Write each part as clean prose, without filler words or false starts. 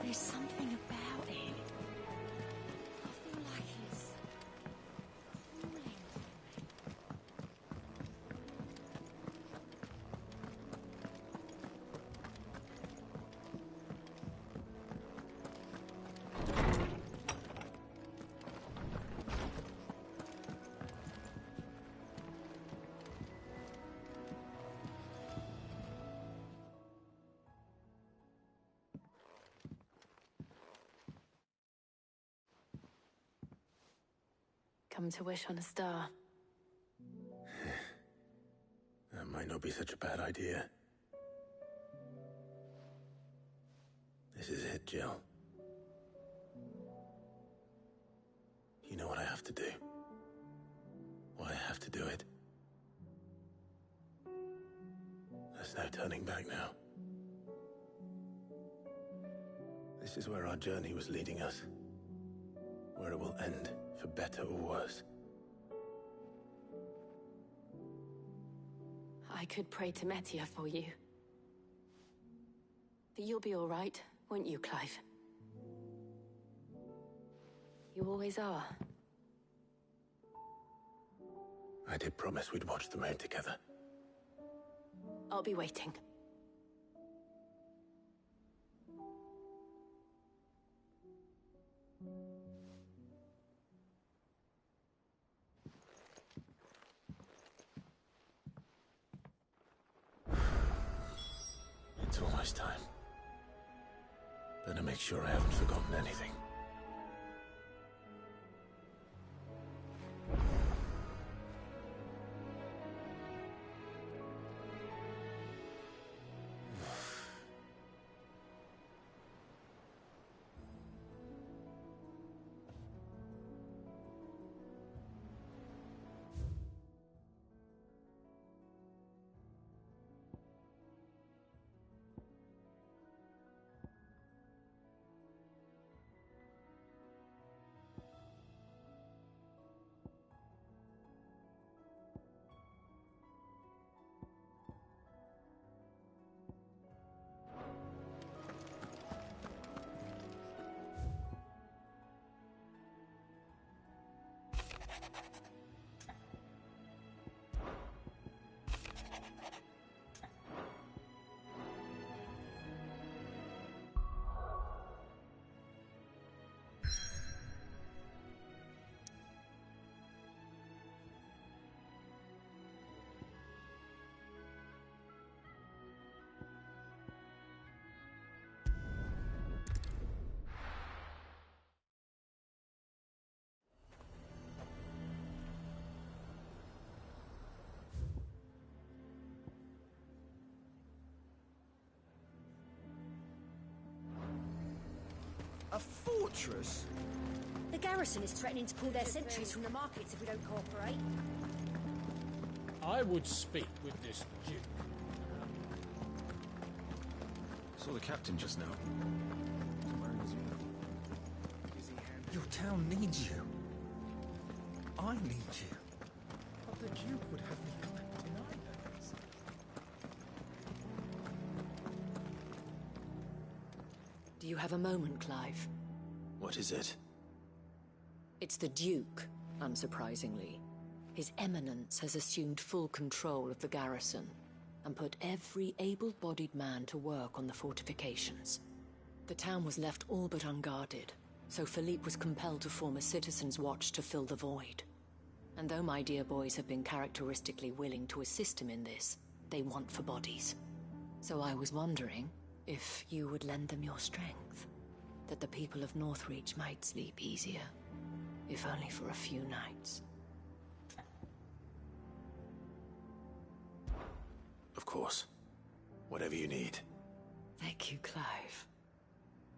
There's something about it. I feel like it's calling to me. Come to wish on a star. That might not be such a bad idea. This is it, Jill. You know what I have to do. Why I have to do it. There's no turning back now. This is where our journey was leading us. Where it will end, for better or worse. I could pray to Metia for you. But you'll be all right, won't you, Clive? You always are. I did promise we'd watch the moon together. I'll be waiting. It's almost time. Better make sure I haven't forgotten anything. A fortress? The garrison is threatening to pull their sentries from the markets if we don't cooperate. I would speak with this duke. Saw the captain just now. Your town needs you. I need you. But the Duke would have me deny those. Do you have a moment, Clive? What is it? It's the Duke, unsurprisingly. His Eminence has assumed full control of the garrison and put every able-bodied man to work on the fortifications. The town was left all but unguarded, so Philippe was compelled to form a citizens' watch to fill the void. And though my dear boys have been characteristically willing to assist him in this, they want for bodies. So I was wondering if you would lend them your strength, that the people of Northreach might sleep easier, if only for a few nights. Of course. Whatever you need. Thank you, Clive.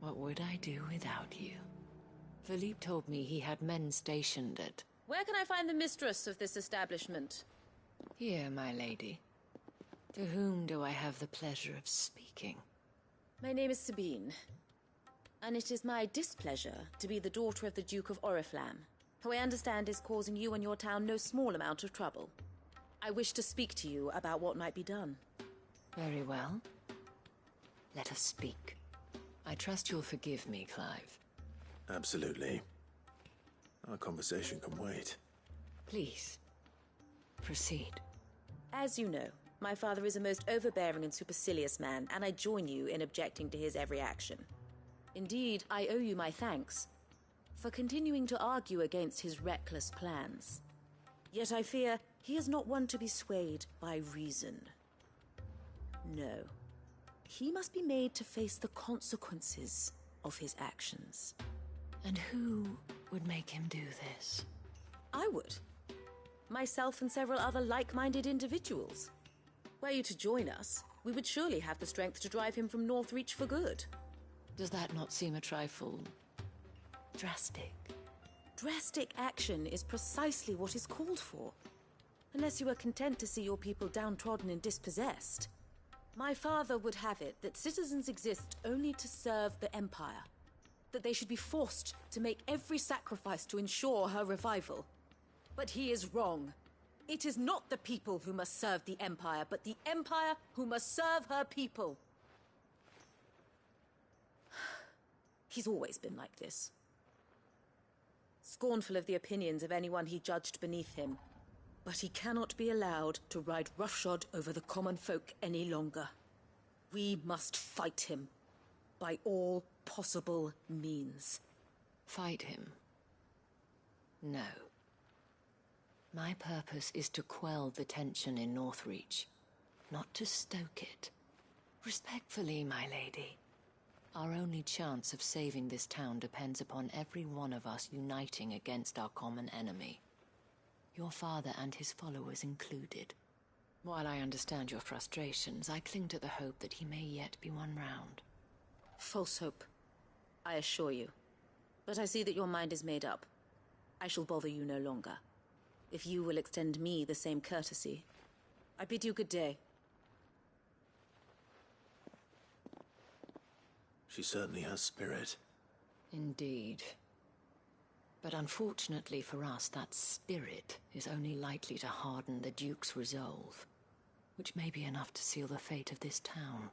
What would I do without you? Philippe told me he had men stationed at... Where can I find the mistress of this establishment? Here, my lady. To whom do I have the pleasure of speaking? My name is Sabine, and it is my displeasure to be the daughter of the Duke of Oriflamme, who I understand is causing you and your town no small amount of trouble. I wish to speak to you about what might be done. Very well. Let us speak. I trust you'll forgive me, Clive. Absolutely. Our conversation can wait. Please, proceed. As you know, my father is a most overbearing and supercilious man, and I join you in objecting to his every action. Indeed, I owe you my thanks for continuing to argue against his reckless plans. Yet I fear he is not one to be swayed by reason. No. He must be made to face the consequences of his actions. And who would make him do this? I would. Myself and several other like-minded individuals. Were you to join us, we would surely have the strength to drive him from Northreach for good. Does that not seem a trifle drastic? Drastic action is precisely what is called for. Unless you are content to see your people downtrodden and dispossessed. My father would have it that citizens exist only to serve the Empire. That they should be forced to make every sacrifice to ensure her revival. But he is wrong. It is not the people who must serve the Empire, but the Empire who must serve her people. He's always been like this. Scornful of the opinions of anyone he judged beneath him. But he cannot be allowed to ride roughshod over the common folk any longer. We must fight him. By all possible means. Fight him? No. My purpose is to quell the tension in Northreach, not to stoke it. Respectfully, my lady. Our only chance of saving this town depends upon every one of us uniting against our common enemy. Your father and his followers included. While I understand your frustrations, I cling to the hope that he may yet be won round. False hope, I assure you. But I see that your mind is made up. I shall bother you no longer. If you will extend me the same courtesy, I bid you good day. She certainly has spirit. Indeed. But unfortunately for us, that spirit is only likely to harden the Duke's resolve, which may be enough to seal the fate of this town.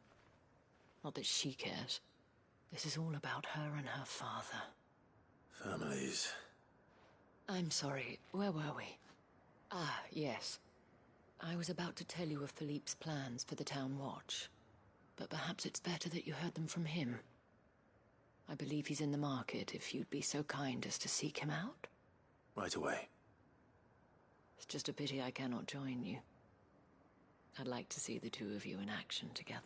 Not that she cares. This is all about her and her father. Families. I'm sorry, where were we? Ah, yes. I was about to tell you of Philippe's plans for the town watch, but perhaps it's better that you heard them from him. I believe he's in the market, if you'd be so kind as to seek him out. Right away. It's just a pity I cannot join you. I'd like to see the two of you in action together.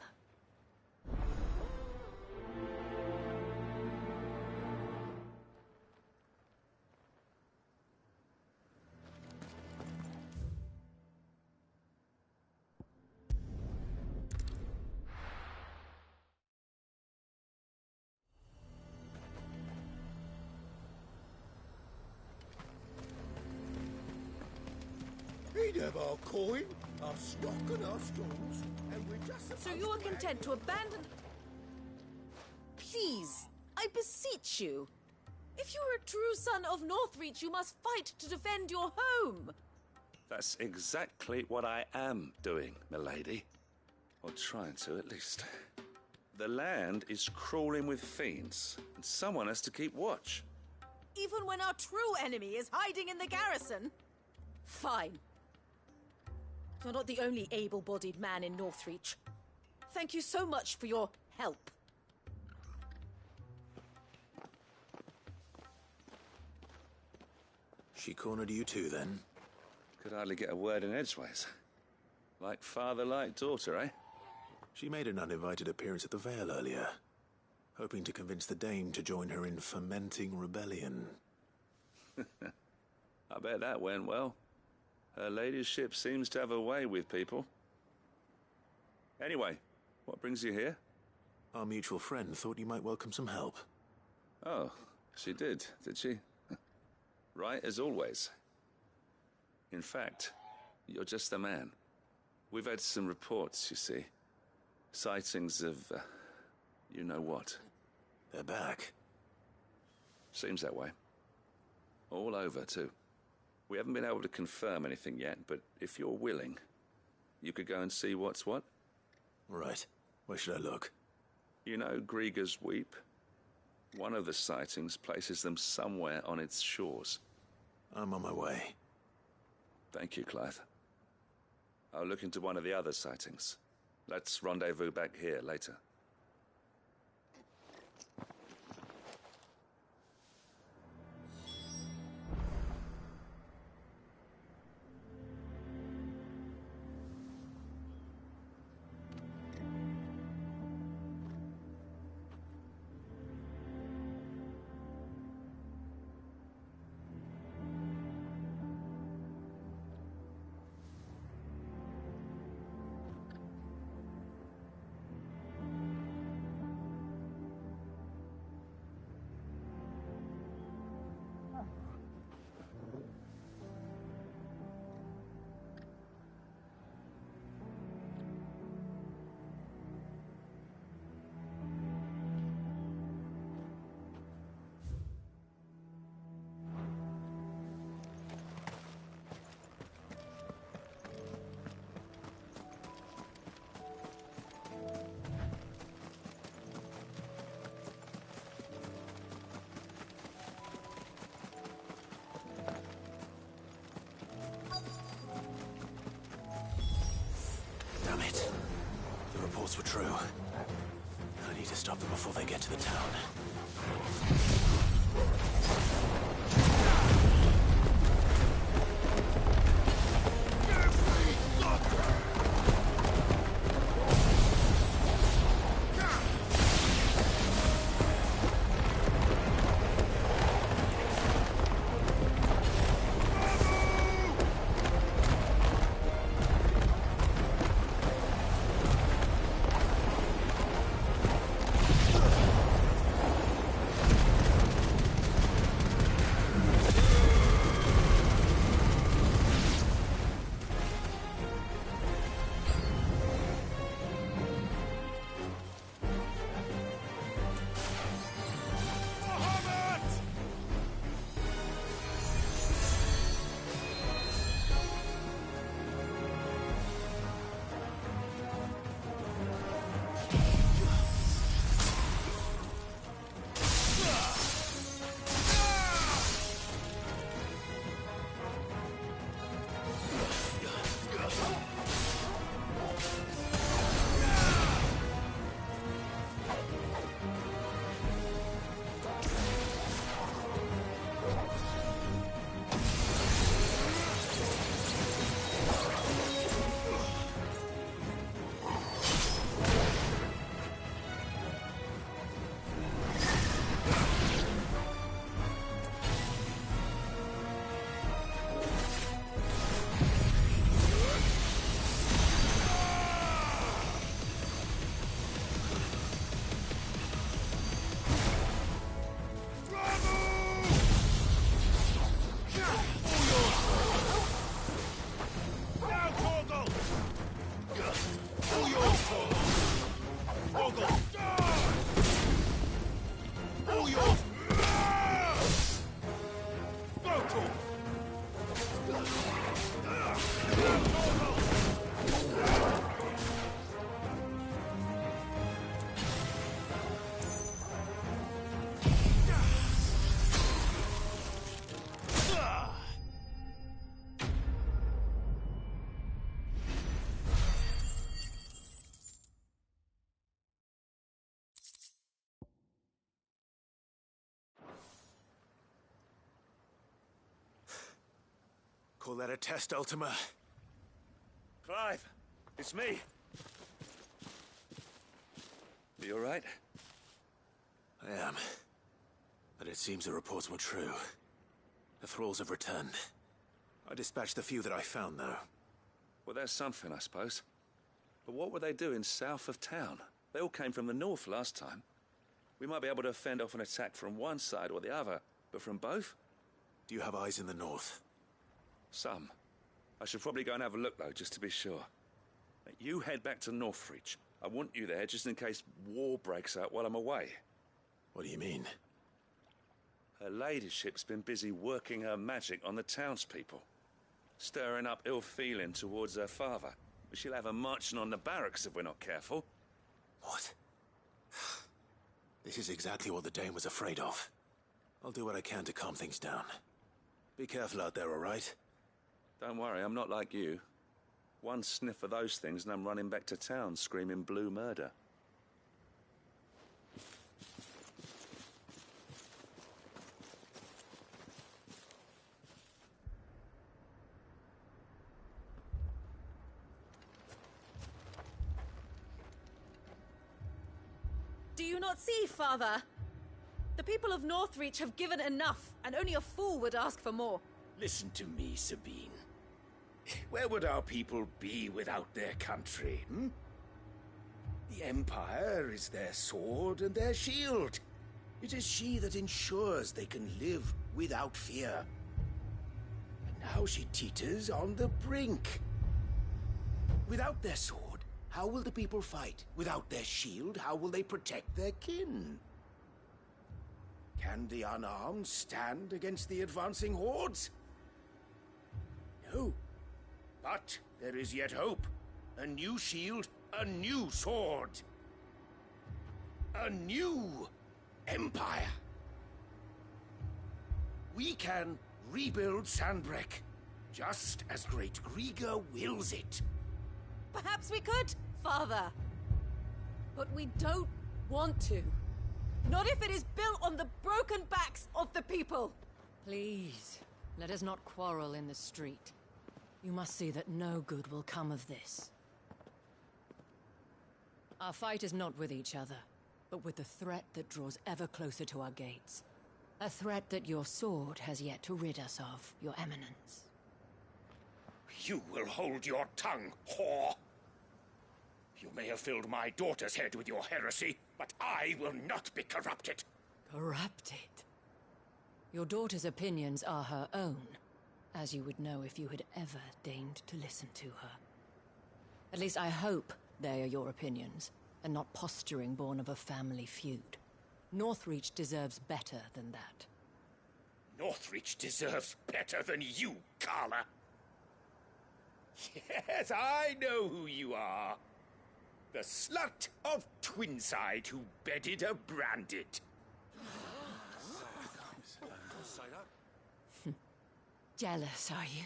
He'd have our coin, our stock and our stores, and we're just... So you are content to abandon... Please, I beseech you. If you are a true son of Northreach, you must fight to defend your home. That's exactly what I am doing, milady. Or trying to, at least. The land is crawling with fiends, and someone has to keep watch. Even when our true enemy is hiding in the garrison? Fine. You're not the only able-bodied man in Northreach. Thank you so much for your help. She cornered you too, then? Could hardly get a word in edgeways. Like father, like daughter, eh? She made an uninvited appearance at the Vale earlier, hoping to convince the Dame to join her in fomenting rebellion. I bet that went well. Her ladyship seems to have a way with people. Anyway, what brings you here? Our mutual friend thought you might welcome some help. Oh, she did she? Right as always. In fact, you're just the man. We've had some reports, you see. Sightings of, you know what. They're back. Seems that way. All over, too. We haven't been able to confirm anything yet, but if you're willing, you could go and see what's what. Right. Where should I look? You know Grieger's Weep? One of the sightings places them somewhere on its shores. I'm on my way. Thank you, Clive. I'll look into one of the other sightings. Let's rendezvous back here later. Damn it. The reports were true. I need to stop them before they get to the town. Call that a test, Ultima? Clive, it's me. You all right? I am. But it seems the reports were true. The thralls have returned. I dispatched the few that I found, though. Well, there's something, I suppose. But what were they doing south of town? They all came from the north last time. We might be able to fend off an attack from one side or the other, but from both? Do you have eyes in the north? Some. I should probably go and have a look, though, just to be sure. You head back to Northreach. I want you there just in case war breaks out while I'm away. What do you mean? Her ladyship's been busy working her magic on the townspeople. Stirring up ill feeling towards her father. She'll have her marching on the barracks if we're not careful. What? This is exactly what the Dane was afraid of. I'll do what I can to calm things down. Be careful out there, all right? Don't worry, I'm not like you. One sniff of those things and I'm running back to town screaming blue murder. Do you not see, Father? The people of Northreach have given enough, and only a fool would ask for more. Listen to me, Sabine. Where would our people be without their country, hmm? The Empire is their sword and their shield. It is she that ensures they can live without fear. And now she teeters on the brink. Without their sword, how will the people fight? Without their shield, how will they protect their kin? Can the unarmed stand against the advancing hordes? No. But there is yet hope. A new shield, a new sword. A new empire. We can rebuild Sandbreck, just as Great Griga wills it. Perhaps we could, Father. But we don't want to. Not if it is built on the broken backs of the people. Please, let us not quarrel in the street. You must see that no good will come of this. Our fight is not with each other, but with the threat that draws ever closer to our gates. A threat that your sword has yet to rid us of, Your Eminence. You will hold your tongue, whore! You may have filled my daughter's head with your heresy, but I will not be corrupted. Corrupted? Your daughter's opinions are her own, as you would know if you had ever deigned to listen to her. At least I hope they are your opinions, and not posturing born of a family feud. Northreach deserves better than that. Northreach deserves better than you, Carla. Yes, I know who you are. The slut of Twinside who bedded a Branded. Jealous, are you?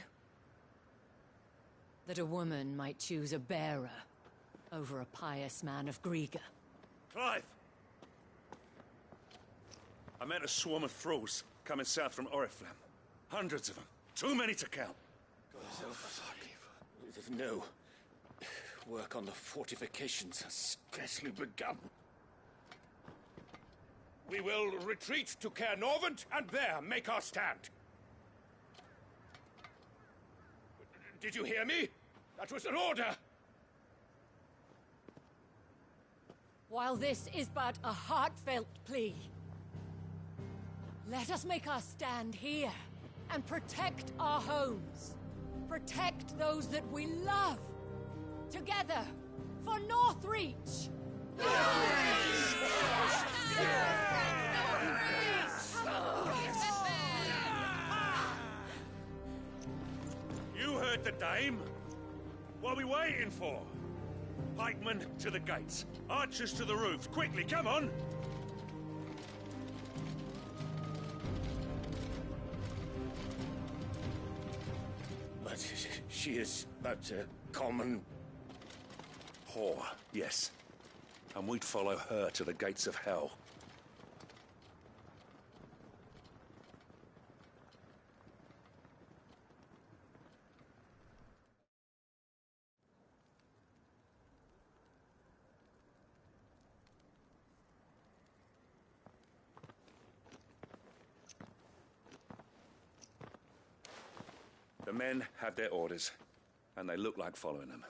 That a woman might choose a bearer over a pious man of Griga. Clive! I met a swarm of thralls coming south from Oriflamme. Hundreds of them. Too many to count. No. Work on the fortifications has scarcely begun. We will retreat to Caernarvon and there make our stand. Did you hear me? That was an order! While this is but a heartfelt plea, let us make our stand here and protect our homes. Protect those that we love. Together, for Northreach! You heard the dame. What are we waiting for? Pikemen to the gates. Archers to the roofs. Quickly, come on! But she is but a common... Whore, yes. And we'd follow her to the gates of hell. The men have their orders, and they look like following them.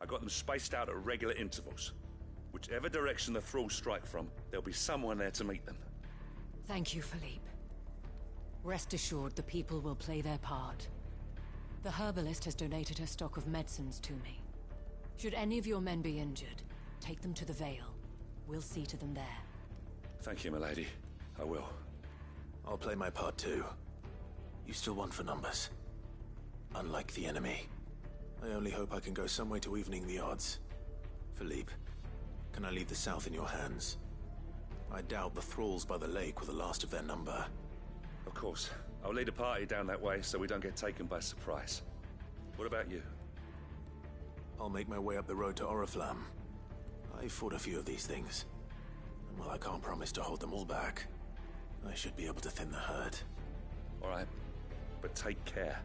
I got them spaced out at regular intervals. Whichever direction the thralls strike from, there'll be someone there to meet them. Thank you, Philippe. Rest assured the people will play their part. The herbalist has donated her stock of medicines to me. Should any of your men be injured, take them to the Vale. We'll see to them there. Thank you, milady. I will. I'll play my part too. You still want for numbers. Unlike the enemy. I only hope I can go some way to evening the odds. Philippe, can I leave the south in your hands? I doubt the thralls by the lake were the last of their number. Of course. I'll lead a party down that way so we don't get taken by surprise. What about you? I'll make my way up the road to Oriflamme. I fought a few of these things. And while I can't promise to hold them all back, I should be able to thin the herd. All right. But take care.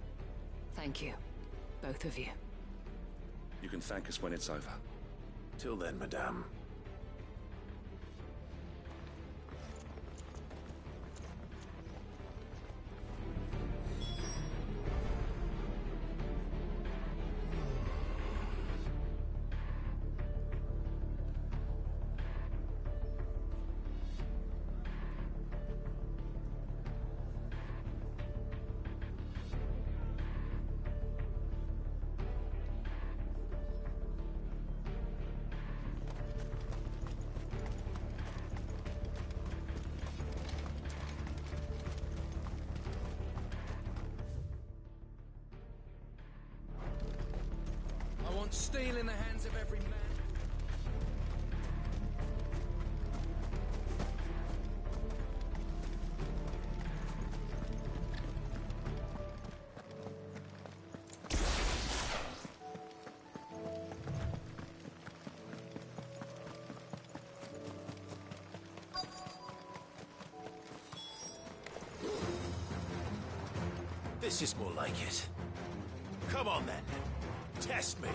Thank you, both of you. You can thank us when it's over. Till then, madame. I want steel in the hands of every man. This is more like it. Come on then. Test me.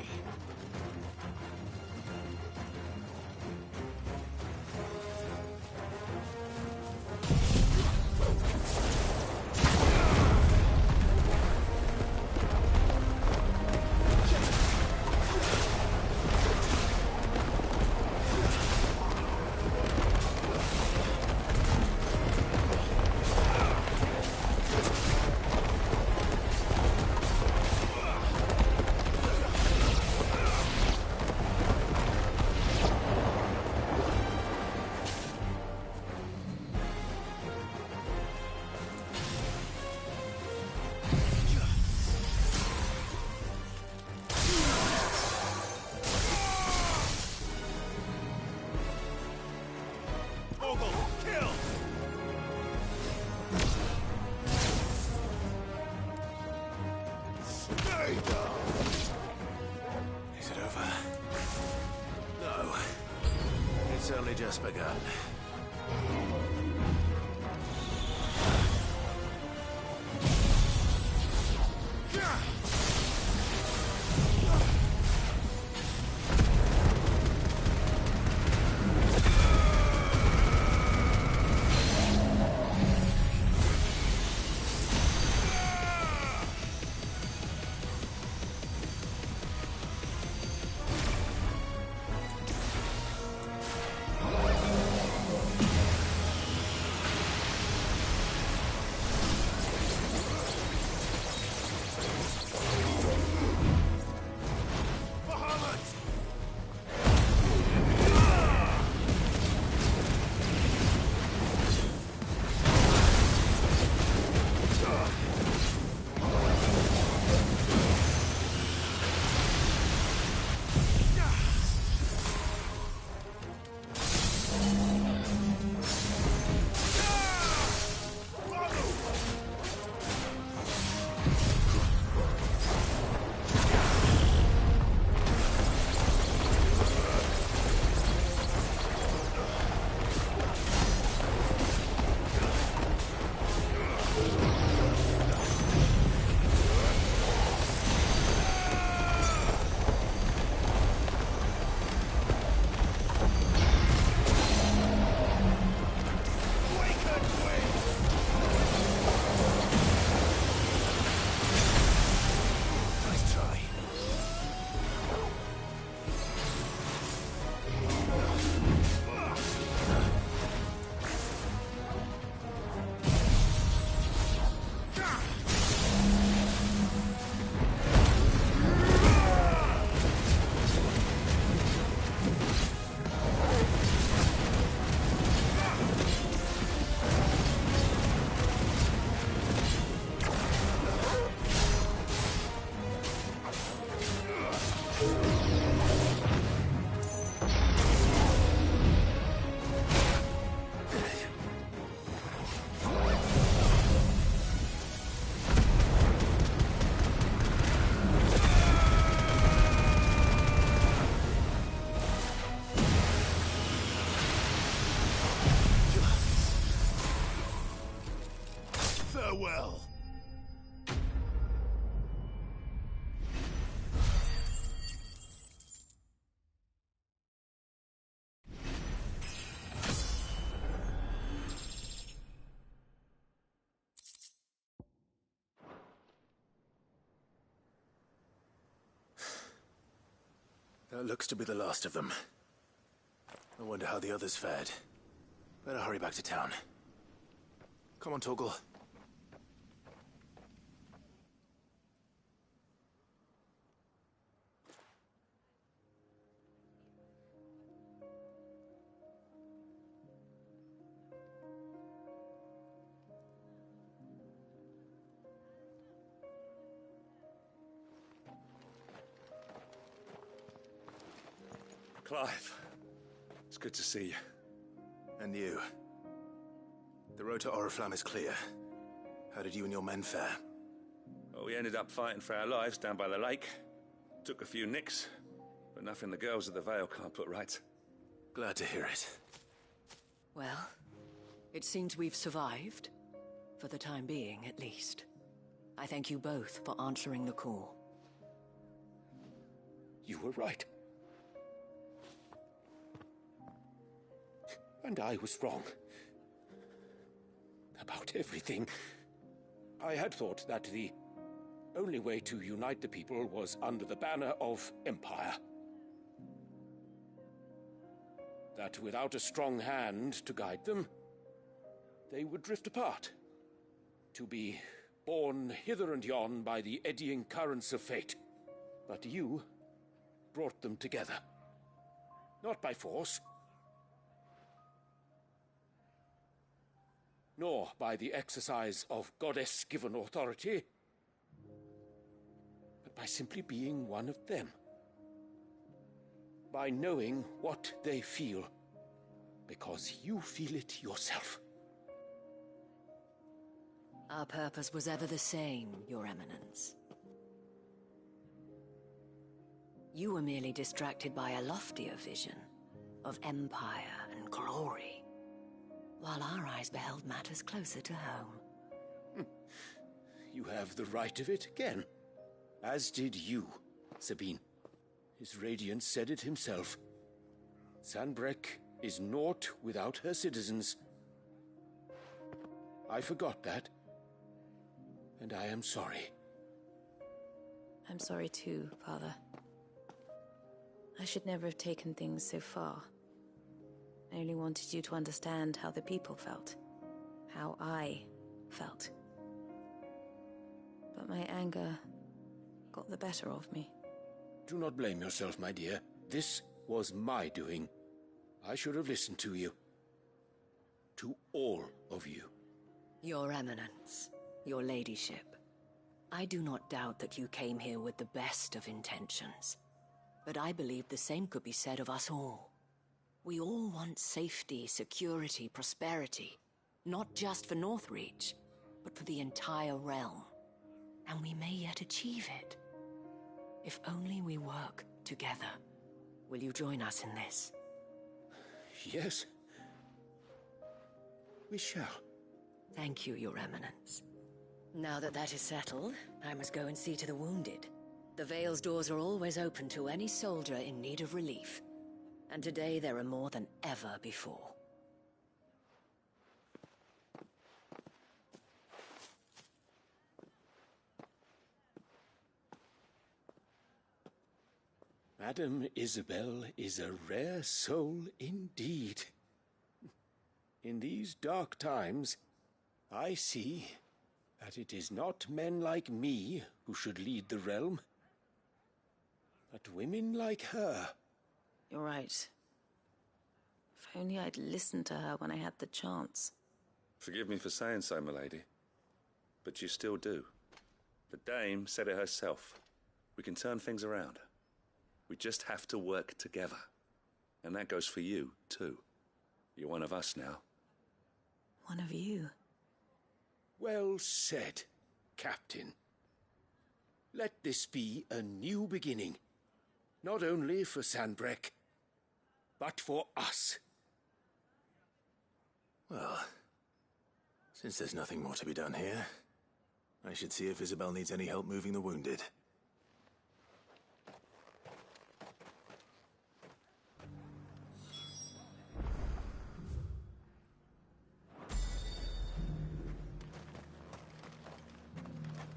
Farewell. That looks to be the last of them. I wonder how the others fared. Better hurry back to town. Come on, Torgal. Clive, it's good to see you. And you. The road to Oriflamme is clear. How did you and your men fare? Well, we ended up fighting for our lives down by the lake. Took a few nicks, but nothing the girls of the Vale can't put right. Glad to hear it. Well, it seems we've survived. For the time being, at least. I thank you both for answering the call. You were right. And I was wrong. About everything. I had thought that the only way to unite the people was under the banner of Empire. That without a strong hand to guide them, they would drift apart. To be borne hither and yon by the eddying currents of fate. But you brought them together. Not by force, nor by the exercise of goddess-given authority, but by simply being one of them. By knowing what they feel, because you feel it yourself. Our purpose was ever the same, Your Eminence. You were merely distracted by a loftier vision of empire and glory, while our eyes beheld matters closer to home. You have the right of it again. As did you, Sabine. His Radiance said it himself. Sanbreque is naught without her citizens. I forgot that. And I am sorry. I'm sorry too, Father. I should never have taken things so far. I only wanted you to understand how the people felt. How I felt. But my anger got the better of me. Do not blame yourself, my dear. This was my doing. I should have listened to you. To all of you. Your Eminence, your Ladyship, I do not doubt that you came here with the best of intentions. But I believe the same could be said of us all. We all want safety, security, prosperity. Not just for Northreach, but for the entire realm. And we may yet achieve it. If only we work together. Will you join us in this? Yes. We shall. Thank you, Your Eminence. Now that that is settled, I must go and see to the wounded. The Vale's doors are always open to any soldier in need of relief. And today there are more than ever before. Madame Isabel is a rare soul indeed. In these dark times, I see that it is not men like me who should lead the realm, but women like her. You're right. If only I'd listened to her when I had the chance. Forgive me for saying so, milady, but you still do. The Dame said it herself. We can turn things around. We just have to work together. And that goes for you, too. You're one of us now. One of you. Well said, Captain. Let this be a new beginning. Not only for Sanbreque, but for us. Well, Since there's nothing more to be done here, I should see if Isabel needs any help moving the wounded.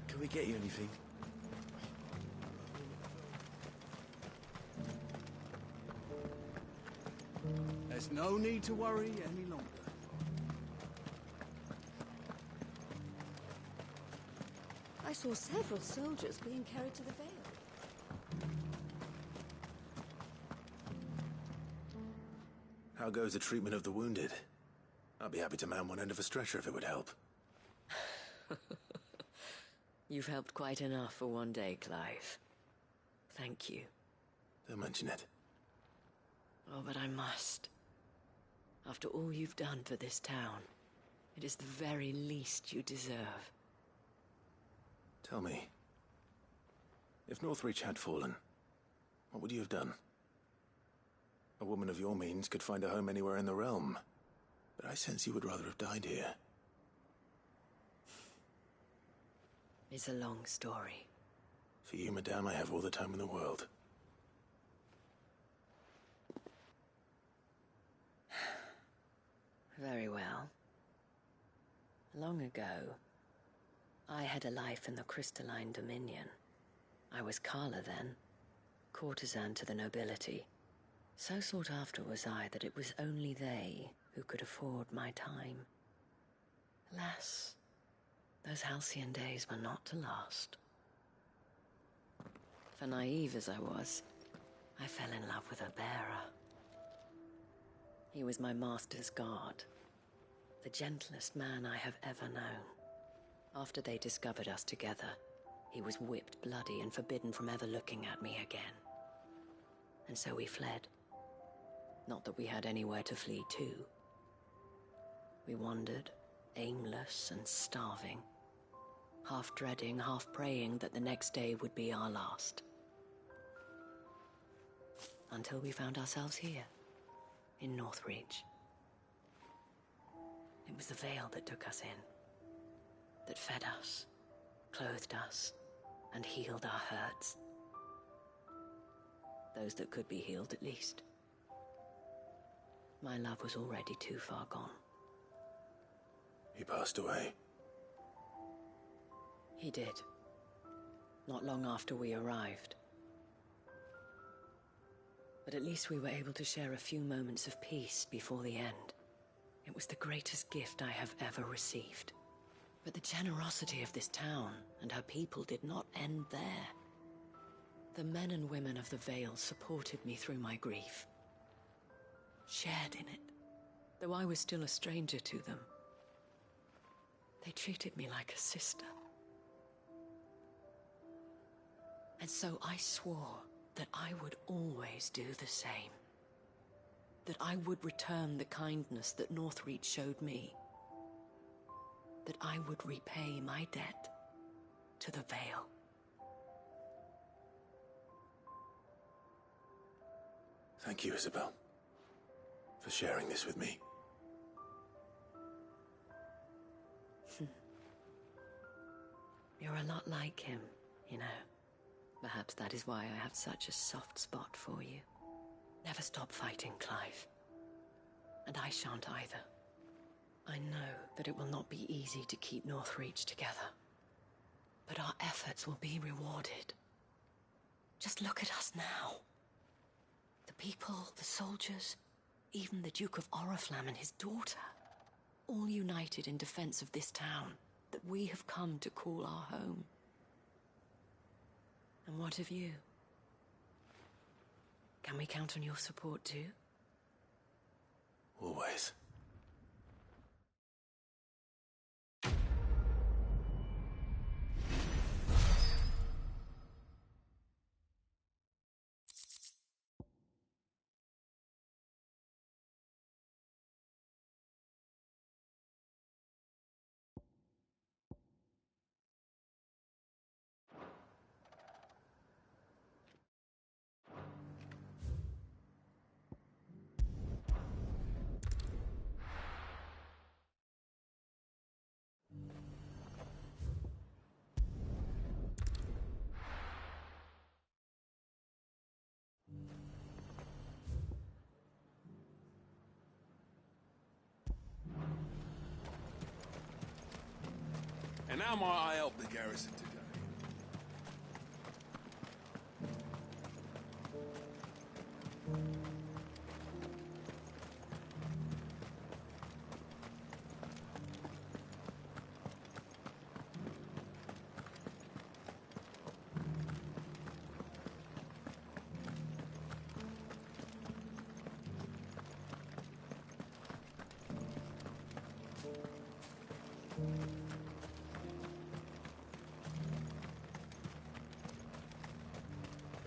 Can we get you anything? There's no need to worry any longer. I saw several soldiers being carried to the Vale. How goes the treatment of the wounded? I'd be happy to man one end of a stretcher if it would help. You've helped quite enough for one day, Clive. Thank you. Don't mention it. Oh, but I must. After all you've done for this town, it is the very least you deserve. Tell me, if Northreach had fallen, what would you have done? A woman of your means could find a home anywhere in the realm, but I sense you would rather have died here. It's a long story. For you, madame, I have all the time in the world. Very well. Long ago, I had a life in the Crystalline Dominion. I was Carla then, courtesan to the nobility. So sought after was I that it was only they who could afford my time. Alas, those halcyon days were not to last. For naive as I was, I fell in love with a bearer. He was my master's guard, the gentlest man I have ever known. After they discovered us together, he was whipped bloody and forbidden from ever looking at me again. And so we fled. Not that we had anywhere to flee to. We wandered, aimless and starving, half dreading, half praying that the next day would be our last. Until we found ourselves here, in Northreach. It was the Vale that took us in, that fed us, clothed us, and healed our hurts. Those that could be healed, at least. My love was already too far gone. He passed away. He did. Not long after we arrived. But at least we were able to share a few moments of peace before the end. It was the greatest gift I have ever received. But the generosity of this town and her people did not end there. The men and women of the Vale supported me through my grief. Shared in it, though I was still a stranger to them. They treated me like a sister. And so I swore that I would always do the same. That I would return the kindness that Northreach showed me. That I would repay my debt to the Vale. Thank you, Isabel, for sharing this with me. You're a lot like him, you know. Perhaps that is why I have such a soft spot for you. Never stop fighting, Clive. And I shan't either. I know that it will not be easy to keep Northreach together. But our efforts will be rewarded. Just look at us now. The people, the soldiers, even the Duke of Oriflamme and his daughter. All united in defense of this town that we have come to call our home. And what of you? Can we count on your support too? Always. And how might I help the garrison today?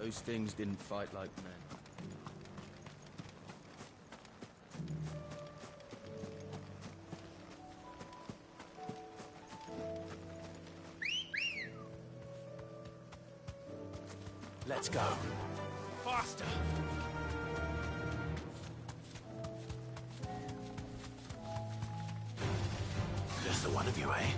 Those things didn't fight like men. Let's go. Faster! Just the one of you, eh?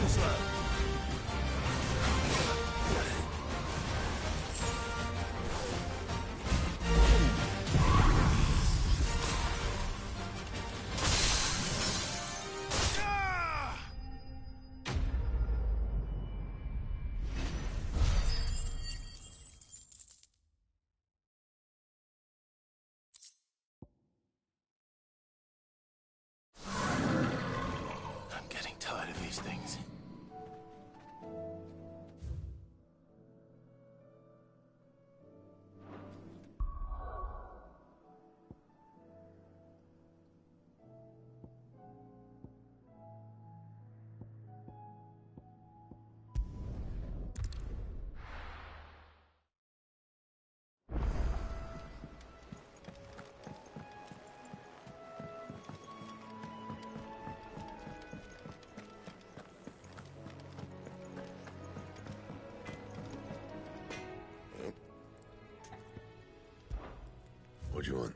slow. I'm getting tired of these things. What do you want?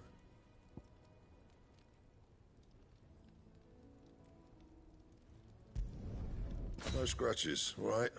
No scratches, all right?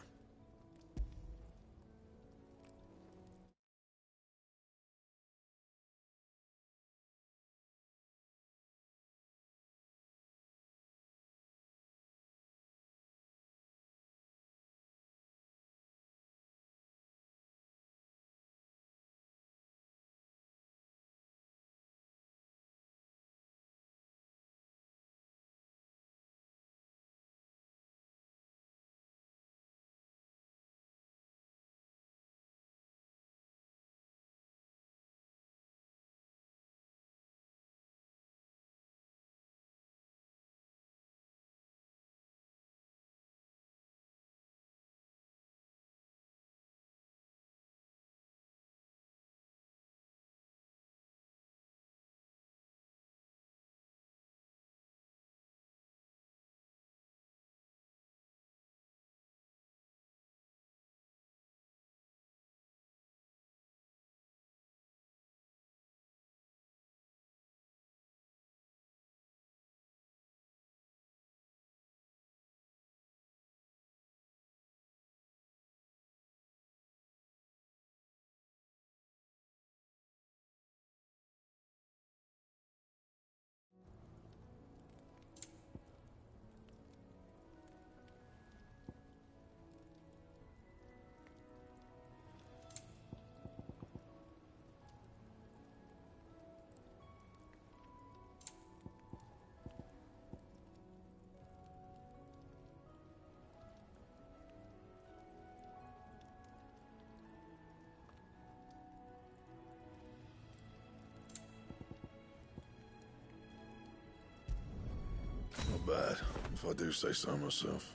Not bad, if I do say so myself.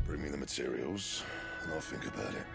Bring me the materials, and I'll think about it.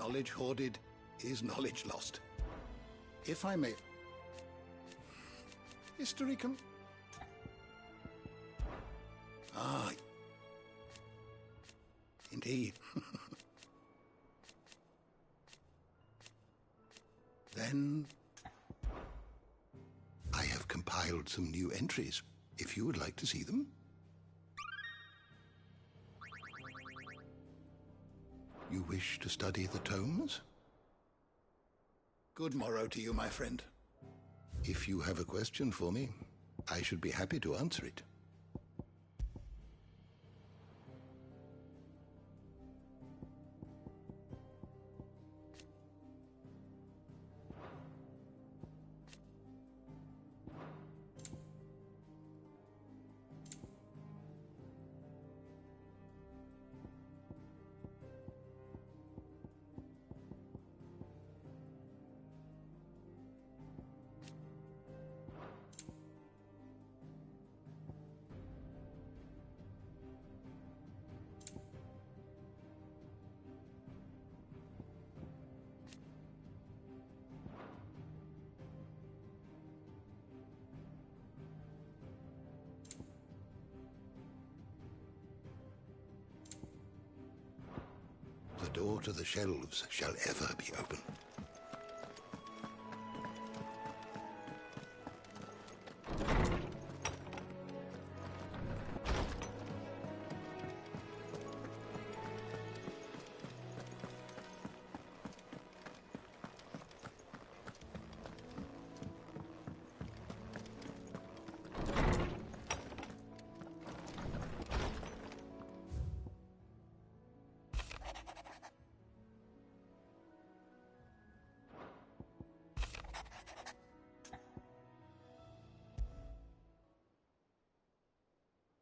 Knowledge hoarded is knowledge lost. If I may... History can... Ah. Indeed. Then... I have compiled some new entries, if you would like to see them. You wish to study the tomes? Good morrow to you, my friend. If you have a question for me, I should be happy to answer it. The door to the shelves shall ever be open.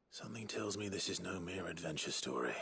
Something tells me this is no mere adventure story.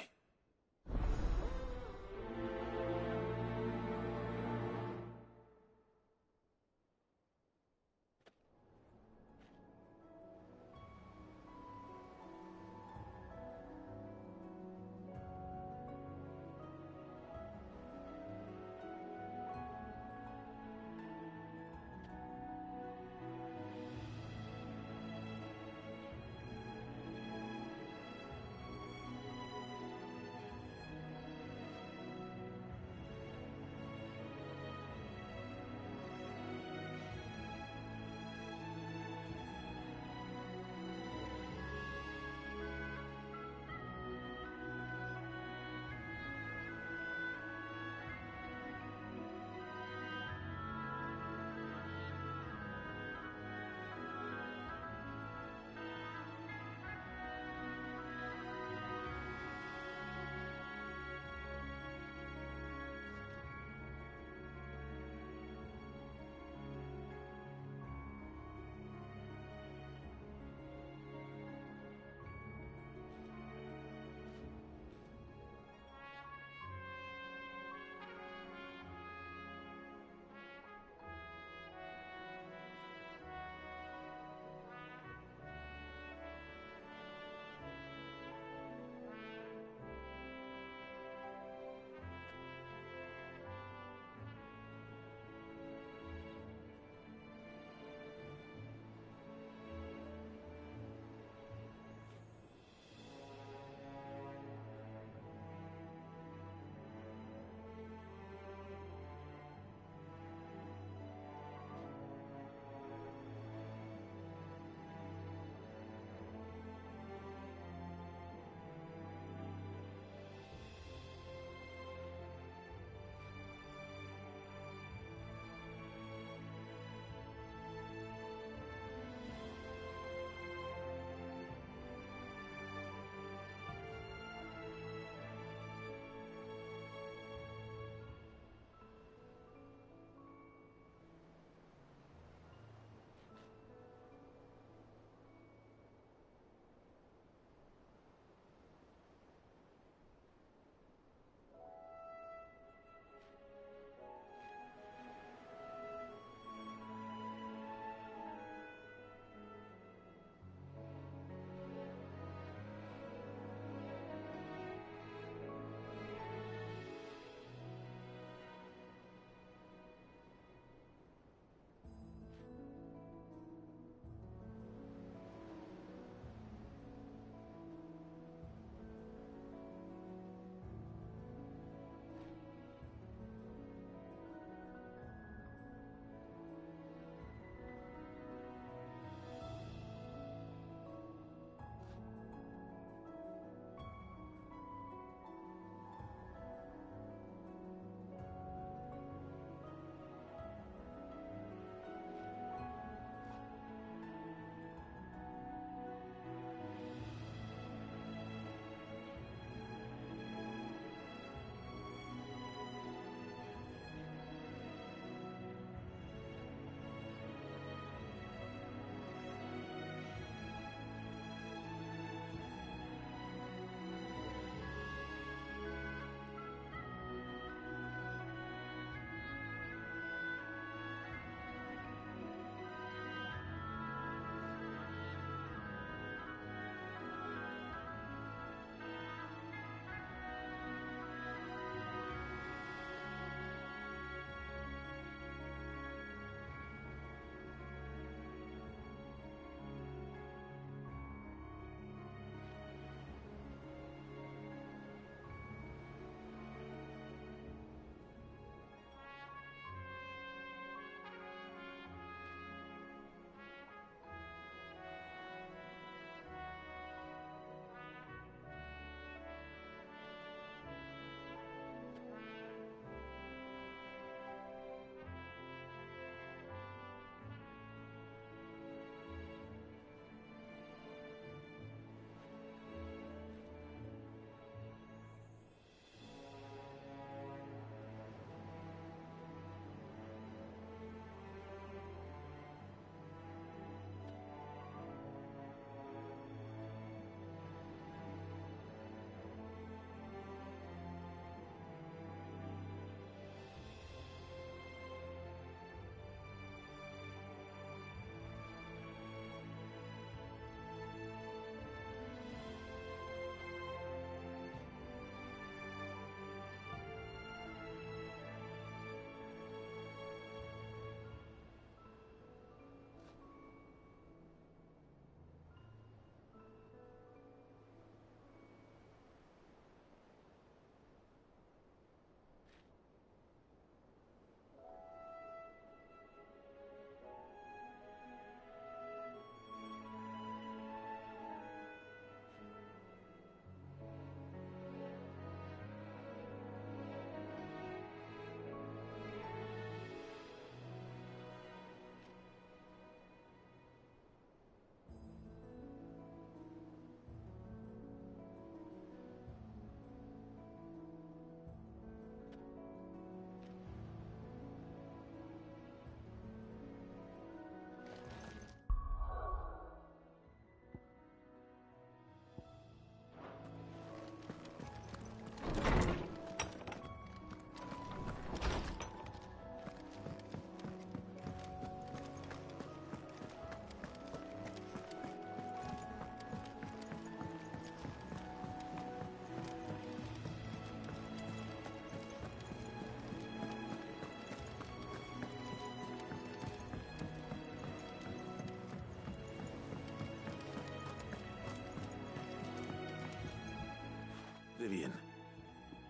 Vivian.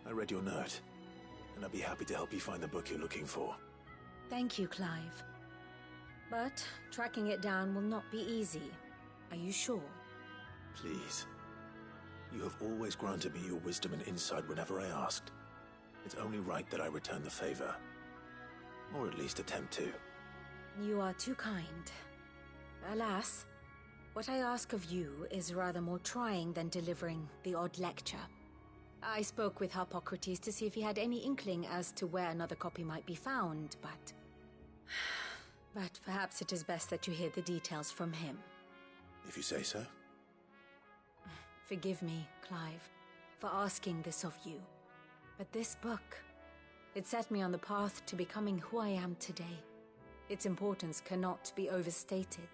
I read your note, and I'd be happy to help you find the book you're looking for. Thank you, Clive. But tracking it down will not be easy. Are you sure? Please. You have always granted me your wisdom and insight whenever I asked. It's only right that I return the favor. Or at least attempt to. You are too kind. Alas, what I ask of you is rather more trying than delivering the odd lecture. I spoke with Harpocrates to see if he had any inkling as to where another copy might be found, but... But perhaps it is best that you hear the details from him. If you say so. Forgive me, Clive, for asking this of you. But this book, it set me on the path to becoming who I am today. Its importance cannot be overstated.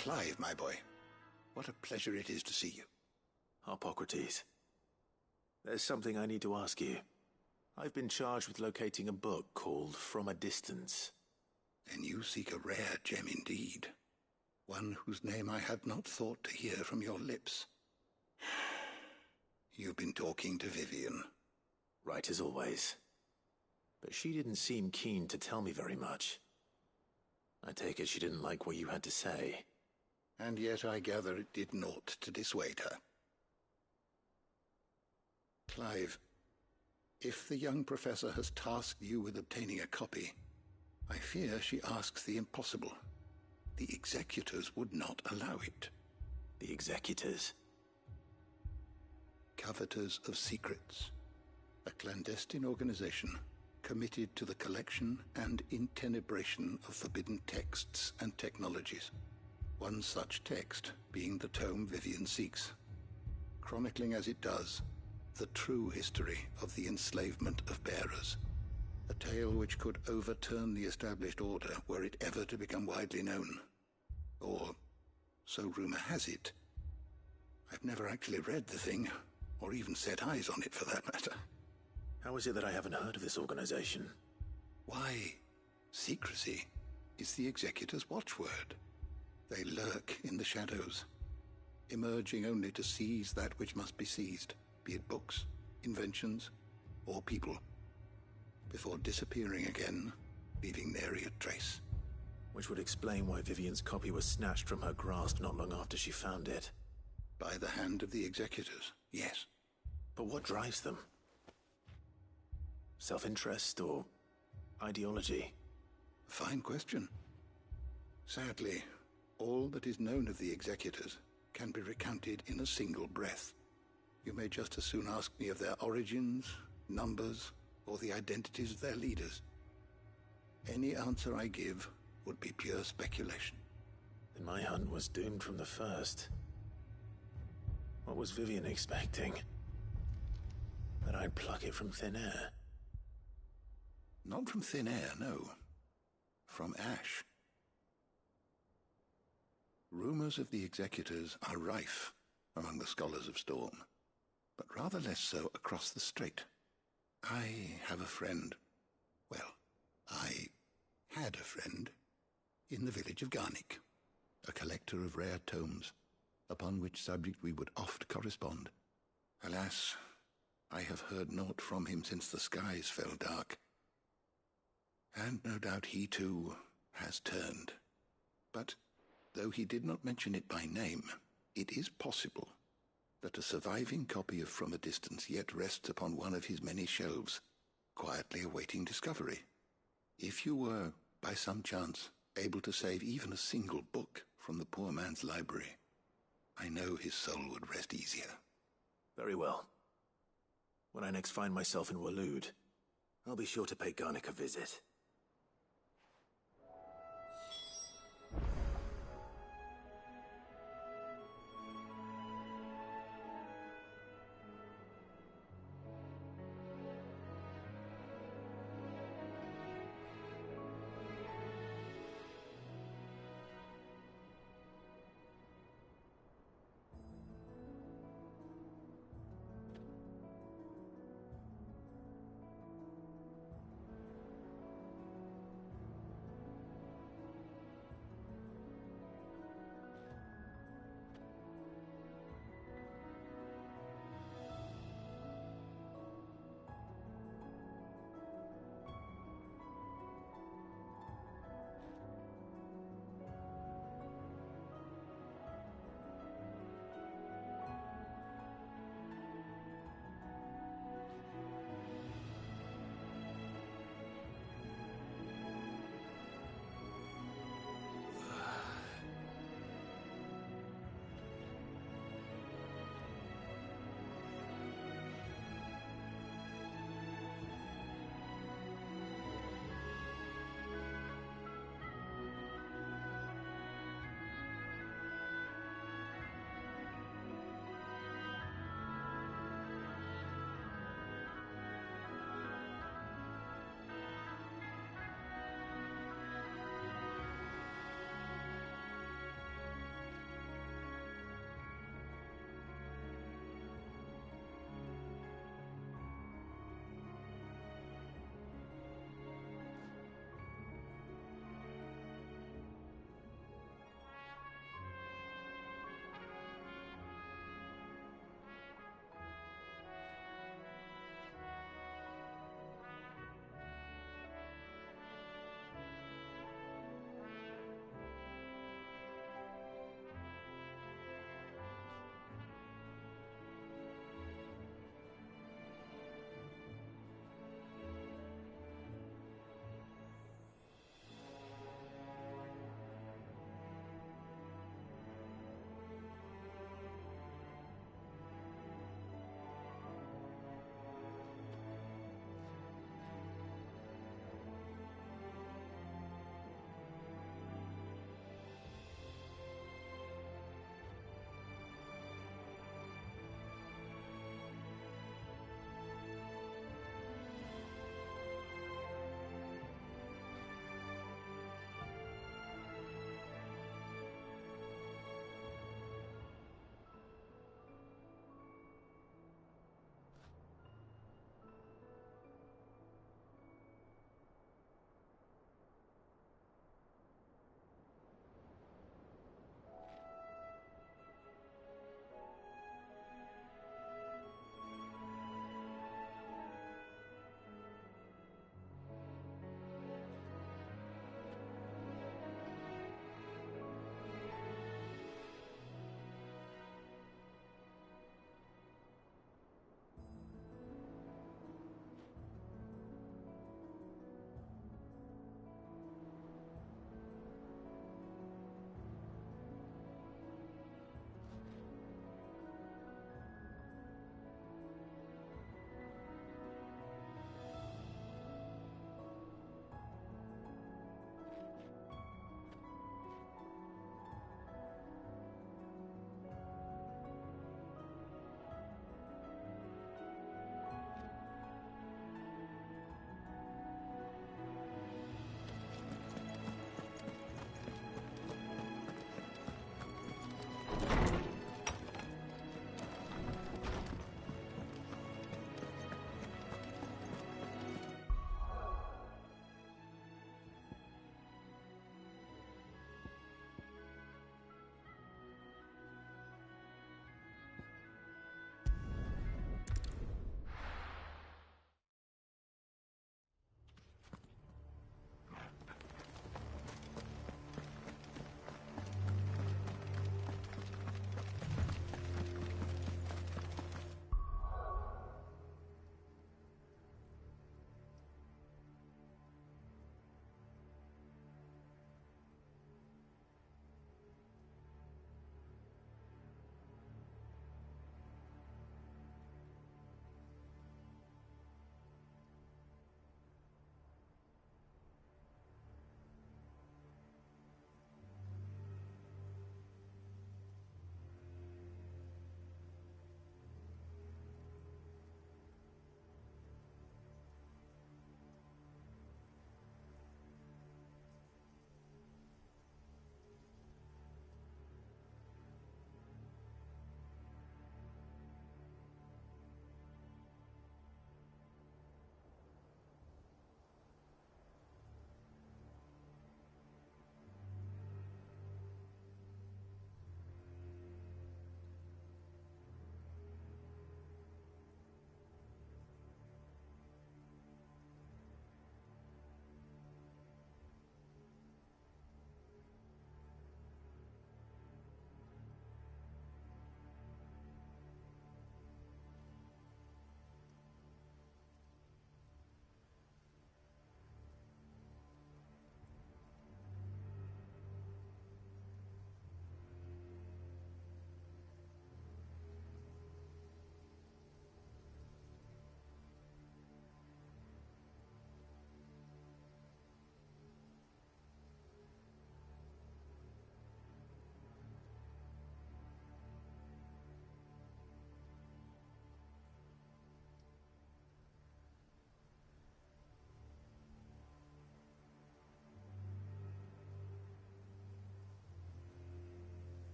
Clive, my boy. What a pleasure it is to see you. Harpocrates. There's something I need to ask you. I've been charged with locating a book called From a Distance. Then you seek a rare gem indeed. One whose name I had not thought to hear from your lips. You've been talking to Vivian. Right as always. But she didn't seem keen to tell me very much. I take it she didn't like what you had to say. And yet I gather it did naught to dissuade her. Clive, if the young professor has tasked you with obtaining a copy, I fear she asks the impossible. The executors would not allow it. The executors? Coveters of Secrets. A clandestine organization committed to the collection and intenebration of forbidden texts and technologies. One such text being the tome Vivian seeks, chronicling as it does the true history of the enslavement of bearers, a tale which could overturn the established order were it ever to become widely known. Or, so rumor has it. I've never actually read the thing, or even set eyes on it for that matter. How is it that I haven't heard of this organization? Why, secrecy is the executor's watchword. They lurk in the shadows, emerging only to seize that which must be seized, be it books, inventions, or people, before disappearing again leaving nary a trace. Which would explain why Vivian's copy was snatched from her grasp not long after she found it. By the hand of the executors, yes. But what drives them? Self-interest or ideology? Fine question. Sadly, all that is known of the executors can be recounted in a single breath. You may just as soon ask me of their origins, numbers, or the identities of their leaders. Any answer I give would be pure speculation. Then my hunt was doomed from the first. What was Vivian expecting? That I'd pluck it from thin air? Not from thin air, no. From ash. Rumors of the executors are rife among the scholars of Storm, but rather less so across the strait. I have a friend. Well, I had a friend in the village of Garnick, a collector of rare tomes, upon which subject we would oft correspond. Alas, I have heard naught from him since the skies fell dark. And no doubt he too has turned. But though he did not mention it by name, it is possible that a surviving copy of From a Distance yet rests upon one of his many shelves, quietly awaiting discovery. If you were, by some chance, able to save even a single book from the poor man's library, I know his soul would rest easier. Very well. When I next find myself in Waloed, I'll be sure to pay Garnick a visit.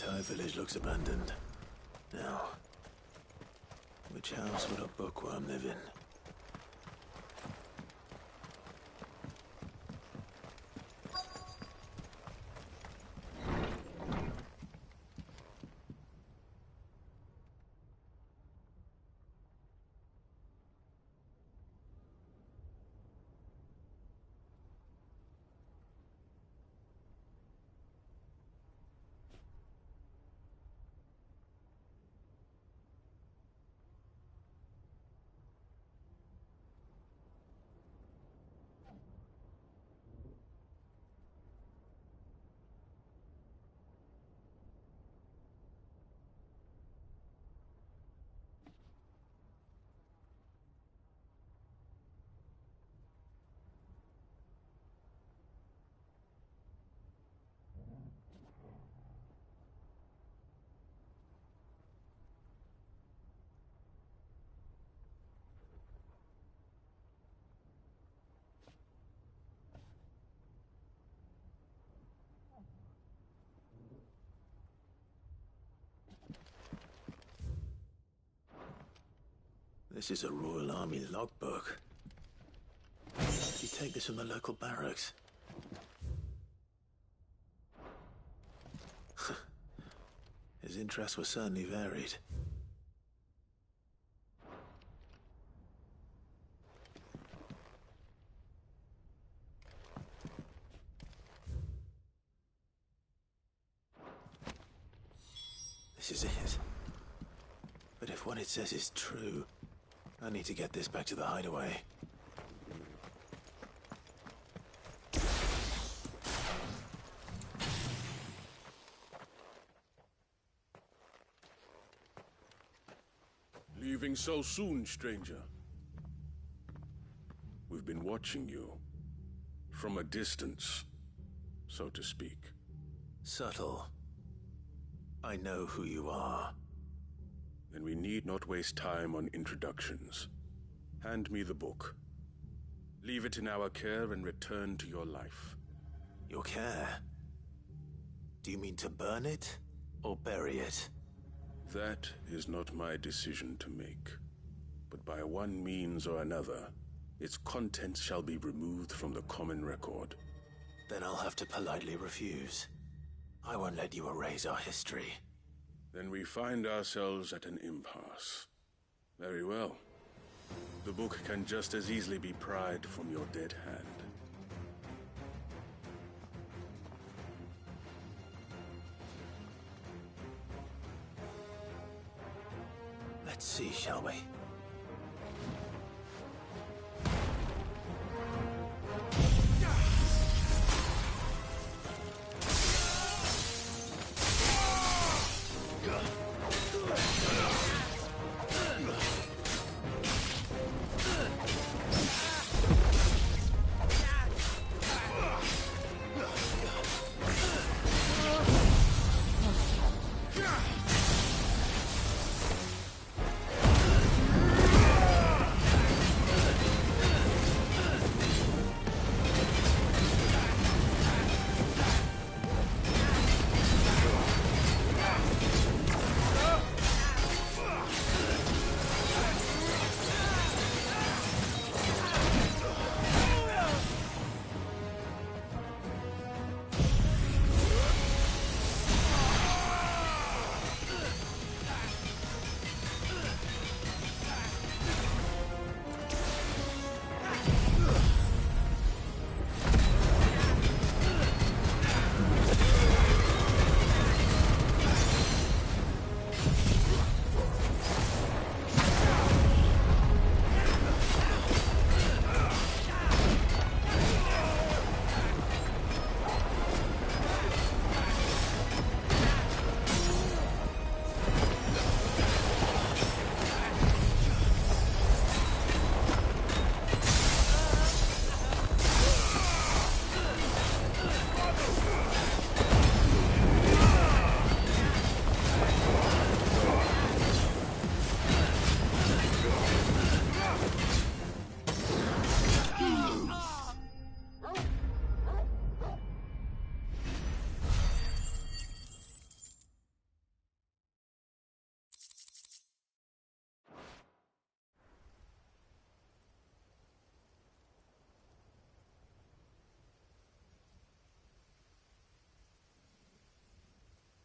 entire village looks abandoned. Now, which house would a bookworm live in? This is a Royal Army logbook. Did you take this from the local barracks? His interests were certainly varied. This is it. But if what it says is true, I need to get this back to the hideaway. Leaving so soon, stranger? We've been watching you. From a distance, so to speak. Subtle. I know who you are. Then we need not waste time on introductions. Hand me the book. Leave it in our care and return to your life. Your care? Do you mean to burn it or bury it? That is not my decision to make. But by one means or another, its contents shall be removed from the common record. Then I'll have to politely refuse. I won't let you erase our history. Then we find ourselves at an impasse. Very well. The book can just as easily be pried from your dead hand. Let's see, shall we?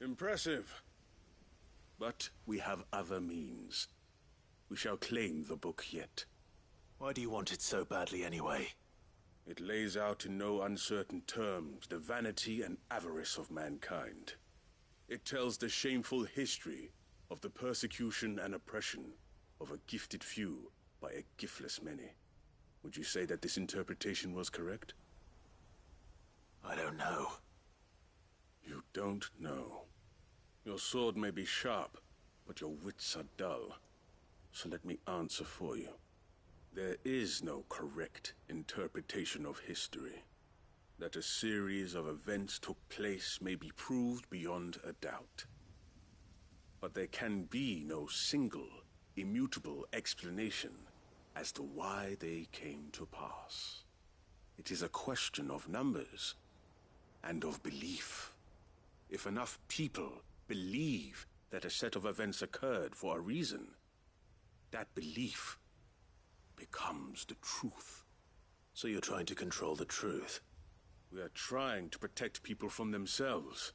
Impressive. But we have other means. We shall claim the book yet. Why do you want it so badly anyway? It lays out in no uncertain terms the vanity and avarice of mankind. It tells the shameful history of the persecution and oppression of a gifted few by a giftless many. Would you say that this interpretation was correct? I don't know. You don't know. Your sword may be sharp, but your wits are dull. So let me answer for you. There is no correct interpretation of history. That a series of events took place may be proved beyond a doubt. But there can be no single, immutable explanation as to why they came to pass. It is a question of numbers and of belief. If enough people believe that a set of events occurred for a reason, that belief becomes the truth. So you're trying to control the truth? We are trying to protect people from themselves,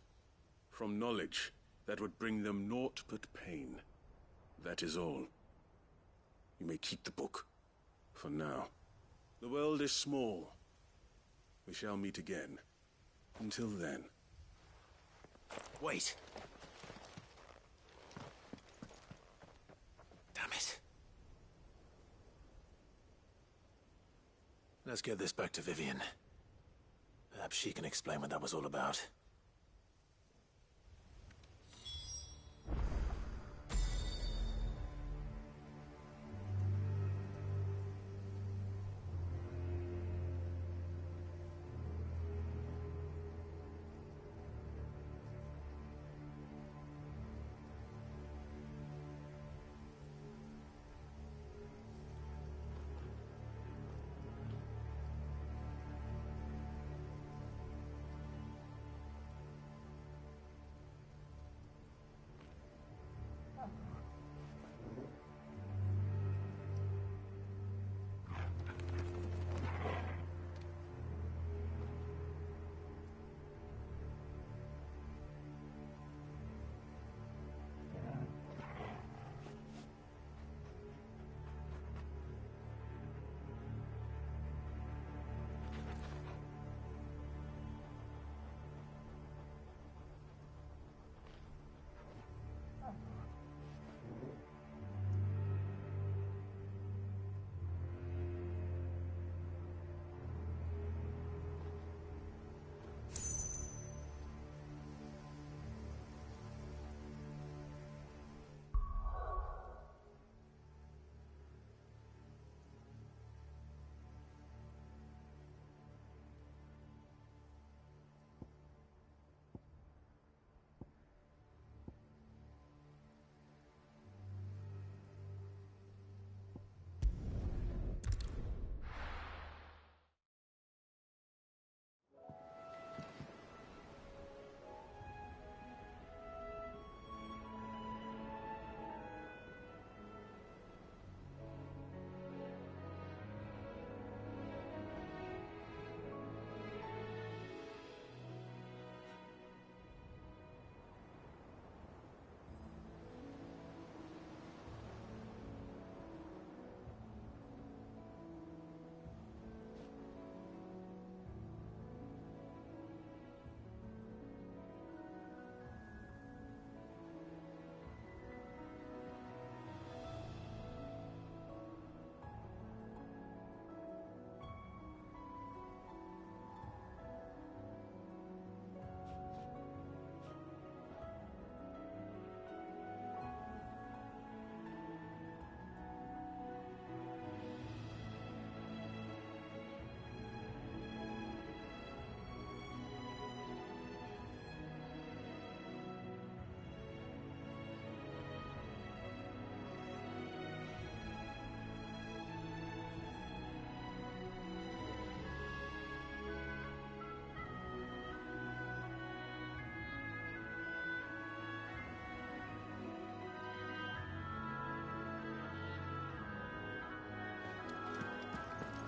from knowledge that would bring them naught but pain. That is all. You may keep the book, for now. The world is small. We shall meet again. Until then. Wait! Damn it. Let's get this back to Vivian. Perhaps she can explain what that was all about.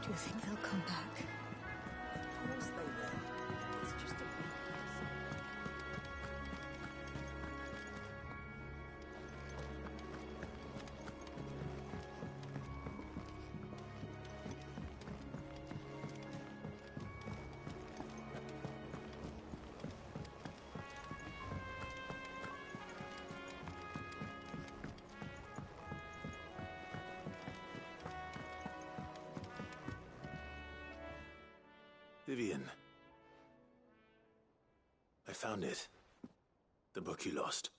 Do you think they'll come back? Of course they will. It's just a weakness. Vivian. I found it. The book you lost.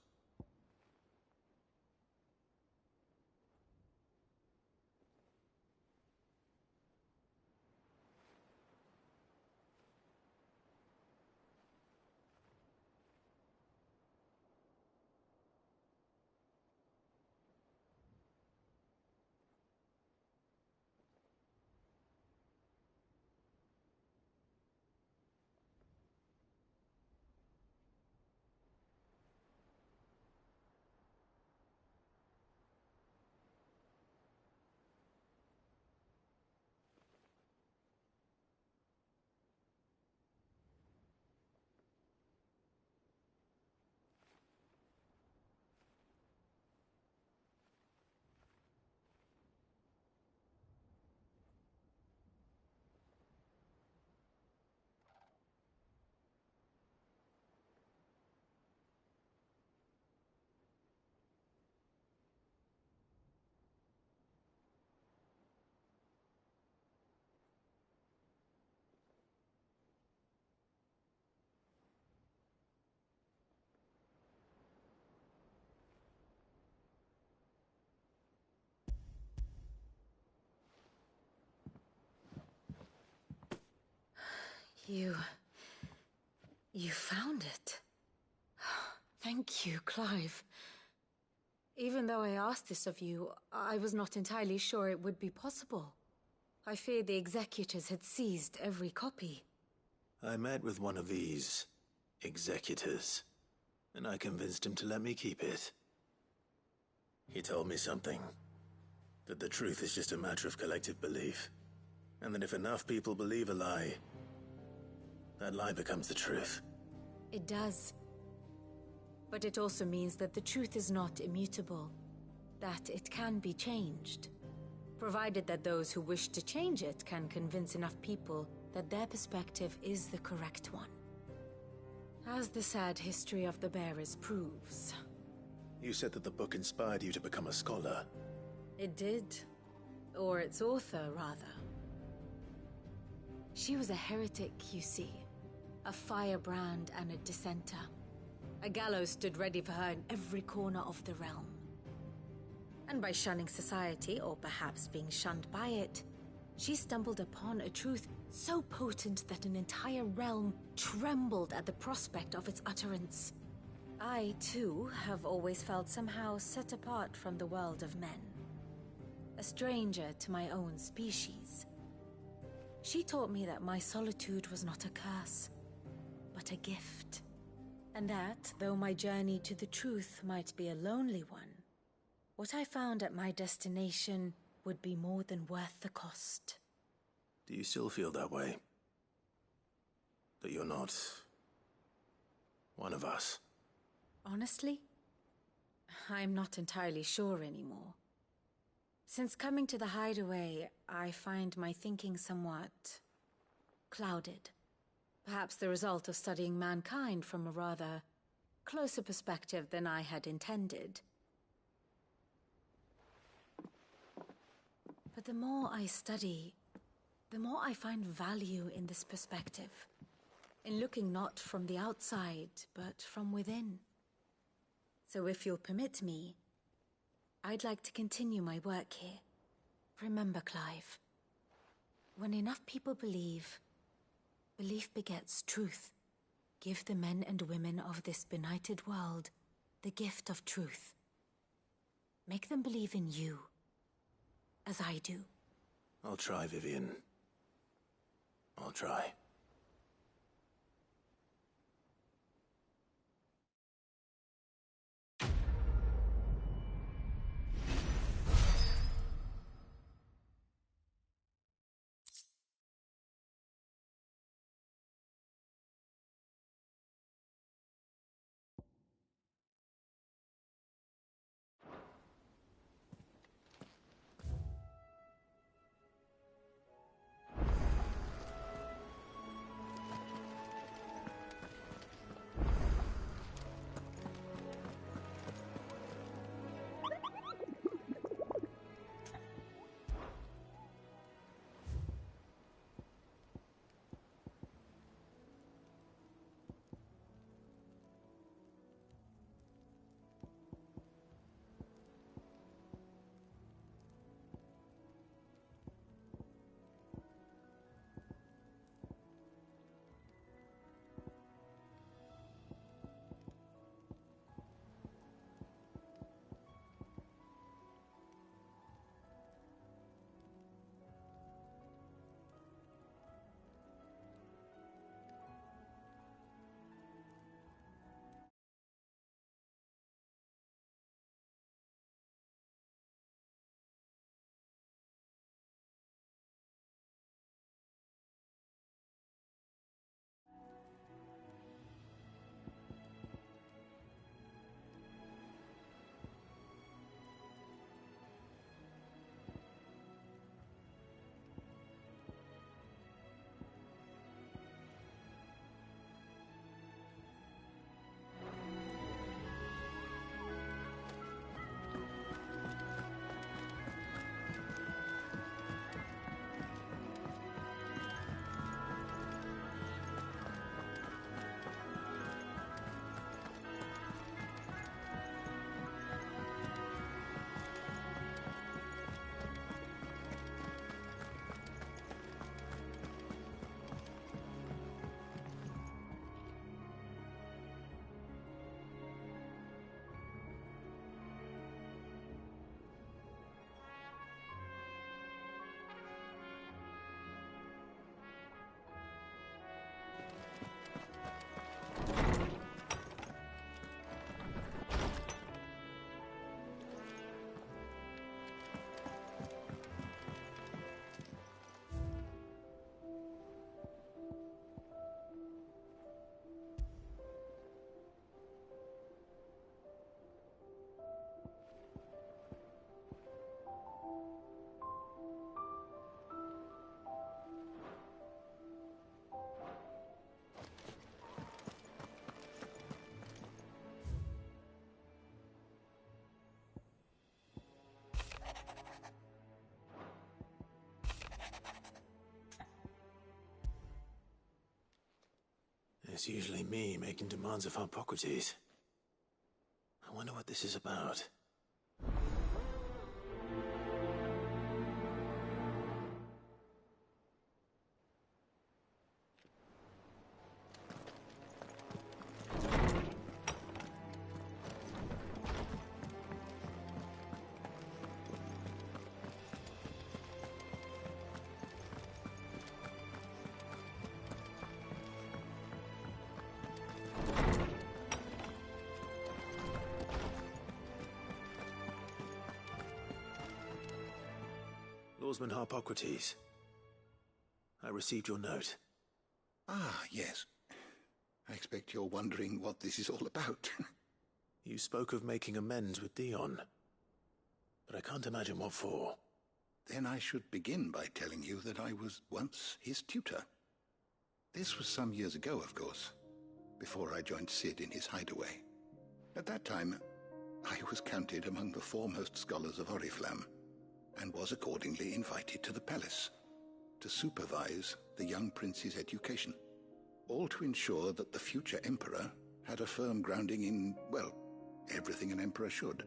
You found it. Thank you, Clive. Even though I asked this of you, I was not entirely sure it would be possible. I feared the executors had seized every copy. I met with one of these executors, and I convinced him to let me keep it. He told me something. That the truth is just a matter of collective belief. And that if enough people believe a lie, that lie becomes the truth. It does. But it also means that the truth is not immutable. That it can be changed. Provided that those who wish to change it can convince enough people that their perspective is the correct one. As the sad history of the Bearers proves. You said that the book inspired you to become a scholar. It did. Or its author, rather. She was a heretic, you see. A firebrand and a dissenter. A gallows stood ready for her in every corner of the realm. And by shunning society, or perhaps being shunned by it, she stumbled upon a truth so potent that an entire realm trembled at the prospect of its utterance. I, too, have always felt somehow set apart from the world of men. A stranger to my own species. She taught me that my solitude was not a curse, but a gift. And that, though my journey to the truth might be a lonely one, what I found at my destination would be more than worth the cost. Do you still feel that way? That you're not one of us? Honestly, I'm not entirely sure anymore. Since coming to the hideaway, I find my thinking somewhat clouded. Perhaps the result of studying mankind from a rather closer perspective than I had intended. But the more I study, the more I find value in this perspective. In looking not from the outside, but from within. So if you'll permit me, I'd like to continue my work here. Remember, Clive, when enough people believe, belief begets truth. Give the men and women of this benighted world the gift of truth. Make them believe in you, as I do. I'll try, Vivian. I'll try. It's usually me making demands of Hippocrates. I wonder what this is about. Lawsman Hippocrates. I received your note. Ah, yes. I expect you're wondering what this is all about. You spoke of making amends with Dion, but I can't imagine what for. Then I should begin by telling you that I was once his tutor. This was some years ago, of course, before I joined Sid in his hideaway. At that time, I was counted among the foremost scholars of Oriflamme, and was accordingly invited to the palace to supervise the young prince's education, all to ensure that the future emperor had a firm grounding in, well, everything an emperor should.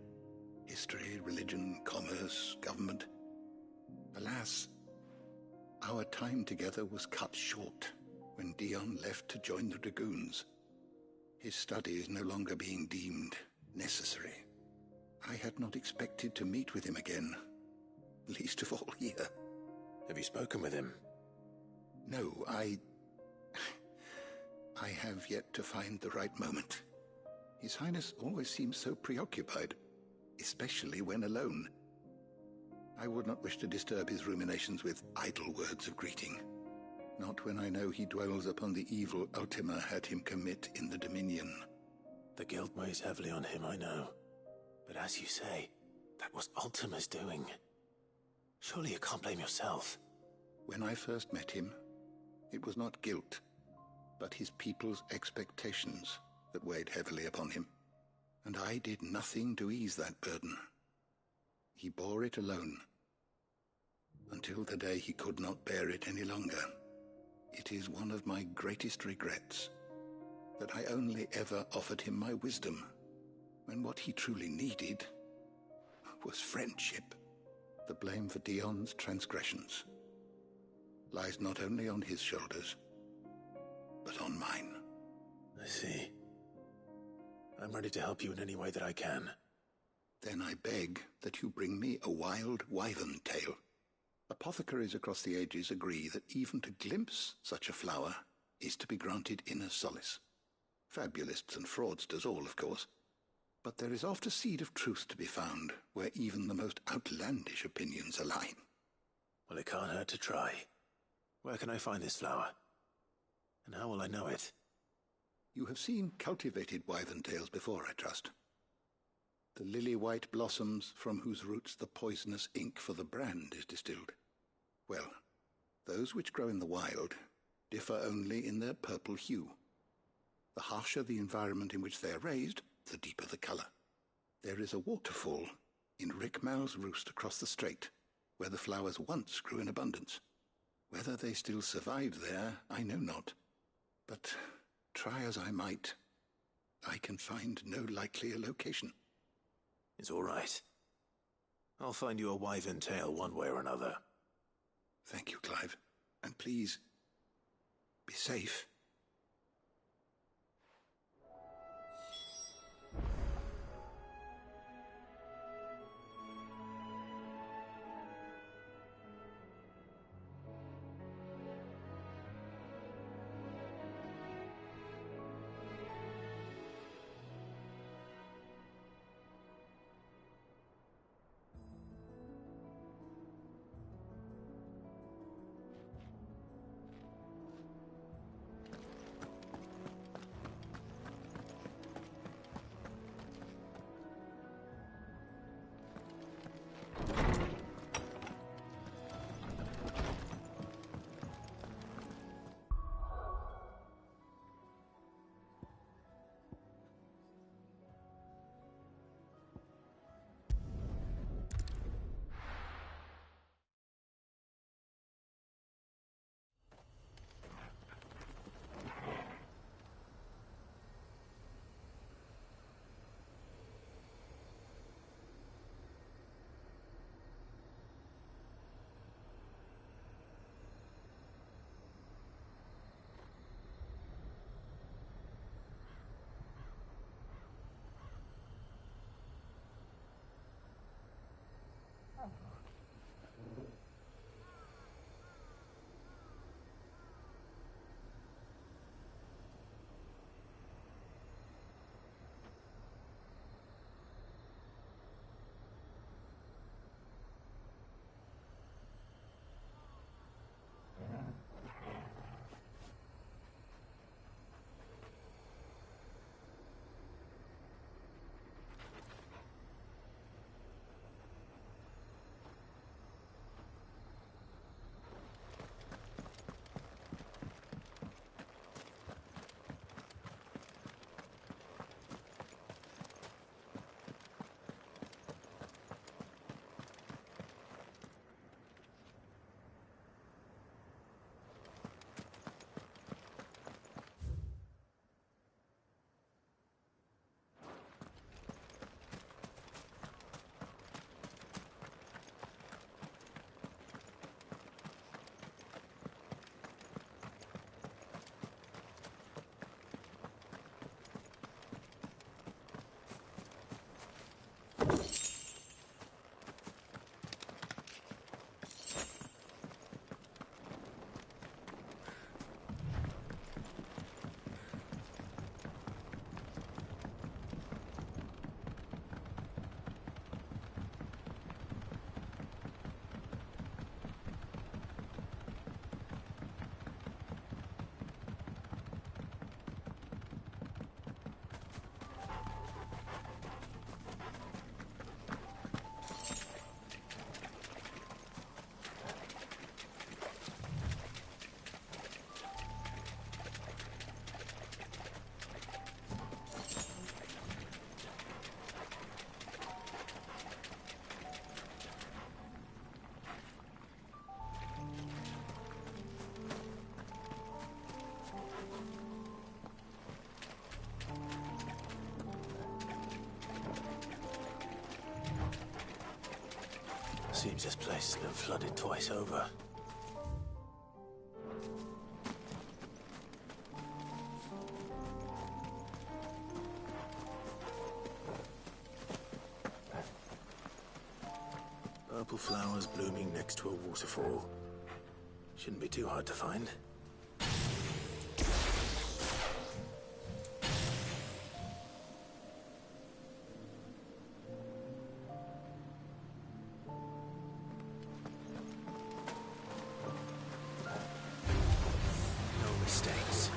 History, religion, commerce, government. Alas, our time together was cut short when Dion left to join the Dragoons, his studies no longer being deemed necessary. I had not expected to meet with him again, least of all here. Have you spoken with him? No, I have yet to find the right moment. His Highness always seems so preoccupied, especially when alone. I would not wish to disturb his ruminations with idle words of greeting. Not when I know he dwells upon the evil Ultima had him commit in the Dominion. The guilt weighs heavily on him, I know. But as you say, that was Ultima's doing. Surely you can't blame yourself. When I first met him, it was not guilt, but his people's expectations that weighed heavily upon him. And I did nothing to ease that burden. He bore it alone, until the day he could not bear it any longer. It is one of my greatest regrets that I only ever offered him my wisdom, when what he truly needed was friendship. The blame for Dion's transgressions lies not only on his shoulders, but on mine. I see. I'm ready to help you in any way that I can. Then I beg that you bring me a wild wyvern tail. Apothecaries across the ages agree that even to glimpse such a flower is to be granted inner solace. Fabulists and fraudsters all, of course. But there is oft a seed of truth to be found where even the most outlandish opinions align. Well, it can't hurt to try. Where can I find this flower? And how will I know it? You have seen cultivated wyvern tails before, I trust. The lily-white blossoms from whose roots the poisonous ink for the brand is distilled. Well, those which grow in the wild differ only in their purple hue. The harsher the environment in which they are raised, the deeper the color. There is a waterfall in Rickmal's roost across the strait, where the flowers once grew in abundance. Whether they still survive there, I know not. But try as I might, I can find no likelier location. It's all right. I'll find you a wyvern tail one way or another. Thank you, Clive. And please, be safe. Seems this place has been flooded twice over. Purple flowers blooming next to a waterfall. Shouldn't be too hard to find. No mistakes.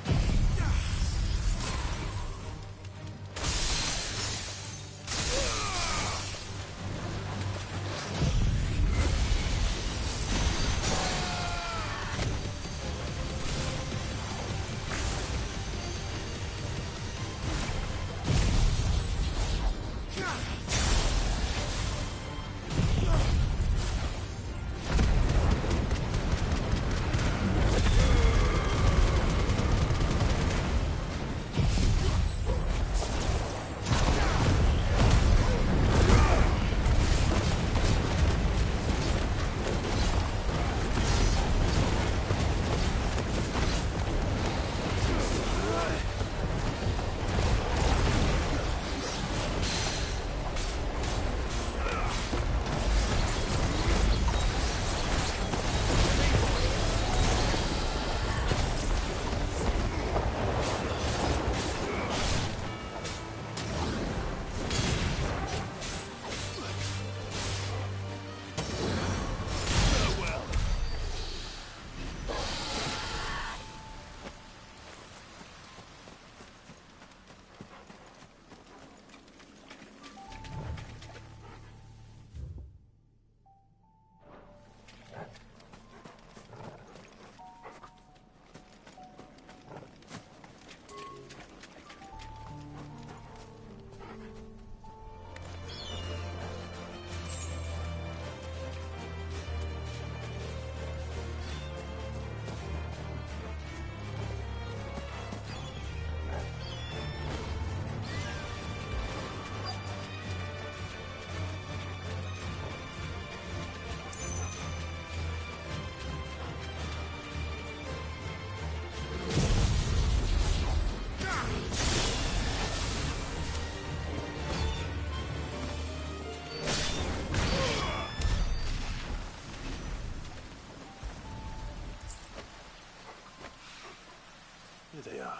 Here they are.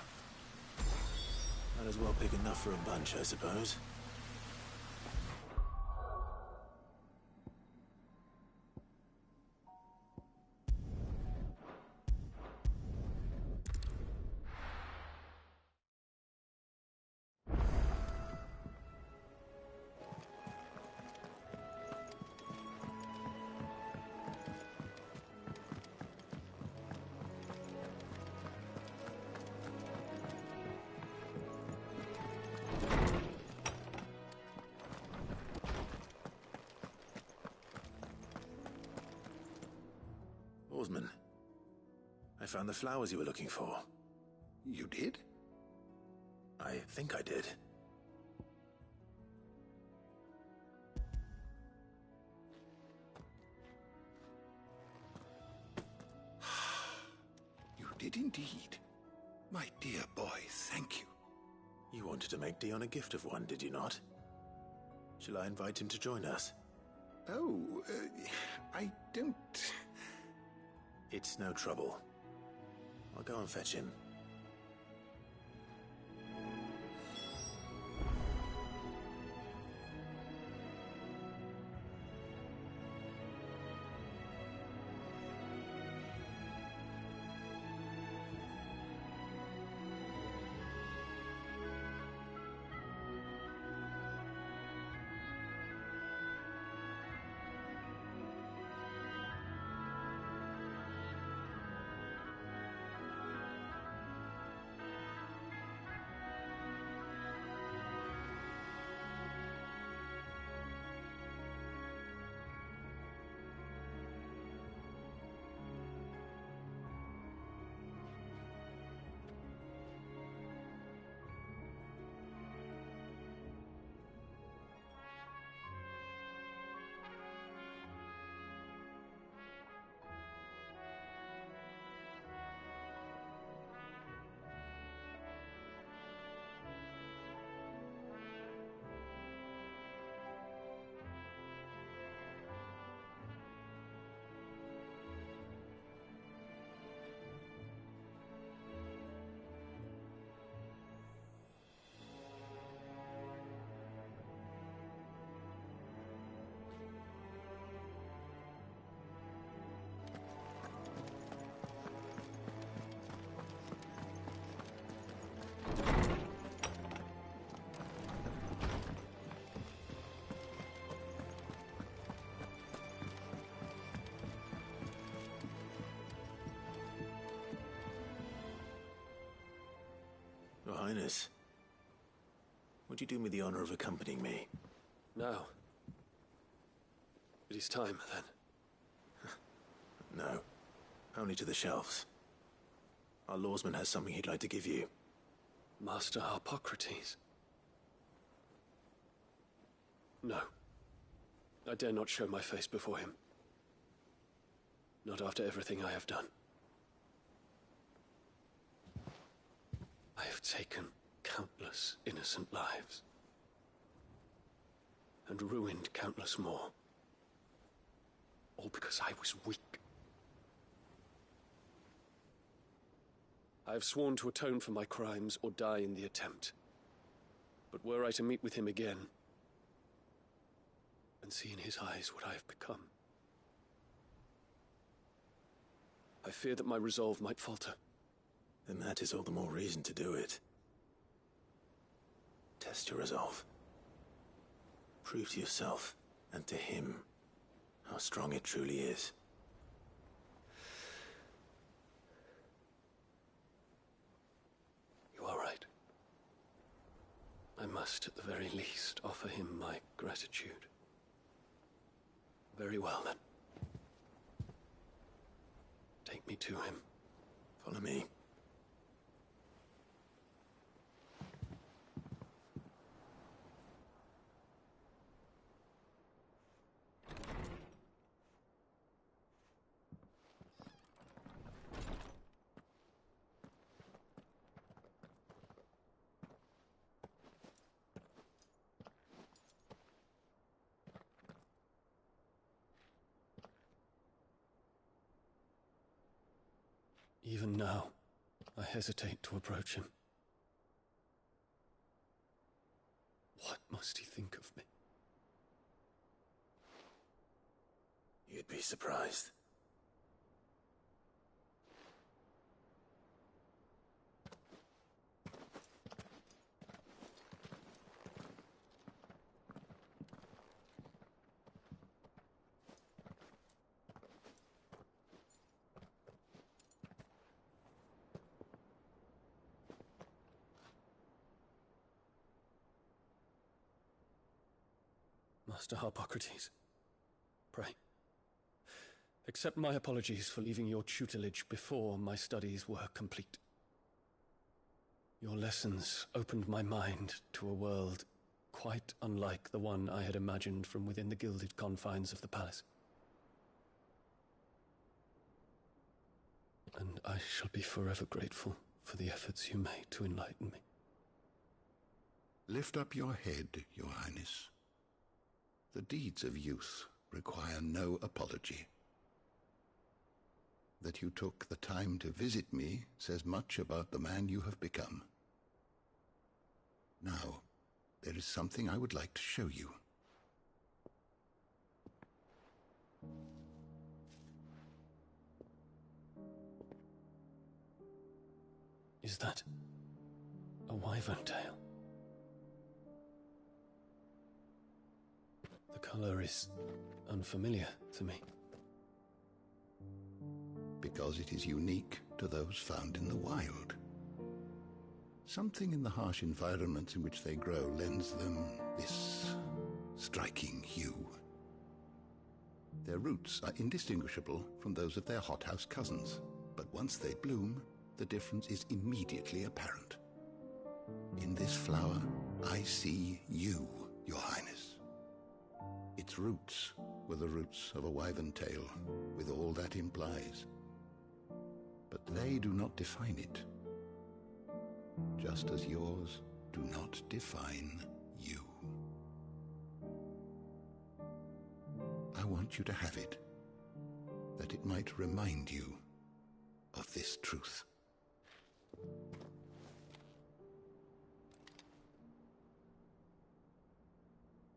Might as well pick enough for a bunch, I suppose. Oarsman, I found the flowers you were looking for. You did? I think I did. You did indeed. My dear boy, thank you. You wanted to make Dion a gift of one, did you not? Shall I invite him to join us? Oh, I don't... It's no trouble. I'll go and fetch him. Highness. Would you do me the honor of accompanying me? No. It is time, then. No. Only to the shelves. Our lawsman has something he'd like to give you. Master Harpocrates. No. I dare not show my face before him. Not after everything I have done. I have taken countless innocent lives. And ruined countless more. All because I was weak. I have sworn to atone for my crimes or die in the attempt. But were I to meet with him again, and see in his eyes what I have become, I fear that my resolve might falter. Then that is all the more reason to do it. Test your resolve. Prove to yourself, and to him, how strong it truly is. You are right. I must, at the very least, offer him my gratitude. Very well, then. Take me to him. Follow me. Even now, I hesitate to approach him. What must he think of me? You'd be surprised. Master Harpocrates, pray, accept my apologies for leaving your tutelage before my studies were complete. Your lessons opened my mind to a world quite unlike the one I had imagined from within the gilded confines of the palace. And I shall be forever grateful for the efforts you made to enlighten me. Lift up your head, Your Highness. The deeds of youth require no apology. That you took the time to visit me says much about the man you have become. Now, there is something I would like to show you. Is that a wyvern tail? The color is unfamiliar to me. Because it is unique to those found in the wild. Something in the harsh environments in which they grow lends them this striking hue. Their roots are indistinguishable from those of their hothouse cousins, but once they bloom, the difference is immediately apparent. In this flower, I see you, Your Highness. Its roots were the roots of a wyvern tail, with all that implies. But they do not define it, just as yours do not define you. I want you to have it, that it might remind you of this truth.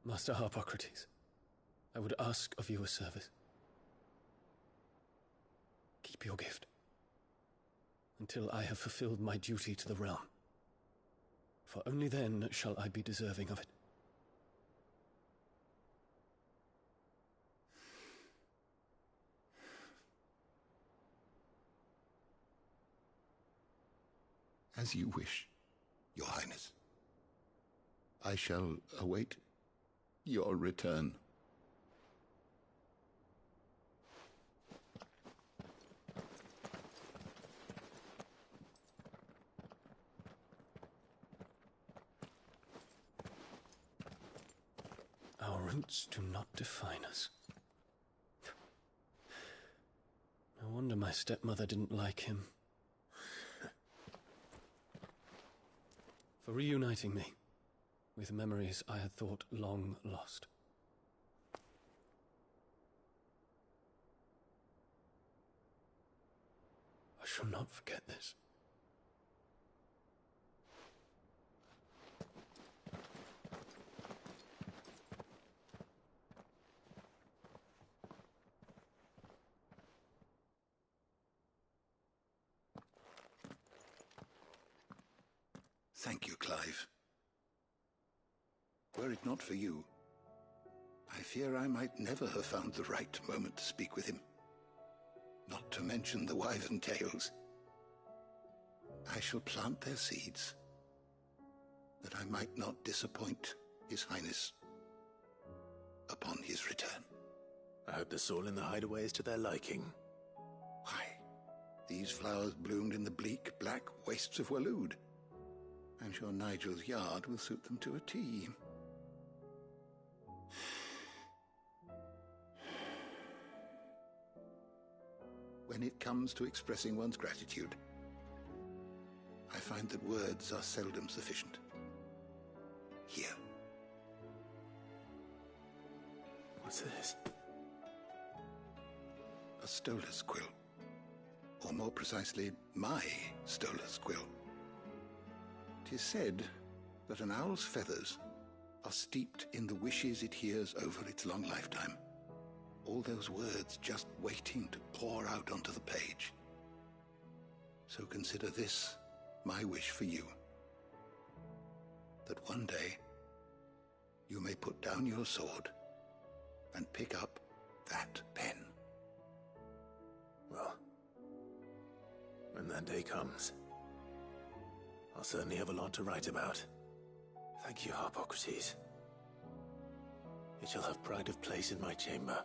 Master Harpocrates, I would ask of you a service. Keep your gift until I have fulfilled my duty to the realm, for only then shall I be deserving of it. As you wish, Your Highness. I shall await your return. Our roots do not define us. No wonder my stepmother didn't like him. For reuniting me with memories I had thought long lost. I shall not forget this. Thank you, Clive. Were it not for you, I fear I might never have found the right moment to speak with him. Not to mention the wyvern tales. I shall plant their seeds, that I might not disappoint His Highness upon his return. I hope the soil in the hideaway is to their liking. Why, these flowers bloomed in the bleak, black wastes of Waloed. I'm sure Nigel's yard will suit them to a T. When it comes to expressing one's gratitude, I find that words are seldom sufficient. Here. What's this? A stolas quill. Or more precisely, my stolas quill. 'Tis said that an owl's feathers are steeped in the wishes it hears over its long lifetime. All those words just waiting to pour out onto the page. So consider this my wish for you. That one day you may put down your sword and pick up that pen. Well, when that day comes, I'll certainly have a lot to write about. Thank you, Harpocrates. It shall have pride of place in my chamber.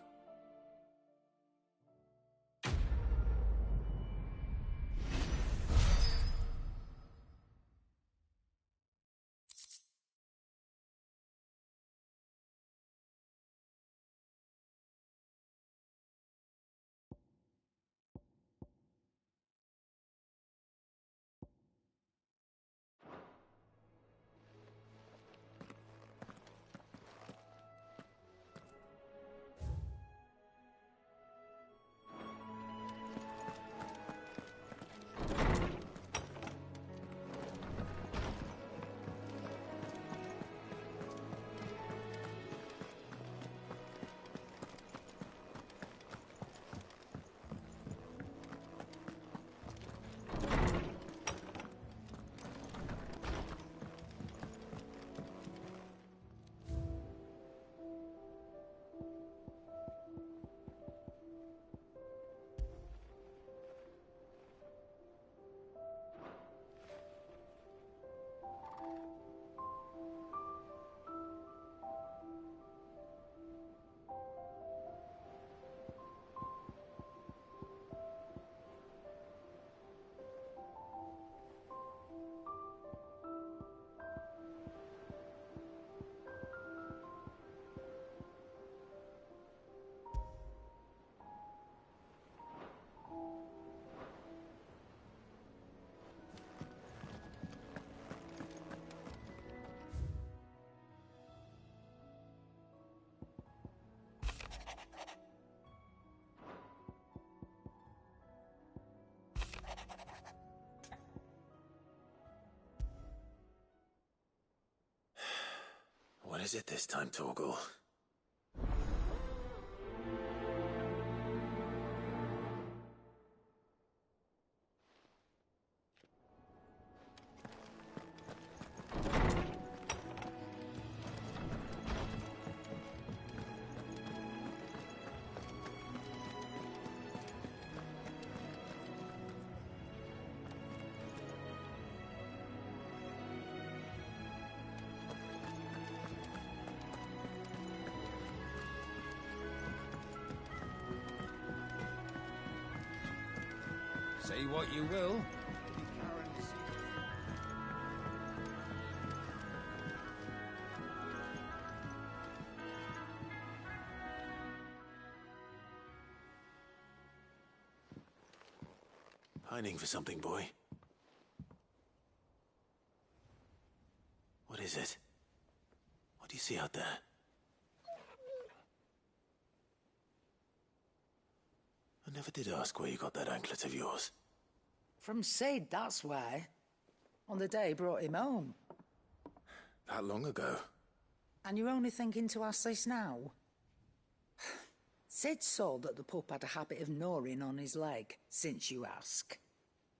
What is it this time, Torgal? Say what you will. Pining for something, boy. What is it? What do you see out there? I never did ask where you got that anklet of yours. From Sid, that's why. On the day he brought him home. That long ago? And you're only thinking to ask this now? Sid saw that the pup had a habit of gnawing on his leg, since you ask.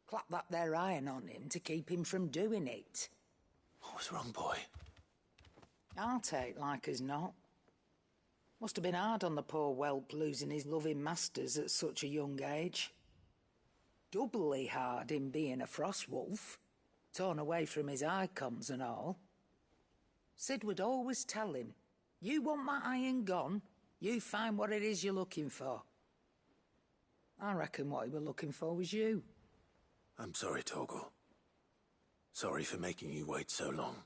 Clap that there iron on him to keep him from doing it. What was wrong, boy? I'll take like as not. Must have been hard on the poor whelp losing his loving masters at such a young age. Doubly hard in being a frost wolf, torn away from his icons and all. Sid would always tell him, you want that iron gone, you find what it is you're looking for. I reckon what he were looking for was you. I'm sorry, Torgal. Sorry for making you wait so long.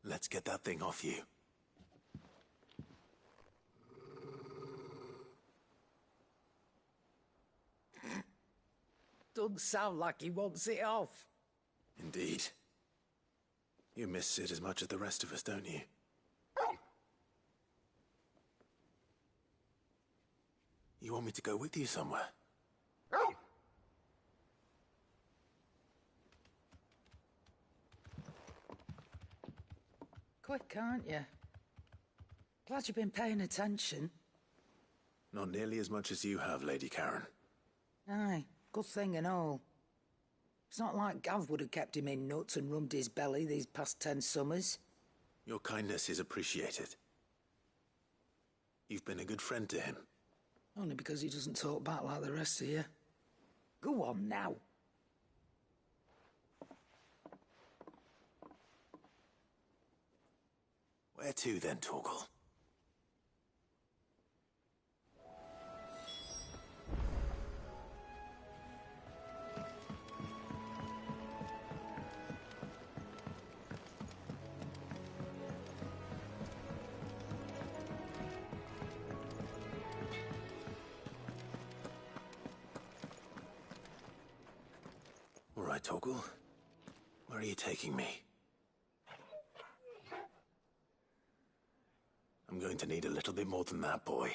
Let's get that thing off you. Doesn't sound like he wants it off. Indeed. You miss Sid as much as the rest of us, don't you? You want me to go with you somewhere? Quick, aren't you? Glad you've been paying attention. Not nearly as much as you have, Lady Karen. Aye, good thing and all. It's not like Gav would have kept him in nuts and rubbed his belly these past 10 summers. Your kindness is appreciated. You've been a good friend to him. Only because he doesn't talk back like the rest of you. Go on now. Where to then, Torgal? All right, Torgal. Where are you taking me? I'm going to need a little bit more than that, boy.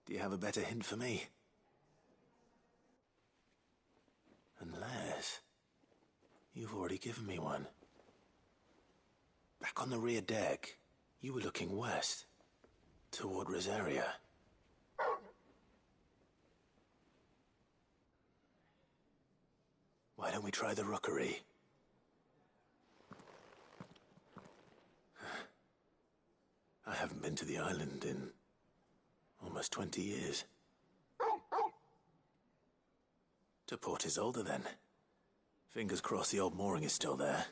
Do you have a better hint for me? Unless... you've already given me one. Back on the rear deck, you were looking west, toward Rosaria. Why don't we try the rookery? I haven't been to the island in almost 20 years. To Port Isolde, then. Fingers crossed the old mooring is still there.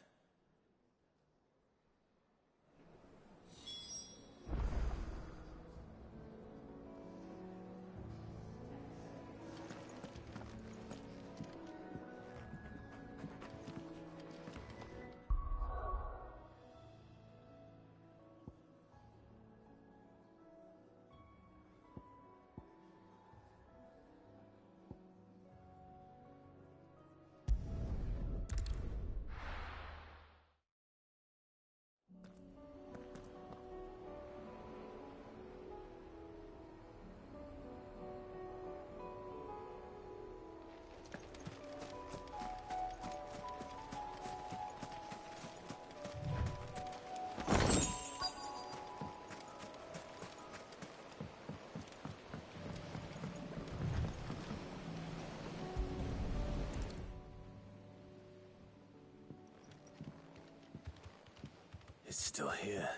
It's still here.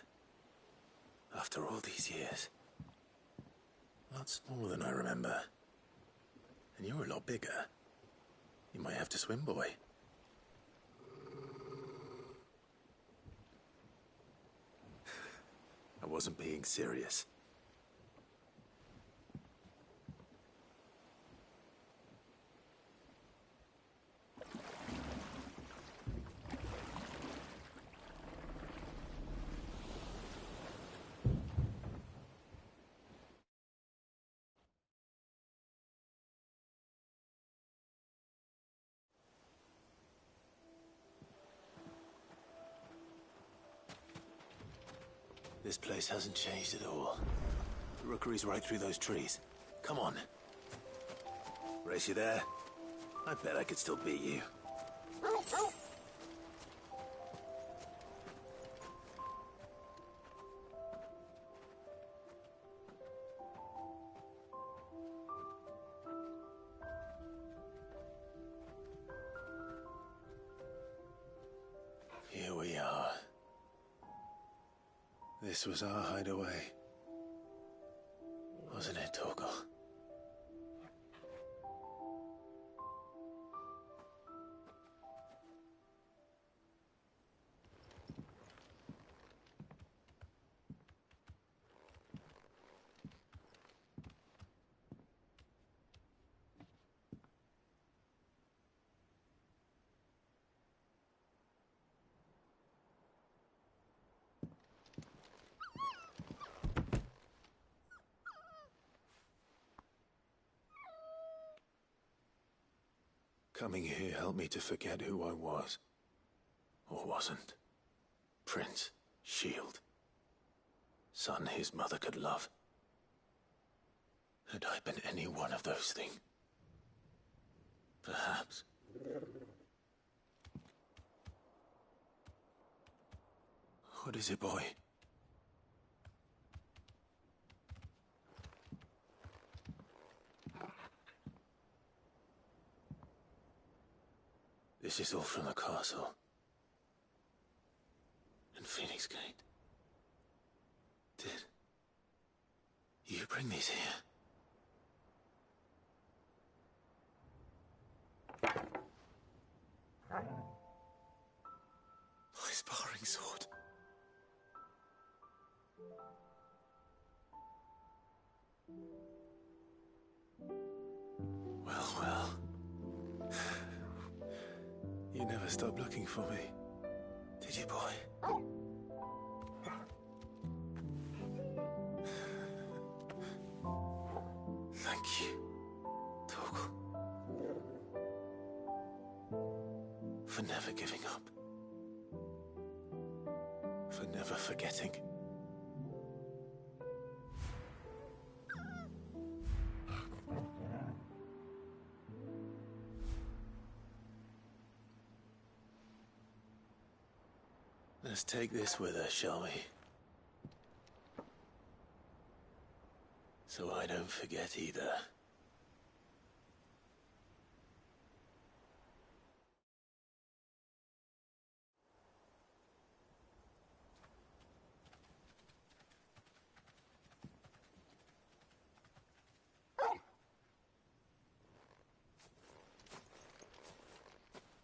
After all these years. A lot smaller than I remember. And you're a lot bigger. You might have to swim, boy. I wasn't being serious. This place hasn't changed at all. The rookery's right through those trees. Come on. Race, you there? I bet I could still beat you. Here we are. This was our hideaway. Wasn't it, Torgal? Coming here helped me to forget who I was. Or wasn't. Prince, shield. Son his mother could love. Had I been any one of those things? Perhaps. What is it, boy? This is all from the castle. And Phoenix Gate. Did you bring these here? My sparring sword. Well, well. You never stopped looking for me, did you, boy? Thank you, Torgal. For never giving up. For never forgetting. Let's take this with us, shall we? So I don't forget either.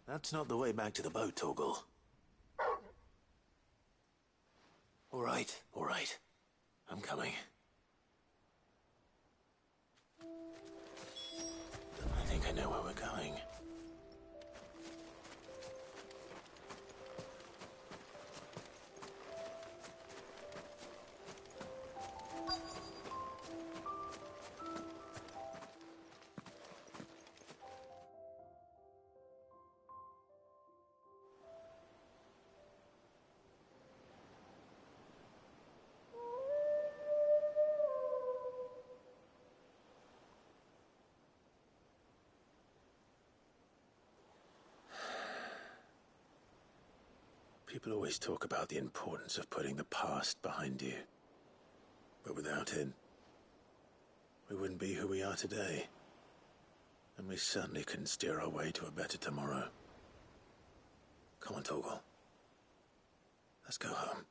That's not the way back to the boat, Torgal. All right. I'm coming. I think I know where we're going. People always talk about the importance of putting the past behind you. But without it, we wouldn't be who we are today. And we certainly couldn't steer our way to a better tomorrow. Come on, Torgal. Let's go home.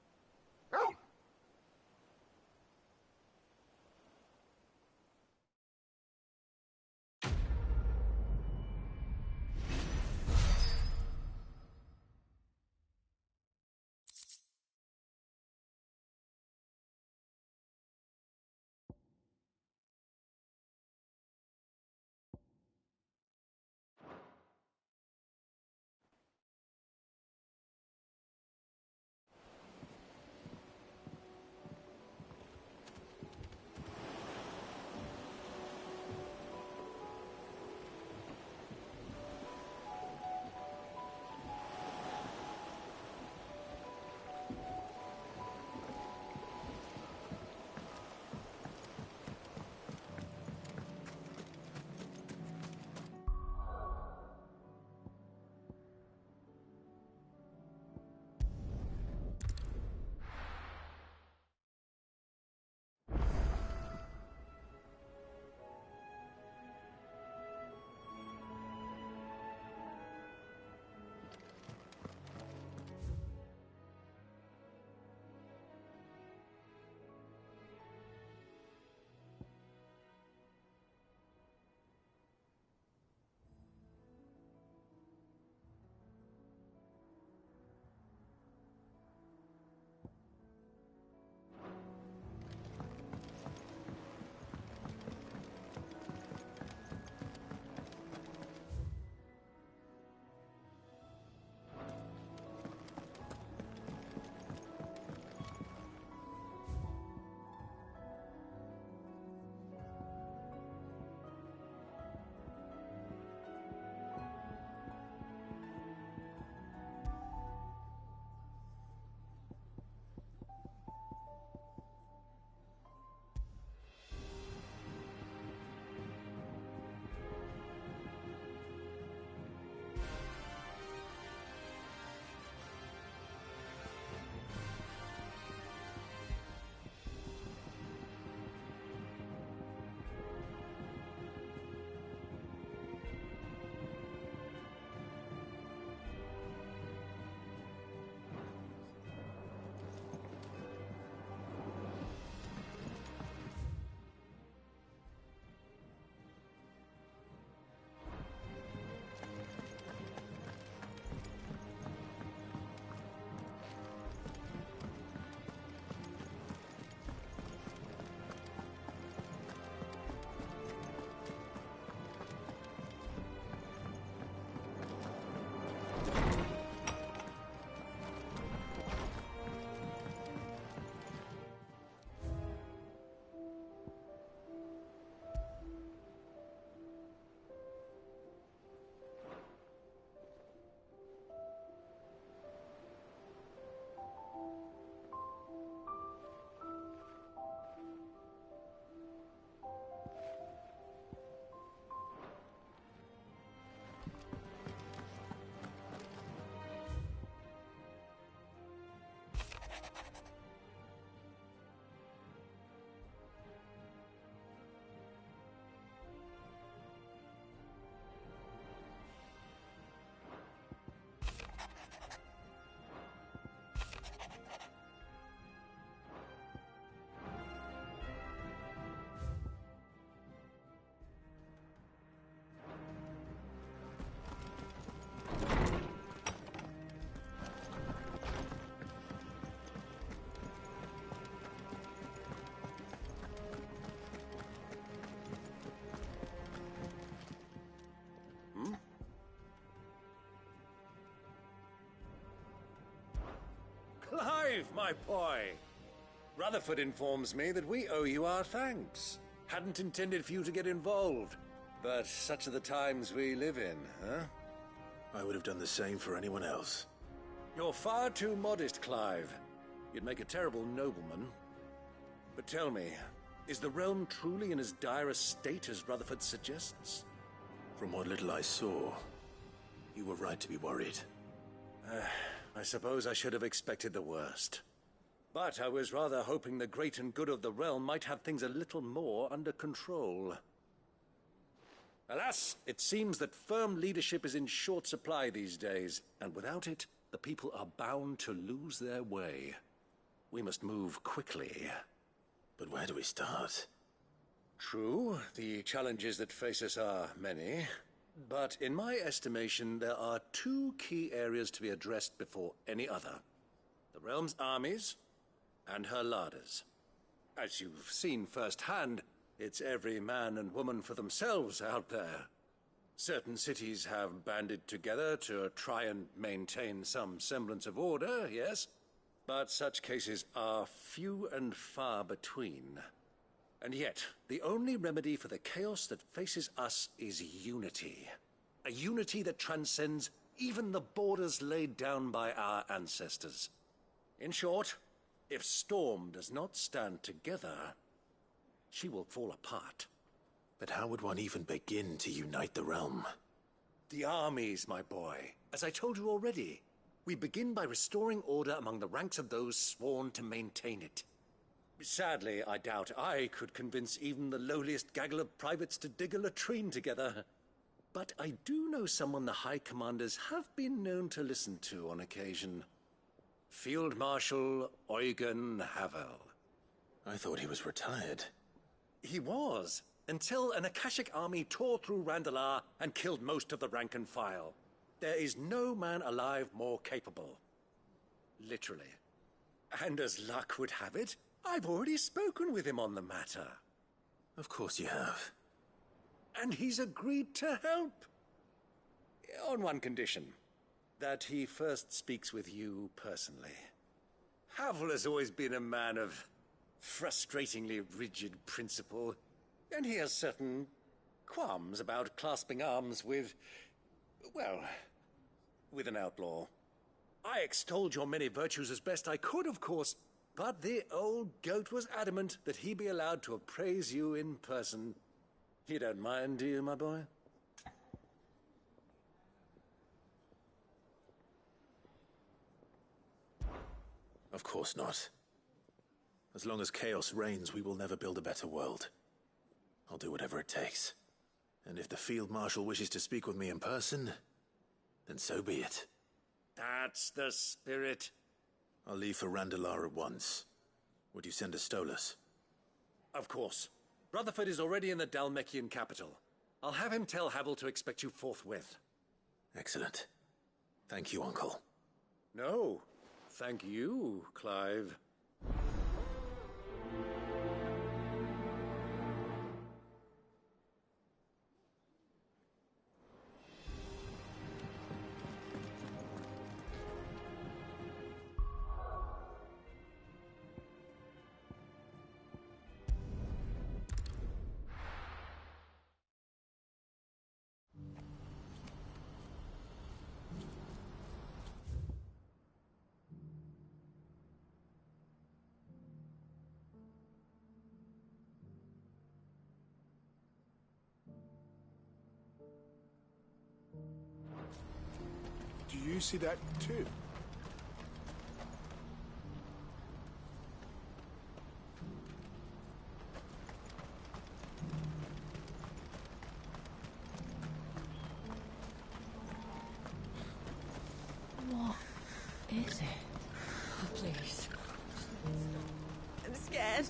my boy. Rutherford informs me that we owe you our thanks. Hadn't intended for you to get involved, but such are the times we live in, huh? I would have done the same for anyone else. You're far too modest, Clive. You'd make a terrible nobleman. But tell me, is the realm truly in as dire a state as Rutherford suggests? From what little I saw, you were right to be worried. I suppose I should have expected the worst. But I was rather hoping the great and good of the realm might have things a little more under control. Alas, it seems that firm leadership is in short supply these days, and without it, the people are bound to lose their way. We must move quickly. But where do we start? True, the challenges that face us are many. But in my estimation, there are two key areas to be addressed before any other. The realm's armies and her larders. As you've seen firsthand, it's every man and woman for themselves out there. Certain cities have banded together to try and maintain some semblance of order, yes, but such cases are few and far between. And yet, the only remedy for the chaos that faces us is unity. A unity that transcends even the borders laid down by our ancestors. In short, if Storm does not stand together, she will fall apart. But how would one even begin to unite the realm? The armies, my boy. As I told you already, we begin by restoring order among the ranks of those sworn to maintain it. Sadly, I doubt I could convince even the lowliest gaggle of privates to dig a latrine together. But I do know someone the High Commanders have been known to listen to on occasion. Field Marshal Eugen Havel. I thought he was retired. He was, until an Akashic army tore through Randalar and killed most of the rank and file. There is no man alive more capable. Literally. And as luck would have it, I've already spoken with him on the matter. Of course you have. And he's agreed to help. On one condition. That he first speaks with you personally. Havel has always been a man of frustratingly rigid principle, and he has certain qualms about clasping arms with, well, with an outlaw. I extolled your many virtues as best I could, of course, but the old goat was adamant that he be allowed to appraise you in person. You don't mind, do you, my boy? Of course not. As long as chaos reigns, we will never build a better world. I'll do whatever it takes. And if the Field Marshal wishes to speak with me in person, then so be it. That's the spirit. I'll leave for Randalar at once. Would you send a Stolas? Of course. Rutherford is already in the Dalmekian capital. I'll have him tell Havel to expect you forthwith. Excellent. Thank you, Uncle. No. Thank you, Clive. Do you see that too? What is it? Oh, please. I'm scared.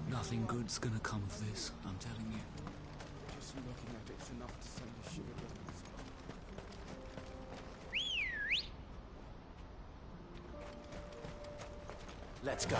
Nothing good's gonna come of this, I'm telling you. Just looking at it's enough to send a shiver down my spine. Let's go.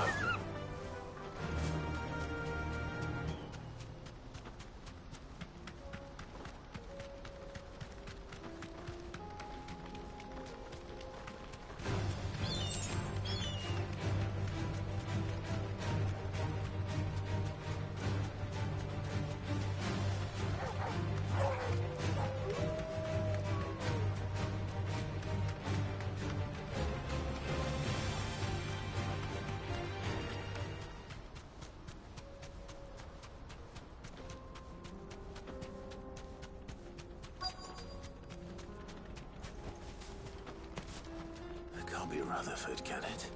Rutherford, can it?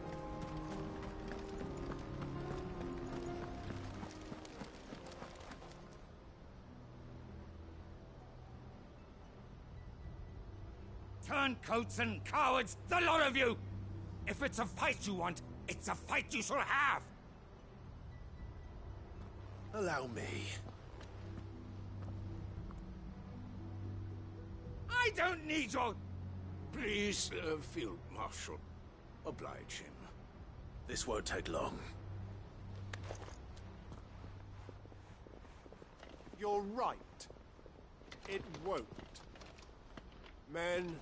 Turncoats and cowards, the lot of you! If it's a fight you want, it's a fight you shall have! Allow me. I don't need your... Please, Field Marshal, oblige him. This won't take long. You're right. It won't. Men,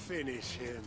finish him.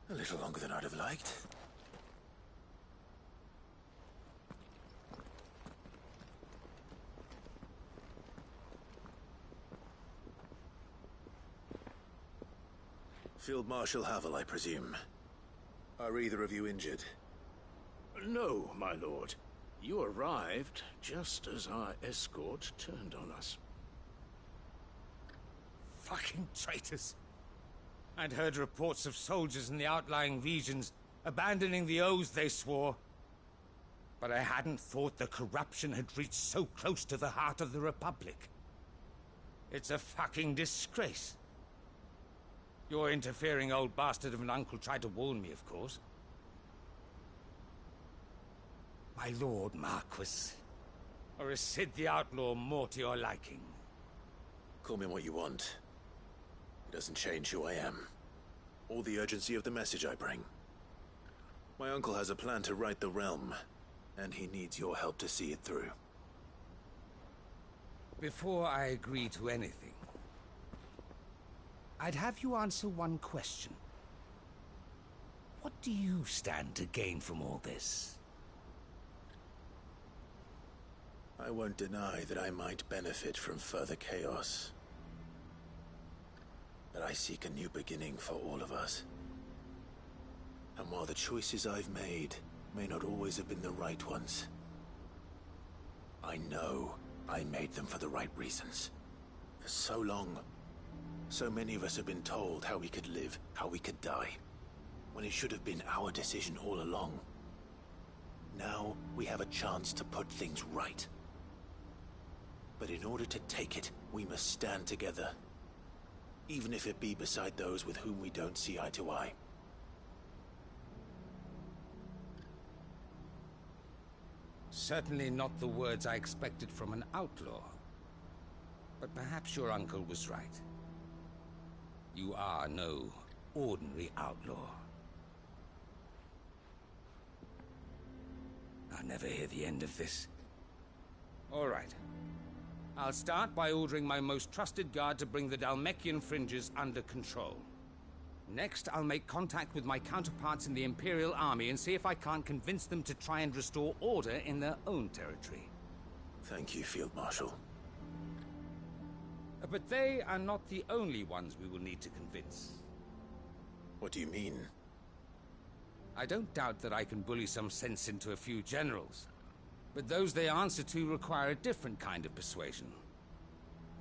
A little longer than I'd have liked. Field Marshal Havel, I presume. Are either of you injured? No, my lord. You arrived just as our escort turned on us. Fucking traitors. I'd heard reports of soldiers in the outlying regions abandoning the oaths they swore. But I hadn't thought the corruption had reached so close to the heart of the Republic. It's a fucking disgrace. Your interfering old bastard of an uncle tried to warn me, of course. My lord Marquis. Or is Sid the Outlaw more to your liking? Call me what you want. It doesn't change who I am, or the urgency of the message I bring. My uncle has a plan to right the realm, and he needs your help to see it through. Before I agree to anything, I'd have you answer one question. What do you stand to gain from all this? I won't deny that I might benefit from further chaos. But I seek a new beginning for all of us. And while the choices I've made may not always have been the right ones, I know I made them for the right reasons. For so long, so many of us have been told how we could live, how we could die, when it should have been our decision all along. Now we have a chance to put things right. But in order to take it, we must stand together. Even if it be beside those with whom we don't see eye to eye. Certainly not the words I expected from an outlaw. But perhaps your uncle was right. You are no ordinary outlaw. I'll never hear the end of this. All right. I'll start by ordering my most trusted guard to bring the Dalmekian fringes under control. Next, I'll make contact with my counterparts in the Imperial Army and see if I can't convince them to try and restore order in their own territory. Thank you, Field Marshal. But they are not the only ones we will need to convince. What do you mean? I don't doubt that I can bully some sense into a few generals. But those they answer to require a different kind of persuasion.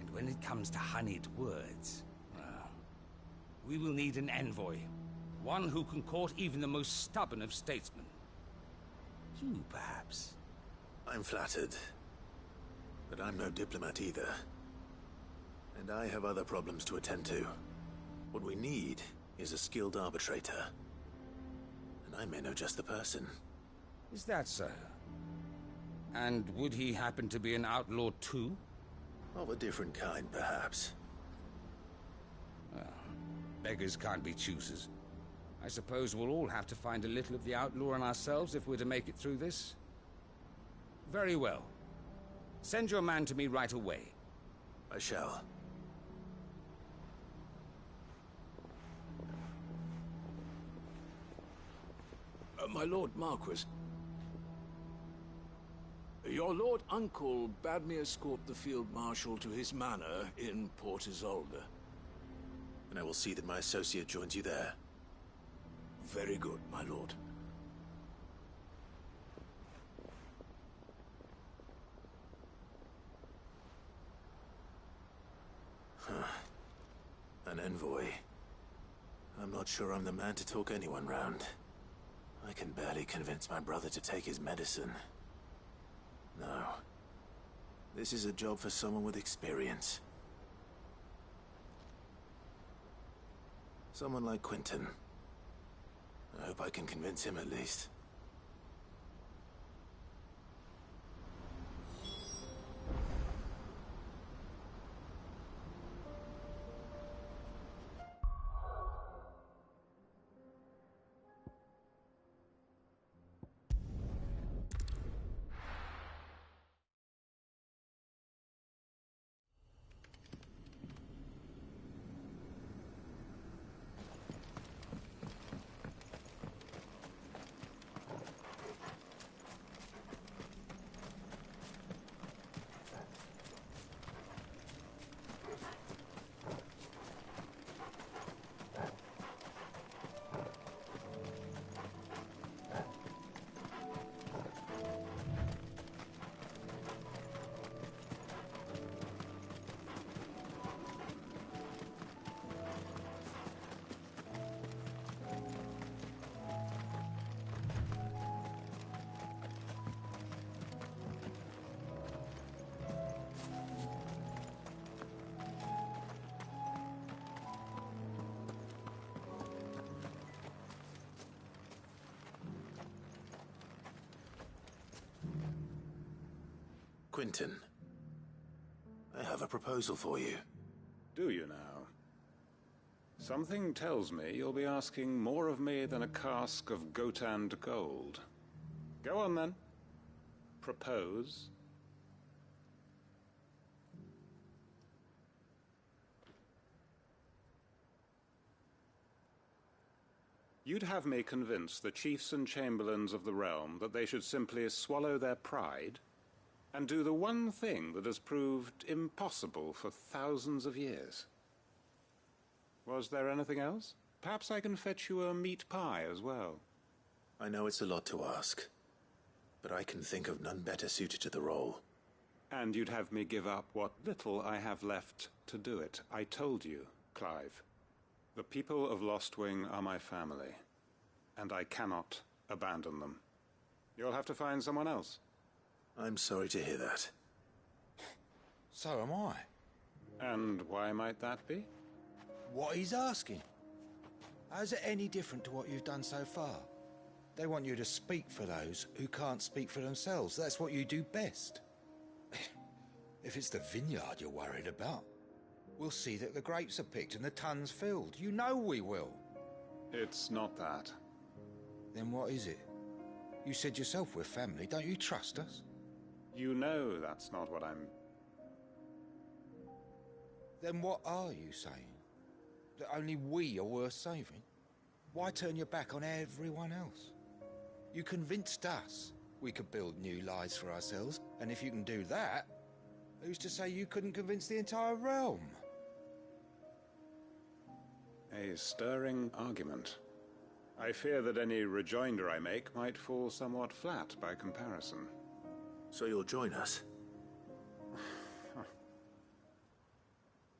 And when it comes to honeyed words, well, we will need an envoy. One who can court even the most stubborn of statesmen. You, perhaps. I'm flattered. But I'm no diplomat either. And I have other problems to attend to. What we need is a skilled arbitrator. And I may know just the person. Is that so? And would he happen to be an outlaw too? Of a different kind, perhaps. Well, beggars can't be choosers. I suppose we'll all have to find a little of the outlaw in ourselves if we're to make it through this. Very well. Send your man to me right away. I shall. My Lord Marquis. Your Lord Uncle bade me escort the Field Marshal to his manor in Port Isolde. And I will see that my associate joins you there. Very good, my lord. An envoy. I'm not sure I'm the man to talk anyone round. I can barely convince my brother to take his medicine. No. This is a job for someone with experience. Someone like Quentin. I hope I can convince him at least. Quentin, I have a proposal for you. Do you now? Something tells me you'll be asking more of me than a cask of Gotand gold. Go on, then. Propose. You'd have me convince the chiefs and chamberlains of the realm that they should simply swallow their pride and do the one thing that has proved impossible for thousands of years. Was there anything else? Perhaps I can fetch you a meat pie as well. I know it's a lot to ask, but I can think of none better suited to the role. And you'd have me give up what little I have left to do it. I told you, Clive. The people of Lostwing are my family, and I cannot abandon them. You'll have to find someone else. I'm sorry to hear that. So am I. And why might that be? What he's asking. How's it any different to what you've done so far? They want you to speak for those who can't speak for themselves. That's what you do best. If it's the vineyard you're worried about, we'll see that the grapes are picked and the tons filled. You know we will. It's not that. Then what is it? You said yourself we're family. Don't you trust us? You know that's not what I'm... Then what are you saying? That only we are worth saving? Why turn your back on everyone else? You convinced us we could build new lives for ourselves, and if you can do that, who's to say you couldn't convince the entire realm? A stirring argument. I fear that any rejoinder I make might fall somewhat flat by comparison. So you'll join us?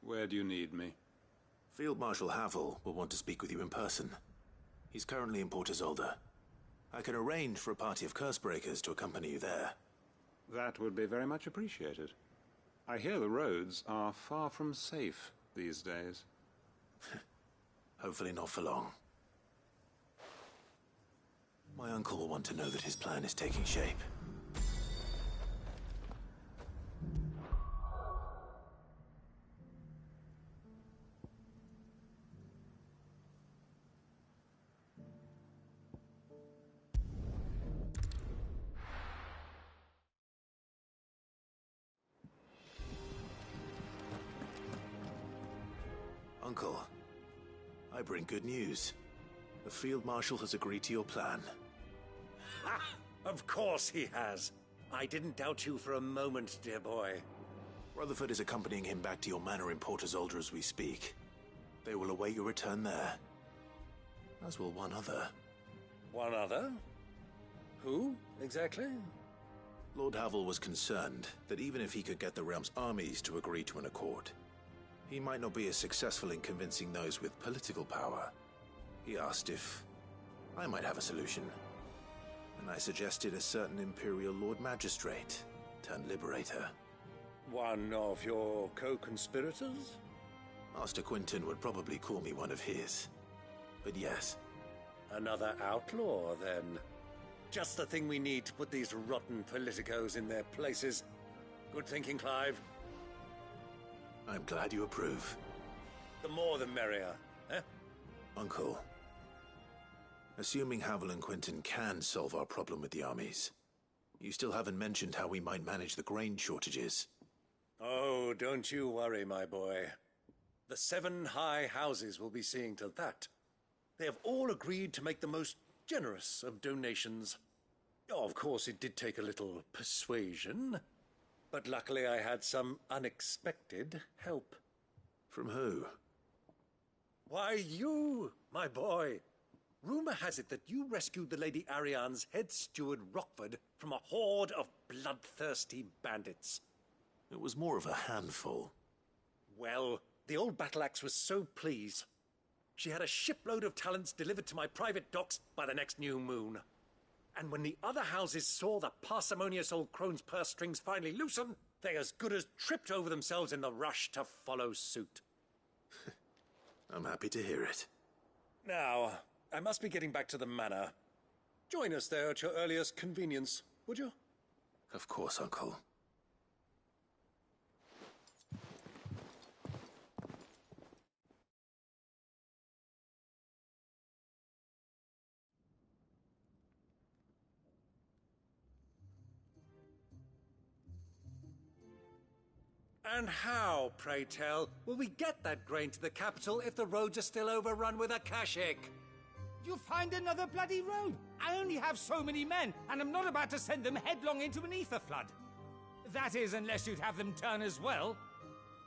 Where do you need me? Field Marshal Havel will want to speak with you in person. He's currently in Port Isolde. I can arrange for a party of Cursebreakers to accompany you there. That would be very much appreciated. I hear the roads are far from safe these days. Hopefully not for long. My uncle will want to know that his plan is taking shape. Uncle, I bring good news. The Field Marshal has agreed to your plan. Ha! Of course he has. I didn't doubt you for a moment, dear boy. Rutherford is accompanying him back to your manor in Port Isolde as we speak. They will await your return there. As will one other. One other? Who, exactly? Lord Havel was concerned that even if he could get the realm's armies to agree to an accord, he might not be as successful in convincing those with political power. He asked if I might have a solution, and I suggested a certain Imperial Lord Magistrate turned Liberator. One of your co-conspirators? Master Quinton would probably call me one of his, but yes. Another outlaw, then. Just the thing we need to put these rotten politicos in their places. Good thinking, Clive. I'm glad you approve. The more the merrier, eh? Uncle, assuming Havel and Quinton can solve our problem with the armies, you still haven't mentioned how we might manage the grain shortages. Oh, don't you worry, my boy. The 7 high houses will be seeing to that. They have all agreed to make the most generous of donations. Oh, of course, it did take a little persuasion, but luckily I had some unexpected help. From who? Why, you, my boy. Rumor has it that you rescued the Lady Ariane's head steward Rockford from a horde of bloodthirsty bandits. It was more of a handful. Well, the old battle-axe was so pleased. She had a shipload of talents delivered to my private docks by the next new moon. And when the other houses saw the parsimonious old crone's purse strings finally loosen, they as good as tripped over themselves in the rush to follow suit. I'm happy to hear it. Now, I must be getting back to the manor. Join us there at your earliest convenience, would you? Of course, Uncle. And how, pray tell, will we get that grain to the capital if the roads are still overrun with Akashic? You'll find another bloody road. I only have so many men, and I'm not about to send them headlong into an ether flood. That is, unless you'd have them turn as well.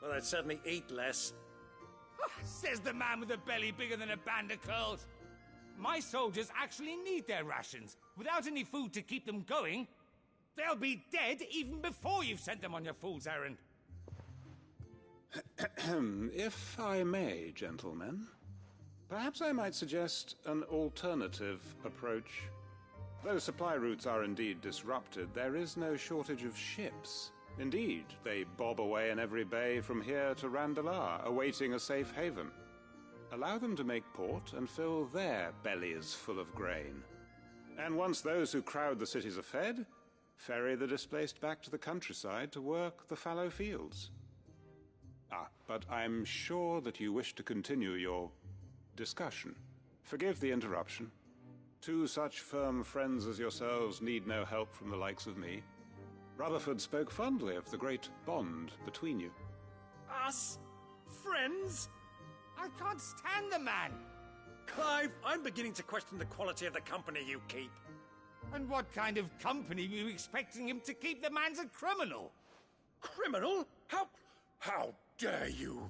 Well, I'd certainly eat less. Says the man with a belly bigger than a band of curls. My soldiers actually need their rations. Without any food to keep them going, they'll be dead even before you've sent them on your fool's errand. If I may, gentlemen, perhaps I might suggest an alternative approach. Though supply routes are indeed disrupted, there is no shortage of ships. Indeed, they bob away in every bay from here to Randalar, awaiting a safe haven. Allow them to make port and fill their bellies full of grain. And once those who crowd the cities are fed, ferry the displaced back to the countryside to work the fallow fields. But I'm sure that you wish to continue your discussion. Forgive the interruption. 2 such firm friends as yourselves need no help from the likes of me. Rutherford spoke fondly of the great bond between you. Us? Friends? I can't stand the man. Clive, I'm beginning to question the quality of the company you keep. And what kind of company were you expecting him to keep? The man's a criminal. Criminal? How dare you?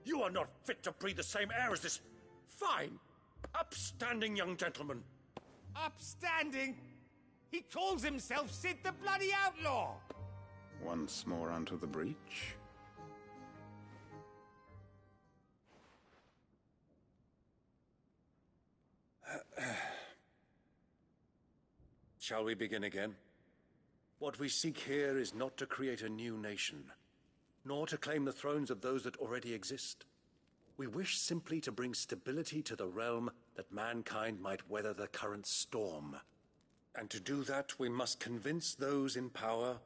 You are not fit to breathe the same air as this fine, upstanding young gentleman. Upstanding? He calls himself Sid the Bloody Outlaw! Once more onto the breach. Shall we begin again? What we seek here is not to create a new nation, nor to claim the thrones of those that already exist. We wish simply to bring stability to the realm that mankind might weather the current storm. And to do that, we must convince those in power,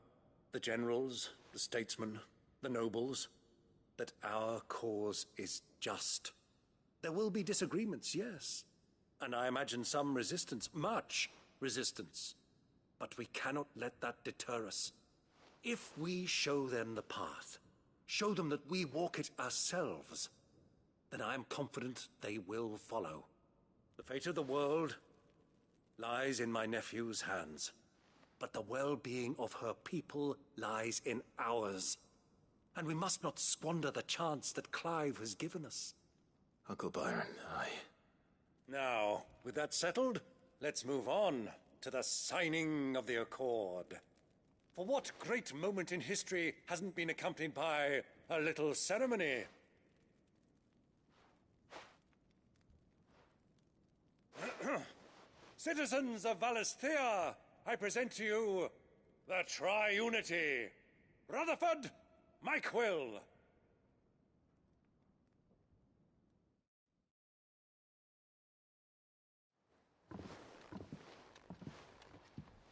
the generals, the statesmen, the nobles, that our cause is just. There will be disagreements, yes. And I imagine some resistance, much resistance. But we cannot let that deter us. If we show them the path, show them that we walk it ourselves, then I am confident they will follow. The fate of the world lies in my nephew's hands, but the well-being of her people lies in ours. And we must not squander the chance that Clive has given us. Uncle Byron, Now, with that settled, let's move on to the signing of the Accord. For what great moment in history hasn't been accompanied by a little ceremony? Citizens of Valisthea, I present to you the Triunity. Rutherford, Mike Will.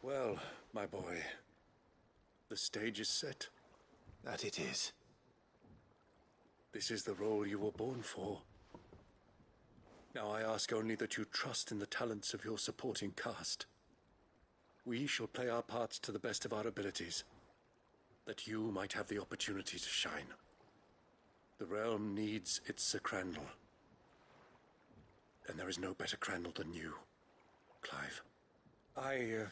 Well, my boy, the stage is set. That it is. This is the role you were born for. Now I ask only that you trust in the talents of your supporting cast. We shall play our parts to the best of our abilities, that you might have the opportunity to shine. The realm needs its Sir Crandall. And there is no better Crandall than you, Clive. I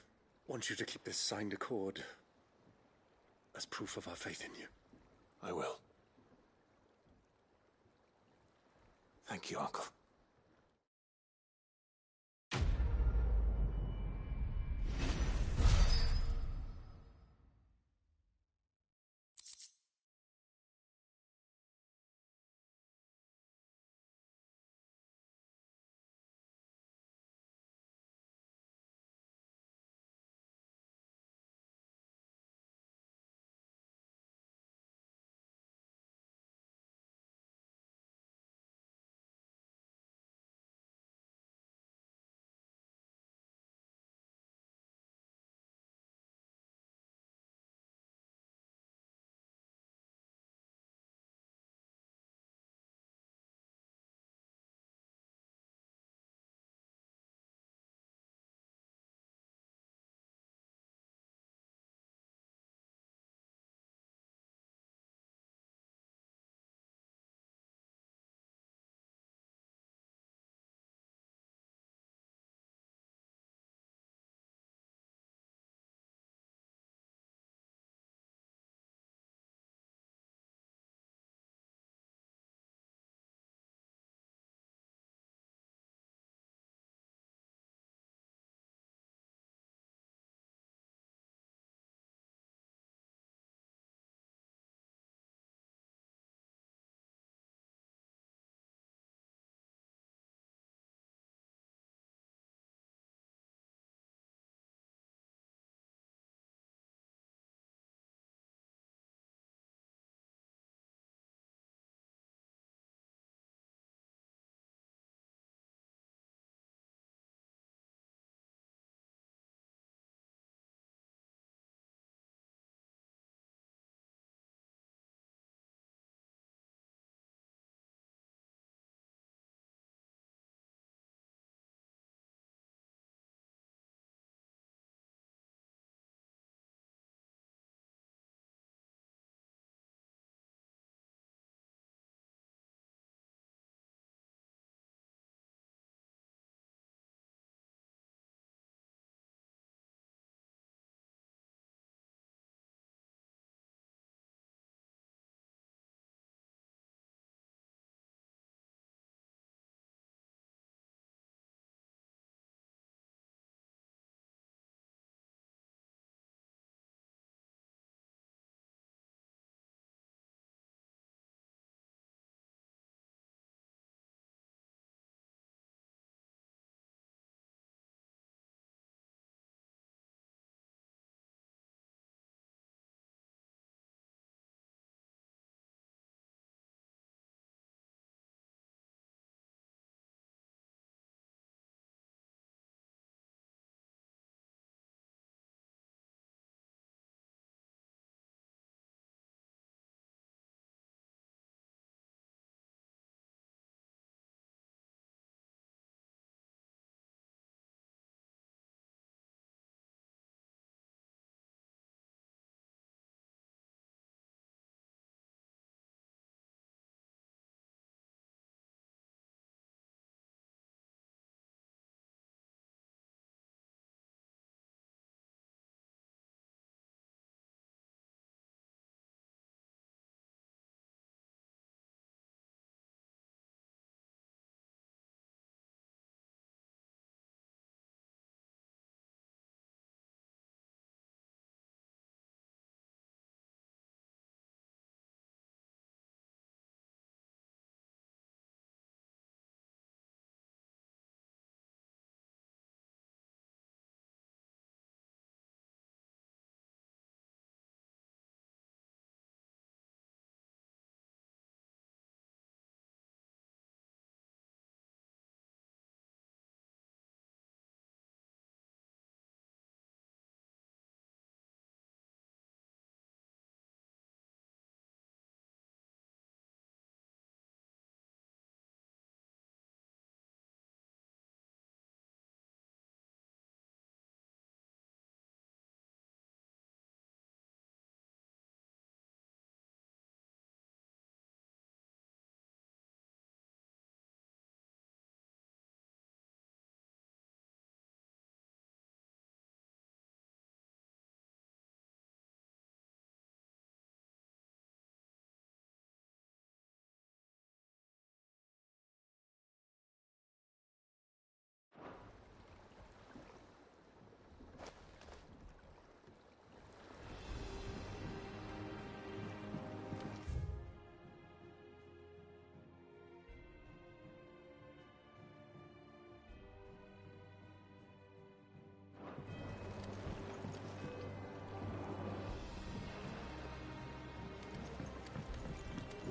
want you to keep this signed accord as proof of our faith in you. I will. Thank you, Uncle.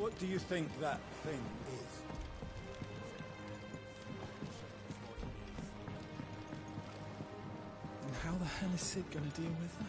What do you think that thing is? And how the hell is Sid gonna deal with that?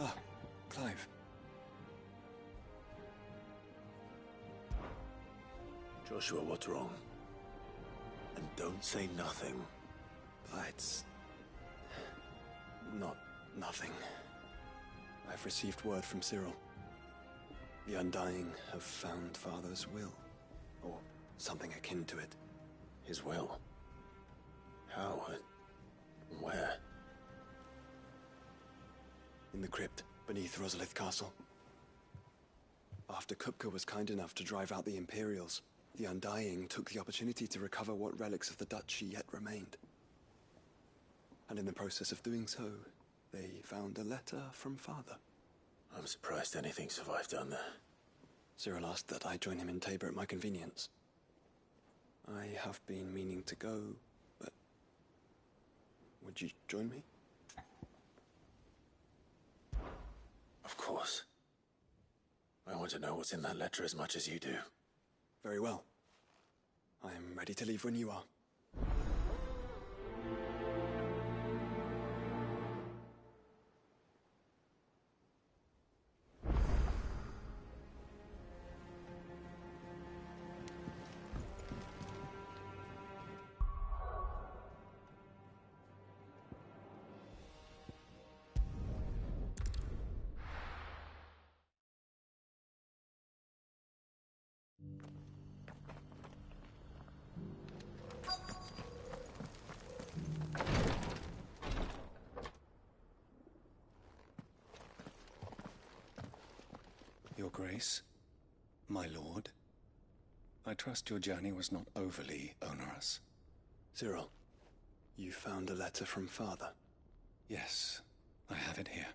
Ah, Clive. Joshua, what's wrong? And don't say nothing. It's not nothing. I've received word from Cyril. The Undying have found Father's will, or something akin to it. His will? How? Where? In the crypt beneath Rosalith Castle. After Kupka was kind enough to drive out the Imperials, the Undying took the opportunity to recover what relics of the Duchy yet remained. And in the process of doing so, they found a letter from Father. I'm surprised anything survived down there. Cyril asked that I join him in Tabor at my convenience. I have been meaning to go, but would you join me? Of course. I want to know what's in that letter as much as you do. Very well. I am ready to leave when you are. Your Grace, my lord, I trust your journey was not overly onerous. Cyril, you found a letter from Father? Yes, I have it here.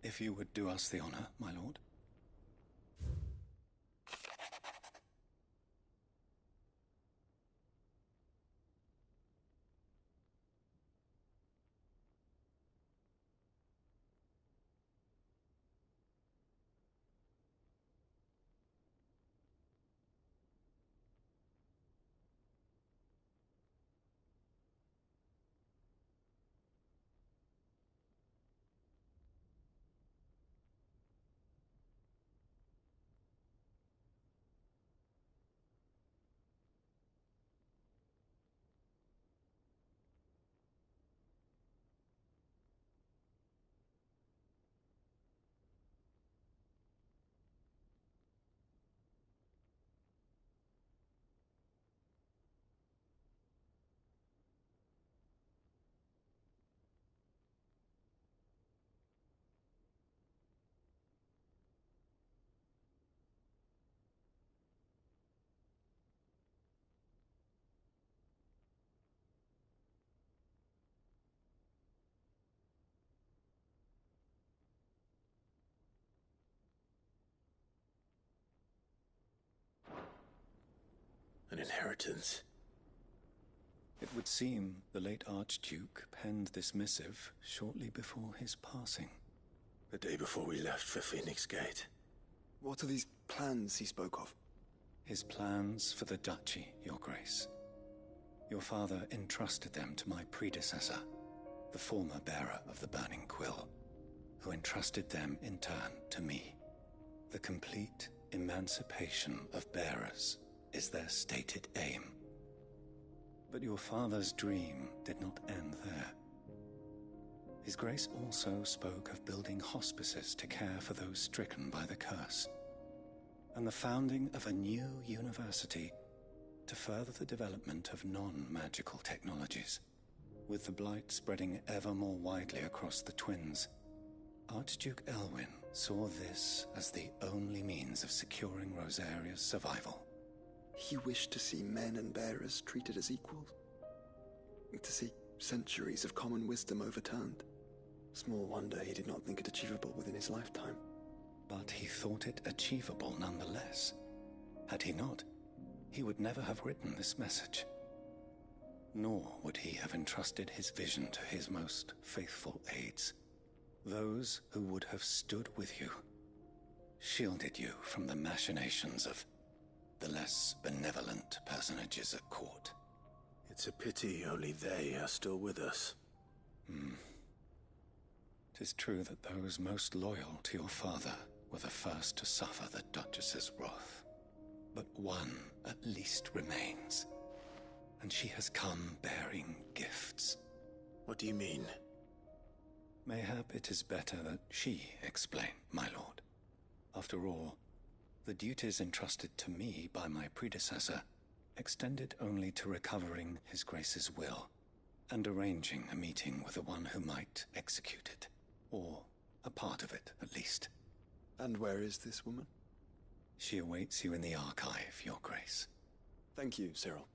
If you would do us the honor, my lord. An inheritance. It would seem the late Archduke penned this missive shortly before his passing. The day before we left for Phoenix Gate. What are these plans he spoke of? His plans for the duchy, Your Grace. Your father entrusted them to my predecessor, the former bearer of the Burning Quill, who entrusted them in turn to me. The complete emancipation of bearers is their stated aim. But your father's dream did not end there. His Grace also spoke of building hospices to care for those stricken by the curse, and the founding of a new university to further the development of non-magical technologies. With the blight spreading ever more widely across the twins, Archduke Elwyn saw this as the only means of securing Rosaria's survival. He wished to see men and bearers treated as equals. To see centuries of common wisdom overturned. Small wonder he did not think it achievable within his lifetime. But he thought it achievable nonetheless. Had he not, he would never have written this message. Nor would he have entrusted his vision to his most faithful aides, those who would have stood with you, shielded you from the machinations of the less benevolent personages at court. It's a pity only they are still with us. 'Tis true that those most loyal to your father were the first to suffer the Duchess's wrath. But one at least remains, and she has come bearing gifts. What do you mean? Mayhap it is better that she explain, my lord. After all, the duties entrusted to me by my predecessor extended only to recovering His Grace's will and arranging a meeting with the one who might execute it, or a part of it at least. And where is this woman? She awaits you in the archive, Your Grace. Thank you, Cyril.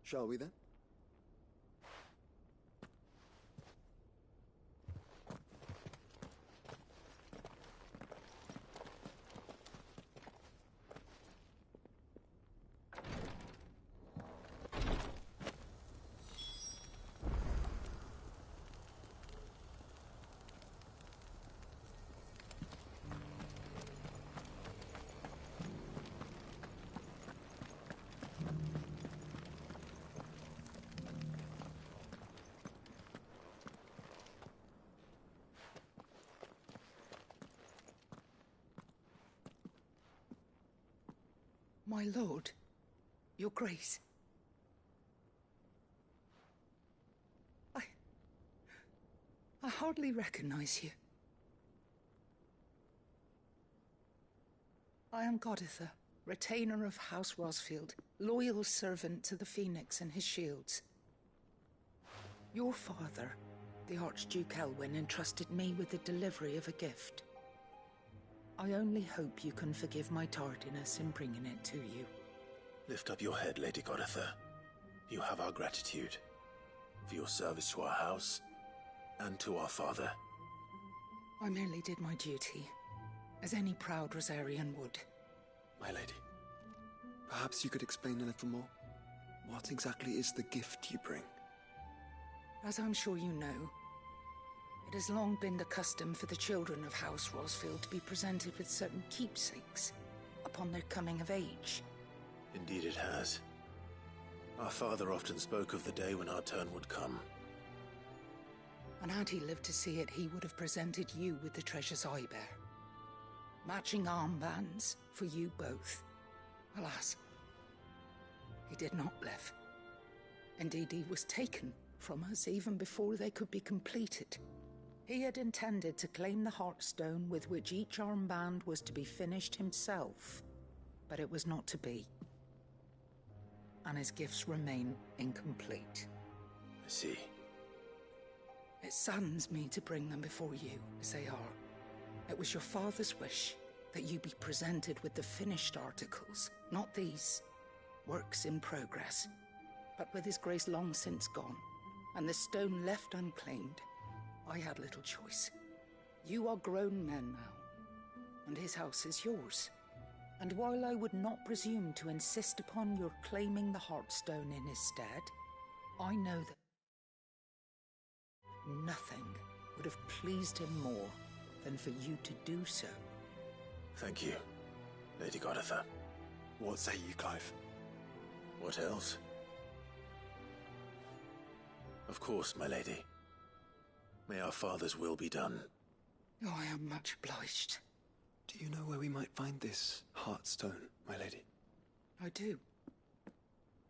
Shall we then? My lord, your grace. I hardly recognize you. I am Goditha, retainer of House Rosfield, loyal servant to the Phoenix and his shields. Your father, the Archduke Elwyn, entrusted me with the delivery of a gift. I only hope you can forgive my tardiness in bringing it to you. Lift up your head, Lady Goditha. You have our gratitude for your service to our house and to our father. I merely did my duty, as any proud Rosarian would. My lady, perhaps you could explain a little more? What exactly is the gift you bring? As I'm sure you know, it has long been the custom for the children of House Rosfield to be presented with certain keepsakes upon their coming of age. Indeed it has. Our father often spoke of the day when our turn would come. And had he lived to see it, he would have presented you with the treasures I bear. Matching armbands for you both. Alas, he did not live. Indeed, he was taken from us even before they could be completed. He had intended to claim the Heartstone with which each armband was to be finished himself, but it was not to be. And his gifts remain incomplete. I see. It saddens me to bring them before you, as they are. It was your father's wish that you be presented with the finished articles, not these, works in progress. But with his grace long since gone, and the stone left unclaimed, I had little choice. You are grown men now, and his house is yours. And while I would not presume to insist upon your claiming the Heartstone in his stead, I know that nothing would have pleased him more than for you to do so. Thank you, Lady Goditha. What say you, Clive? What else? Of course, my lady. May our father's will be done. Oh, I am much obliged. Do you know where we might find this Heartstone, my lady? I do.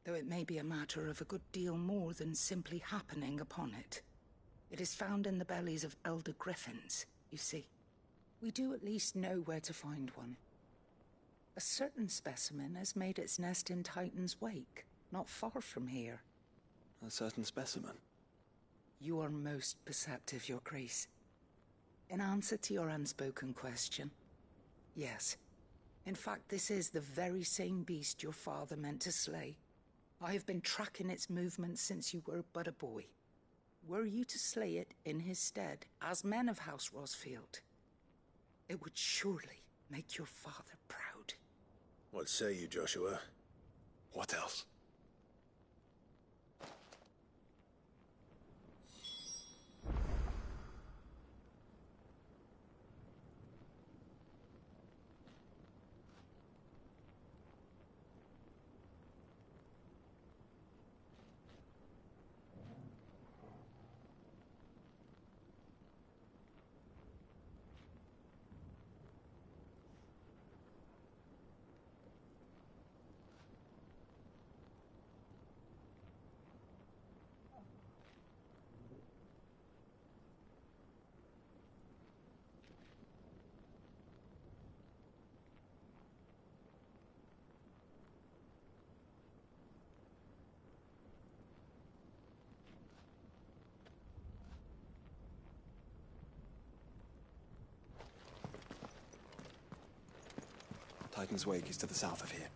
Though it may be a matter of a good deal more than simply happening upon it. It is found in the bellies of elder griffins, you see. We do at least know where to find one. A certain specimen has made its nest in Titan's Wake, not far from here. A certain specimen? You are most perceptive, Your Grace. In answer to your unspoken question, yes. In fact, this is the very same beast your father meant to slay. I have been tracking its movements since you were but a boy. Were you to slay it in his stead, as men of House Rosfield, it would surely make your father proud. What say you, Joshua? What else? Titan's Wake is to the south of here.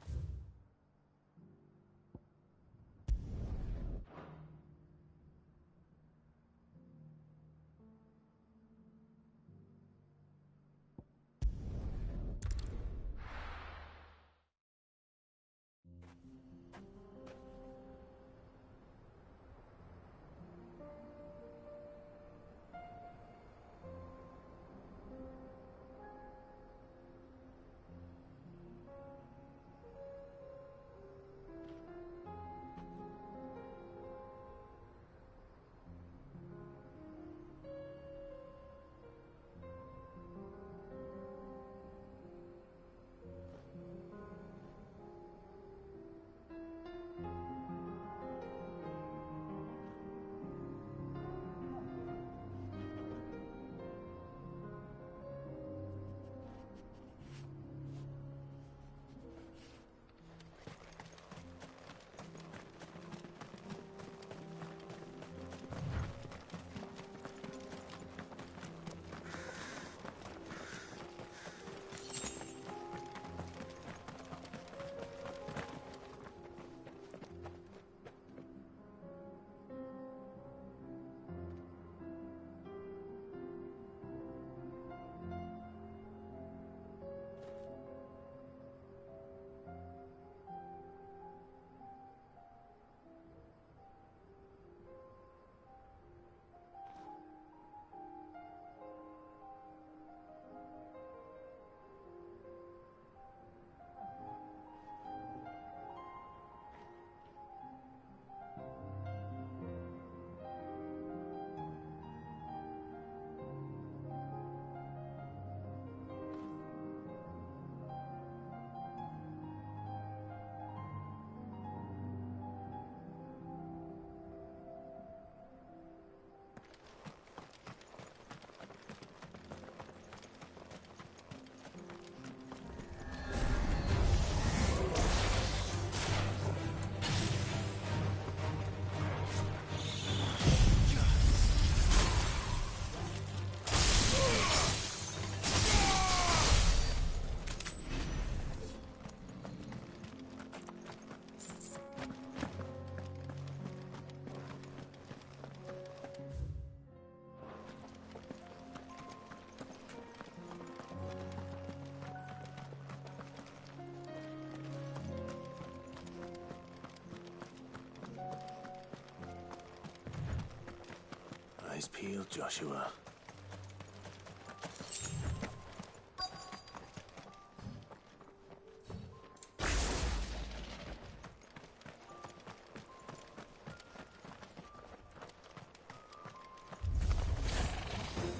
Eyes peeled, Joshua.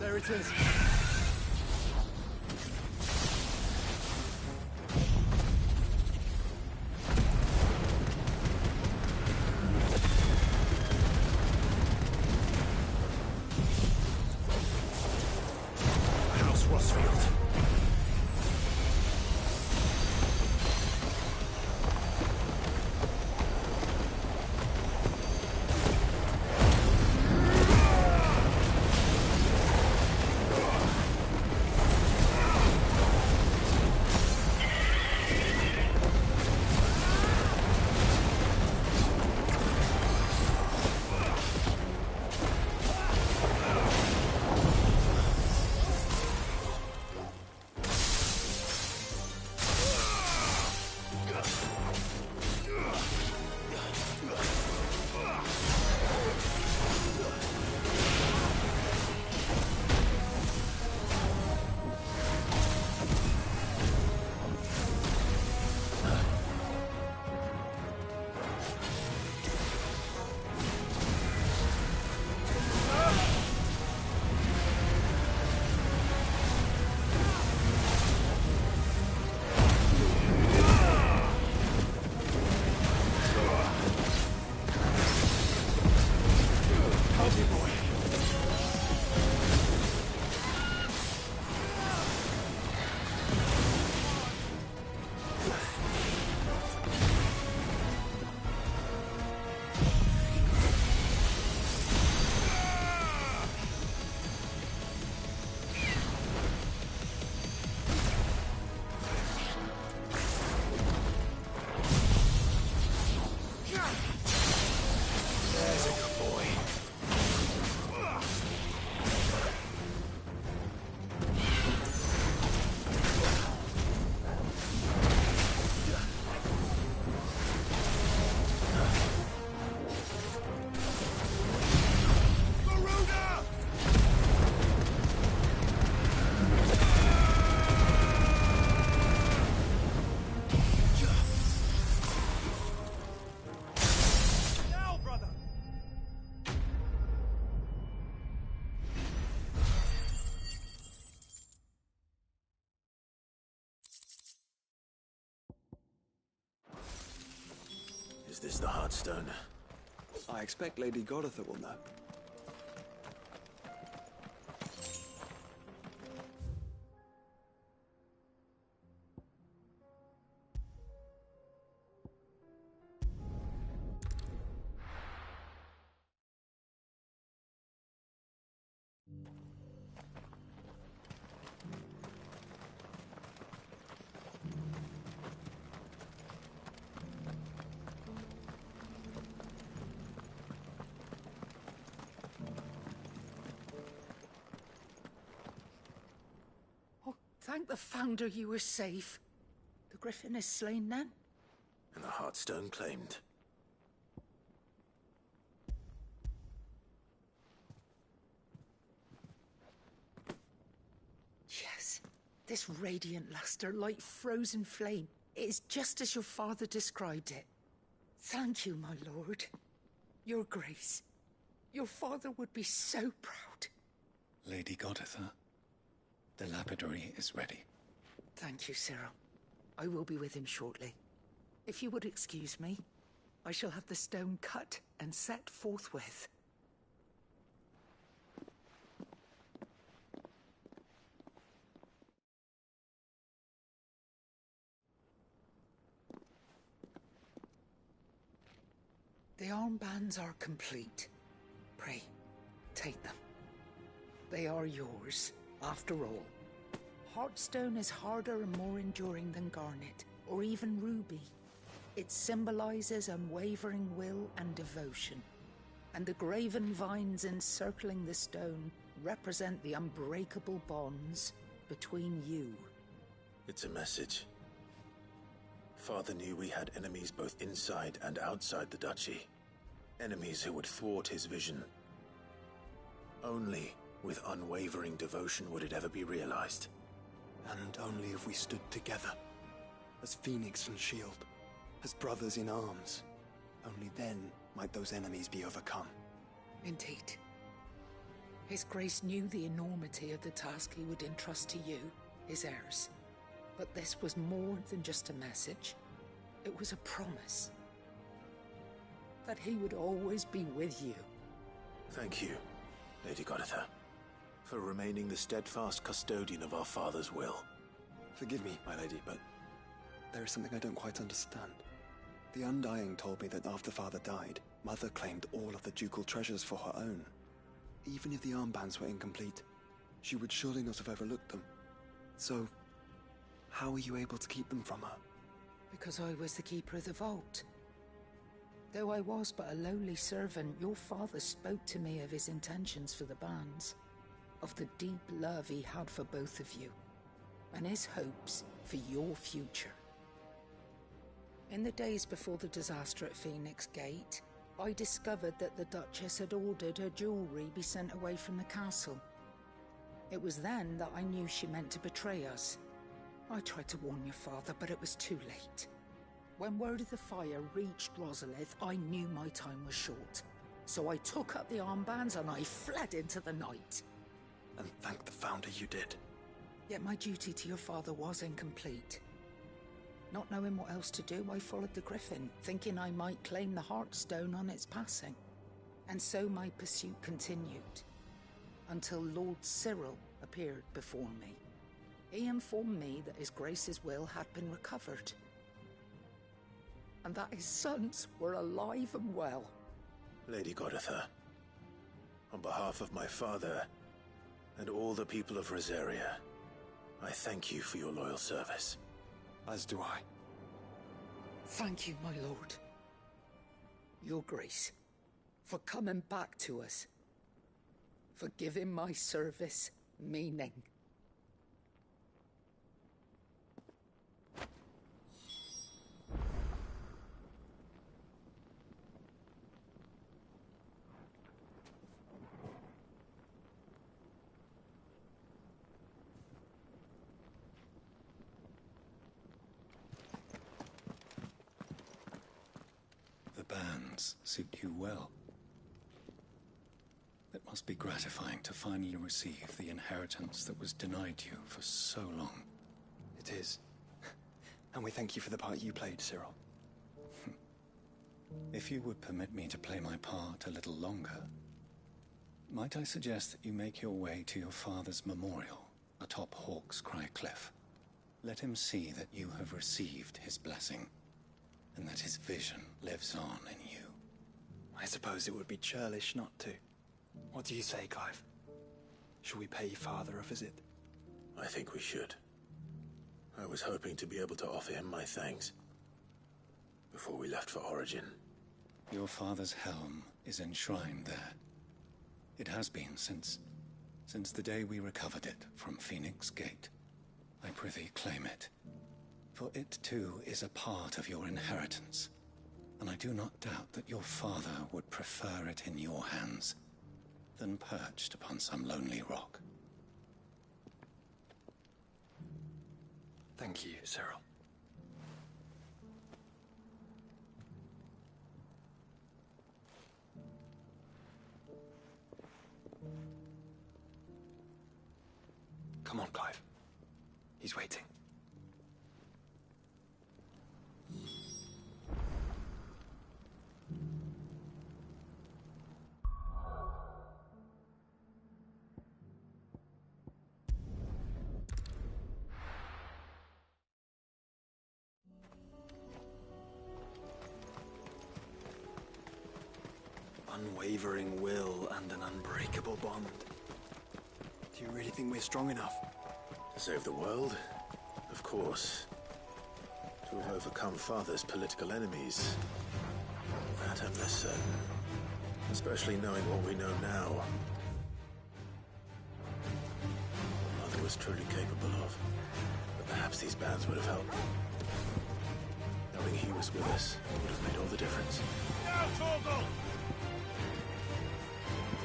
There it is. House Rossfield. Is this the Heartstone? I expect Lady Goditha will know. Thank the Founder you were safe. The Griffin is slain then? And the Heartstone claimed. Yes. This radiant luster, like frozen flame. It is just as your father described it. Thank you, my lord. Your grace. Your father would be so proud. Lady Goditha, the lapidary is ready. Thank you, Cyril. I will be with him shortly. If you would excuse me, I shall have the stone cut and set forthwith. The armbands are complete. Pray, take them. They are yours, after all. Heartstone is harder and more enduring than garnet, or even ruby. It symbolizes unwavering will and devotion, and the graven vines encircling the stone represent the unbreakable bonds between you. It's a message. Father knew we had enemies both inside and outside the duchy. Enemies who would thwart his vision. Only with unwavering devotion would it ever be realized. And only if we stood together, as Phoenix and Shield, as brothers in arms. Only then might those enemies be overcome. Indeed. His Grace knew the enormity of the task he would entrust to you, his heirs. But this was more than just a message. It was a promise. That he would always be with you. Thank you, Lady Goditha, for remaining the steadfast custodian of our father's will. Forgive me, my lady, but there is something I don't quite understand. The Undying told me that after Father died, Mother claimed all of the ducal treasures for her own. Even if the armbands were incomplete, she would surely not have overlooked them. So, how were you able to keep them from her? Because I was the keeper of the vault. Though I was but a lowly servant, your father spoke to me of his intentions for the bands, of the deep love he had for both of you, and his hopes for your future. In the days before the disaster at Phoenix Gate, I discovered that the Duchess had ordered her jewelry be sent away from the castle. It was then that I knew she meant to betray us. I tried to warn your father, but it was too late. When word of the fire reached Rosalith, I knew my time was short. So I took up the armbands and I fled into the night. And thank the Founder you did. Yet my duty to your father was incomplete. Not knowing what else to do, I followed the Griffin, thinking I might claim the Heartstone on its passing. And so my pursuit continued, until Lord Cyril appeared before me. He informed me that His Grace's will had been recovered, and that his sons were alive and well. Lady Goditha, on behalf of my father and all the people of Rosaria, I thank you for your loyal service. As do I. Thank you, my lord. Your Grace, for coming back to us. For giving my service meaning. Bands suit you well. It must be gratifying to finally receive the inheritance that was denied you for so long. It is. And we thank you for the part you played, Cyril. If you would permit me to play my part a little longer, might I suggest that you make your way to your father's memorial atop Hawk's Cry Cliff? Let him see that you have received his blessing, and that his vision lives on in you. I suppose it would be churlish not to. What do you say, Clive? Shall we pay Father a visit? I think we should. I was hoping to be able to offer him my thanks before we left for Origin. Your father's helm is enshrined there. It has been since the day we recovered it from Phoenix Gate. I prithee claim it. For it too is a part of your inheritance, and I do not doubt that your father would prefer it in your hands than perched upon some lonely rock. Thank you, Cyril. Come on, Clive. He's waiting. Unwavering will and an unbreakable bond. Do you really think we're strong enough? To save the world? Of course. To have overcome Father's political enemies? That I'm less certain. Especially knowing what we know now. What Mother was truly capable of. But perhaps these bands would have helped. Knowing he was with us would have made all the difference. Now, Torgal!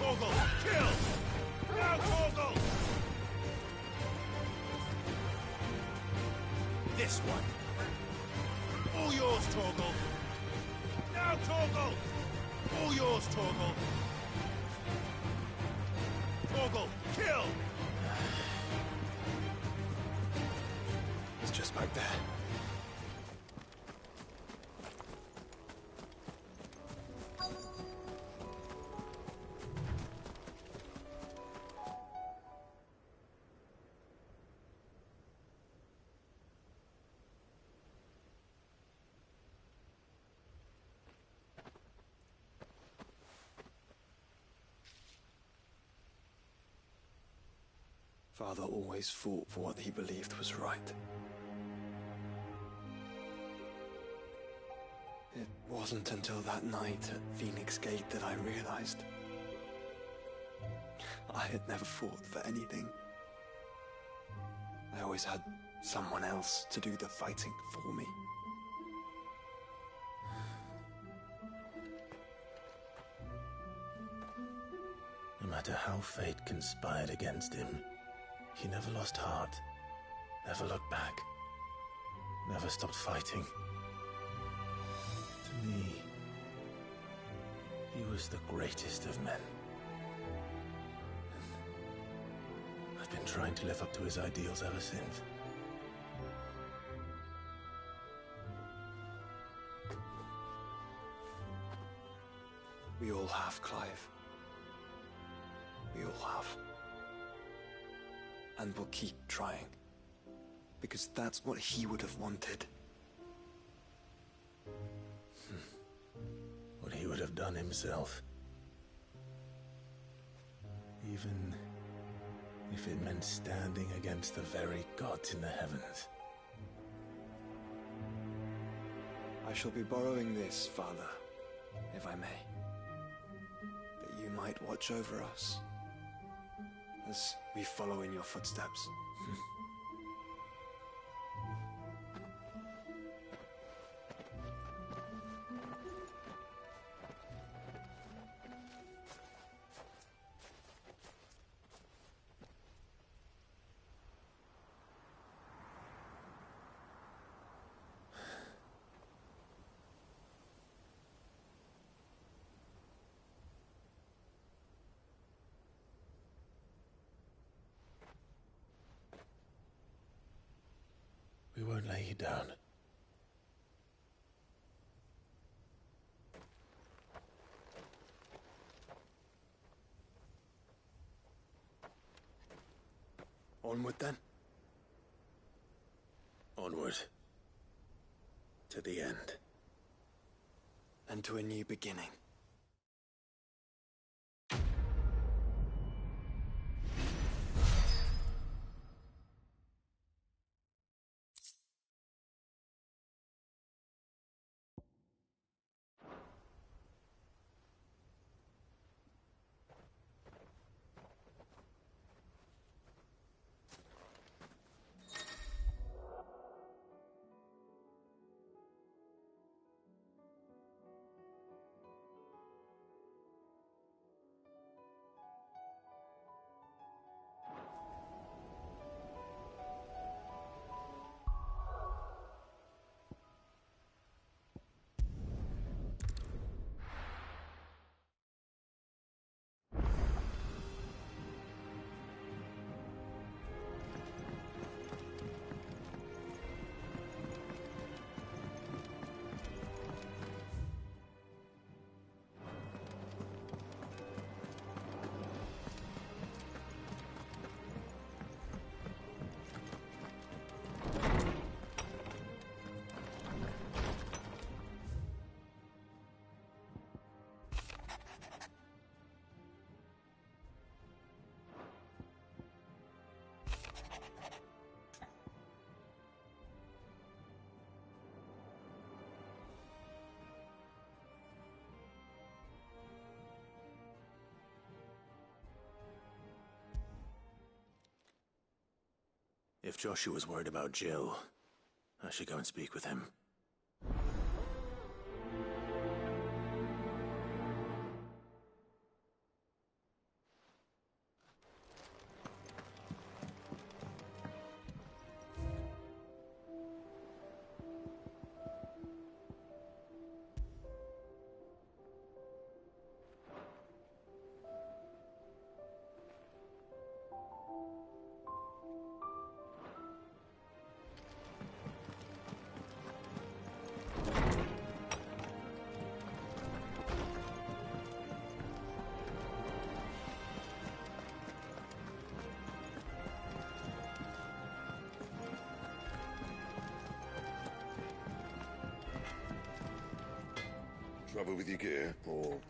Torgal, kill! Now, Torgal! This one. All yours, Torgal. Now, Torgal! All yours, Torgal. Torgal, kill! It's just back there. Father always fought for what he believed was right. It wasn't until that night at Phoenix Gate that I realized I had never fought for anything. I always had someone else to do the fighting for me. No matter how fate conspired against him, he never lost heart, never looked back, never stopped fighting. To me, he was the greatest of men. And I've been trying to live up to his ideals ever since. We all have, Clive. We all have. And we'll keep trying. Because that's what he would have wanted. What he would have done himself. Even if it meant standing against the very gods in the heavens. I shall be borrowing this, Father, if I may. That you might watch over us as we follow in your footsteps. We won't lay you down. Onward, then? Onward. To the end. And to a new beginning. If Joshua's worried about Jill, I should go and speak with him. Trouble with your gear, or...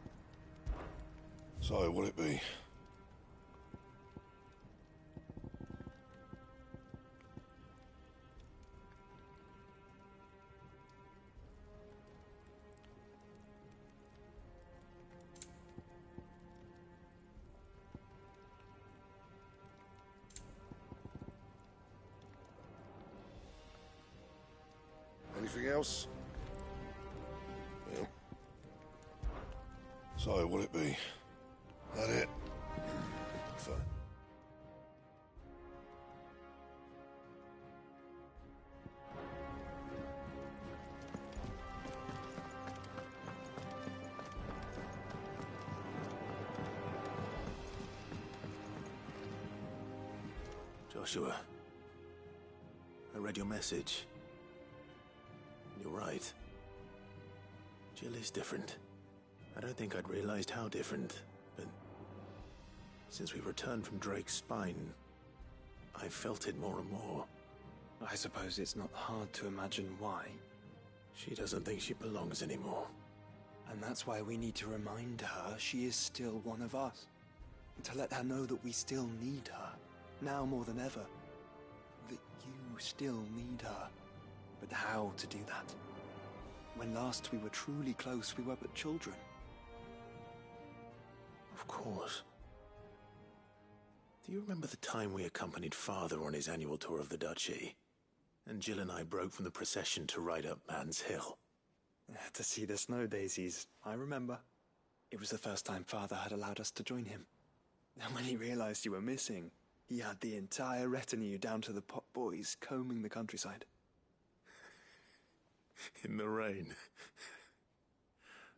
So, what'll it be? Anything else? Yeah. So, what'll it be? That it? Fine. Joshua, I read your message. You're right. Jill is different. I don't think I'd realized how different, but since we returned from Drake's spine, I felt it more and more. I suppose it's not hard to imagine why. She doesn't think she belongs anymore. And that's why we need to remind her she is still one of us. To let her know that we still need her, now more than ever. That you still need her. But how to do that? When last we were truly close, we were but children. Of course. Do you remember the time we accompanied Father on his annual tour of the Duchy? And Jill and I broke from the procession to ride up Man's Hill. To see the snow daisies, I remember. It was the first time Father had allowed us to join him. And when he realized you were missing, he had the entire retinue down to the pot boys combing the countryside. In the rain.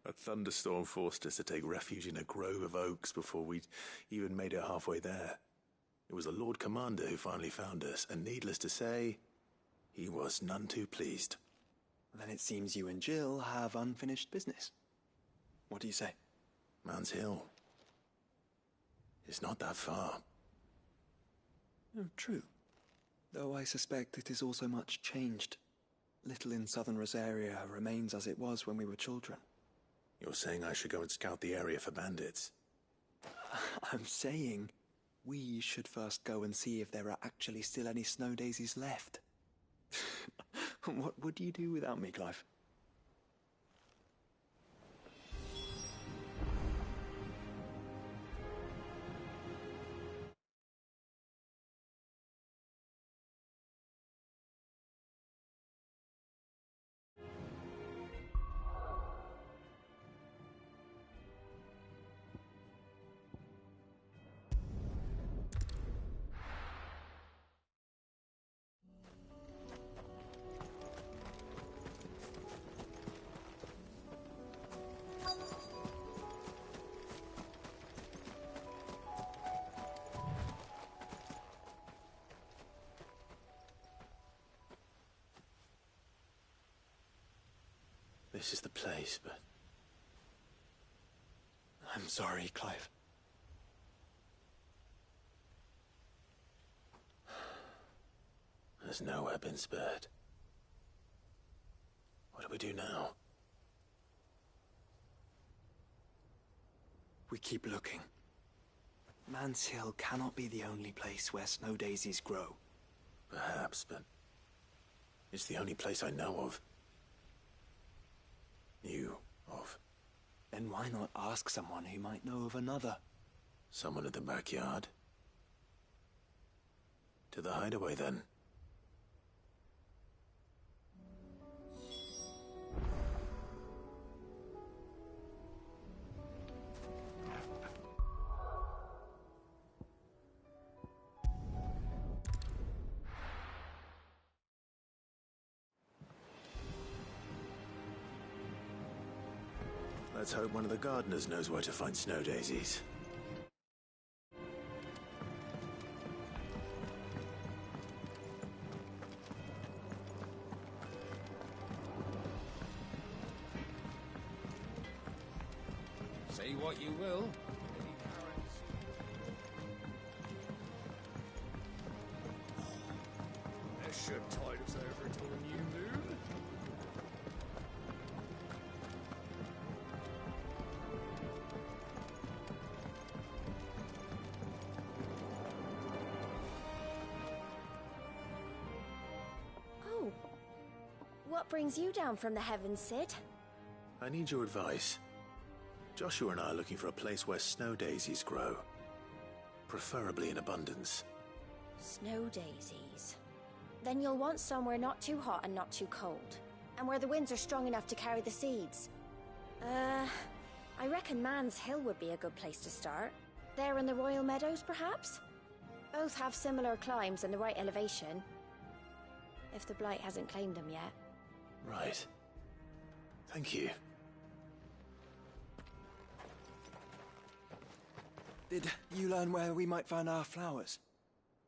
A thunderstorm forced us to take refuge in a grove of oaks before we'd even made it halfway there. It was the Lord Commander who finally found us, and needless to say, he was none too pleased. Then it seems you and Jill have unfinished business. What do you say? Man's Hill. It's not that far. Oh, true. Though I suspect it is also much changed. Little in southern Rosaria remains as it was when we were children. You're saying I should go and scout the area for bandits? I'm saying we should first go and see if there are actually still any snow daisies left. What would you do without me, Clive? This is the place, but... I'm sorry, Clive. There's nowhere been spared. What do we do now? We keep looking. Man's Hill cannot be the only place where snow daisies grow. Perhaps, but it's the only place I know of. Knew of. Then why not ask someone who might know of another? Someone in the backyard? To the hideaway, then. Let's hope one of the gardeners knows where to find snow daisies. Say what you will. This should tide us over till the new moon. What brings you down from the heavens, Sid? I need your advice. Joshua and I are looking for a place where snow daisies grow. Preferably in abundance. Snow daisies. Then you'll want somewhere not too hot and not too cold. And where the winds are strong enough to carry the seeds. I reckon Man's Hill would be a good place to start. There in the Royal Meadows, perhaps? Both have similar climbs and the right elevation. If the Blight hasn't claimed them yet. Right. Thank you. Did you learn where we might find our flowers?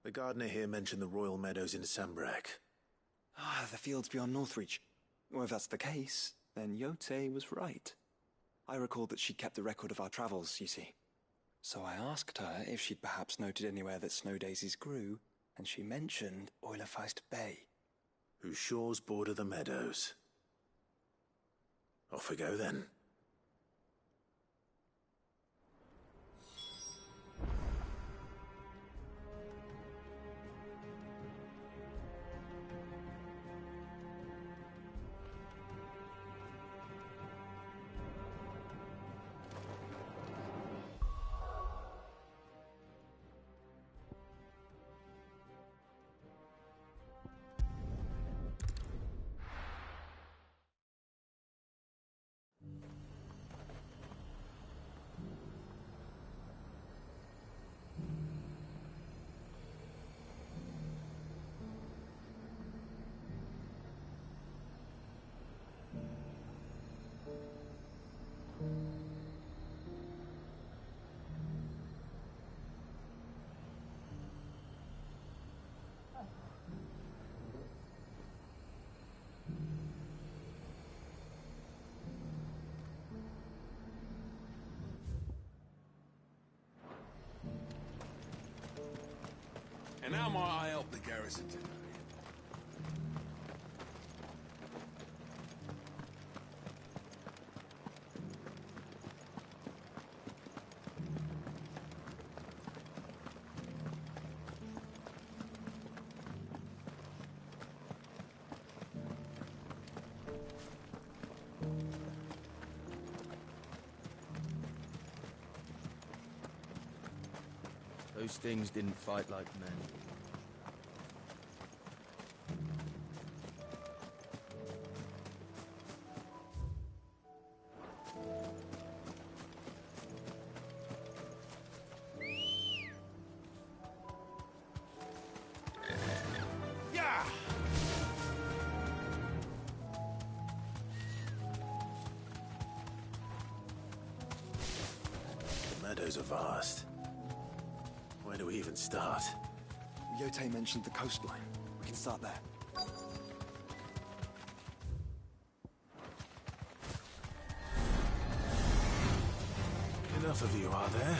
The gardener here mentioned the Royal Meadows in Sambrak. Ah, the fields beyond Northreach. Well, if that's the case, then Yote was right. I recalled that she kept the record of our travels, you see. So I asked her if she'd perhaps noted anywhere that snow daisies grew, and she mentioned Oilefeist Bay. Whose shores border the meadows. Off we go then. And how might I help the garrison tonight? Those things didn't fight like men. The meadows are vast. Where do we even start? Yote mentioned the coastline. We can start there. Enough of you, are there?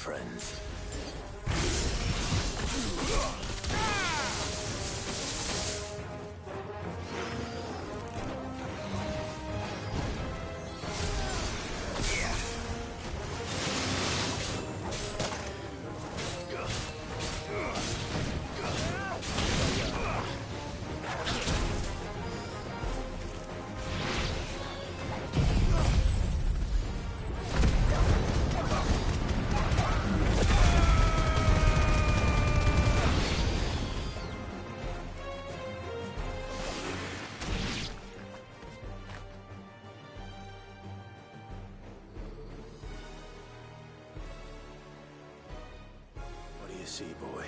friends. See, boy.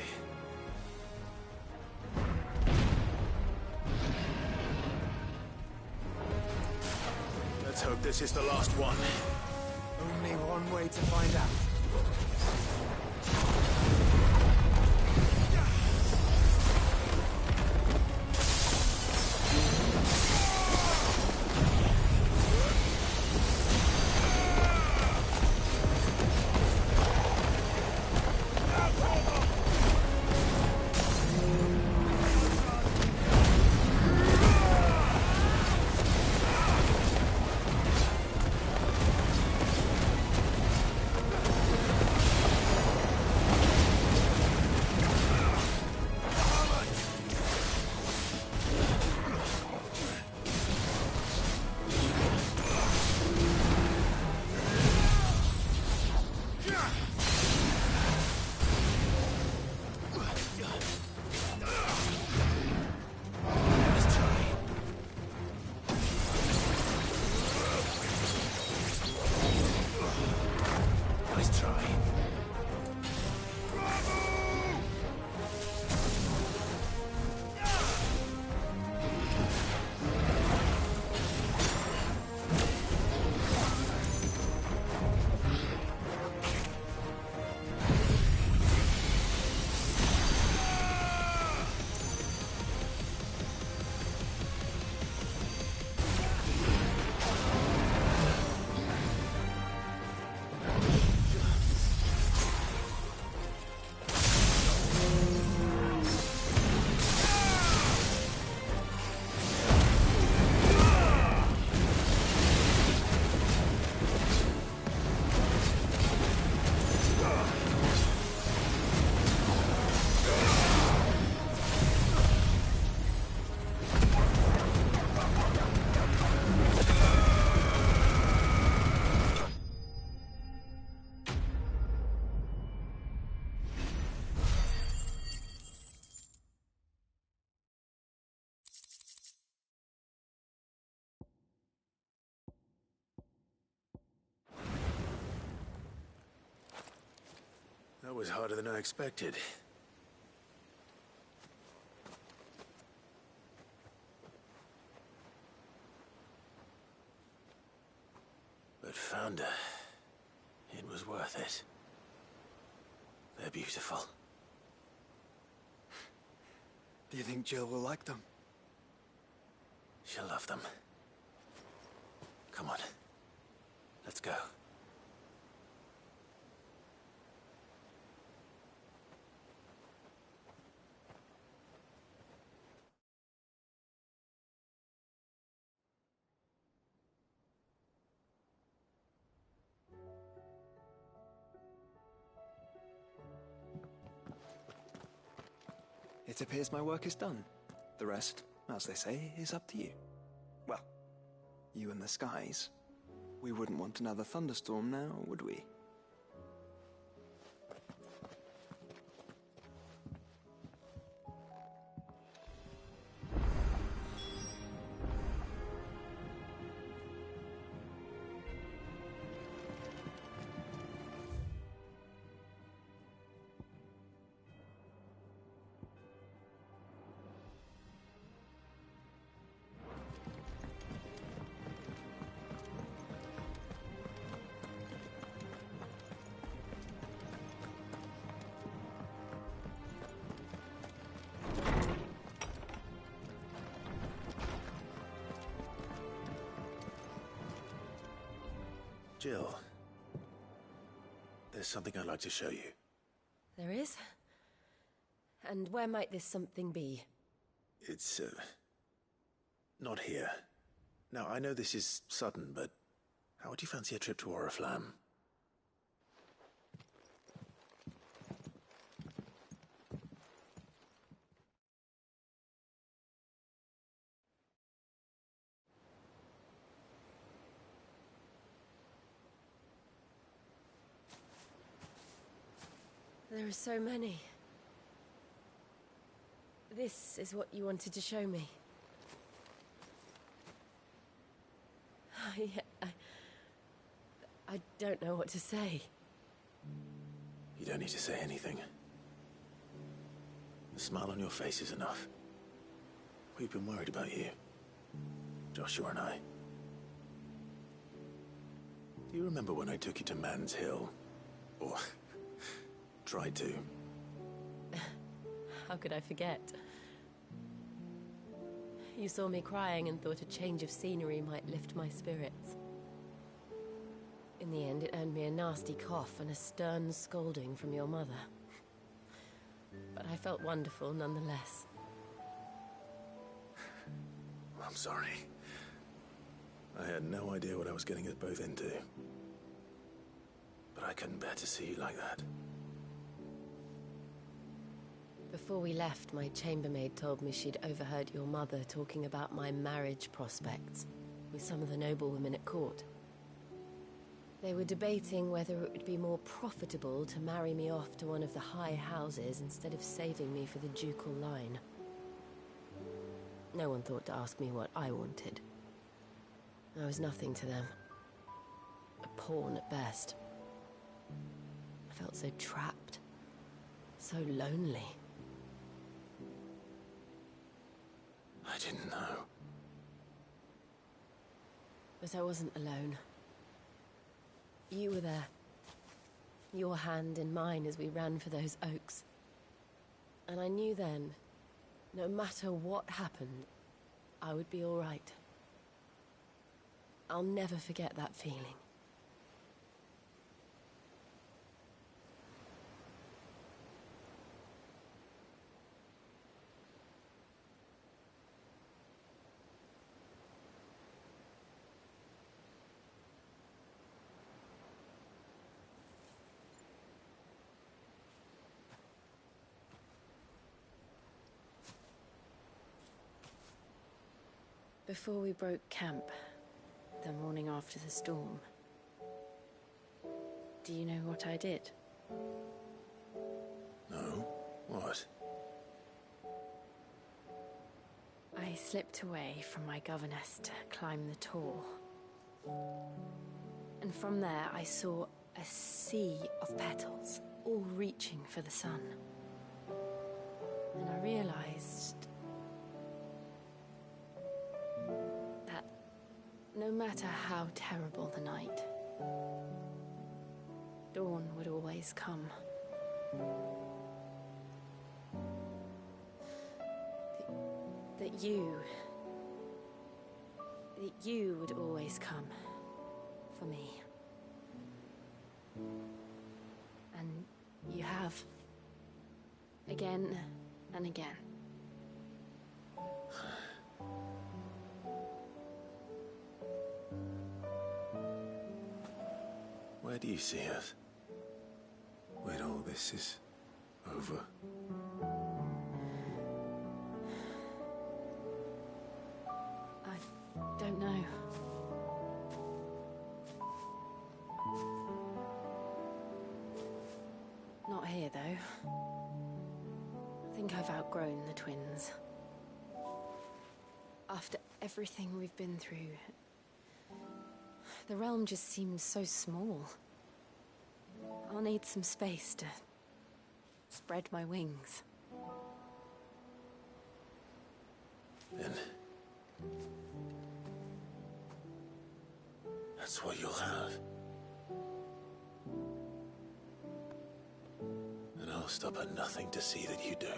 Let's hope this is the last one. Only one way to find out. That was harder than I expected. But Founder, it was worth it. They're beautiful. Do you think Jill will like them? She'll love them. Come on. Let's go. It appears my work is done. The rest, as they say, is up to you. Well, you and the skies. We wouldn't want another thunderstorm now, would we? Jill, There's something I'd like to show you. There is? And where might this something be? It's, not here. Now, I know this is sudden, but how would you fancy a trip to Oriflamme? There are so many. This is what you wanted to show me. I don't know what to say. You don't need to say anything. The smile on your face is enough. We've been worried about you. Joshua and I. Do you remember when I took you to Man's Hill? Or tried to? How could I forget? You saw me crying and thought a change of scenery might lift my spirits. In the end, it earned me a nasty cough and a stern scolding from your mother. But I felt wonderful nonetheless. I'm sorry. I had no idea what I was getting us both into. But I couldn't bear to see you like that. Before we left, my chambermaid told me she'd overheard your mother talking about my marriage prospects with some of the noblewomen at court. They were debating whether it would be more profitable to marry me off to one of the high houses instead of saving me for the ducal line. No one thought to ask me what I wanted. I was nothing to them. A pawn at best. I felt so trapped. So lonely. I didn't know. But I wasn't alone. You were there. Your hand in mine as we ran for those oaks. And I knew then, no matter what happened, I would be all right. I'll never forget that feeling. Before we broke camp, the morning after the storm, do you know what I did? No? What? I slipped away from my governess to climb the tor. And from there I saw a sea of petals, all reaching for the sun. And I realized that no matter how terrible the night, dawn would always come. That you would always come for me. And you have. Again and again. Where do you see us? When all this is over? I don't know. Not here, though. I think I've outgrown the twins. After everything we've been through, the realm just seems so small. I'll need some space to spread my wings. Then that's what you'll have. And I'll stop at nothing to see that you do.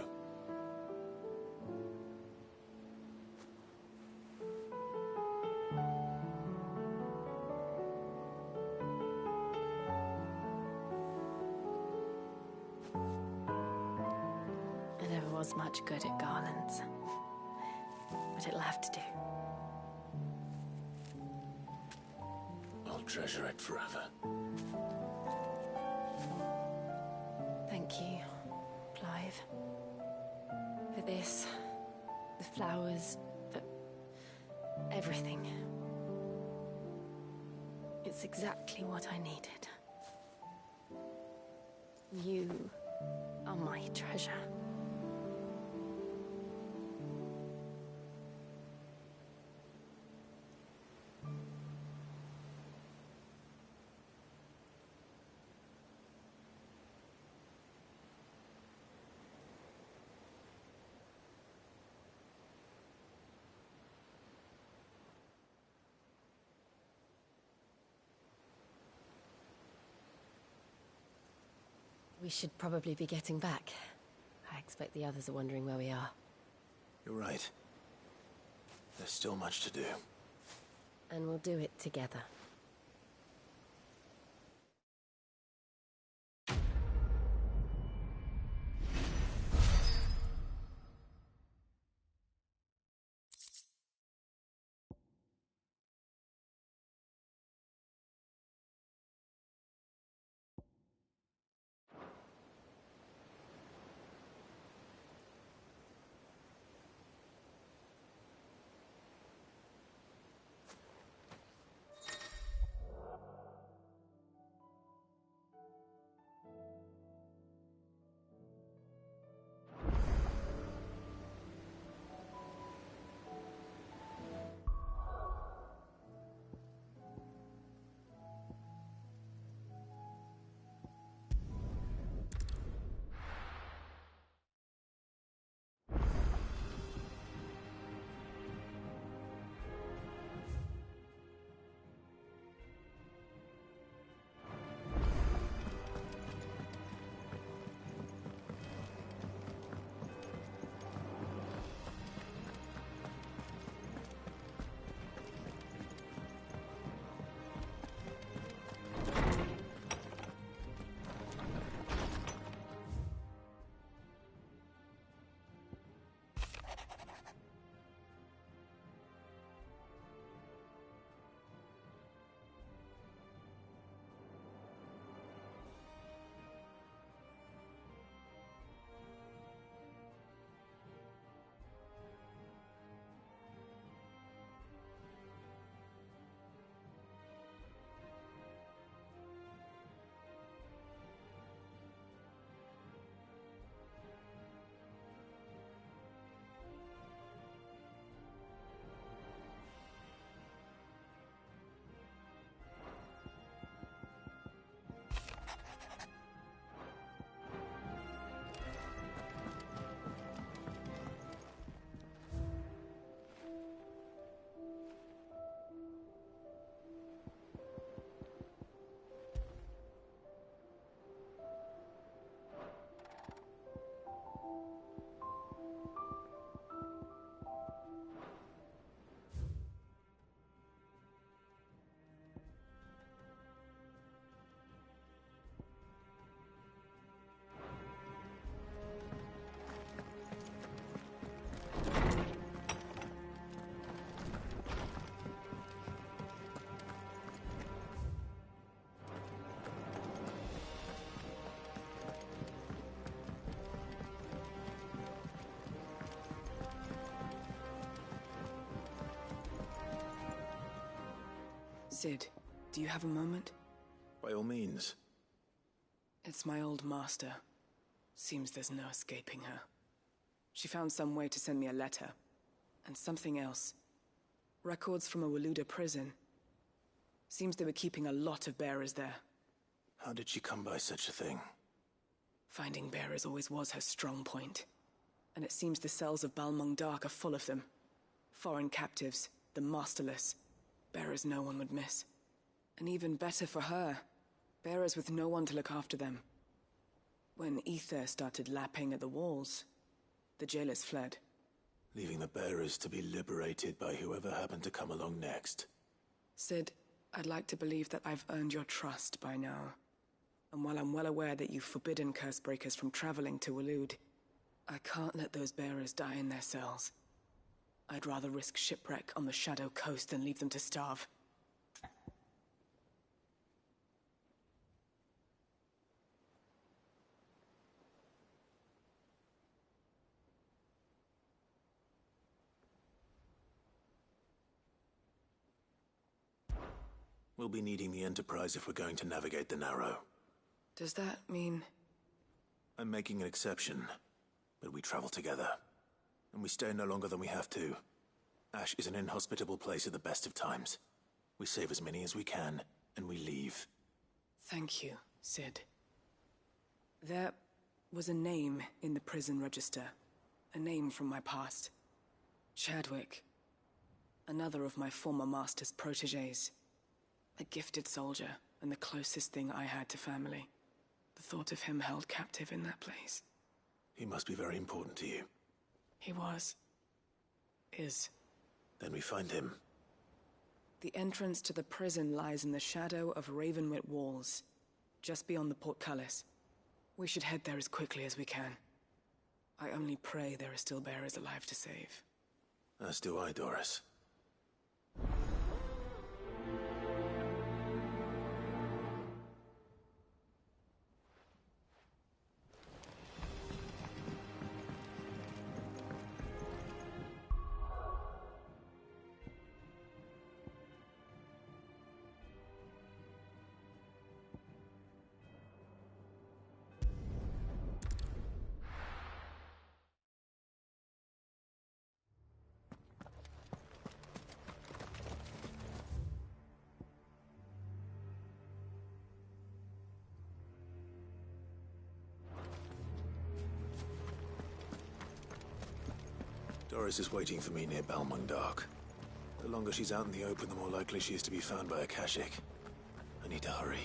was much good at garlands. But it'll have to do. I'll treasure it forever. Thank you, Clive. For this, the flowers, for everything. It's exactly what I needed. You are my treasure. We should probably be getting back. I expect the others are wondering where we are. You're right. There's still much to do. And we'll do it together. Sid, do you have a moment? By all means. It's my old master. Seems there's no escaping her. She found some way to send me a letter. And something else. Records from a Waluda prison. Seems they were keeping a lot of bearers there. How did she come by such a thing? Finding bearers always was her strong point. And it seems the cells of Balmung Dark are full of them. Foreign captives, the masterless. Bearers no one would miss. And even better for her, bearers with no one to look after them. When ether started lapping at the walls, the jailers fled. Leaving the bearers to be liberated by whoever happened to come along next. Sid, I'd like to believe that I've earned your trust by now. And while I'm well aware that you've forbidden Cursebreakers from traveling to Waloed, I can't let those bearers die in their cells. I'd rather risk shipwreck on the Shadow Coast than leave them to starve. We'll be needing the Enterprise if we're going to navigate the Narrow. Does that mean... I'm making an exception, but we travel together. And we stay no longer than we have to. Ash is an inhospitable place at the best of times. We save as many as we can, and we leave. Thank you, Sid. There was a name in the prison register. A name from my past. Chadwick. Another of my former master's protégés. A gifted soldier, and the closest thing I had to family. The thought of him held captive in that place. He must be very important to you. He was. Is. Then we find him. The entrance to the prison lies in the shadow of Ravenwit Walls, just beyond the portcullis. We should head there as quickly as we can. I only pray there are still bearers alive to save. As do I, Doris. Doris is waiting for me near Balmung Dock. The longer she's out in the open, the more likely she is to be found by Akashic. I need to hurry.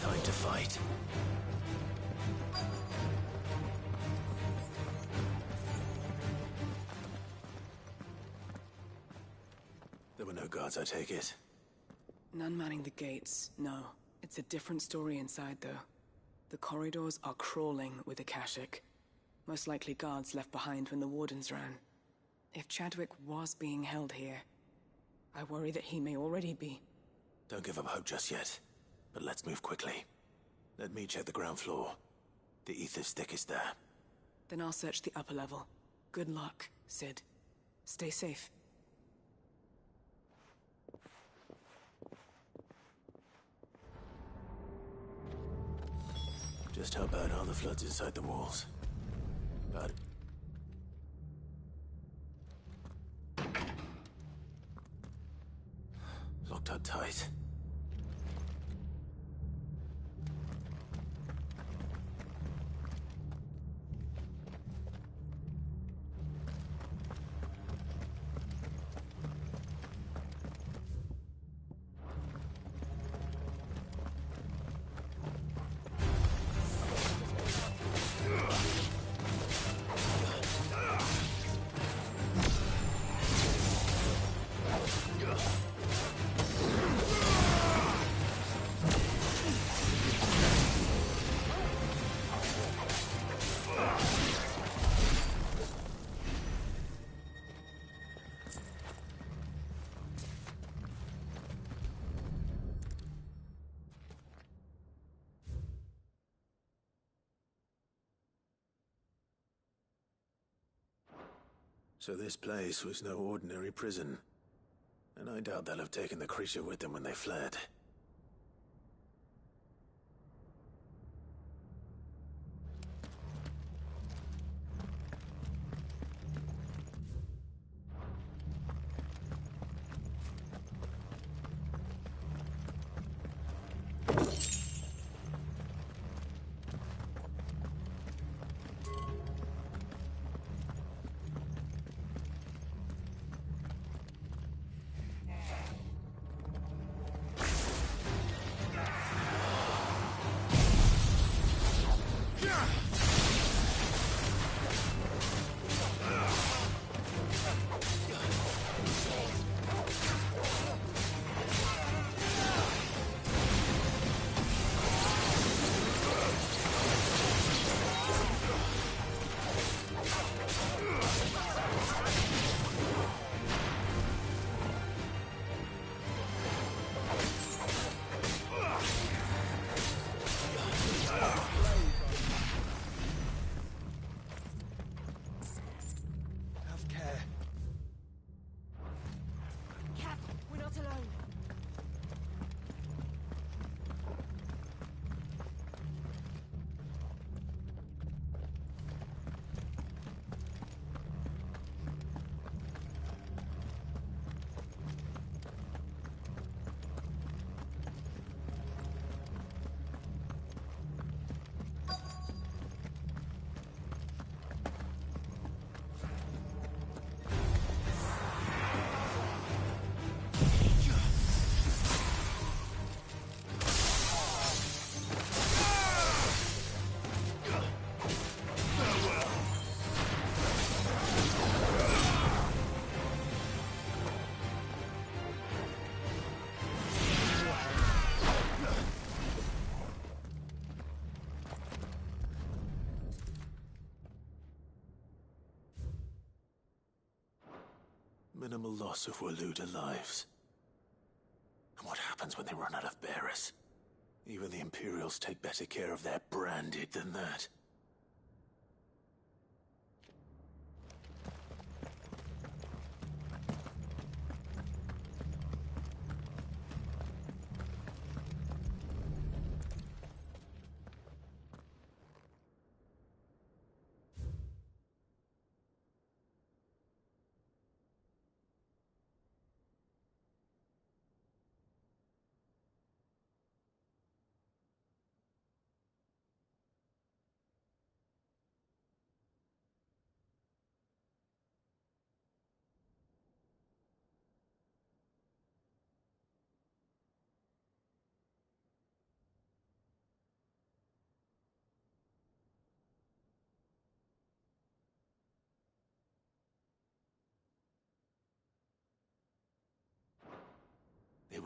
Time to fight. There were no guards, I take it. None manning the gates, no. It's a different story inside, though. The corridors are crawling with Akashic. Most likely guards left behind when the Wardens ran. If Chadwick was being held here, I worry that he may already be. Don't give up hope just yet, but let's move quickly. Let me check the ground floor. The ether stick is there. Then I'll search the upper level. Good luck, Sid. Stay safe. Just how bad are the floods inside the walls? Bad. Locked up tight. So this place was no ordinary prison. And I doubt they'll have taken the creature with them when they fled. Minimal loss of Waluda lives. And what happens when they run out of bearers? Even the Imperials take better care of their branded than that.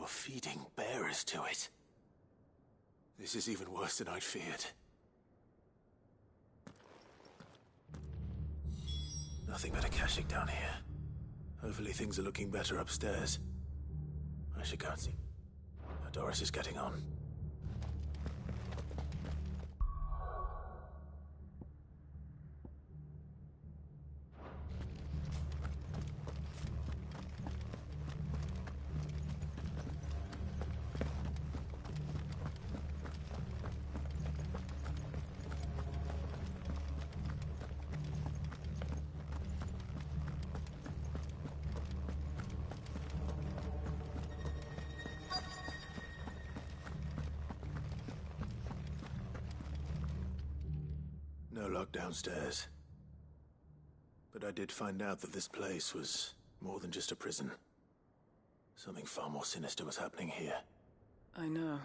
You're feeding bearers to it. This is even worse than I'd feared. Nothing but a caching down here. Hopefully things are looking better upstairs. I should go and see how Doris is getting on. No lock downstairs. But I did find out that this place was more than just a prison. Something far more sinister was happening here. I know.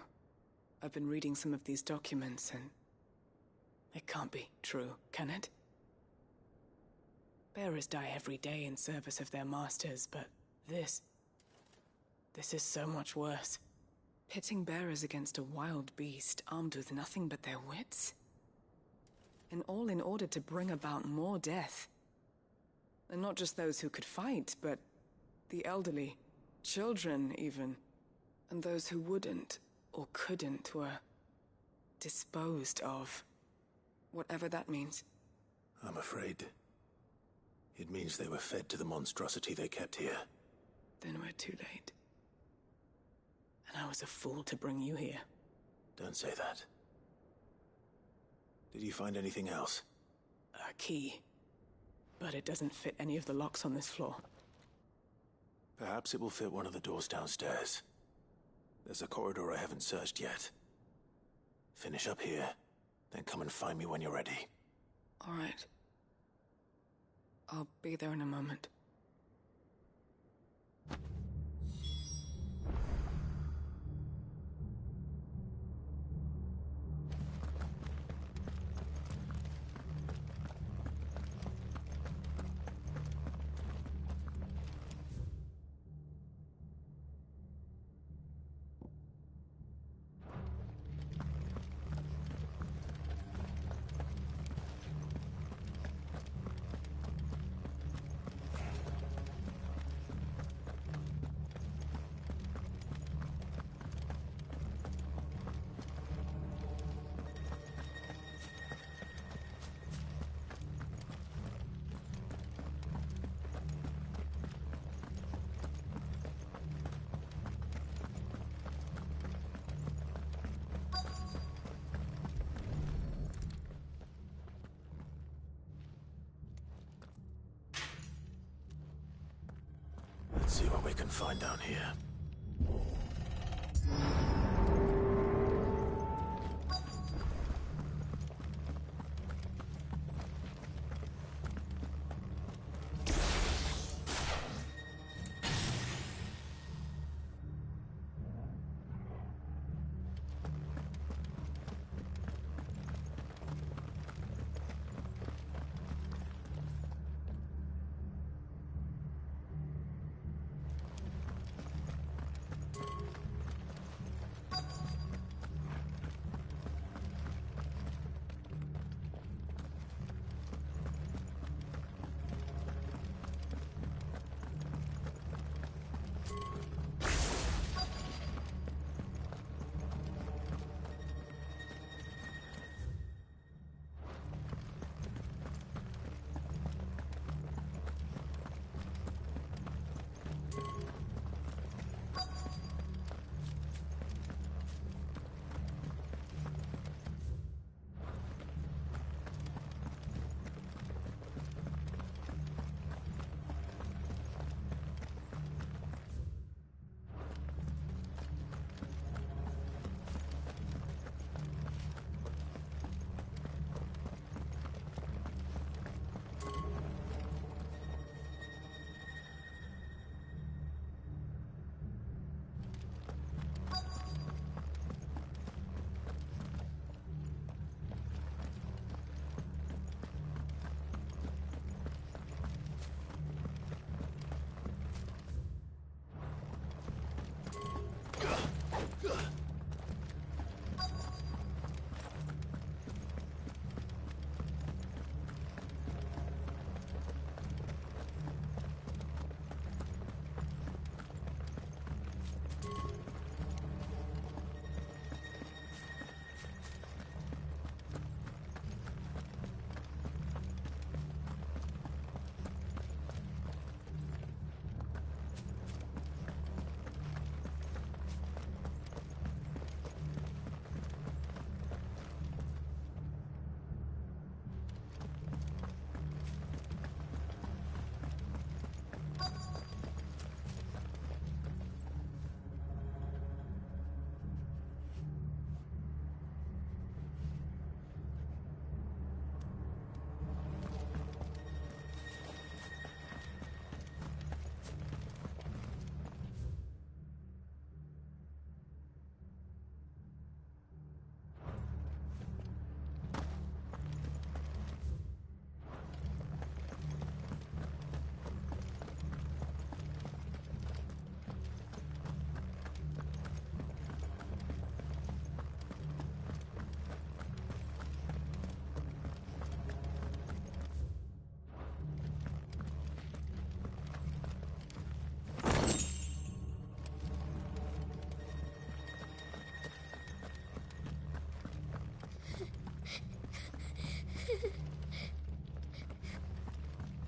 I've been reading some of these documents and... it can't be true, can it? Bearers die every day in service of their masters, but this is so much worse. Pitting bearers against a wild beast armed with nothing but their wits? And all in order to bring about more death. And not just those who could fight, but the elderly, children even. And those who wouldn't or couldn't were disposed of. Whatever that means. I'm afraid it means they were fed to the monstrosity they kept here. Then we're too late. And I was a fool to bring you here. Don't say that. Did you find anything else? A key. But it doesn't fit any of the locks on this floor. Perhaps it will fit one of the doors downstairs. There's a corridor I haven't searched yet. Finish up here, then come and find me when you're ready. All right. I'll be there in a moment. Let's see what we can find down here.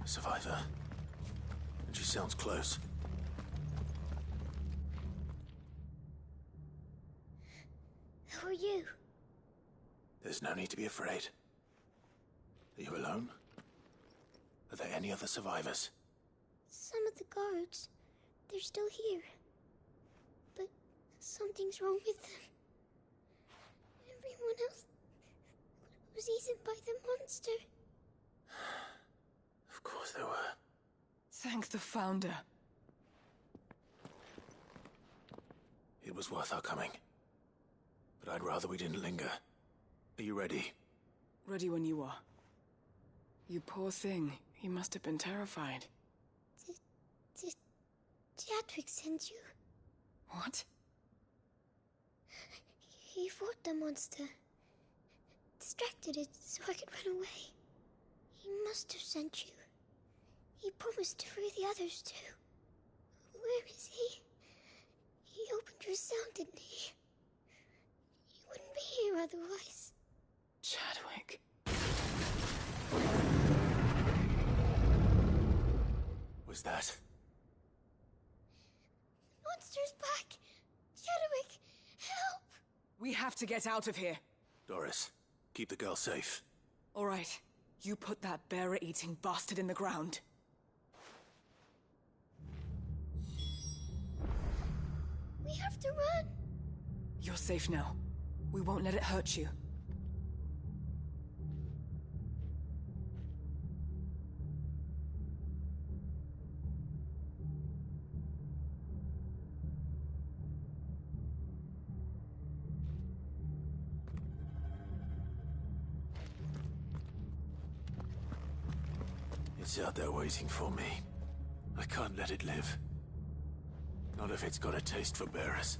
survivor. And she sounds close. Who are you? There's no need to be afraid. Are you alone? Are there any other survivors? Some of the guards. They're still here. But something's wrong with them. Everyone else was eaten by the monster. Of course there were. Thank the Founder. It was worth our coming. But I'd rather we didn't linger. Are you ready? Ready when you are. You poor thing. He must have been terrified. Did Chadwick send you? What? He fought the monster. Distracted it so I could run away. He must have sent you. He promised to free the others too. Where is he? He opened your cell, didn't he? He wouldn't be here otherwise. Chadwick. Was that? Monster's back! Chadwick, help! We have to get out of here. Doris, keep the girl safe. All right. You put that bearer-eating bastard in the ground. We have to run! You're safe now. We won't let it hurt you. It's out there waiting for me. I can't let it live. Not if it's got a taste for bearers.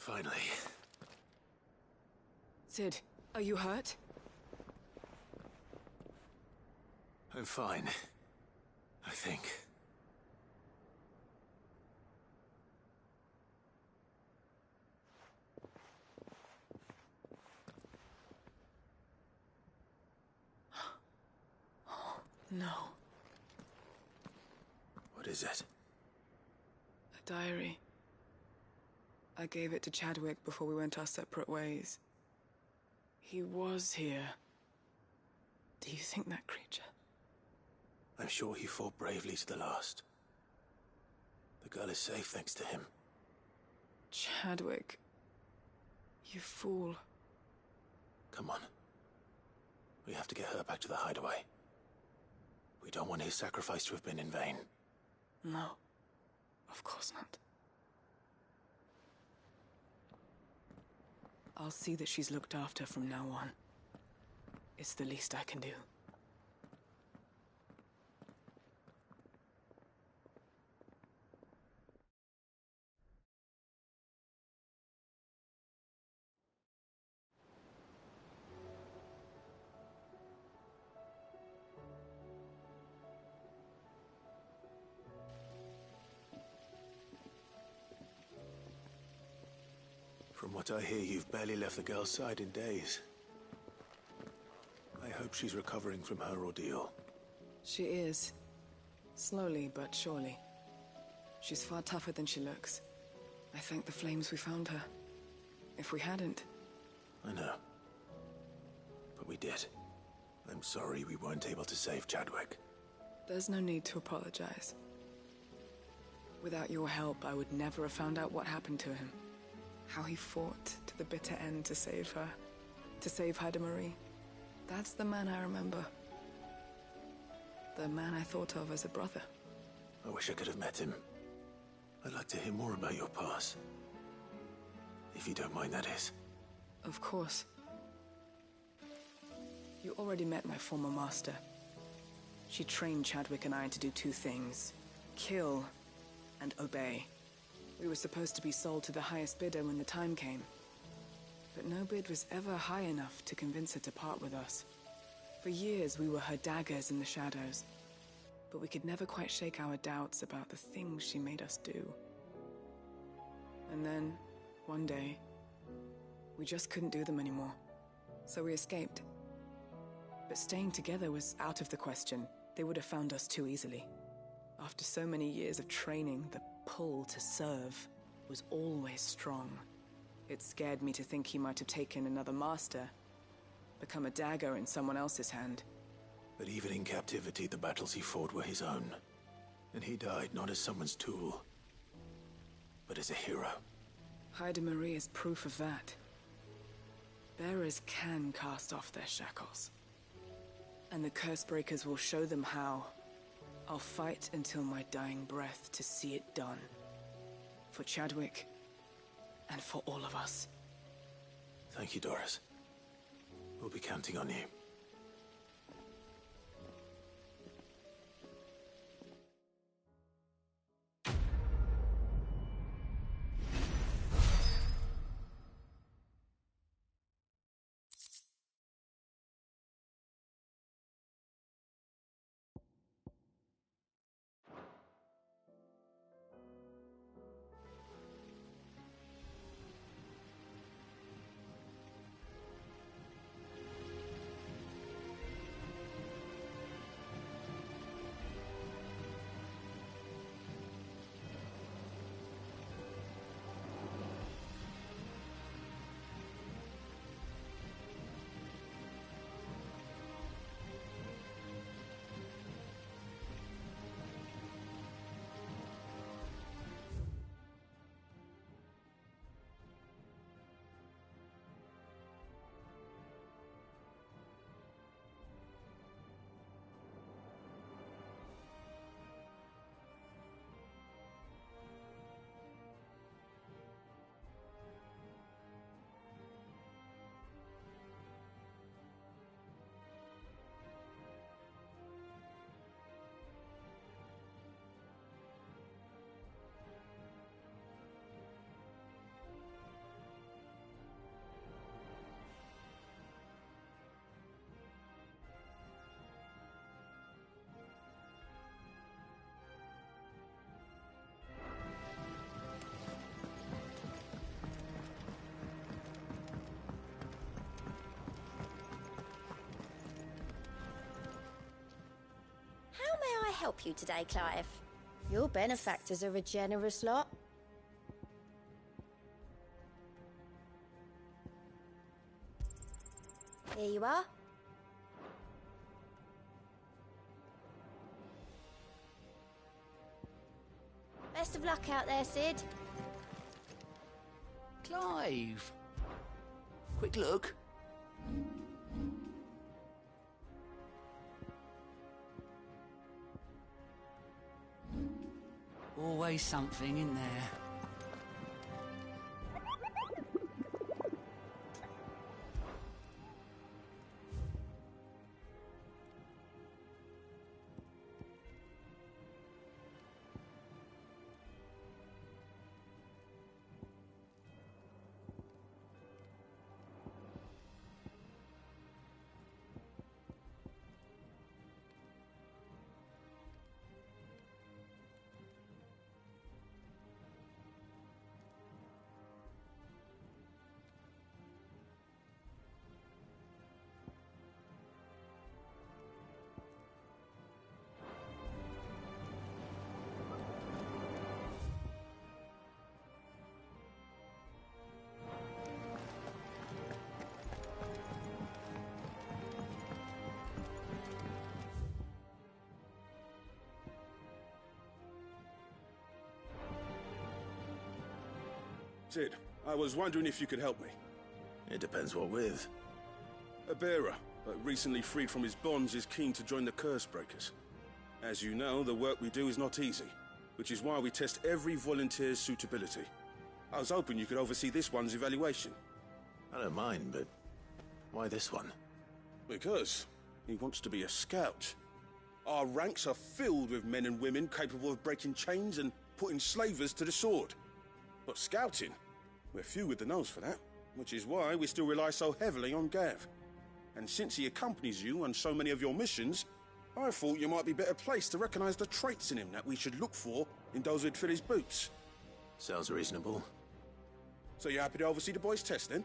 Finally. Sid, are you hurt? I'm fine. I think. No. What is it? A diary. I gave it to Chadwick before we went our separate ways. He was here. Do you think that creature? I'm sure he fought bravely to the last. The girl is safe thanks to him. Chadwick. You fool. Come on. We have to get her back to the hideaway. We don't want his sacrifice to have been in vain. No. Of course not. I'll see that she's looked after from now on. It's the least I can do. From what I hear, you've barely left the girl's side in days. I hope she's recovering from her ordeal. She is. Slowly but surely. She's far tougher than she looks. I thank the flames we found her. If we hadn't... I know. But we did. I'm sorry we weren't able to save Chadwick. There's no need to apologize. Without your help, I would never have found out what happened to him. How he fought to the bitter end to save her. To save Haida Marie. That's the man I remember. The man I thought of as a brother. I wish I could have met him. I'd like to hear more about your past. If you don't mind, that is. Of course. You already met my former master. She trained Chadwick and I to do two things. Kill and obey. We were supposed to be sold to the highest bidder when the time came. But no bid was ever high enough to convince her to part with us. For years, we were her daggers in the shadows. But we could never quite shake our doubts about the things she made us do. And then, one day, we just couldn't do them anymore. So we escaped. But staying together was out of the question. They would have found us too easily. After so many years of training, the pull to serve was always strong. It scared me to think he might have taken another master, become a dagger in someone else's hand. But even in captivity, the battles he fought were his own. And he died not as someone's tool, but as a hero. Haida Marie is proof of that. Bearers can cast off their shackles. And the Cursebreakers will show them how. I'll fight until my dying breath to see it done. For Chadwick, and for all of us. Thank you, Doris. We'll be counting on you. help you today, Clive? Your benefactors are a generous lot. Here you are. Best of luck out there, Sid. Clive! Quick look. Always something in there. Sid, I was wondering if you could help me. It depends what with. A bearer, but recently freed from his bonds, is keen to join the Curse Breakers. As you know, the work we do is not easy, which is why we test every volunteer's suitability. I was hoping you could oversee this one's evaluation. I don't mind, but why this one? Because he wants to be a scout. Our ranks are filled with men and women capable of breaking chains and putting slavers to the sword. But scouting, we're few with the nose for that, which is why we still rely so heavily on Gav. And since he accompanies you on so many of your missions, I thought you might be better placed to recognize the traits in him that we should look for in those who'd fill his boots. Sounds reasonable. So you're happy to oversee the boys' test, then?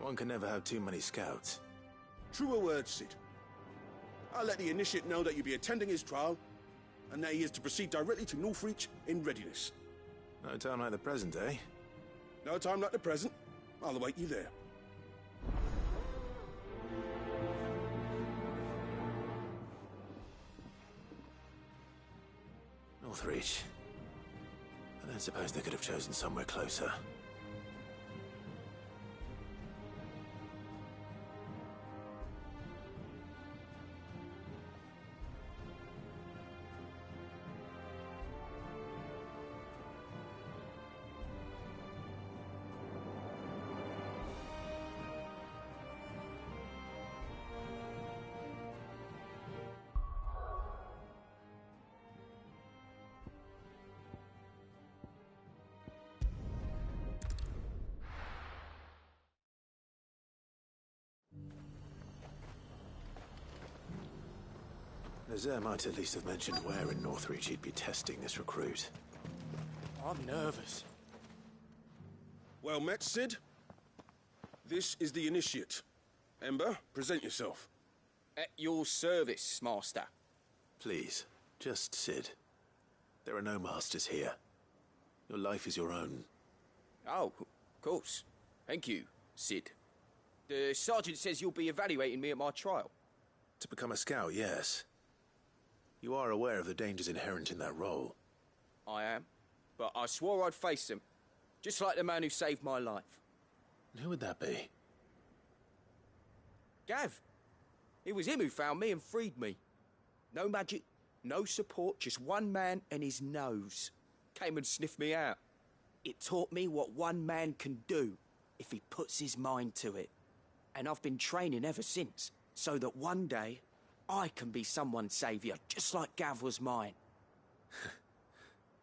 One can never have too many scouts. Truer words, Sid. I'll let the initiate know that you'll be attending his trial, and that he is to proceed directly to Northreach in readiness. No time like the present, eh? No time like the present. I'll await you there. Northreach. I don't suppose they could have chosen somewhere closer. Nazaire might at least have mentioned where in Northreach he'd be testing this recruit. I'm nervous. Well met, Sid. This is the Initiate. Ember, present yourself. At your service, Master. Please, just Sid. There are no masters here. Your life is your own. Oh, of course. Thank you, Sid. The Sergeant says you'll be evaluating me at my trial. To become a scout, yes. You are aware of the dangers inherent in that role. I am. But I swore I'd face them. Just like the man who saved my life. Who would that be? Gav. It was him who found me and freed me. No magic, no support, just one man and his nose. Came and sniffed me out. It taught me what one man can do if he puts his mind to it. And I've been training ever since, so that one day I can be someone's saviour, just like Gav was mine.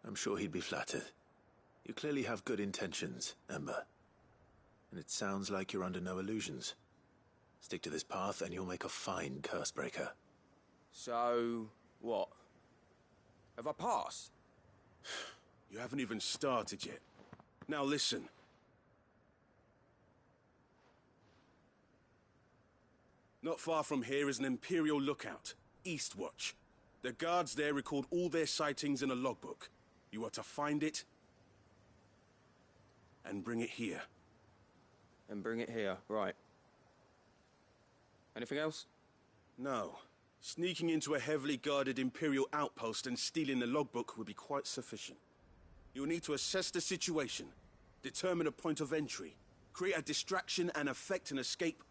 I'm sure he'd be flattered. You clearly have good intentions, Ember. And it sounds like you're under no illusions. Stick to this path and you'll make a fine Cursebreaker. So, what? Have I passed? You haven't even started yet. Now listen. Not far from here is an Imperial lookout, Eastwatch. The guards there record all their sightings in a logbook. You are to find it and bring it here. And bring it here, right. Anything else? No. Sneaking into a heavily guarded Imperial outpost and stealing the logbook would be quite sufficient. You'll need to assess the situation, determine a point of entry, create a distraction and effect an escape,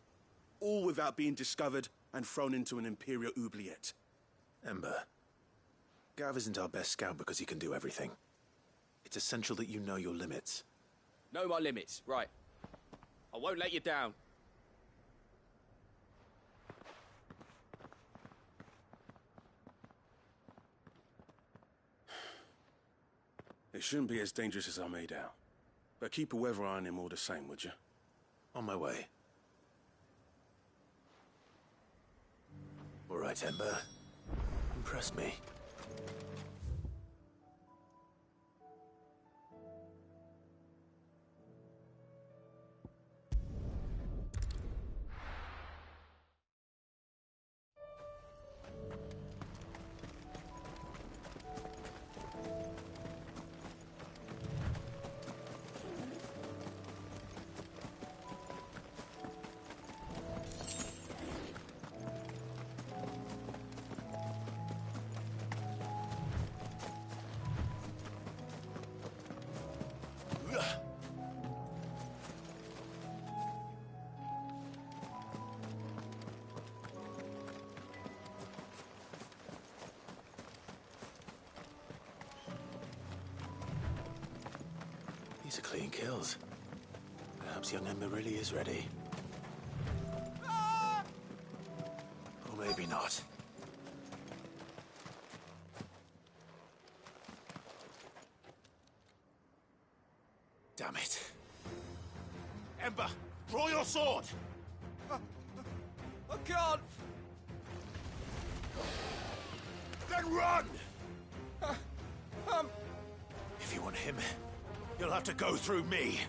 all without being discovered and thrown into an Imperial oubliette. Ember, Gav isn't our best scout because he can do everything. It's essential that you know your limits. Know my limits, right. I won't let you down. It shouldn't be as dangerous as I made out. But keep a weather eye on him all the same, would you? On my way. All right, Ember. Impress me. These are clean kills. Perhaps young Ember really is ready. Or maybe not. Damn it. Ember, draw your sword! I can't! Then run! If you want him, you'll have to go through me.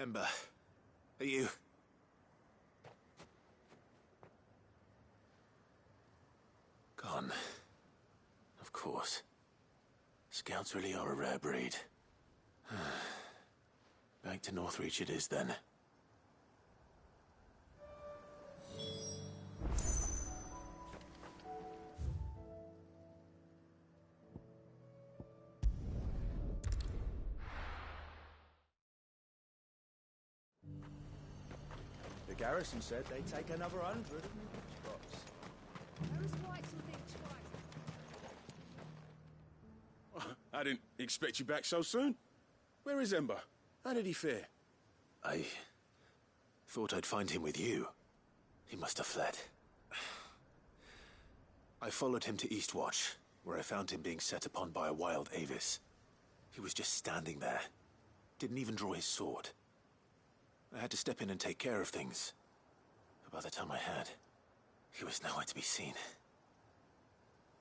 Ember, are you... Gone. Of course. Scouts really are a rare breed. Back to Northreach it is, then. The garrison said they'd take another 100 spots. I didn't expect you back so soon. Where is Ember? How did he fare? I thought I'd find him with you. He must have fled. I followed him to Eastwatch, where I found him being set upon by a wild Avis. He was just standing there. Didn't even draw his sword. I had to step in and take care of things. But by the time I had, he was nowhere to be seen.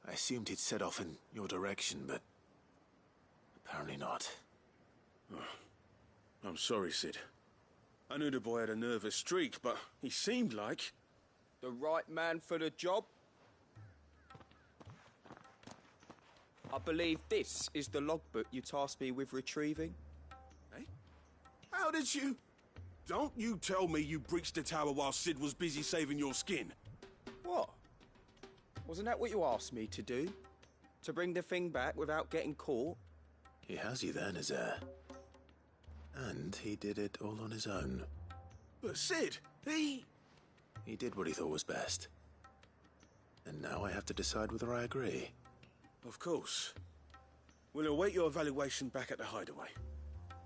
I assumed he'd set off in your direction, but apparently not. Oh, I'm sorry, Sid. I knew the boy had a nervous streak, but he seemed like... The right man for the job? I believe this is the logbook you tasked me with retrieving. Eh? How did you... Don't you tell me you breached the tower while Sid was busy saving your skin. What? Wasn't that what you asked me to do? To bring the thing back without getting caught? He has you then, his heir. And he did it all on his own. But Sid, He did what he thought was best. And now I have to decide whether I agree. Of course. We'll await your evaluation back at the hideaway.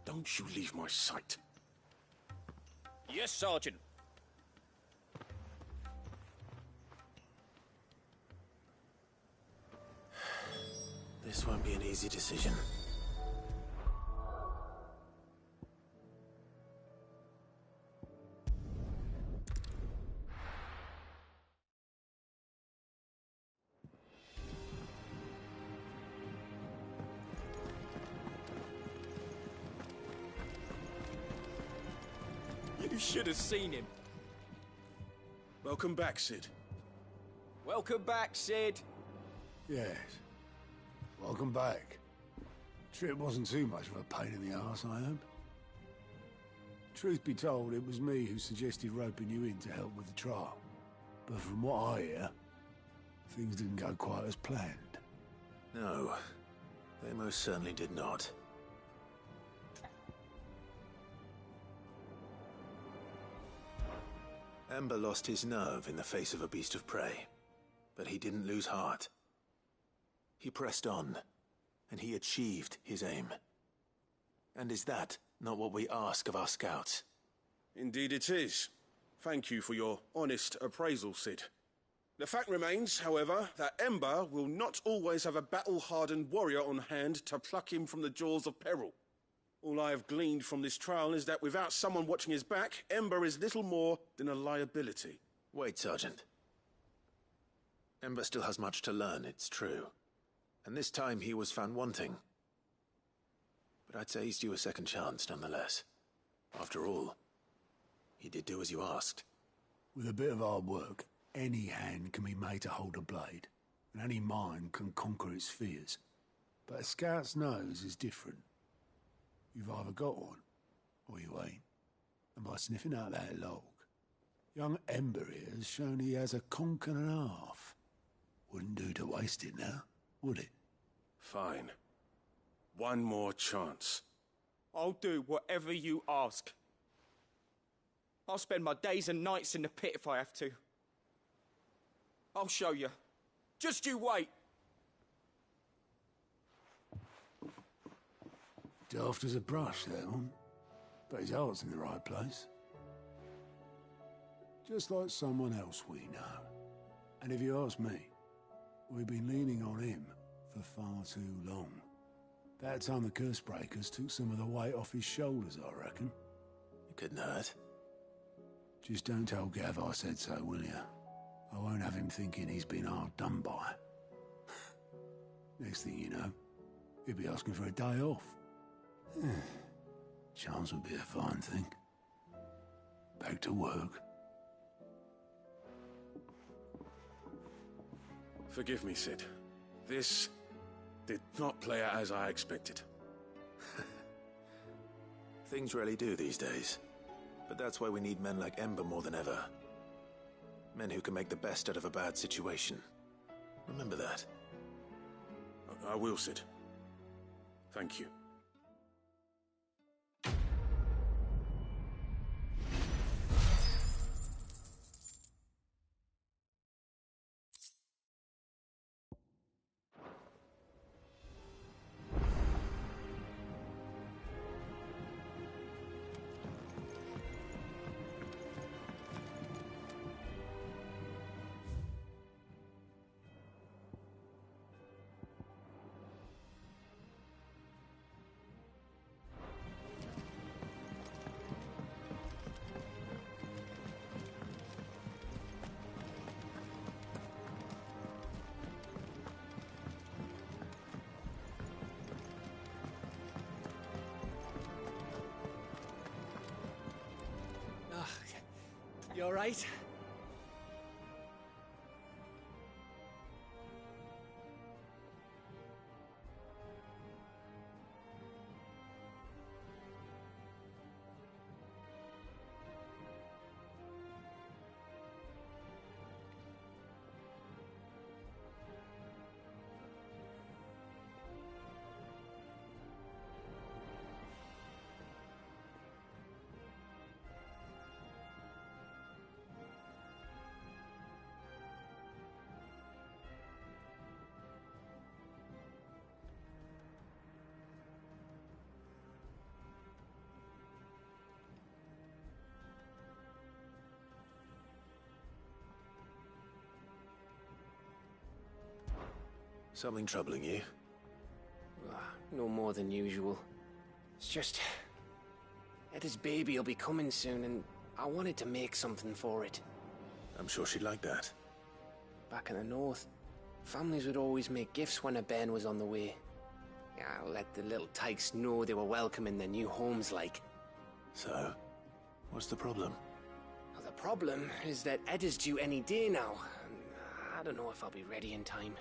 Don't you leave my sight. Yes, Sergeant. This won't be an easy decision. You should have seen him. Welcome back, Sid. Welcome back, Sid. Yes. Welcome back. Trip wasn't too much of a pain in the arse, I hope. Truth be told, it was me who suggested roping you in to help with the trial. But from what I hear, things didn't go quite as planned. No, they most certainly did not. Ember lost his nerve in the face of a beast of prey, but he didn't lose heart. He pressed on, and he achieved his aim. And is that not what we ask of our scouts? Indeed it is. Thank you for your honest appraisal, Sid. The fact remains, however, that Ember will not always have a battle-hardened warrior on hand to pluck him from the jaws of peril. All I have gleaned from this trial is that without someone watching his back, Ember is little more than a liability. Wait, Sergeant. Ember still has much to learn, it's true. And this time he was found wanting. But I'd say he's due a second chance, nonetheless. After all, he did do as you asked. With a bit of hard work, any hand can be made to hold a blade, and any mind can conquer its fears. But a scout's nose is different. You've either got one, or you ain't. And by sniffing out that log, young Ember here has shown he has a conch and a half. Wouldn't do to waste it now, would it? Fine. One more chance. I'll do whatever you ask. I'll spend my days and nights in the pit if I have to. I'll show you. Just you wait. Daft as a brush, that one. But his heart's in the right place. Just like someone else we know. And if you ask me, we've been leaning on him for far too long. That time the curse breakers took some of the weight off his shoulders, I reckon. It couldn't hurt. Just don't tell Gav I said so, will you? I won't have him thinking he's been hard done by. Next thing you know, he'll be asking for a day off. Chance would be a fine thing. Back to work. Forgive me, Sid. This did not play out as I expected. Things rarely do these days. But that's why we need men like Ember more than ever. Men who can make the best out of a bad situation. Remember that. I will, Sid. Thank you. You all right? Something troubling you? No more than usual. It's just... Etta's baby will be coming soon, and I wanted to make something for it. I'm sure she'd like that. Back in the north, families would always make gifts when a bairn was on the way. I'll let the little tykes know they were welcome in their new homes, like. So, what's the problem? Well, the problem is that Etta's due any day now, and I don't know if I'll be ready in time.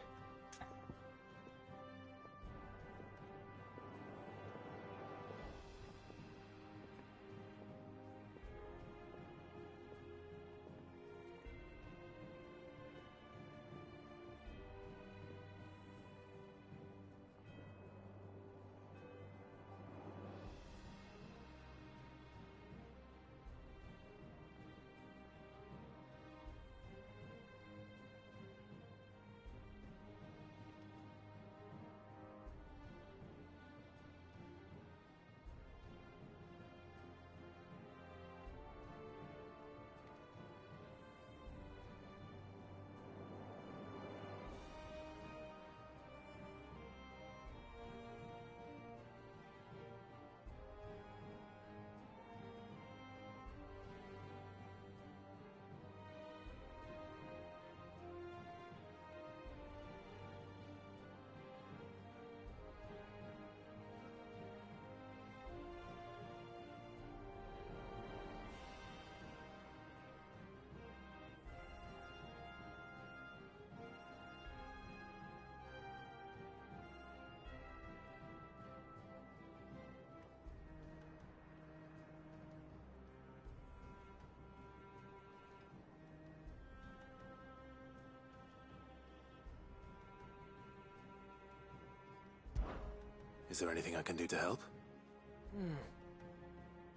Is there anything I can do to help?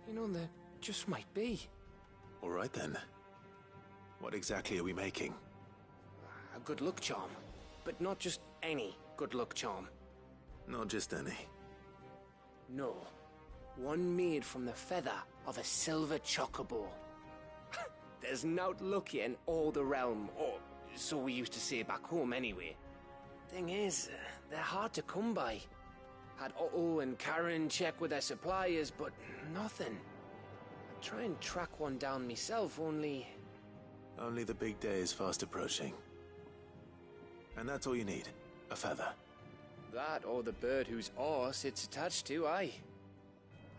You know, there just might be. All right then. What exactly are we making? A good luck charm. But not just any good luck charm. Not just any. No. One made from the feather of a silver chocobo. There's naught lucky in all the realm, or so we used to say back home anyway. Thing is, they're hard to come by. Had Otto and Karen check with their suppliers, but nothing. I'd try and track one down myself, only... Only the big day is fast approaching. And that's all you need, a feather. That or the bird whose oar sits attached to, aye.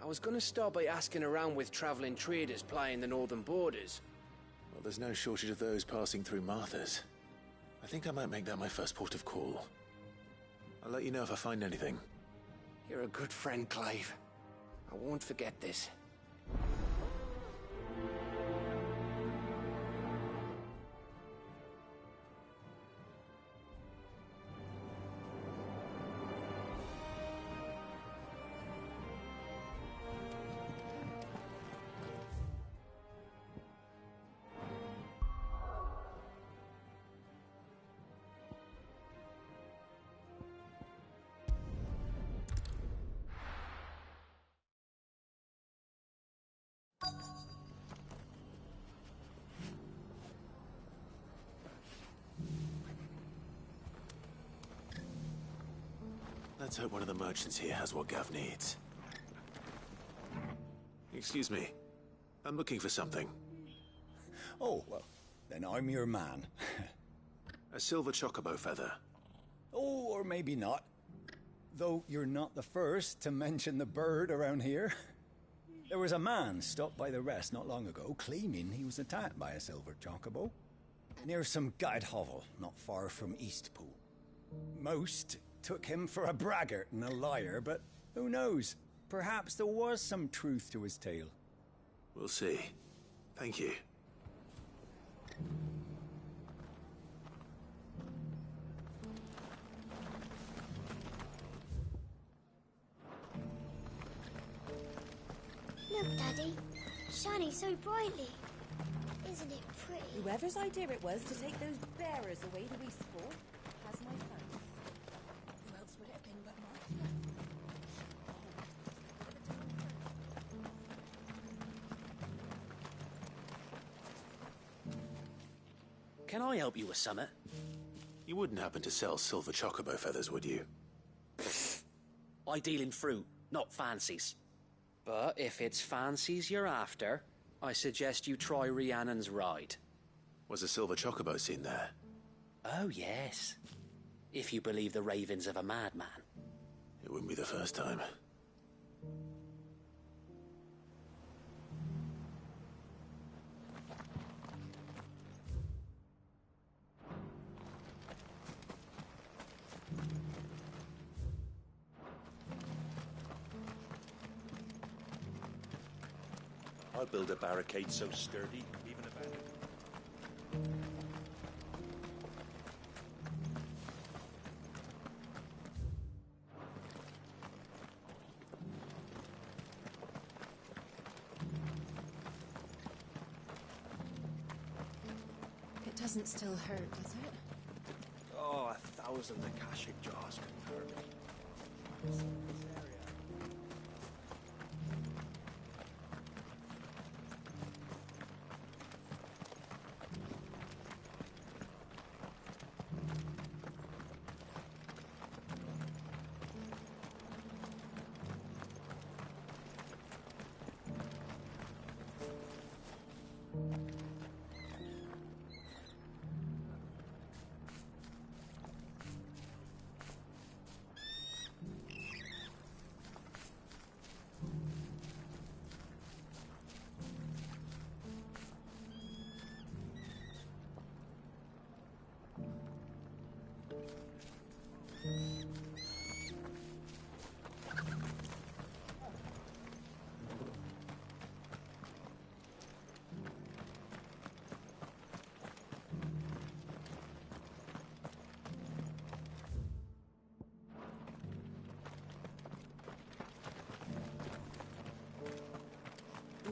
I was gonna start by asking around with traveling traders plying the northern borders. Well, there's no shortage of those passing through Martha's. I think I might make that my first port of call. I'll let you know if I find anything. You're a good friend, Clive. I won't forget this. Let's hope one of the merchants here has what Gav needs. Excuse me. I'm looking for something. Oh, well, then I'm your man. A silver chocobo feather. Oh, or maybe not. Though you're not the first to mention the bird around here. There was a man stopped by the rest not long ago, claiming he was attacked by a silver chocobo. Near some guyed hovel, not far from Eastpool. Most took him for a braggart and a liar, but who knows? Perhaps there was some truth to his tale. We'll see. Thank you. Look, Daddy. Shining so brightly. Isn't it pretty? Whoever's idea it was to take those bearers away to Eastport has my thanks. Who else would it have been but Martha? Can I help you with something? You wouldn't happen to sell silver chocobo feathers, would you? I deal in fruit, not fancies. But if it's fancies you're after, I suggest you try Rhiannon's ride. Was a silver chocobo seen there? Oh, yes. If you believe the ravings of a madman. It wouldn't be the first time. I'll build a barricade so sturdy, even if It doesn't still hurt, does it? Oh, 1,000 Akashic jars couldn't hurt me.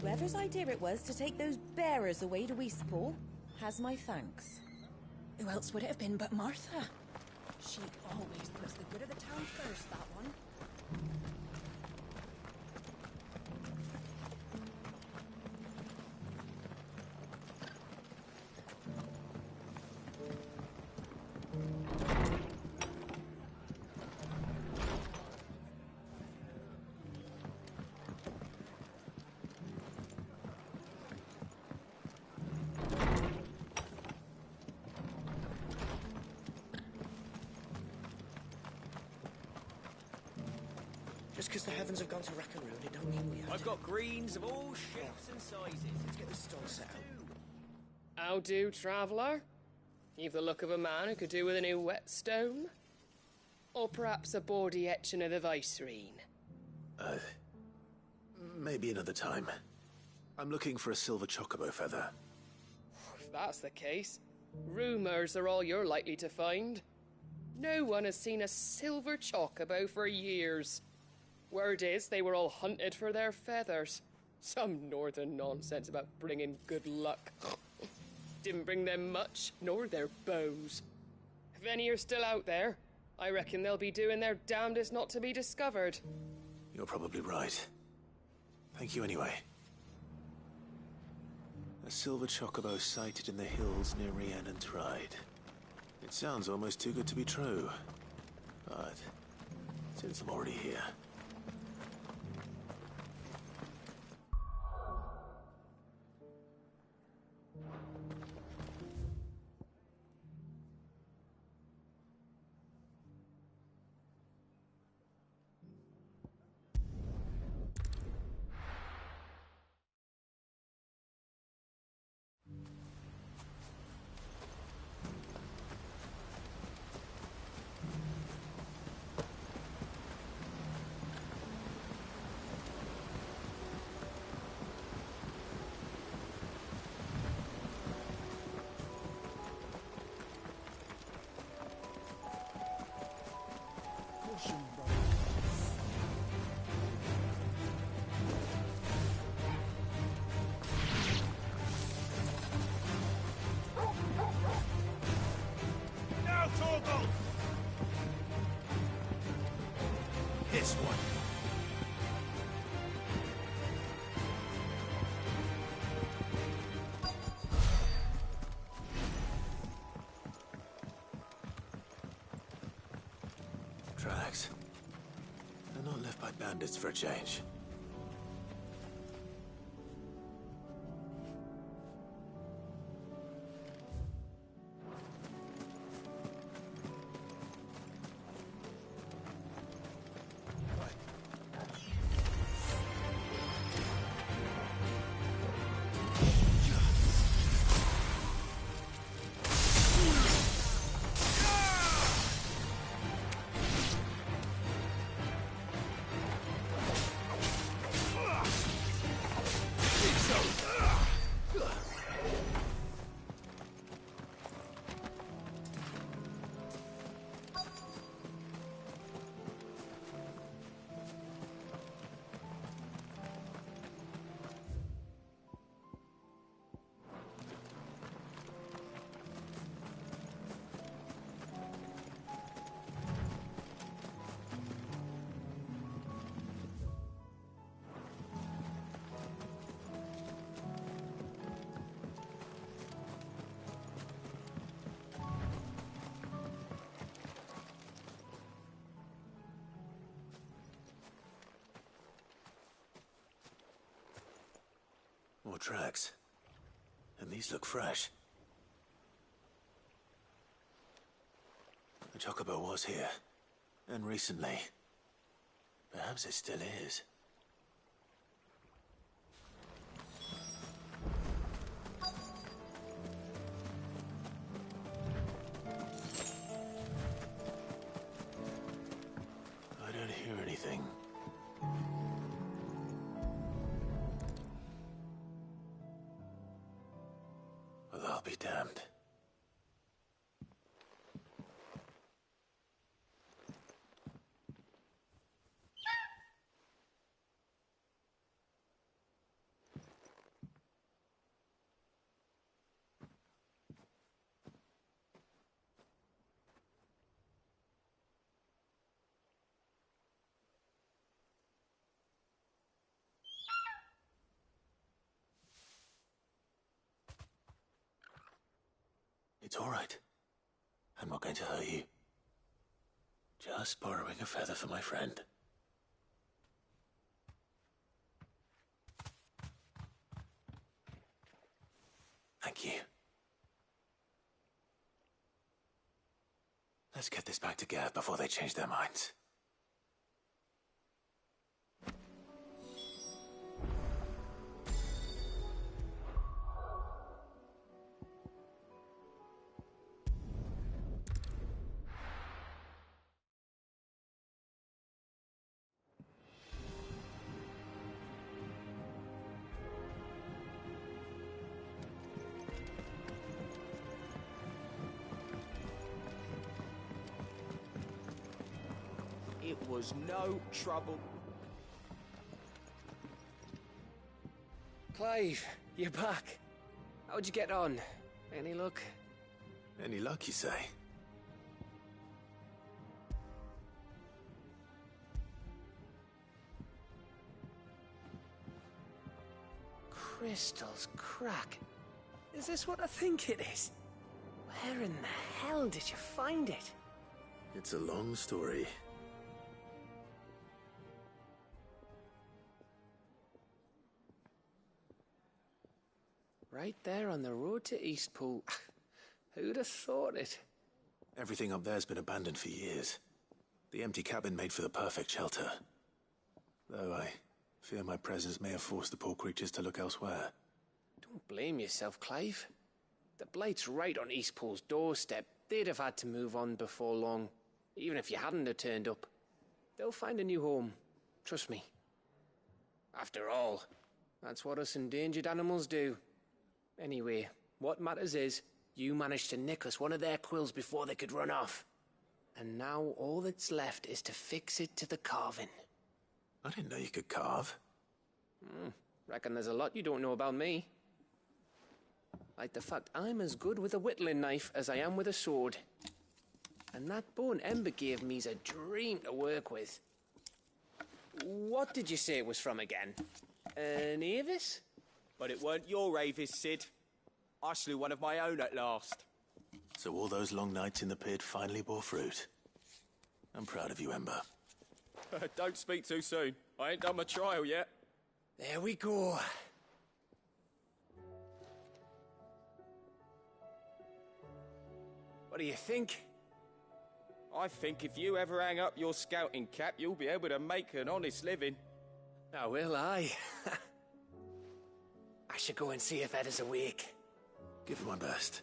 Whoever's idea it was to take those bearers away to Eastport has my thanks. Who else would it have been but Martha? She always puts the good of the town first, that one. Just because the heavens have gone to rack and ruin, it don't mean we have I've got greens of all shapes and sizes. Let's get this stall set out. How do, traveller? You've the look of a man who could do with a new whetstone. Or perhaps a bawdy etching of the Vicerine. Maybe another time. I'm looking for a silver chocobo feather. If that's the case, rumours are all you're likely to find. No one has seen a silver chocobo for years. Word is they were all hunted for their feathers. Some northern nonsense about bringing good luck. Didn't bring them much, nor their bows. If any are still out there, I reckon they'll be doing their damnedest not to be discovered. You're probably right. Thank you anyway. A silver chocobo sighted in the hills near Rhiannon's Ride. It sounds almost too good to be true. But since I'm already here... Now, Torgal! This one. Tracks. They're not left by bandits for a change. More tracks. And these look fresh. The chocobo was here. And recently. Perhaps it still is. I don't hear anything. Well, I'll be damned. It's all right. I'm not going to hurt you. Just borrowing a feather for my friend. Thank you. Let's get this back to Gav before they change their minds. It was no trouble. Clive, you're back. How'd you get on? Any luck? Any luck, you say? Crystal's crack. Is this what I think it is? Where in the hell did you find it? It's a long story. Right there on the road to Eastpool. Who'd have thought it? Everything up there's been abandoned for years. The empty cabin made for the perfect shelter. Though I fear my presence may have forced the poor creatures to look elsewhere. Don't blame yourself, Clive. The Blight's right on Eastpool's doorstep. They'd have had to move on before long, even if you hadn't have turned up. They'll find a new home. Trust me. After all, that's what us endangered animals do. Anyway, what matters is, you managed to nick us one of their quills before they could run off. And now all that's left is to fix it to the carving. I didn't know you could carve. Reckon there's a lot you don't know about me. Like the fact I'm as good with a whittling knife as I am with a sword. And that bone Ember gave me's a dream to work with. What did you say it was from again? An Avis? But it weren't your Avis, Sid. I slew one of my own at last. So all those long nights in the pit finally bore fruit. I'm proud of you, Ember. Don't speak too soon. I ain't done my trial yet. There we go. What do you think? I think if you ever hang up your scouting cap, you'll be able to make an honest living. Oh, will I? I should go and see if Ed is awake. Give it my best.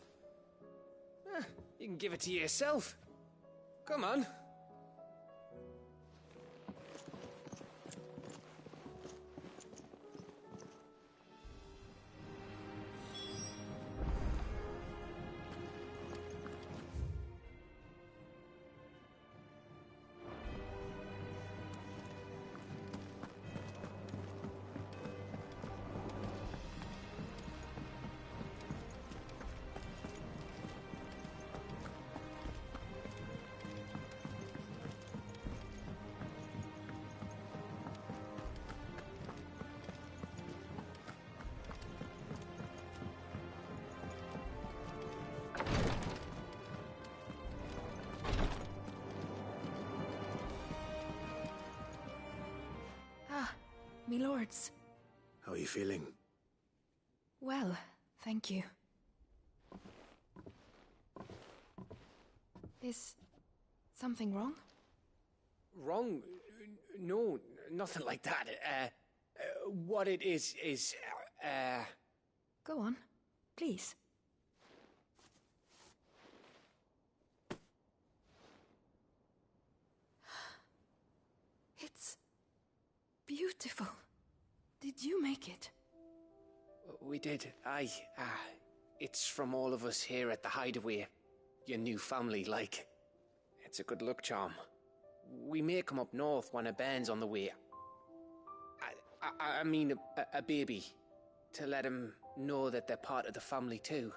You can give it to yourself. Come on. Me lords. How are you feeling? Well, thank you. Is something wrong? Wrong? No, nothing like that. What it is... Go on, please. It's beautiful. Did you make it? We did. Aye. It's from all of us here at the Hideaway. Your new family, like. It's a good luck charm. We may come up north when a band's on the way. I mean a baby. To let him know that they're part of the family too.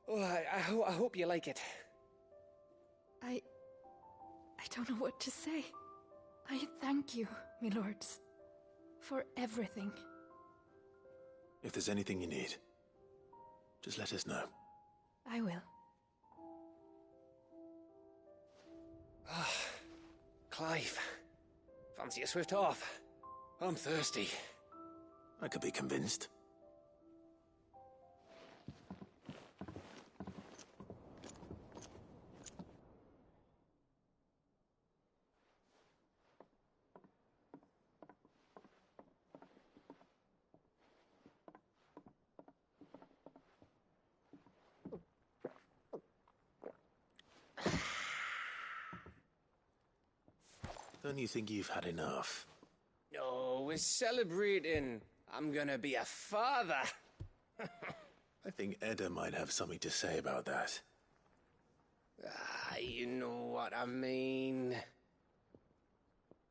Oh, I hope you like it. I don't know what to say. I thank you, me lords, for everything. If there's anything you need, just let us know. I will. Clive, fancy a swift off? I'm thirsty. I could be convinced. Don't you think you've had enough? No, we're celebrating. I'm gonna be a father. I think Edda might have something to say about that. You know what I mean.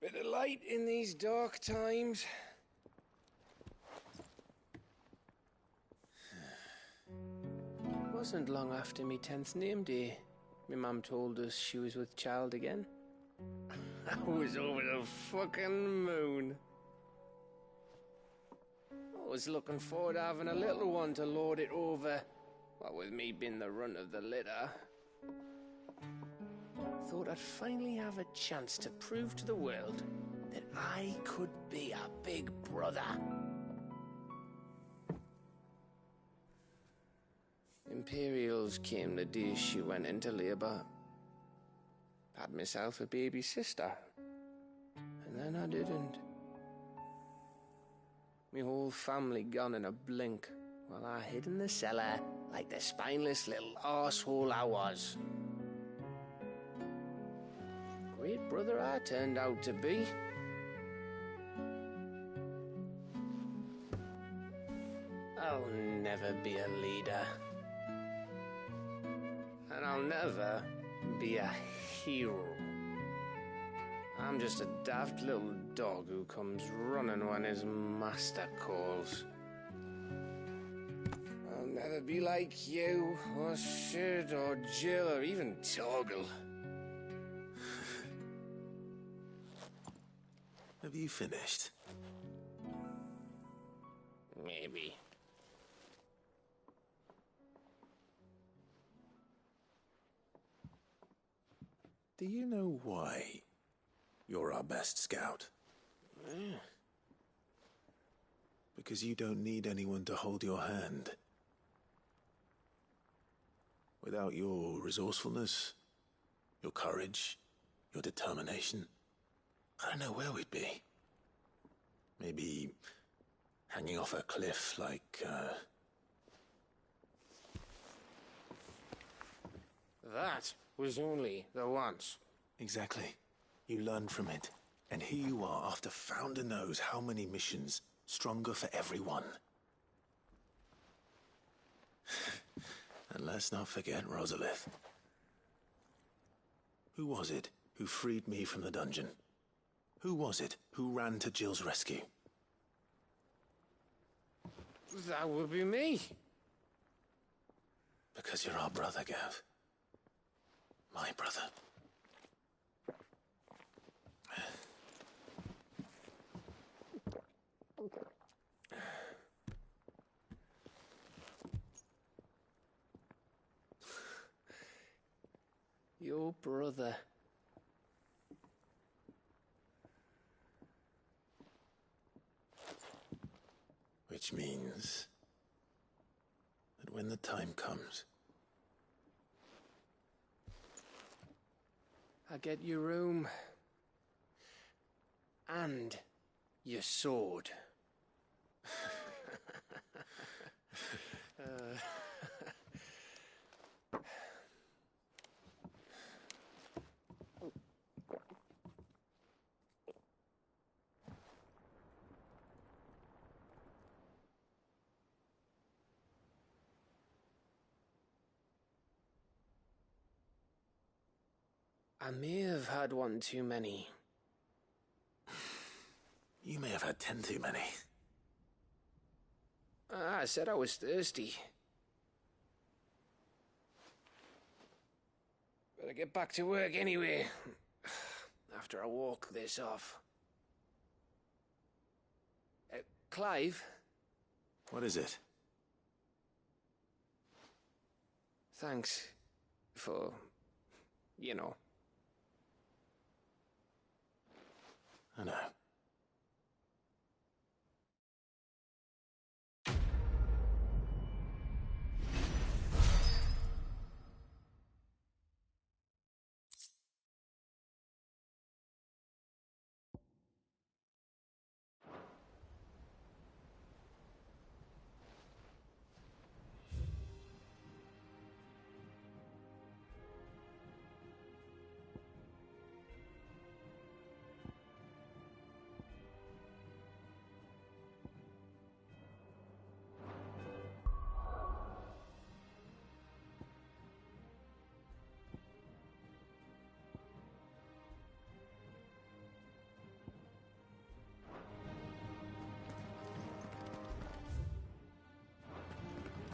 Bit of light in these dark times. Wasn't long after me 10th name day. My mum told us she was with child again. I was over the fucking moon. I was looking forward to having a little one to lord it over. What with me being the runt of the litter. Thought I'd finally have a chance to prove to the world that I could be a big brother. Imperials came the day she went into labour. Had myself a baby sister. And then I didn't. Me whole family gone in a blink, while I hid in the cellar like the spineless little arsehole I was. Great brother I turned out to be. I'll never be a leader. And I'll never be a hero. I'm just a daft little dog who comes running when his master calls. I'll never be like you, or Sid, or Jill, or even Torgal. Have you finished? Maybe. Do you know why you're our best scout? Because you don't need anyone to hold your hand. Without your resourcefulness, your courage, your determination, I don't know where we'd be. Maybe hanging off a cliff like, That was only the once. Exactly. You learned from it. And here you are after Founder knows how many missions, stronger for everyone. And let's not forget Rosalith. Who was it who freed me from the dungeon? Who was it who ran to Jill's rescue? That would be me. Because you're our brother, Gav. My brother. Your brother. Which means that when the time comes, I get your room. And your sword. I may have had one too many. you may have had 10 too many. I said I was thirsty. Better get back to work anyway. After I walk this off. Clive? What is it? Thanks for, you know. I know.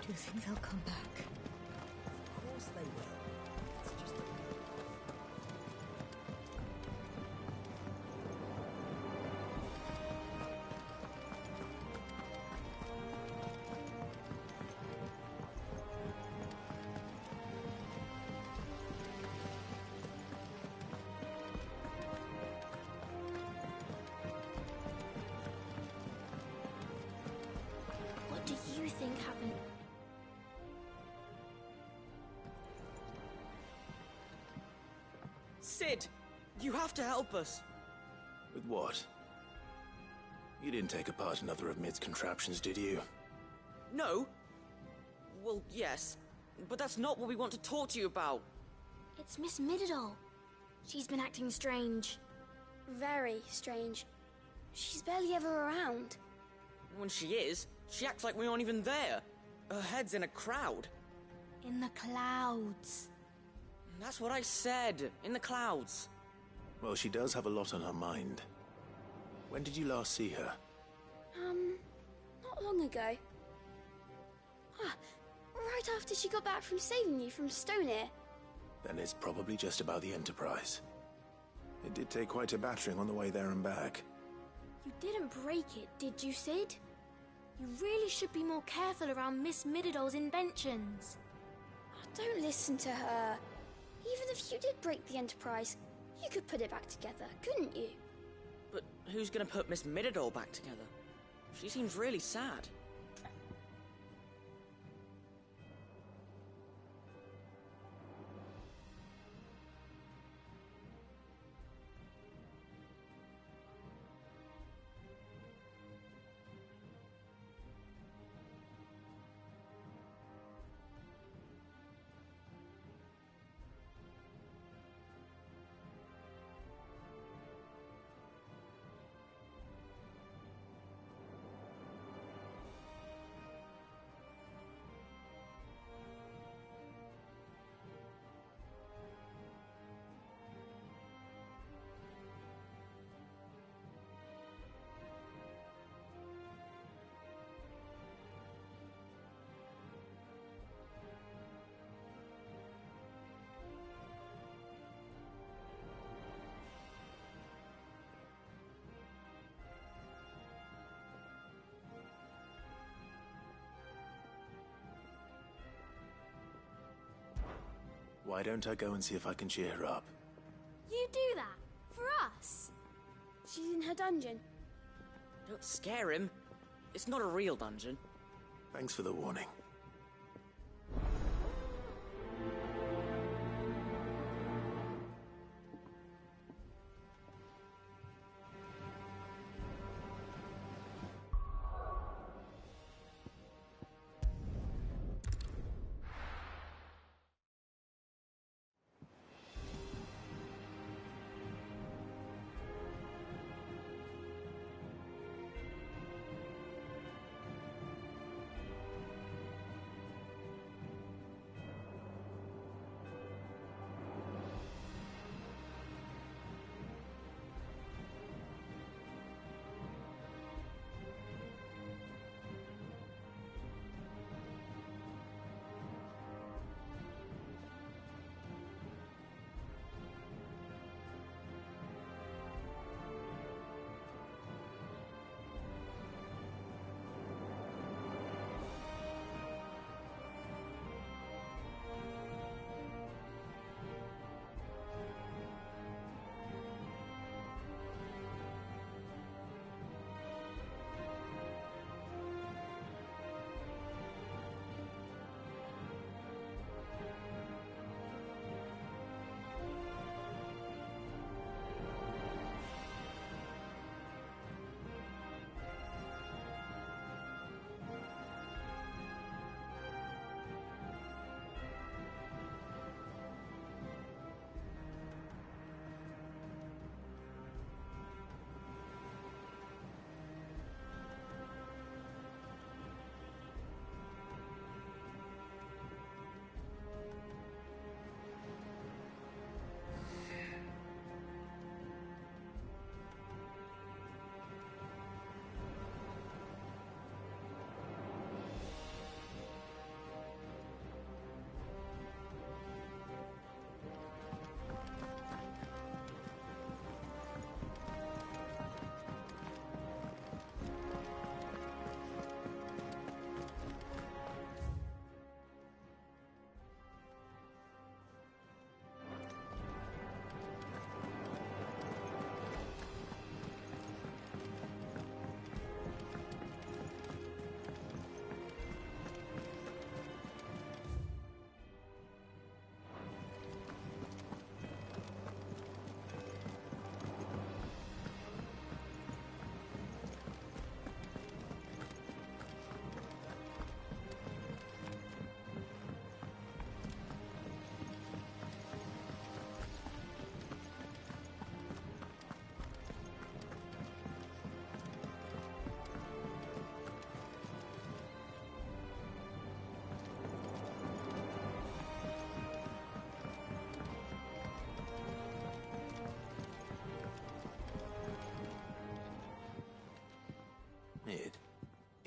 Do you think they'll come back? Of course they will. It's just What do you think happened? Sid, you have to help us. With what? You didn't take apart another of Mid's contraptions, did you? No. Well, yes. But that's not what we want to talk to you about. It's Miss Mididol. She's been acting strange. Very strange. She's barely ever around. When she is, she acts like we aren't even there. Her head's in a crowd. In the clouds. That's what I said. In the clouds. Well, she does have a lot on her mind. When did you last see her? Not long ago. Right after she got back from saving you from Stoneir. Then it's probably just about the Enterprise. It did take quite a battering on the way there and back. You didn't break it, did you, Sid? You really should be more careful around Miss Mididol's inventions. Don't listen to her. Even if you did break the Enterprise, you could put it back together, couldn't you? But who's gonna put Miss Mididol back together? She seems really sad. Why don't I go and see if I can cheer her up? You do that? For us? She's in her dungeon. Don't scare him. It's not a real dungeon. Thanks for the warning.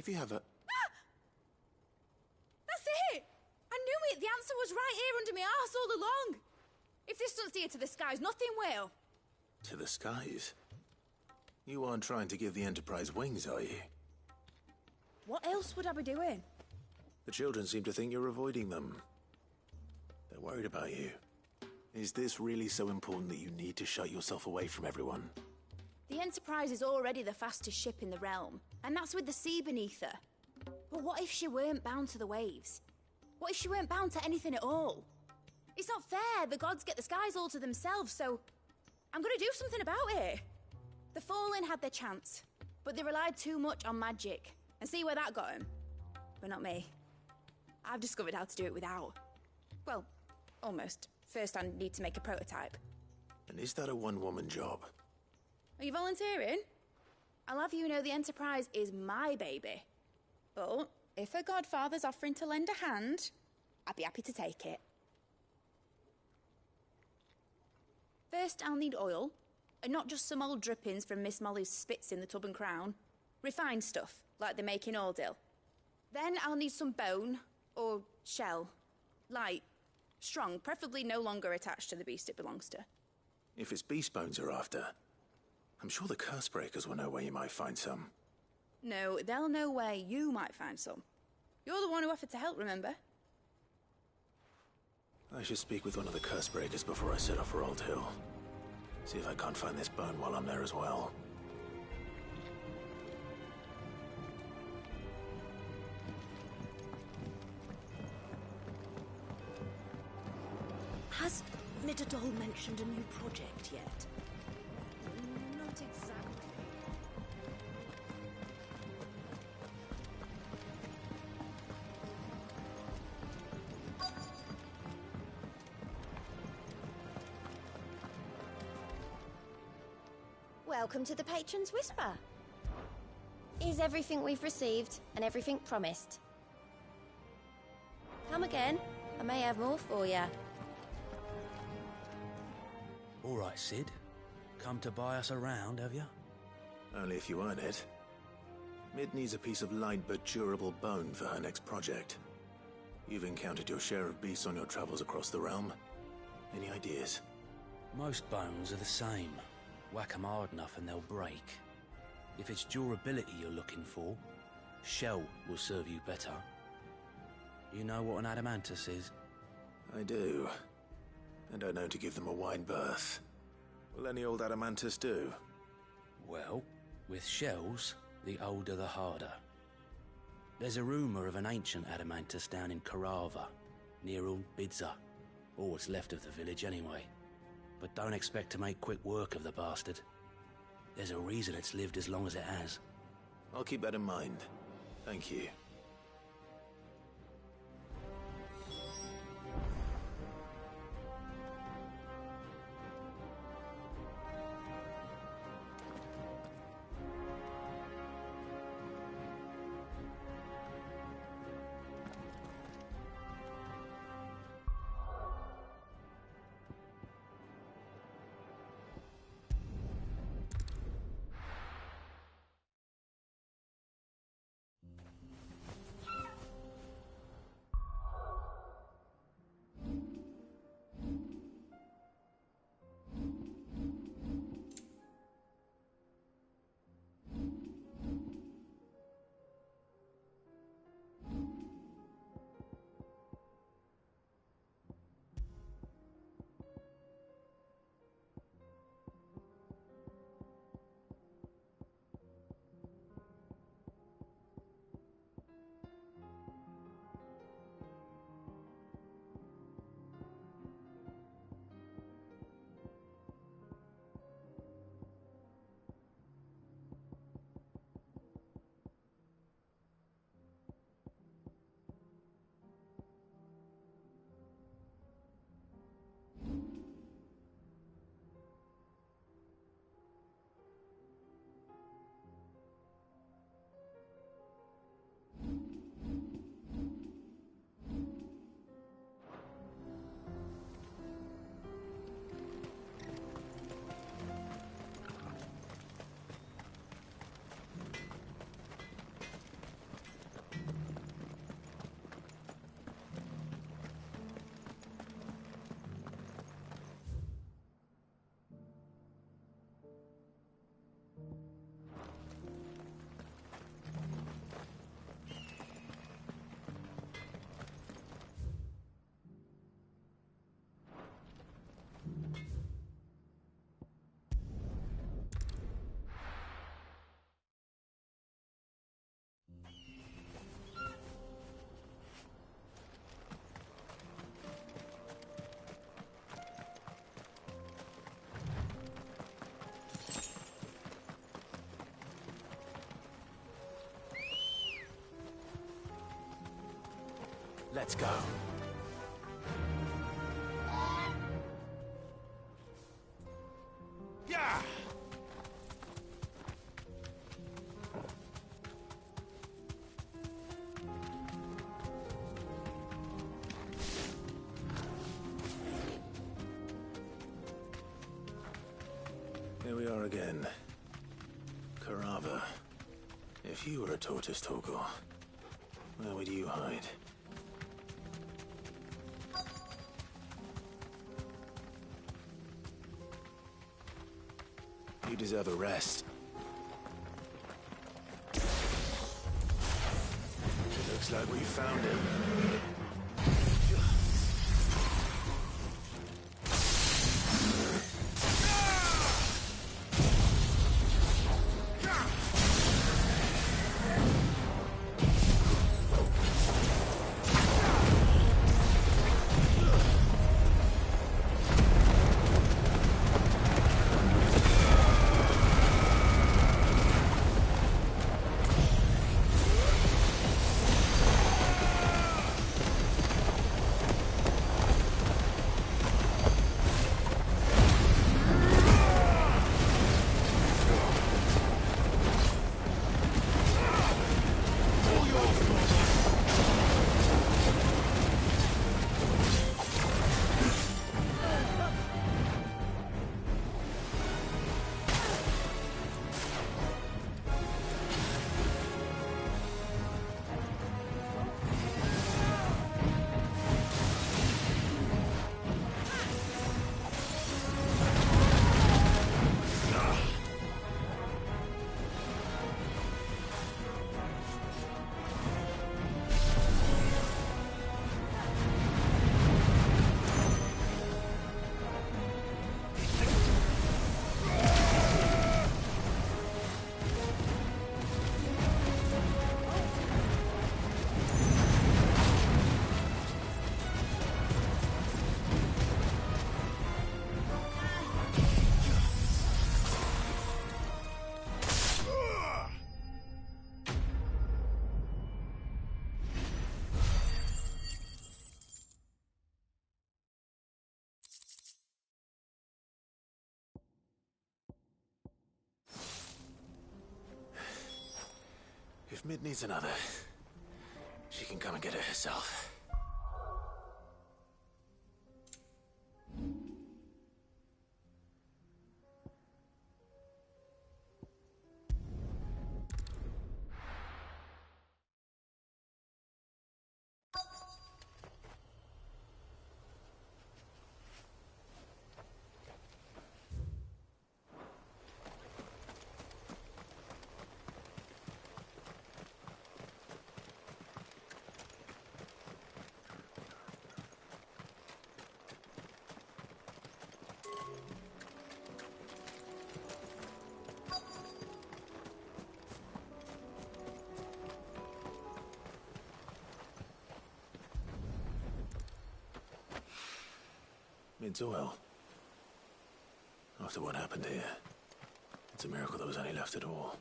you have a... That's it! I knew it! The answer was right here under my arse all along! If this doesn't steer to the skies, nothing will! To the skies? You aren't trying to give the Enterprise wings, are you? What else would I be doing? The children seem to think you're avoiding them. They're worried about you. Is this really so important that you need to shut yourself away from everyone? The Enterprise is already the fastest ship in the realm, and that's with the sea beneath her. But what if she weren't bound to the waves? What if she weren't bound to anything at all? It's not fair. The gods get the skies all to themselves, so I'm gonna do something about it. The Fallen had their chance, but they relied too much on magic. And see where that got them? But not me. I've discovered how to do it without. Well, almost. First I need to make a prototype. And is that a one-woman job? Are you volunteering? I'll have you know the Enterprise is my baby. But if a godfather's offering to lend a hand, I'd be happy to take it. First, I'll need oil, and not just some old drippings from Miss Molly's spits in the Tub and Crown. Refined stuff, like they make in Ordill. Then I'll need some bone, or shell. Light, strong, preferably no longer attached to the beast it belongs to. If it's beast bones you're after, I'm sure the Cursebreakers will know where you might find some. No, they'll know where you might find some. You're the one who offered to help, remember? I should speak with one of the Cursebreakers before I set off for Old Hill. See if I can't find this bone while I'm there as well. Has Midadol mentioned a new project yet? Not exactly. Welcome to the Patron's Whisper. Is everything we've received and everything promised? Come again. I may have more for you. All right, Sid. Come to buy us around, have you? Only if you earn it. Mid needs a piece of light but durable bone for her next project. You've encountered your share of beasts on your travels across the realm. Any ideas? Most bones are the same. Whack 'em hard enough and they'll break. If it's durability you're looking for, shell will serve you better. You know what an adamantus is? I do. And I know to give them a wide berth. Will any old adamantus do? Well, with shells, the older the harder. There's a rumour of an ancient adamantus down in Karava, near Old Bidza, or what's left of the village anyway. But don't expect to make quick work of the bastard. There's a reason it's lived as long as it has. I'll keep that in mind. Thank you. Let's go. Yeah! Here we are again. Carava. If you were a tortoise, Torgor, where would you hide? You deserve a rest. It looks like we found him. If Mid needs another, she can come and get it herself. Mid's well. After what happened here, it's a miracle there was any left at all.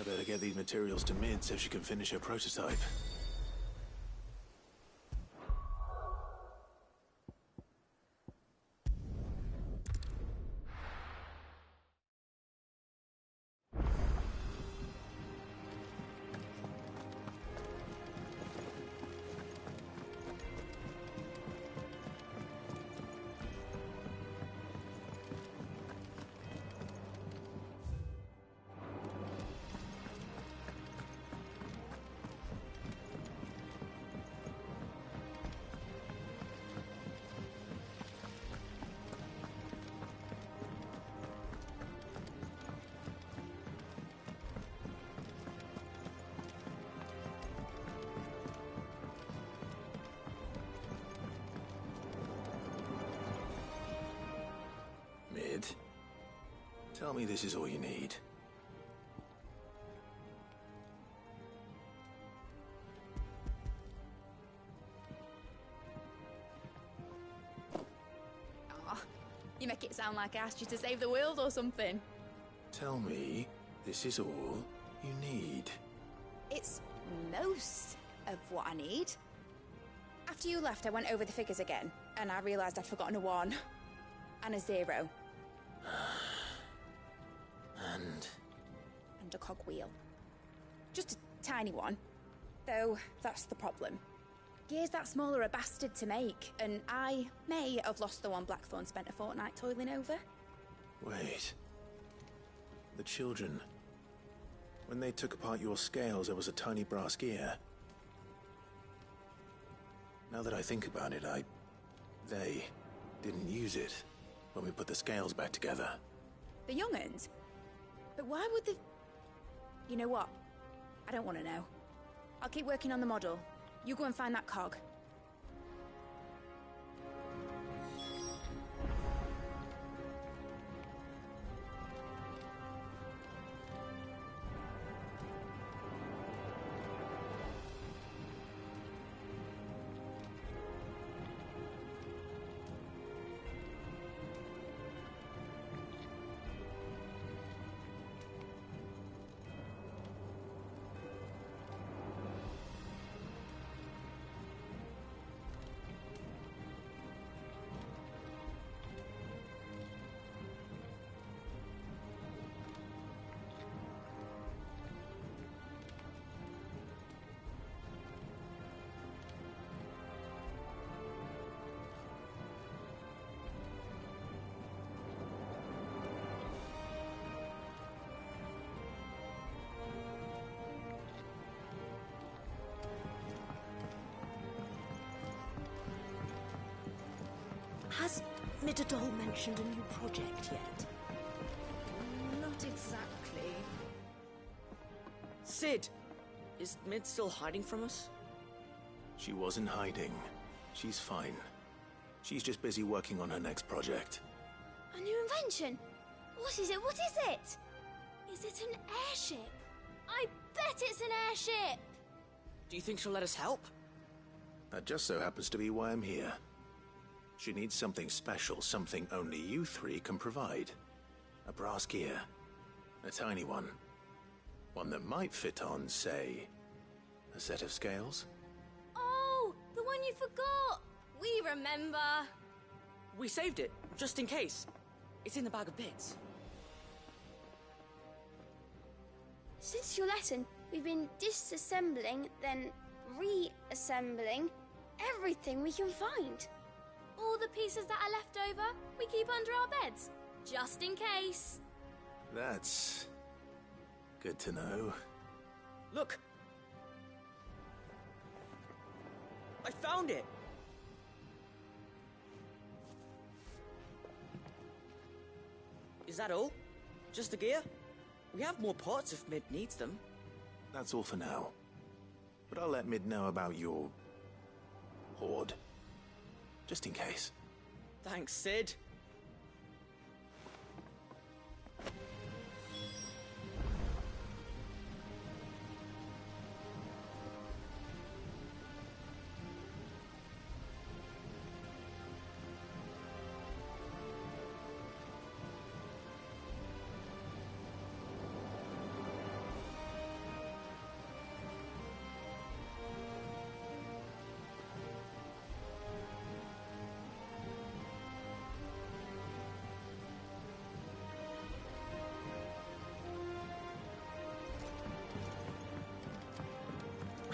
better get these materials to Mid so she can finish her prototype. Mid, tell me this is all you need. Aw, you make it sound like I asked you to save the world or something. Tell me this is all you need. It's most of what I need. After you left, I went over the figures again, and I realised I'd forgotten a 1 and a 0. And a cogwheel. Just a tiny one. Though, that's the problem. Gears that small are a bastard to make, and I may have lost the one Blackthorn spent a fortnight toiling over. Wait. The children. When they took apart your scales, there was a tiny brass gear. Now that I think about it, they didn't use it when we put the scales back together. The young'uns? But why would the... You know what? I don't want to know. I'll keep working on the model. You go and find that cog. Has Midadol mentioned a new project yet? Not exactly. Sid! Is Mid still hiding from us? She wasn't hiding. She's fine. She's just busy working on her next project. A new invention? What is it? What is it? Is it an airship? I bet it's an airship! Do you think she'll let us help? That just so happens to be why I'm here. She needs something special, something only you three can provide. A brass gear. A tiny one. One that might fit on, say, a set of scales? Oh, the one you forgot! We remember! We saved it, just in case. It's in the bag of bits. Since your lesson, we've been disassembling, then reassembling everything we can find. All the pieces that are left over, we keep under our beds, just in case. That's good to know. Look! I found it! Is that all? Just the gear? We have more parts if Mid needs them. That's all for now. But I'll let Mid know about your hoard. Just in case. Thanks, Sid.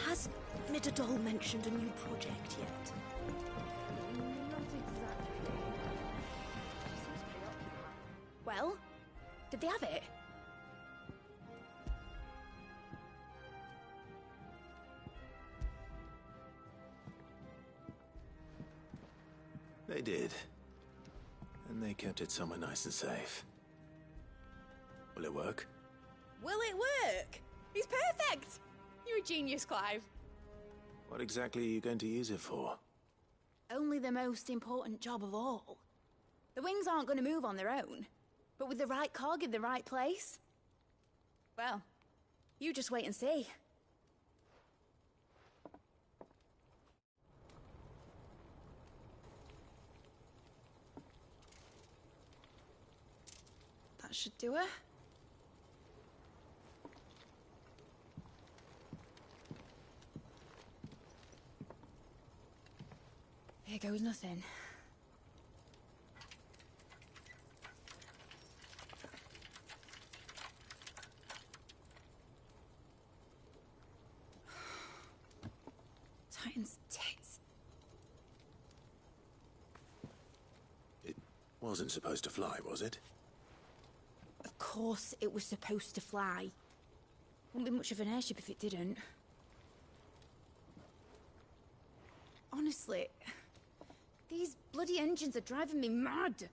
Has Midadol mentioned a new project yet? Not exactly. Well, did they have it? They did. And they kept it somewhere nice and safe. Will it work? Will it work? It's perfect! You're a genius, Clive. What exactly are you going to use it for? Only the most important job of all. The wings aren't going to move on their own. But with the right cog in the right place... well, you just wait and see. That should do her. Here goes nothing. Titan's tits. It wasn't supposed to fly, was it? Of course it was supposed to fly. Wouldn't be much of an airship if it didn't. Honestly, these bloody engines are driving me mad.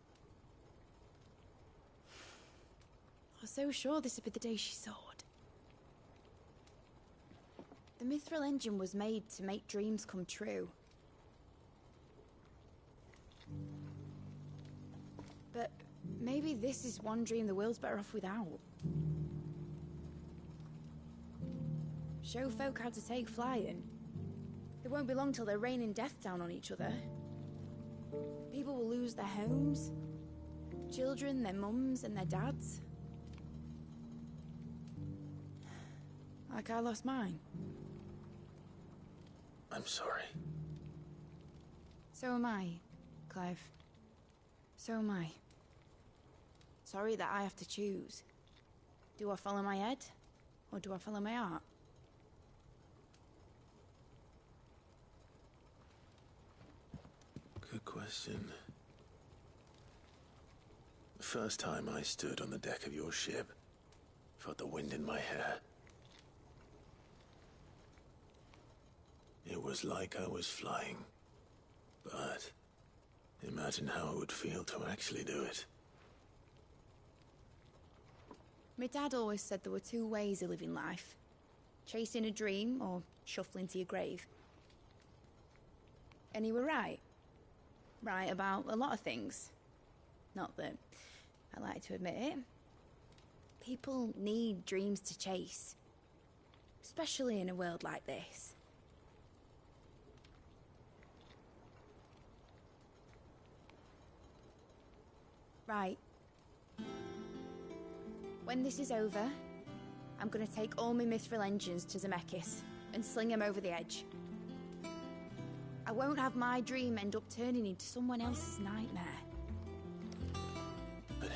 I was so sure this would be the day she soared. The Mithril engine was made to make dreams come true. But maybe this is one dream the world's better off without. Show folk how to take flying. It won't be long till they're raining death down on each other. People will lose their homes. Children, their mums and their dads. Like I lost mine. I'm sorry. So am I, Clive. So am I. Sorry that I have to choose. Do I follow my head, or do I follow my heart? Good question. The first time I stood on the deck of your ship, felt the wind in my hair. It was like I was flying. But imagine how it would feel to actually do it. My dad always said there were two ways of living life. Chasing a dream or shuffling to your grave. And he were right. Right about a lot of things. Not that I like to admit it. People need dreams to chase. Especially in a world like this. Right. When this is over, I'm gonna take all my Mithril engines to Zemeckis and sling them over the edge. I won't have my dream end up turning into someone else's nightmare. But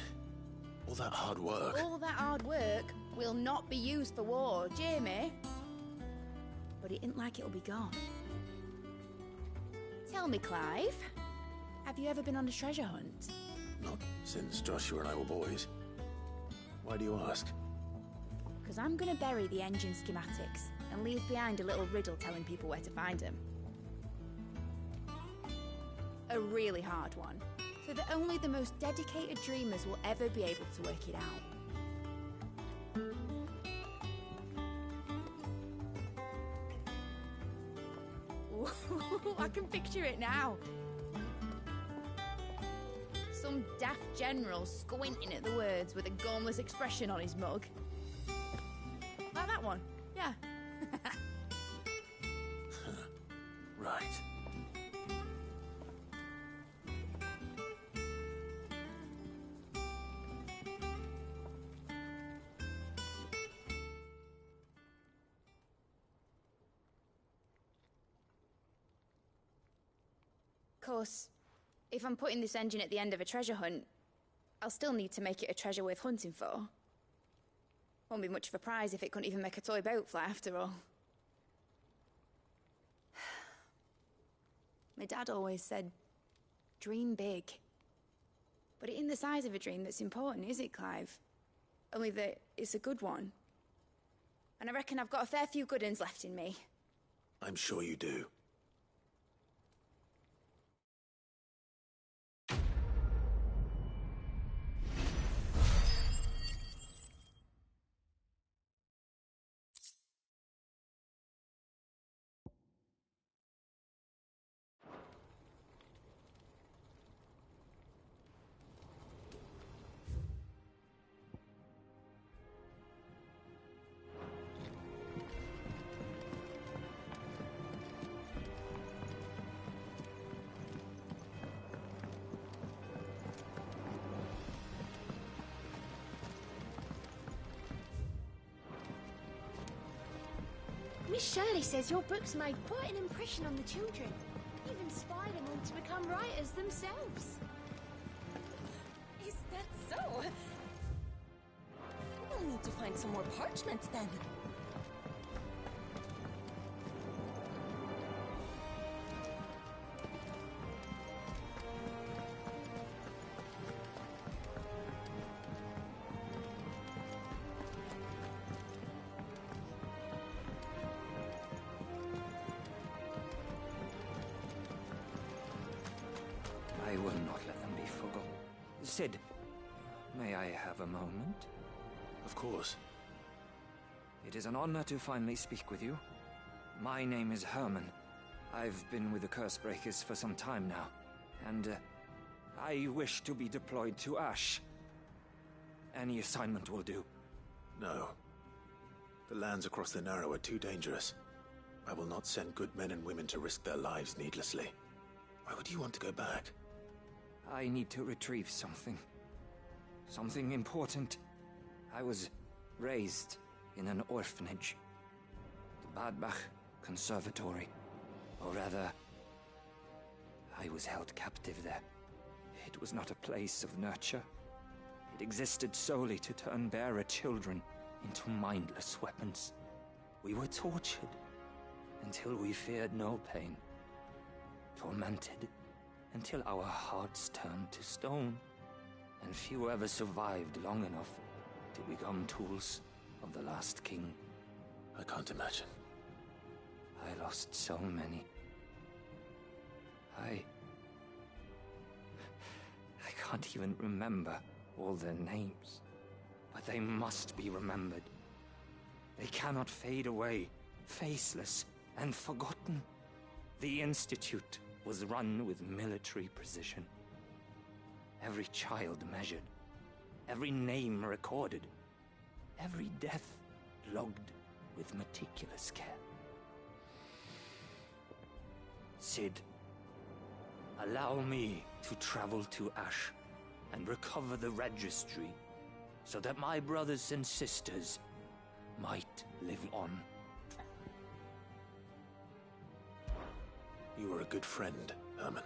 all that hard work... All that hard work will not be used for war, Jamie. But it isn't like it'll be gone. Tell me, Clive, have you ever been on a treasure hunt? Not since Joshua and I were boys. Why do you ask? Because I'm gonna bury the engine schematics and leave behind a little riddle telling people where to find them. A really hard one, so that only the most dedicated dreamers will ever be able to work it out. Ooh, I can picture it now. Some daft general squinting at the words with a gormless expression on his mug. Like that one, yeah. Right. Of course, if I'm putting this engine at the end of a treasure hunt, I'll still need to make it a treasure worth hunting for. Won't be much of a prize if it couldn't even make a toy boat fly after all. My dad always said, dream big. But it ain't the size of a dream that's important, is it, Clive? Only that it's a good one. And I reckon I've got a fair few good uns left in me. I'm sure you do. Miss Shirley says your books made quite an impression on the children. You've inspired them all to become writers themselves. Is that so? We'll need to find some more parchment then. I will not let them be forgotten. Sid, may I have a moment? Of course. It is an honor to finally speak with you. My name is Herman. I've been with the Cursebreakers for some time now, and I wish to be deployed to Ash. Any assignment will do. No. The lands across the Narrow are too dangerous. I will not send good men and women to risk their lives needlessly. Why would you want to go back? I need to retrieve something. Something important. I was raised in an orphanage. The Badbach Conservatory. Or rather, I was held captive there. It was not a place of nurture. It existed solely to turn bearer children into mindless weapons. We were tortured until we feared no pain. Tormented until our hearts turned to stone, and few ever survived long enough to become tools of the last king. I can't imagine. I lost so many. I can't even remember all their names, but they must be remembered. They cannot fade away, faceless and forgotten. The Institute was run with military precision. Every child measured, every name recorded, every death logged with meticulous care. Sid, allow me to travel to Ash and recover the registry so that my brothers and sisters might live on. You were a good friend, Herman.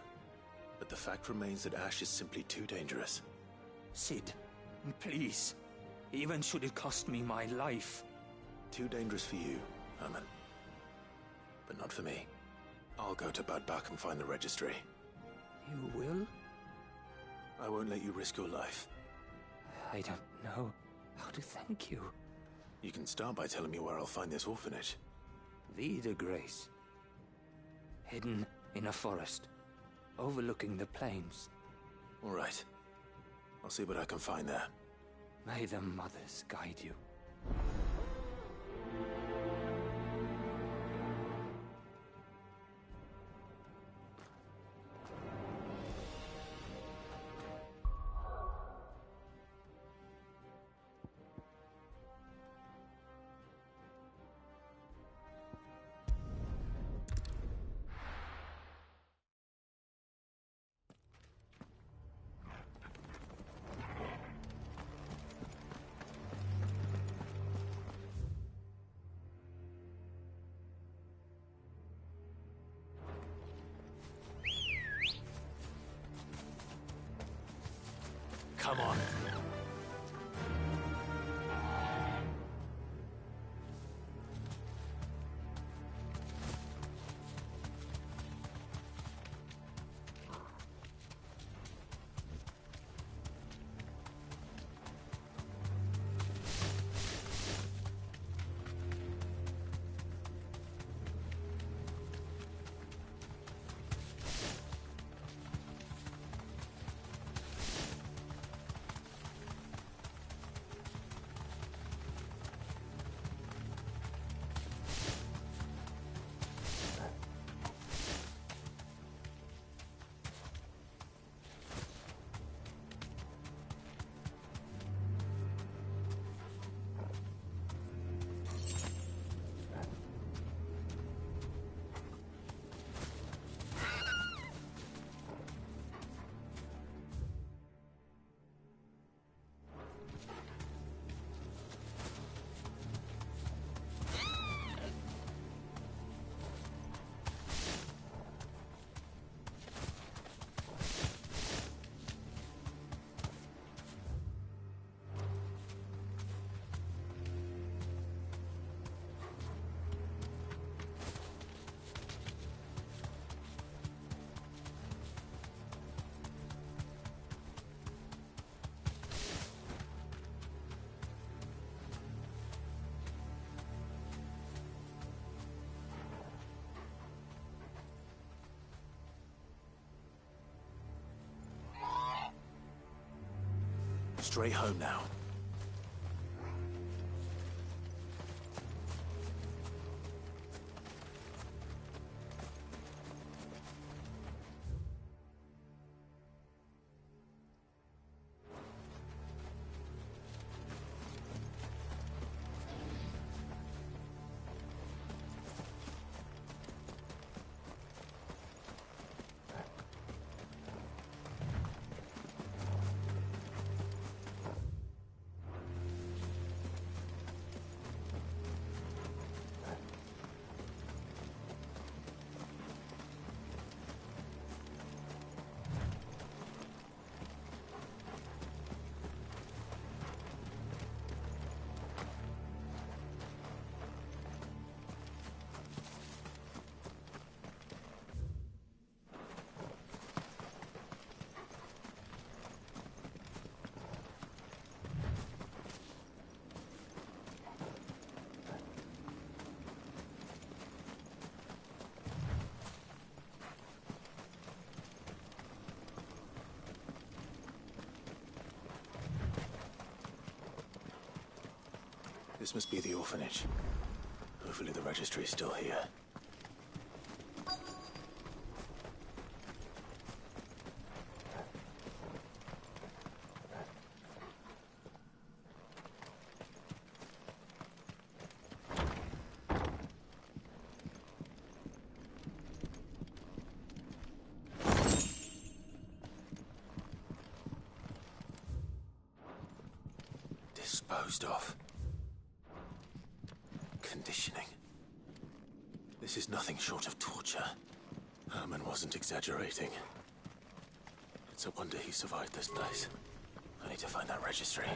But the fact remains that Ash is simply too dangerous. Sid, please. Even should it cost me my life. Too dangerous for you, Herman. But not for me. I'll go to Badbach and find the registry. You will? I won't let you risk your life. I don't know how to thank you. You can start by telling me where I'll find this orphanage. Vida Grace. Hidden in a forest, overlooking the plains. All right. I'll see what I can find there. May the mothers guide you. straight home now. This must be the orphanage. Hopefully the registry is still here. Disposed of. Conditioning. This is nothing short of torture. Herman wasn't exaggerating. It's a wonder he survived this place. I need to find that registry.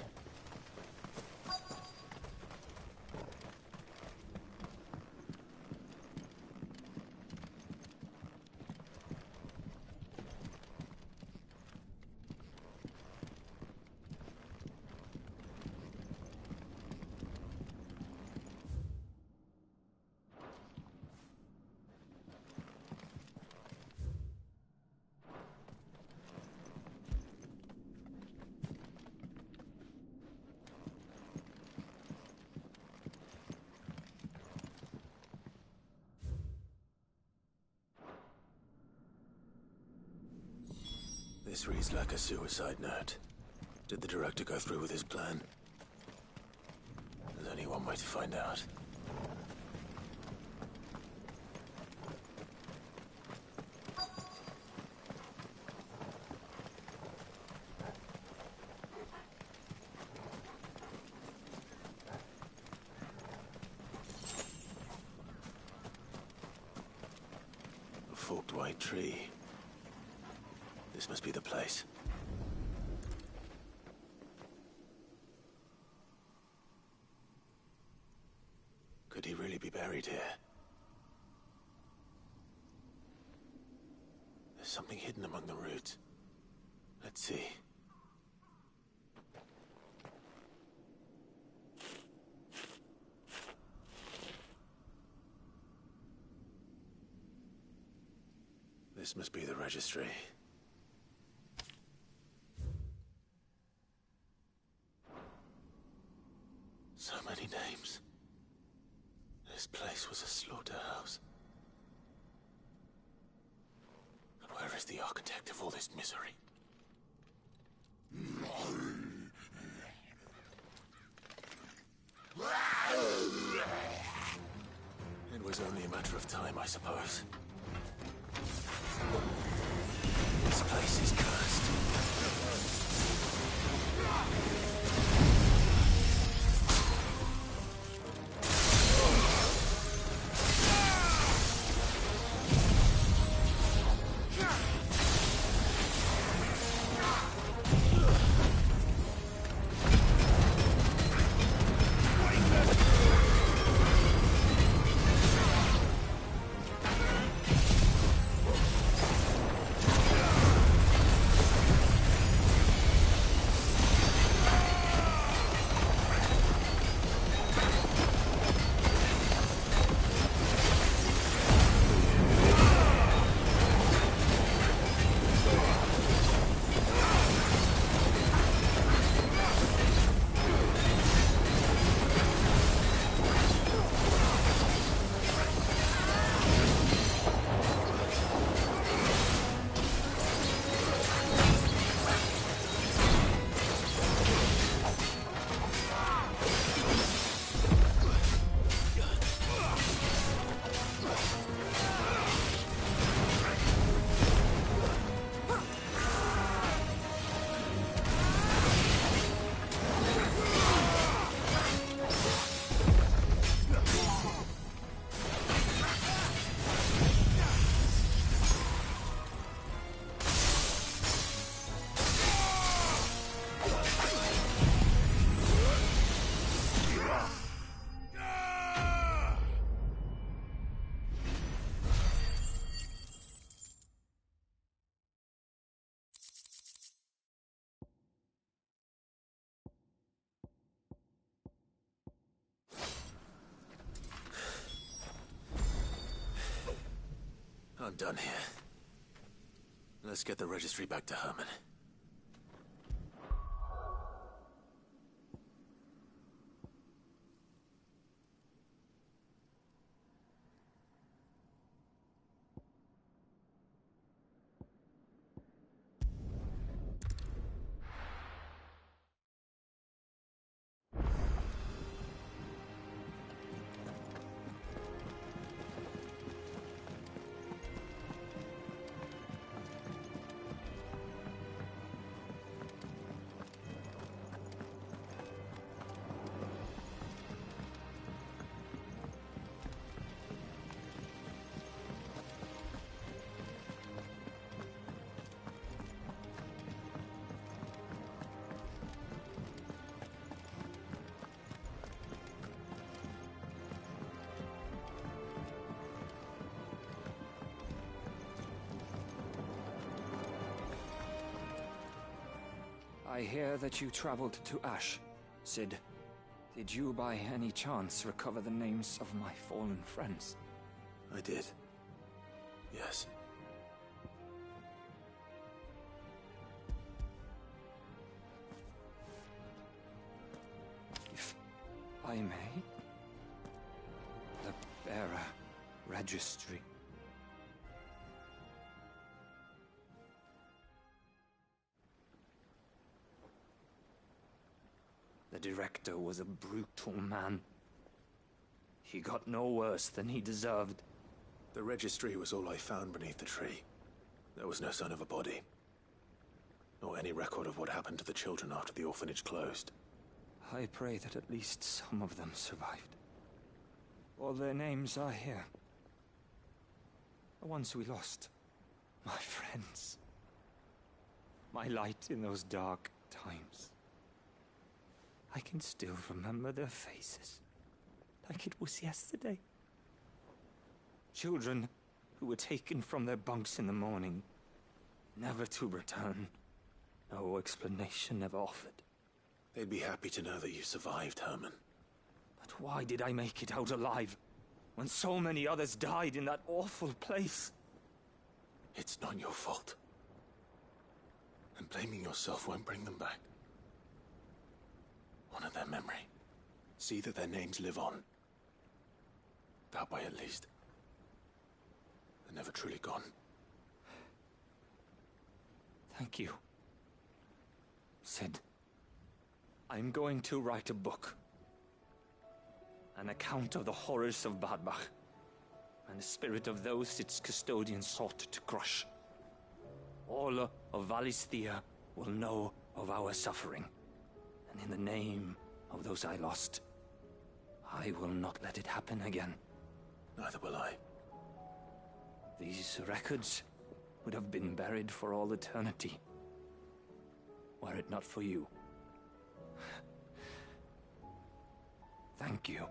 This reads like a suicide note. Did the director go through with his plan? There's only one way to find out. A forked white tree. This must be the place. Could he really be buried here? There's something hidden among the roots. Let's see. This must be the registry. So many names. This place was a slaughterhouse. But where is the architect of all this misery? It was only a matter of time, I suppose. This place is cursed. I'm done here. Let's get the registry back to Herman. I hear that you traveled to Ash, Cid. Did you by any chance recover the names of my fallen friends? I did. Yes. If I may? The bearer registry. The director was a brutal man. He got no worse than he deserved. The registry was all I found beneath the tree. There was no sign of a body. Nor any record of what happened to the children after the orphanage closed. I pray that at least some of them survived. All their names are here. The ones we lost. My friends. My light in those dark times. I can still remember their faces, like it was yesterday. Children who were taken from their bunks in the morning, never to return. No explanation ever offered. They'd be happy to know that you survived, Herman. But why did I make it out alive, when so many others died in that awful place? It's not your fault. And blaming yourself won't bring them back. Honor their memory. See that their names live on. That way, at least. They're never truly gone. Thank you, Cid. I'm going to write a book. An account of the horrors of Badbach, and the spirit of those its custodians sought to crush. All of Valisthea will know of our suffering. And in the name of those I lost, I will not let it happen again. Neither will I. These records would have been buried for all eternity, were it not for you. Thank you.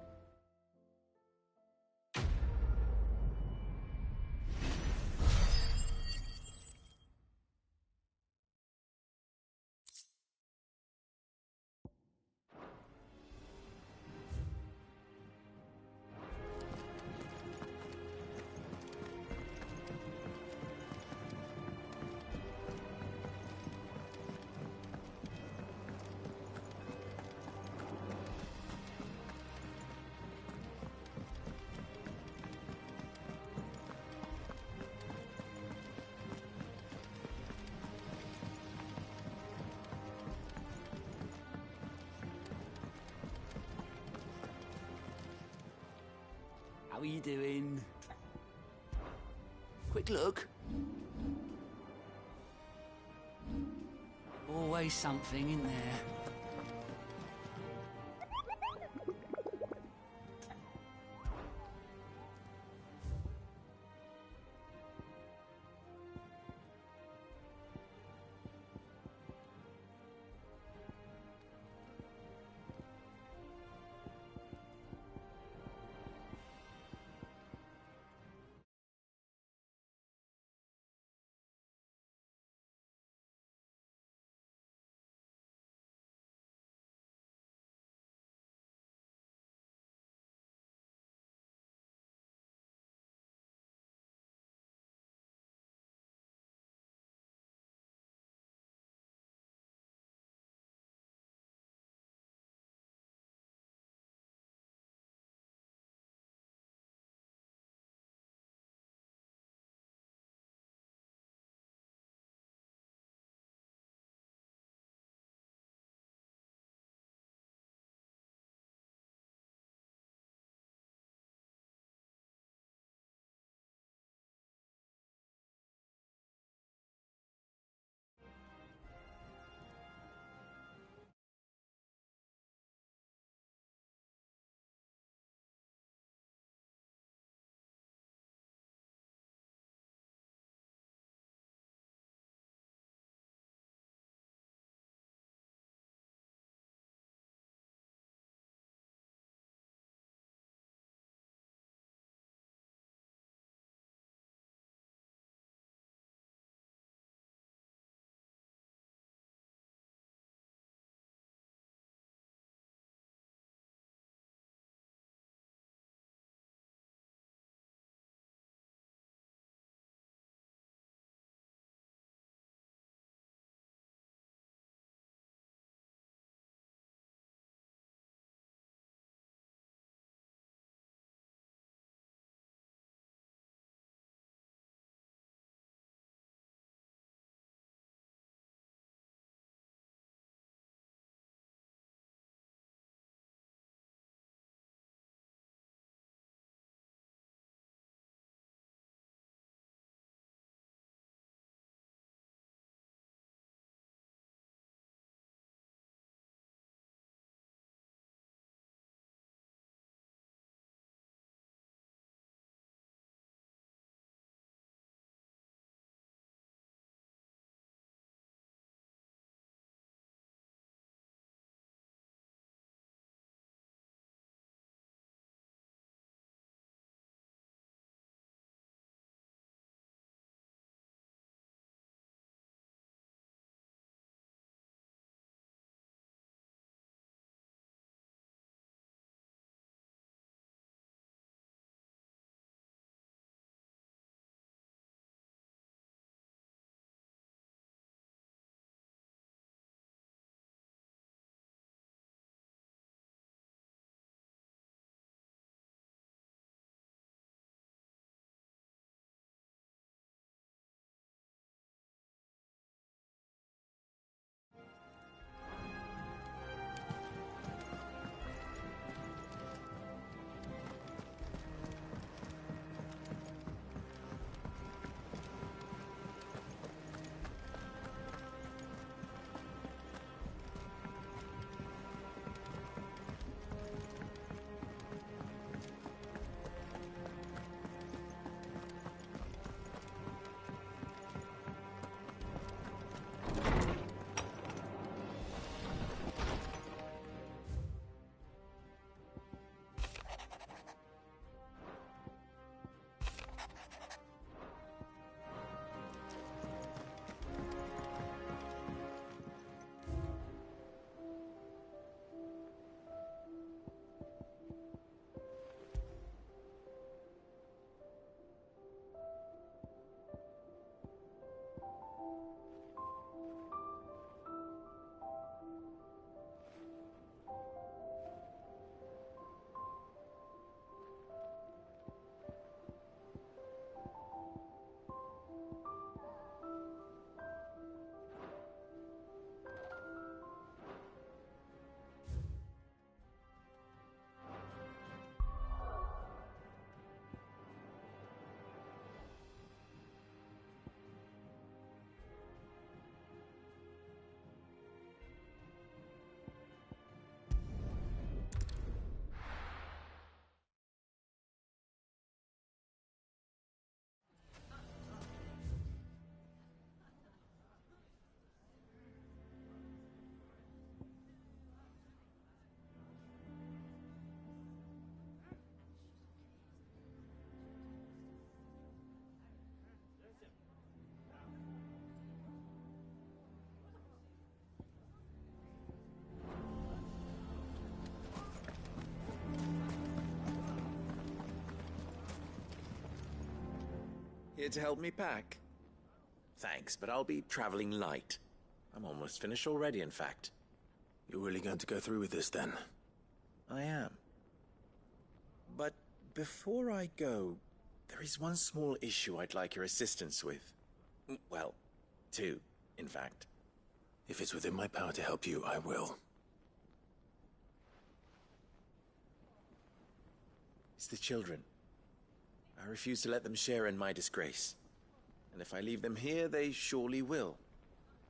How are you doing? Quick look. Always something in there. Here to help me pack? Thanks, but I'll be traveling light. I'm almost finished already, in fact. You're really going to go through with this, then? I am. But before I go, there is one small issue I'd like your assistance with. Well, two, in fact. If it's within my power to help you, I will. It's the children. I refuse to let them share in my disgrace. And if I leave them here, they surely will.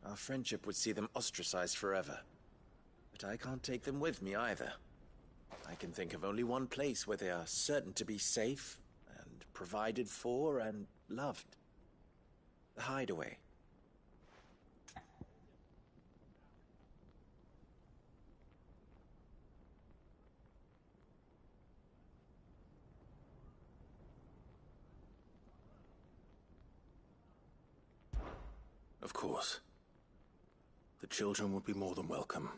Our friendship would see them ostracized forever. But I can't take them with me either. I can think of only one place where they are certain to be safe, and provided for, and loved. The Hideaway. Of course. The children would be more than welcome.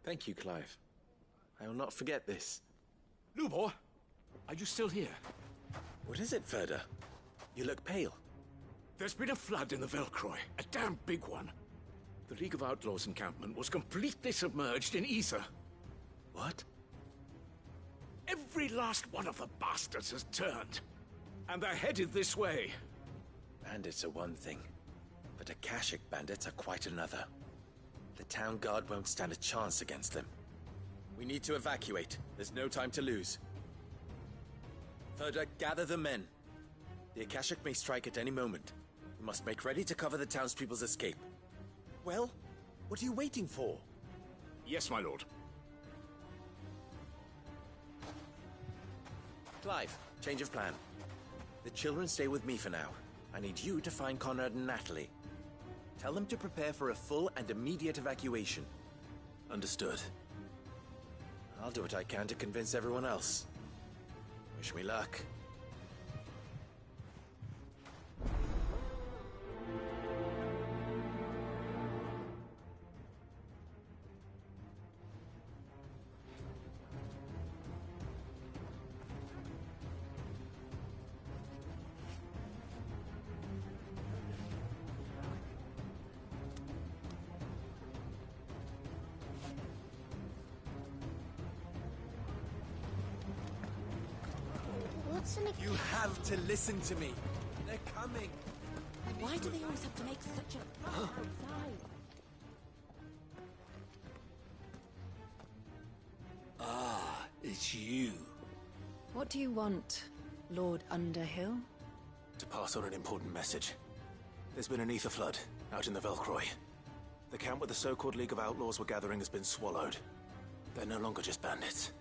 Thank you, Clive. I will not forget this. Lubor, are you still here? What is it, Ferda? You look pale. There's been a flood in the Velcroy, a damn big one. The League of Outlaws encampment was completely submerged in ether. What? Every last one of the bastards has turned, and they're headed this way. Bandits are one thing, but Akashic bandits are quite another. The town guard won't stand a chance against them. We need to evacuate. There's no time to lose. Ferda, gather the men. The Akashic may strike at any moment. We must make ready to cover the townspeople's escape. Well, what are you waiting for? Yes, my lord. Clive, change of plan. The children stay with me for now. I need you to find Conrad and Natalie. Tell them to prepare for a full and immediate evacuation. Understood. I'll do what I can to convince everyone else. Wish me luck. You have to listen to me. They're coming. Why do they always have to make such a fuss outside? Ah, it's you. What do you want, Lord Underhill? To pass on an important message. There's been an ether flood out in the Velcroy. The camp where the so-called League of Outlaws were gathering has been swallowed. They're no longer just bandits.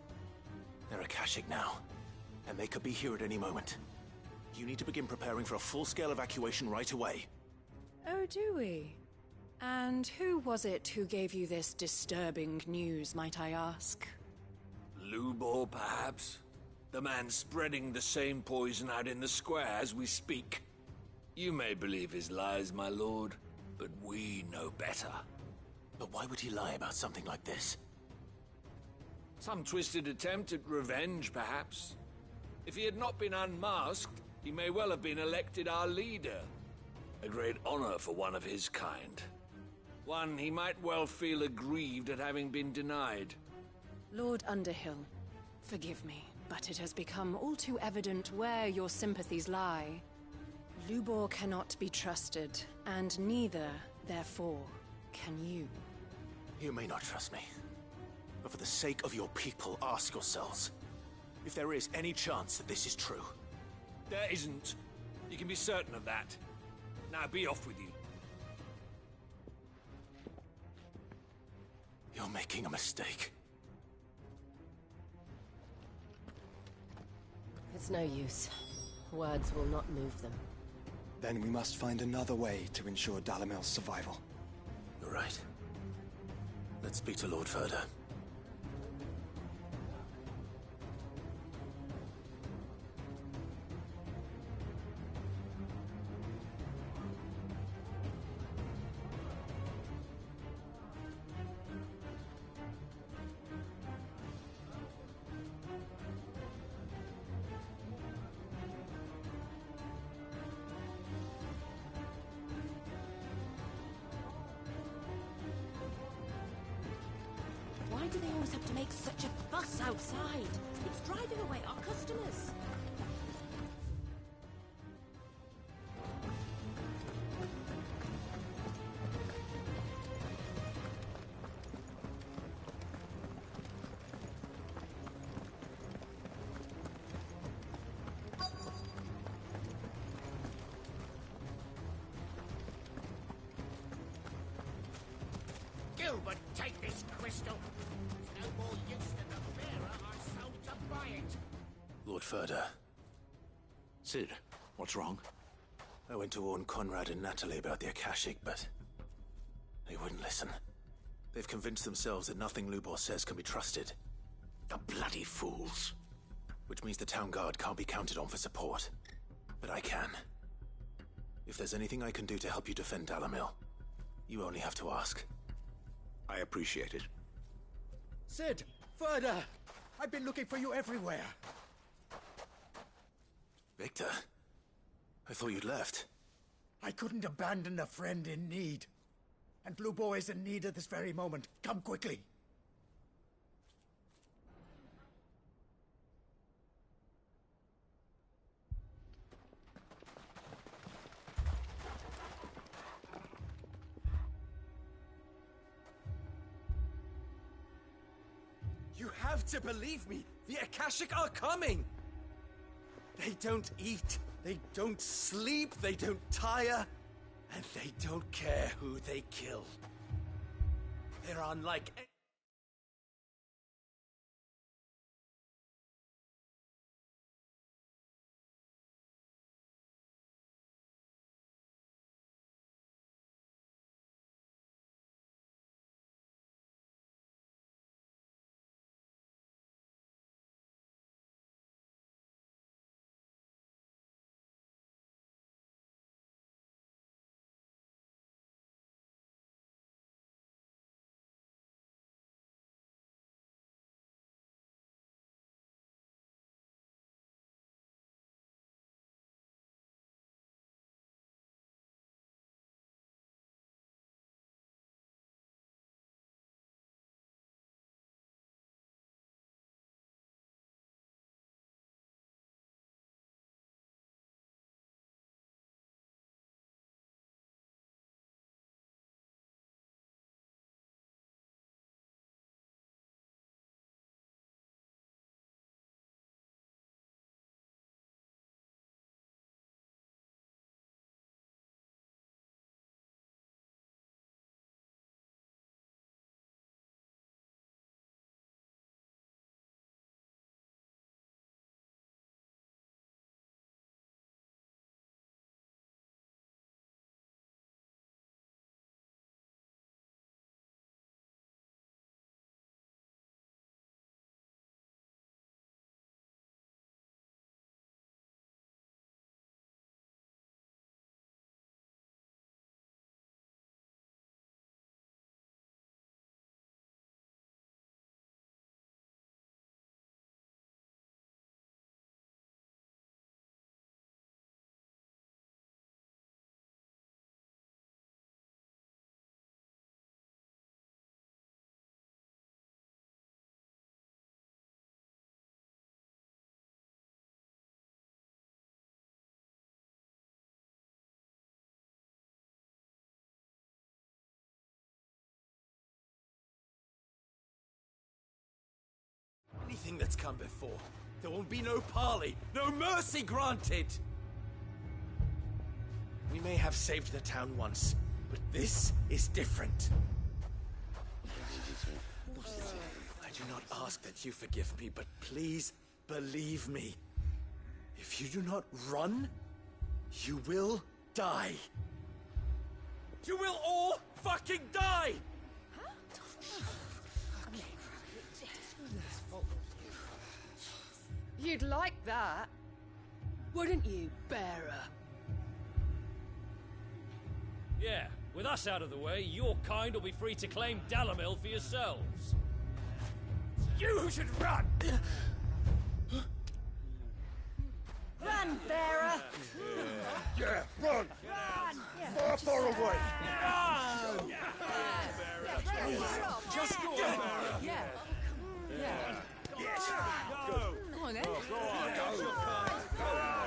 They're Akashic now. And they could be here at any moment. You need to begin preparing for a full-scale evacuation right away. Oh, do we? And who was it who gave you this disturbing news, might I ask? Lubor, perhaps? The man spreading the same poison out in the square as we speak. You may believe his lies, my lord, but we know better. But why would he lie about something like this? Some twisted attempt at revenge, perhaps. If he had not been unmasked, he may well have been elected our leader. A great honor for one of his kind. One he might well feel aggrieved at having been denied. Lord Underhill, forgive me, but it has become all too evident where your sympathies lie. Lubor cannot be trusted, and neither, therefore, can you. You may not trust me, but for the sake of your people, ask yourselves if there is any chance that this is true. There isn't. You can be certain of that. Now be off with you. You're making a mistake. It's no use. Words will not move them. Then we must find another way to ensure Dalamel's survival. You're right. Let's speak to Lord Ferda. Why do they always have to make such a fuss outside? It's driving away our customers. Gilbert, take this crystal. It's no more use than the bearer are sold to buy it. Lord Furder. Sid, what's wrong? I went to warn Conrad and Natalie about the Akashic, but they wouldn't listen. They've convinced themselves that nothing Lubor says can be trusted. The bloody fools. Which means the town guard can't be counted on for support. But I can. If there's anything I can do to help you defend Dalamil, you only have to ask. I appreciate it. Sid! Further! I've been looking for you everywhere. Victor? I thought you'd left. I couldn't abandon a friend in need. And Lubor is in need at this very moment. Come quickly. You have to believe me! The Akashic are coming! They don't eat, they don't sleep, they don't tire, and they don't care who they kill. They're unlike... Anything that's come before, there won't be no parley, no mercy granted! We may have saved the town once, but this is different. I do not ask that you forgive me, but please believe me. If you do not run, you will die. You will all fucking die! You'd like that, wouldn't you, bearer? Yeah, with us out of the way, your kind will be free to claim Dalamil for yourselves. You should run! Run, bearer! Yeah, run! Run! Far away! Run! Just go. Yeah. Yeah. Yes. Go on then. Go on.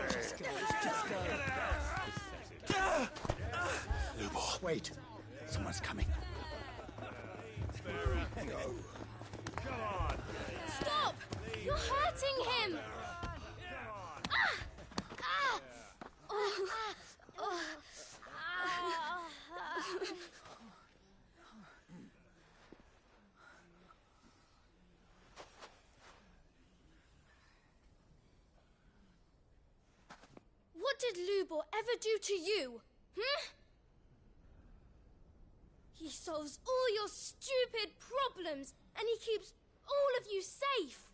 Just go. Lubor. Wait. Someone's coming. Stop! You're hurting him! What did Lubor ever do to you? He solves all your stupid problems, and he keeps all of you safe.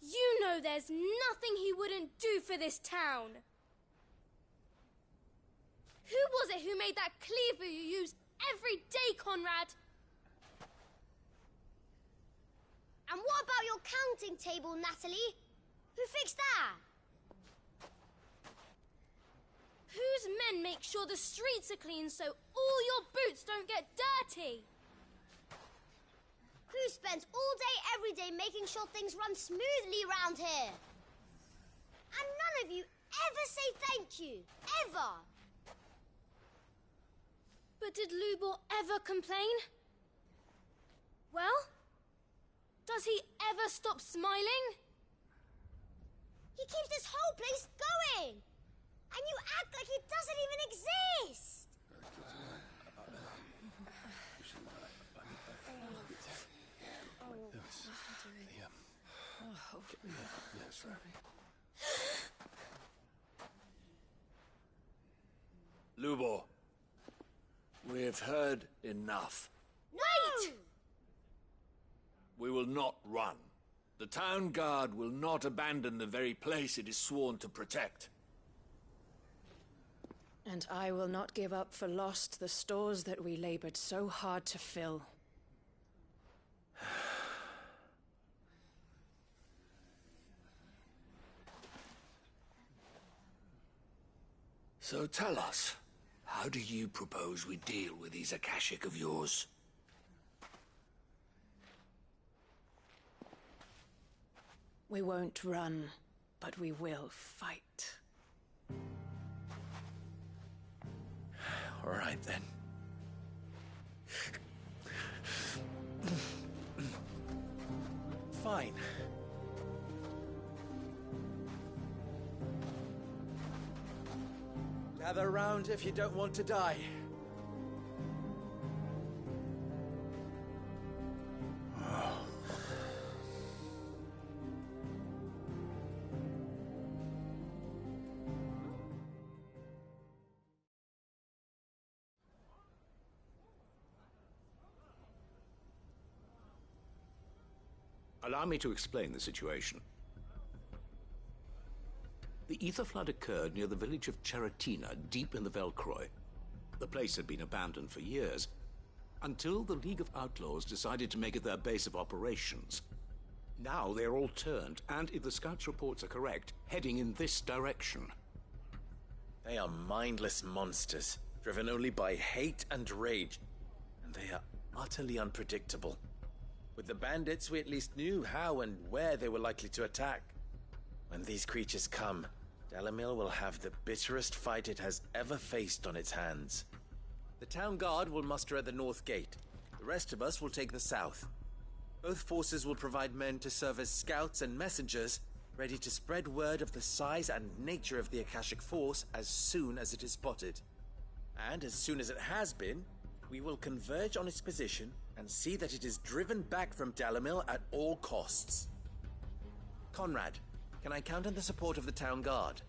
You know there's nothing he wouldn't do for this town. Who was it who made that cleaver you use every day, Conrad? And what about your counting table, Natalie? Who fixed that? Whose men make sure the streets are clean so all your boots don't get dirty? Who spends all day, every day making sure things run smoothly round here? And none of you ever say thank you. Ever. But did Lubor ever complain? Well, does he ever stop smiling? He keeps this whole place going. And you act like it doesn't even exist. Lubor, we've heard enough. Wait! We will not run. The town guard will not abandon the very place it is sworn to protect. And I will not give up for lost the stores that we labored so hard to fill. So tell us, how do you propose we deal with these Akashic of yours? We won't run, but we will fight. All right, then. Fine. Gather round if you don't want to die. Allow me to explain the situation. The ether flood occurred near the village of Cheratina, deep in the Velcroy. The place had been abandoned for years, until the League of Outlaws decided to make it their base of operations. Now they're all turned, and if the scouts' reports are correct, heading in this direction. They are mindless monsters, driven only by hate and rage, and they are utterly unpredictable. With the bandits, we at least knew how and where they were likely to attack. When these creatures come, Dalamil will have the bitterest fight it has ever faced on its hands. The town guard will muster at the north gate. The rest of us will take the south. Both forces will provide men to serve as scouts and messengers, ready to spread word of the size and nature of the Akashic force as soon as it is spotted. And as soon as it has been, we will converge on its position and see that it is driven back from Dalamil at all costs. Conrad, can I count on the support of the town guard?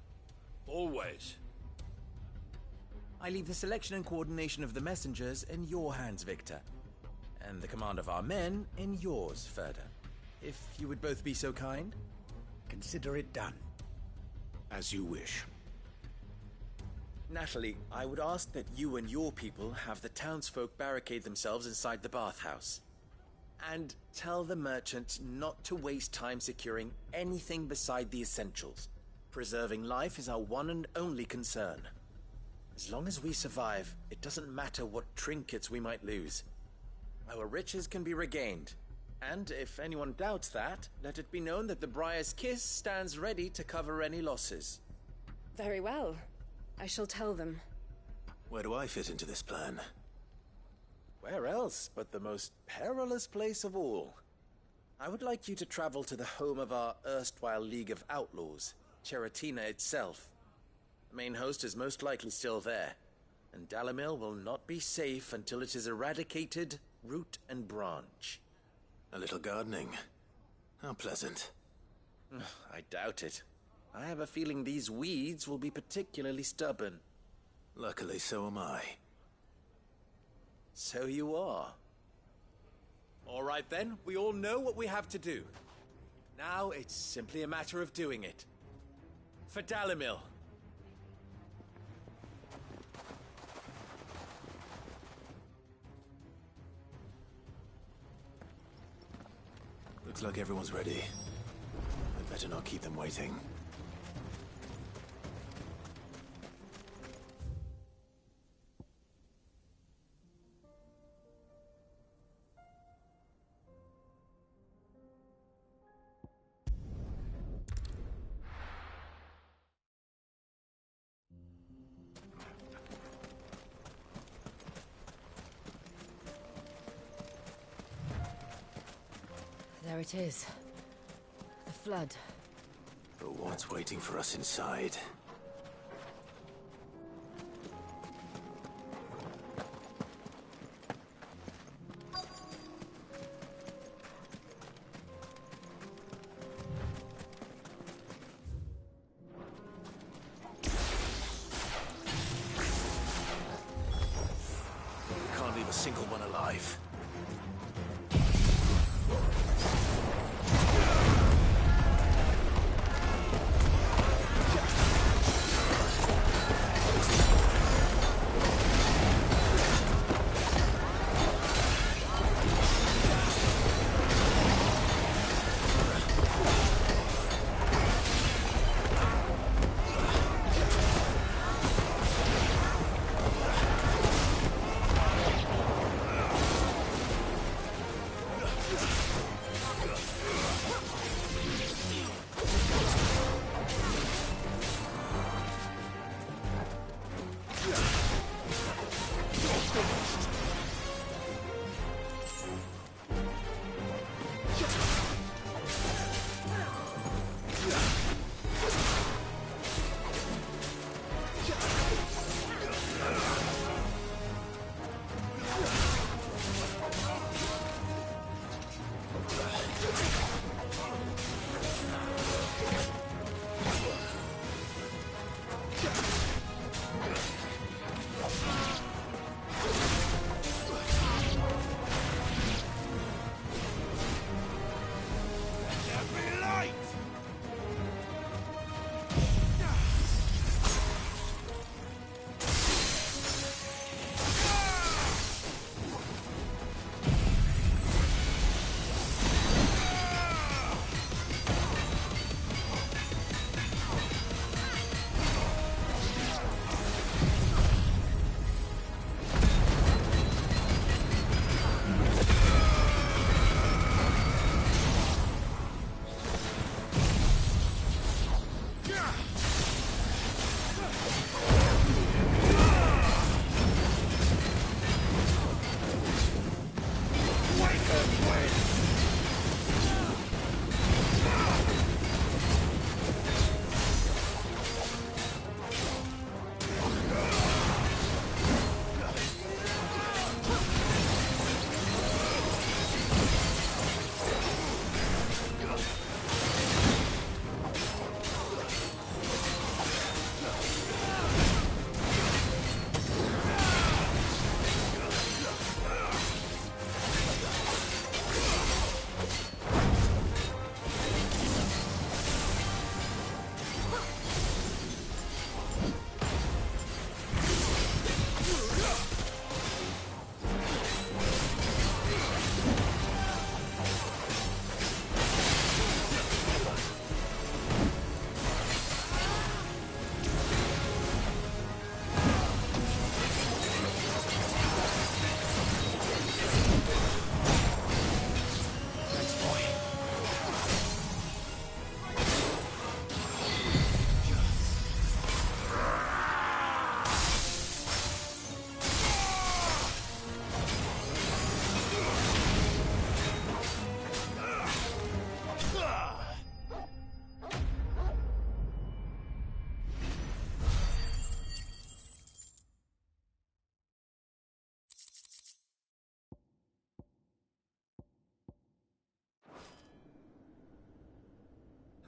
Always. I leave the selection and coordination of the messengers in your hands, Victor. And the command of our men in yours, Ferda. If you would both be so kind. Consider it done. As you wish. Natalie, I would ask that you and your people have the townsfolk barricade themselves inside the bathhouse. And tell the merchant not to waste time securing anything beside the essentials. Preserving life is our one and only concern. As long as we survive, it doesn't matter what trinkets we might lose. Our riches can be regained. And if anyone doubts that, let it be known that the Briar's Kiss stands ready to cover any losses. Very well. I shall tell them. Where do I fit into this plan? Where else but the most perilous place of all? I would like you to travel to the home of our erstwhile League of Outlaws, Cheratina itself. The main host is most likely still there, and Dalimil will not be safe until it is eradicated, root and branch. A little gardening. How pleasant. I doubt it. I have a feeling these weeds will be particularly stubborn. Luckily, so am I. So you are. All right then, we all know what we have to do. Now it's simply a matter of doing it. For Dalimil. Looks like everyone's ready. I'd better not keep them waiting. There it is. The flood. But what's waiting for us inside? We can't leave a single one alive.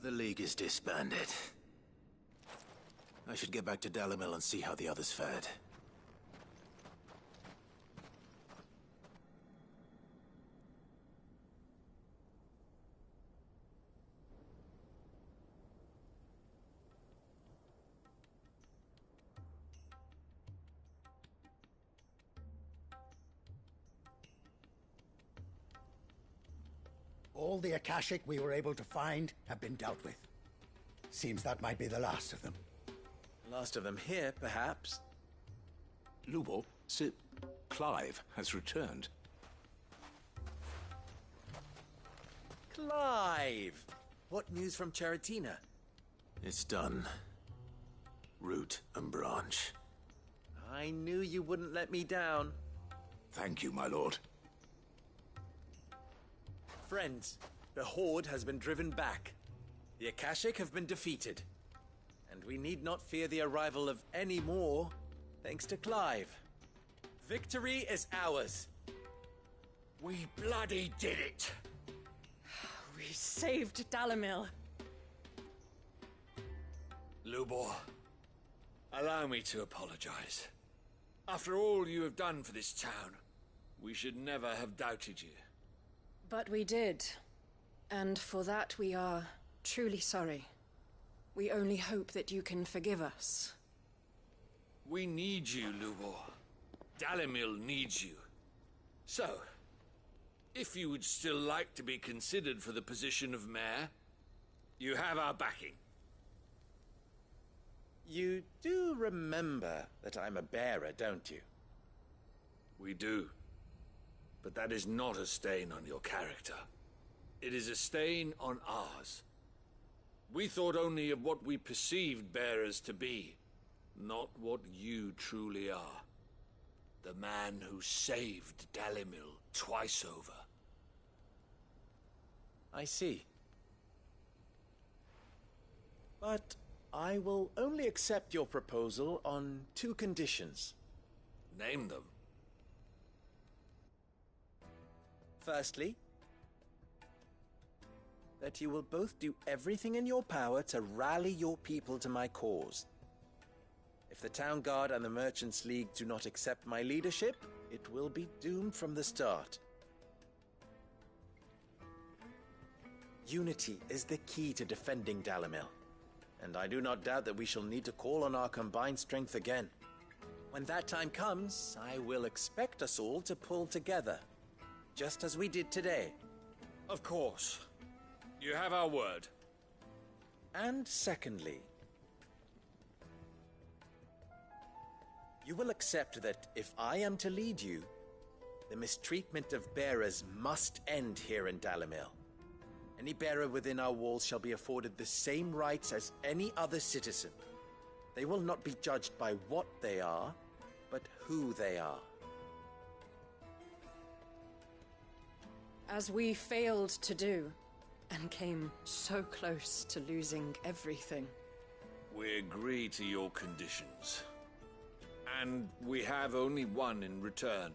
The League is disbanded. I should get back to Dalimil and see how the others fared. All the Akashic we were able to find have been dealt with. Seems that might be the last of them. Last of them here, perhaps. Lubor, Sir Clive has returned. Clive! What news from Charatina? It's done. Root and branch. I knew you wouldn't let me down. Thank you, my lord. Friends, the Horde has been driven back. The Akashic have been defeated. And we need not fear the arrival of any more, thanks to Clive. Victory is ours. We bloody did it! We saved Dalimil. Lubor, allow me to apologize. After all you have done for this town, we should never have doubted you. But we did. And for that we are truly sorry. We only hope that you can forgive us. We need you, Lubor. Dalimil needs you. So, if you would still like to be considered for the position of mayor, you have our backing. You do remember that I'm a bearer, don't you? We do. But that is not a stain on your character. It is a stain on ours. We thought only of what we perceived bearers to be, not what you truly are. The man who saved Dalimil twice over. I see. But I will only accept your proposal on 2 conditions. Name them. Firstly, that you will both do everything in your power to rally your people to my cause. If the Town Guard and the Merchants League do not accept my leadership, it will be doomed from the start. Unity is the key to defending Dalimil, and I do not doubt that we shall need to call on our combined strength again. When that time comes, I will expect us all to pull together, just as we did today. Of course. You have our word. And secondly, you will accept that if I am to lead you, the mistreatment of bearers must end here in Dalimil. Any bearer within our walls shall be afforded the same rights as any other citizen. They will not be judged by what they are, but who they are. As we failed to do, and came so close to losing everything. We agree to your conditions. And we have only one in return.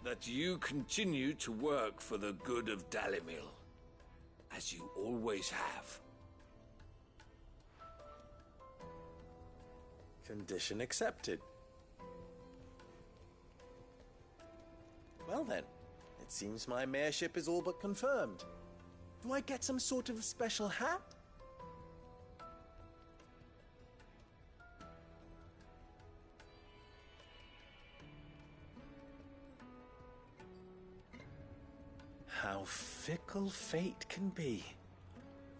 That you continue to work for the good of Dalimil, as you always have. Condition accepted. Well then, it seems my mayorship is all but confirmed. Do I get some sort of special hat? How fickle fate can be.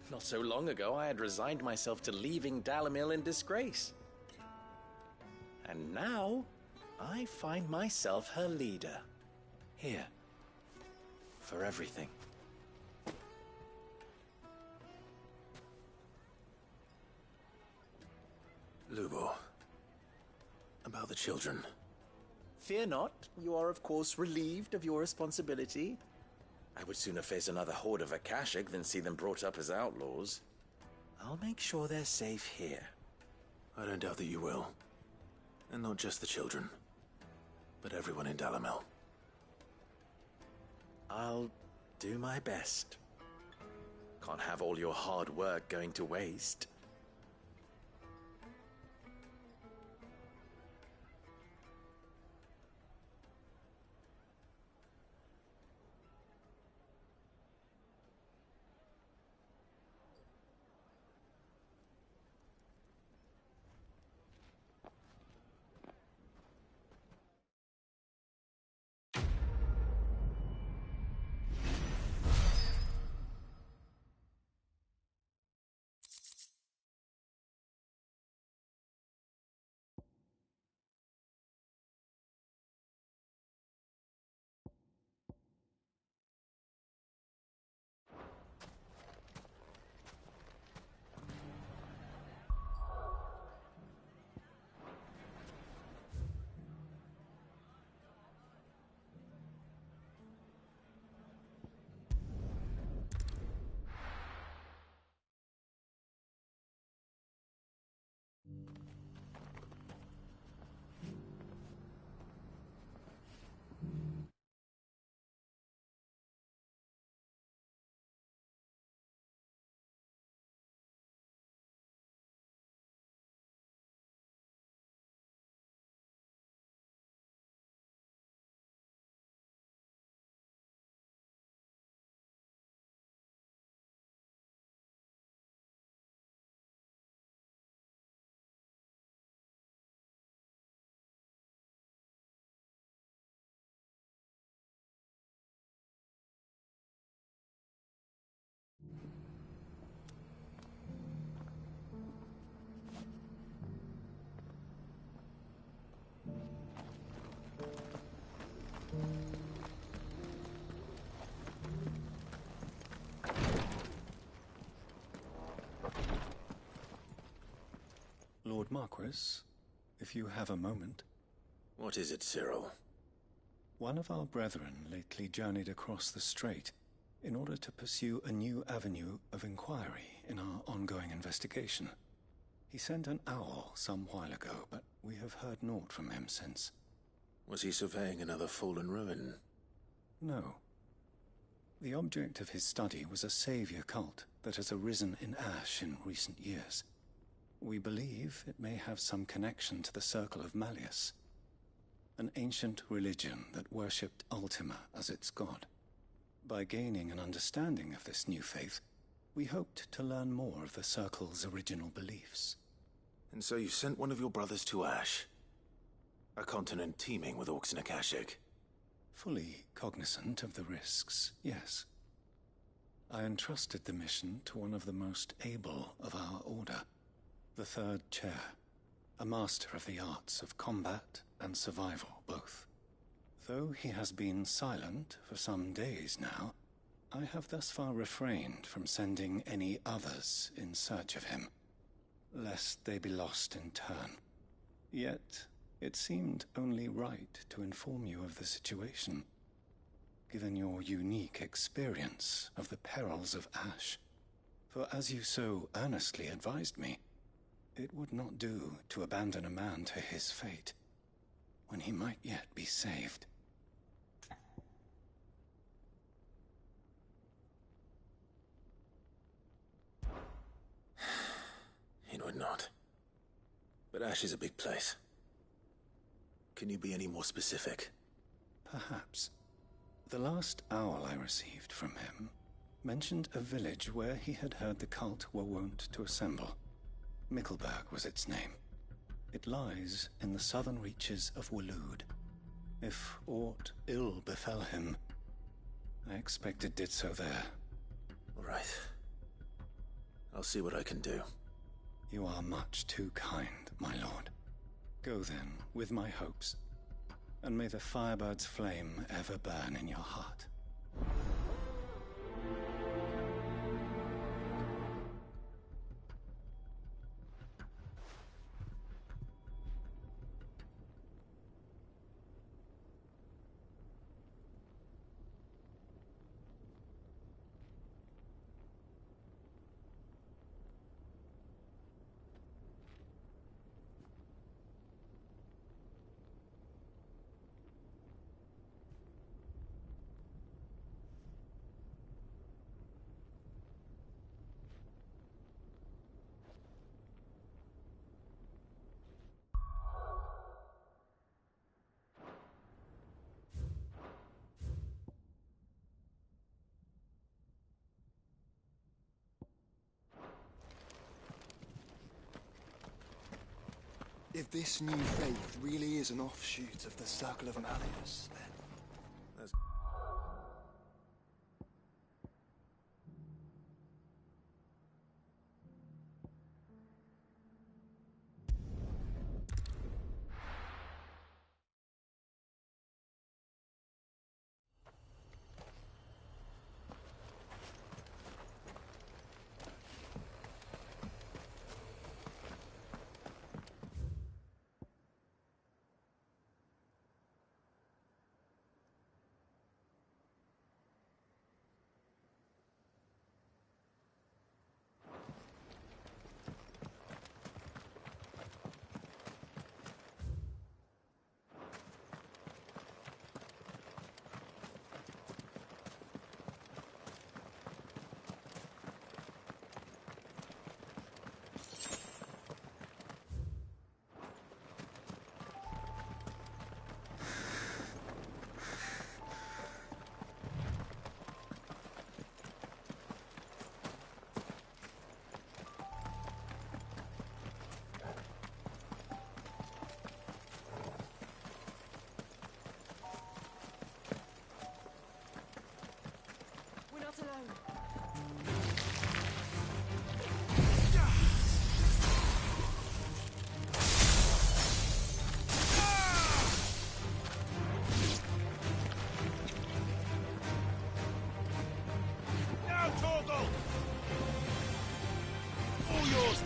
Not so long ago, I had resigned myself to leaving Dalimil in disgrace. And now, I find myself her leader. Here. For everything. Lubor. About the children. Fear not. You are, of course, relieved of your responsibility. I would sooner face another horde of Akashic than see them brought up as outlaws. I'll make sure they're safe here. I don't doubt that you will. And not just the children, but everyone in Dalimil. I'll do my best. Can't have all your hard work going to waste. Lord Marquis, if you have a moment. What is it, Cyril? One of our brethren lately journeyed across the strait in order to pursue a new avenue of inquiry in our ongoing investigation. He sent an owl some while ago, but we have heard naught from him since. Was he surveying another fallen ruin? No. The object of his study was a savior cult that has arisen in Ash in recent years. We believe it may have some connection to the Circle of Malleus, an ancient religion that worshipped Ultima as its god. By gaining an understanding of this new faith, we hoped to learn more of the Circle's original beliefs. And so you sent one of your brothers to Ash, a continent teeming with orcs and Akashic. Fully cognizant of the risks, yes. I entrusted the mission to one of the most able of our order, the Third Chair, a master of the arts of combat and survival both. Though he has been silent for some days now, I have thus far refrained from sending any others in search of him, lest they be lost in turn. Yet, it seemed only right to inform you of the situation, given your unique experience of the perils of Ash. For as you so earnestly advised me, it would not do to abandon a man to his fate, when he might yet be saved. It would not. But Ash is a big place. Can you be any more specific? Perhaps. The last owl I received from him mentioned a village where he had heard the cult were wont to assemble. Mickleburg was its name. It lies in the southern reaches of Waloed. If aught ill befell him, I expect it did so there. Right. I'll see what I can do. You are much too kind, my lord. Go then, with my hopes, and may the Firebird's flame ever burn in your heart. If this new faith really is an offshoot of the Circle of Malleus, then...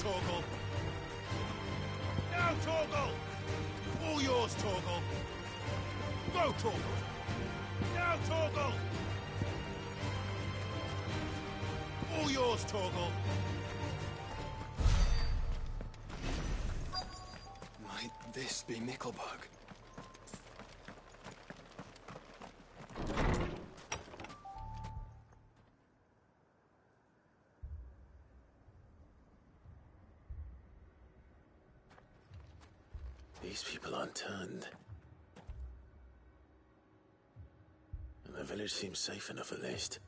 Torgal! Now, Torgal! All yours, Torgal! Go, Torgal! Now, Torgal! All yours, Torgal! Might this be Nickelbug? These people aren't turned. And the village seems safe enough at least.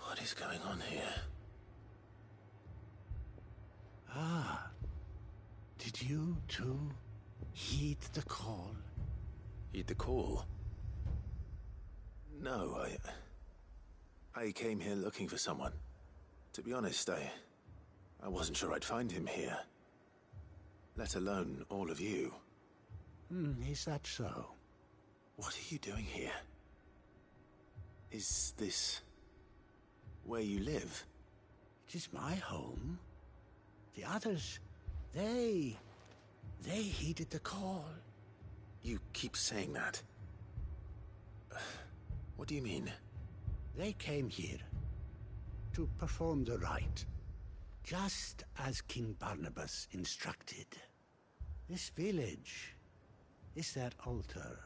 What is going on here? Ah. Did you too heed the call? Heed the call? No, I came here looking for someone. To be honest, I wasn't sure I'd find him here. Let alone all of you. Is that so? What are you doing here? Is this where you live? It is my home. The others, they heeded the call. You keep saying that. What do you mean? They came here to perform the rite, just as King Barnabas instructed. This village is their altar,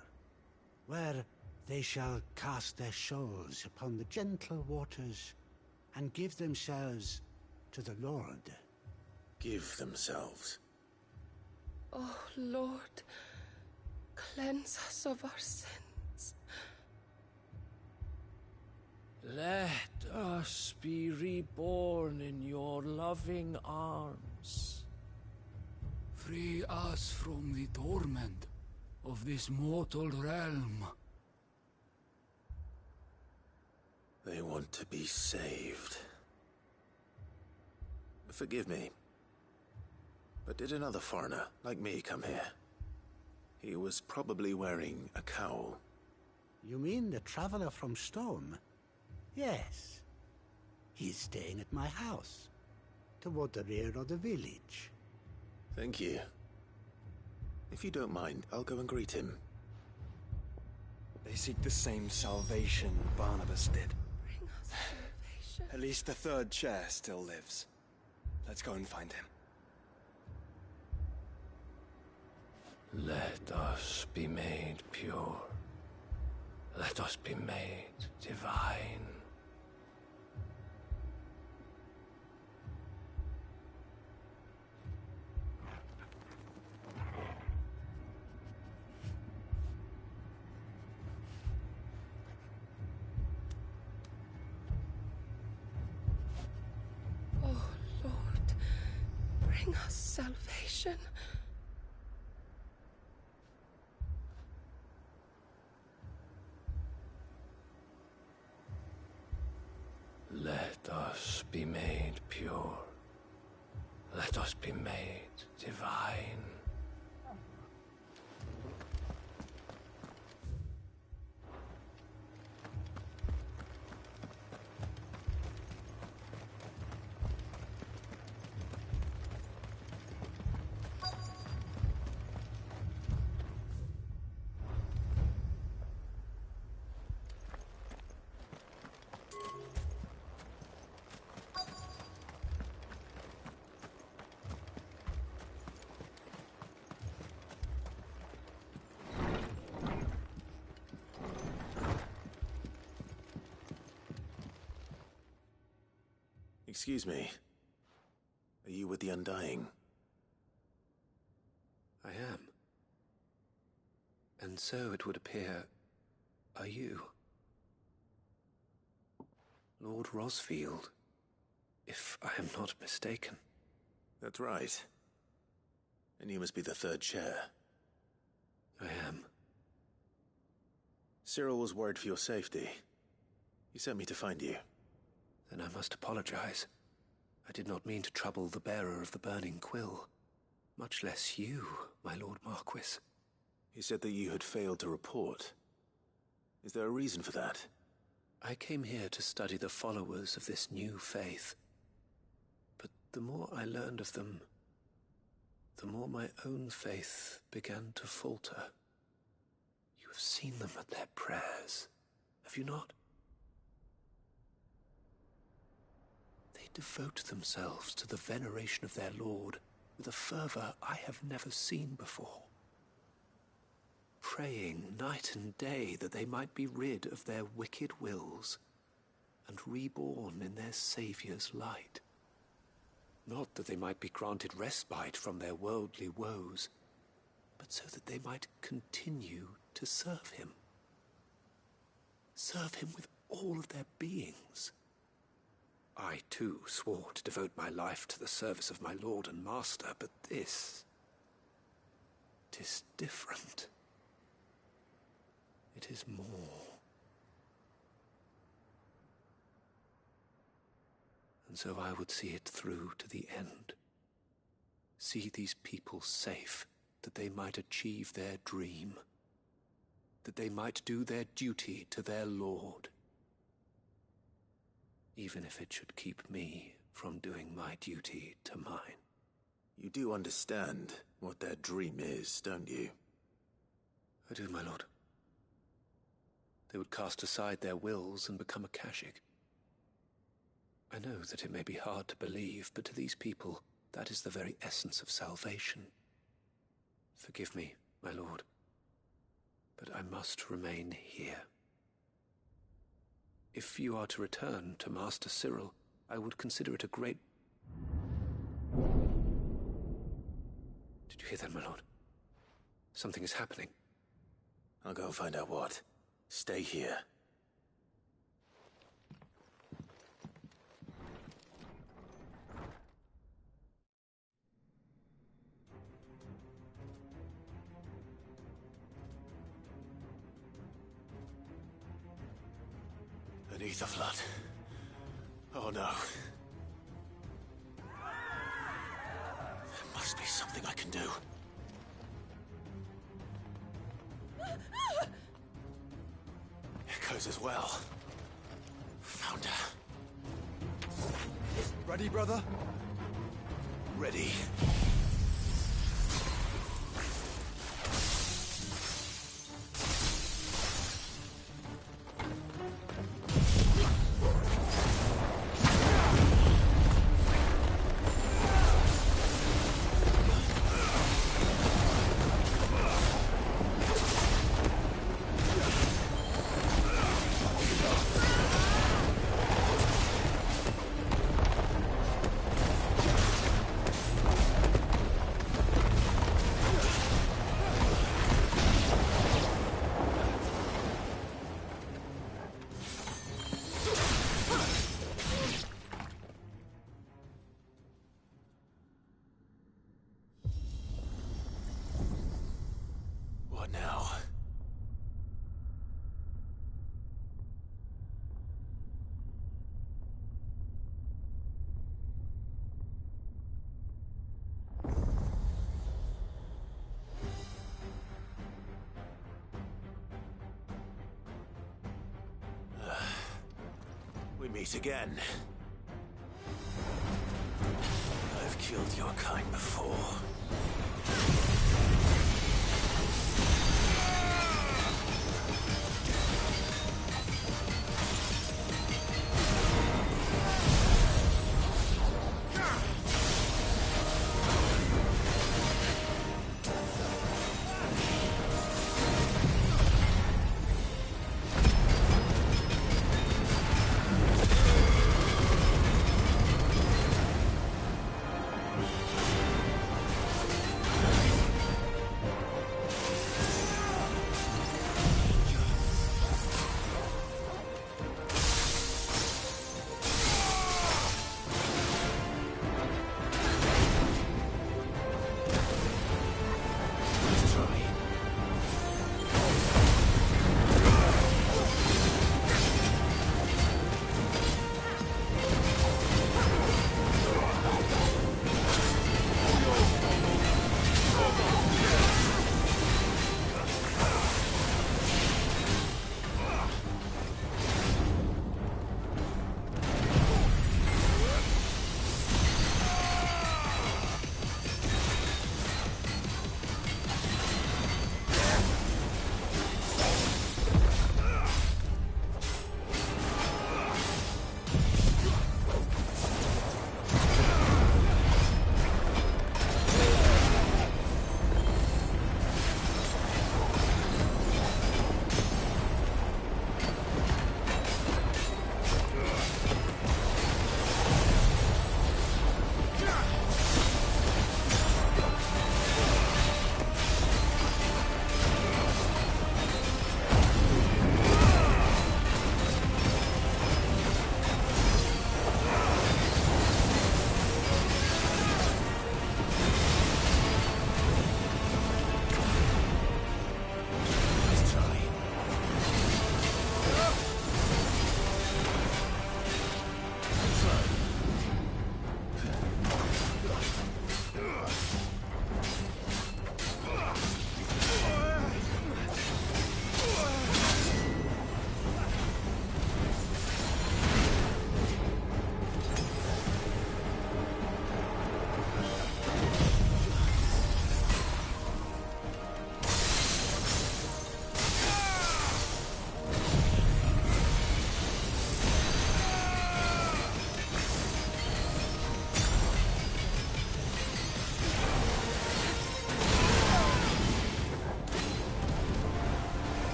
where they shall cast their shoals upon the gentle waters and give themselves to the Lord. Give themselves? Oh, Lord, cleanse us of our sins. Let us be reborn in your loving arms. Free us from the torment of this mortal realm. They want to be saved. Forgive me, but did another foreigner like me come here? He was probably wearing a cowl. You mean the traveler from Storm? Yes. He's staying at my house, toward the rear of the village. Thank you. If you don't mind, I'll go and greet him. They seek the same salvation Barnabas did. Bring us salvation. At least the third chair still lives. Let's go and find him. Let us be made pure. Let us be made divine. Bring us salvation. Let us be made pure. Let us be made divine. Excuse me. Are you with the Undying? I am. And so it would appear, are you? Lord Rosfield, if I am not mistaken. That's right. And you must be the third chair. I am. Cyril was worried for your safety. He sent me to find you. Then I must apologize. I did not mean to trouble the bearer of the burning quill. Much less you, my Lord Marquis. He said that you had failed to report. Is there a reason for that? I came here to study the followers of this new faith. But the more I learned of them, the more my own faith began to falter. You have seen them at their prayers, have you not? They devote themselves to the veneration of their Lord with a fervor I have never seen before. Praying night and day that they might be rid of their wicked wills and reborn in their Saviour's light. Not that they might be granted respite from their worldly woes, but so that they might continue to serve him. Serve him with all of their beings. I, too, swore to devote my life to the service of my Lord and Master, but this... 'tis different. It is more. And so I would see it through to the end. See these people safe, that they might achieve their dream. That they might do their duty to their Lord. Even if it should keep me from doing my duty to mine. You do understand what their dream is, don't you? I do, my lord. They would cast aside their wills and become a Kashik. I know that it may be hard to believe, but to these people, that is the very essence of salvation. Forgive me, my lord, but I must remain here. If you are to return to Master Cyril, I would consider it a great... Did you hear that, my lord? Something is happening. I'll go and find out what. Stay here. Beneath the flood. Oh no. There must be something I can do. Echoes as well. Found her. Ready, brother? Ready. meet again. I've killed your kind before.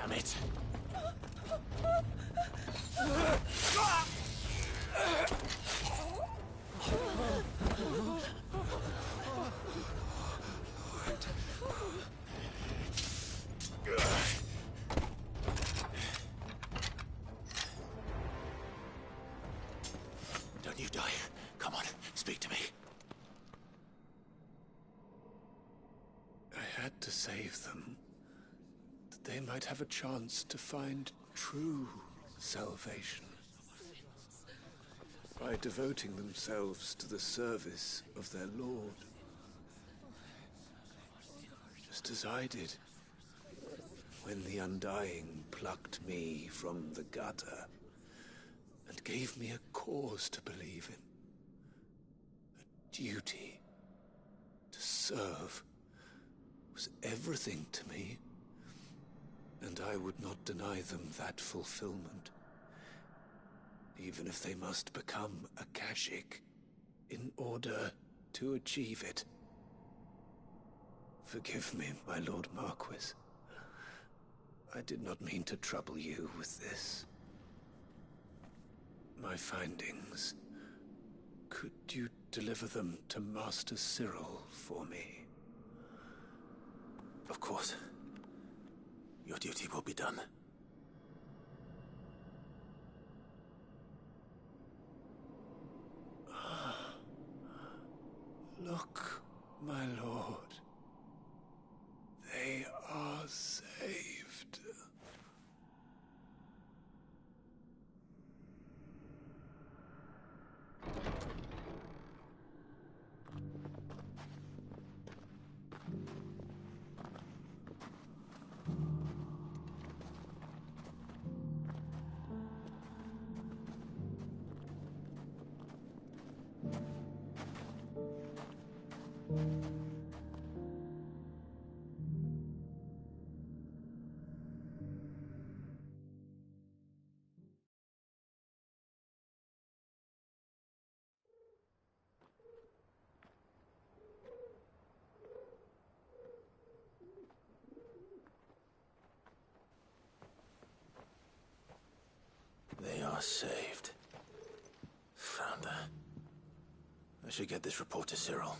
Damn it. Don't you die. Come on, speak to me. I had to save them, that they might have a chance to find true salvation. By devoting themselves to the service of their Lord. Just as I did, when the Undying plucked me from the gutter and gave me a cause to believe in. A duty to serve was everything to me, and I would not deny them that fulfillment, even if they must become a Kashik in order to achieve it. Forgive me, my Lord Marquis. I did not mean to trouble you with this. My findings. Could you deliver them to Master Cyril for me? Of course. Your duty will be done. Look, my lord. They are saved. They are saved. Found her. I should get this report to Cyril.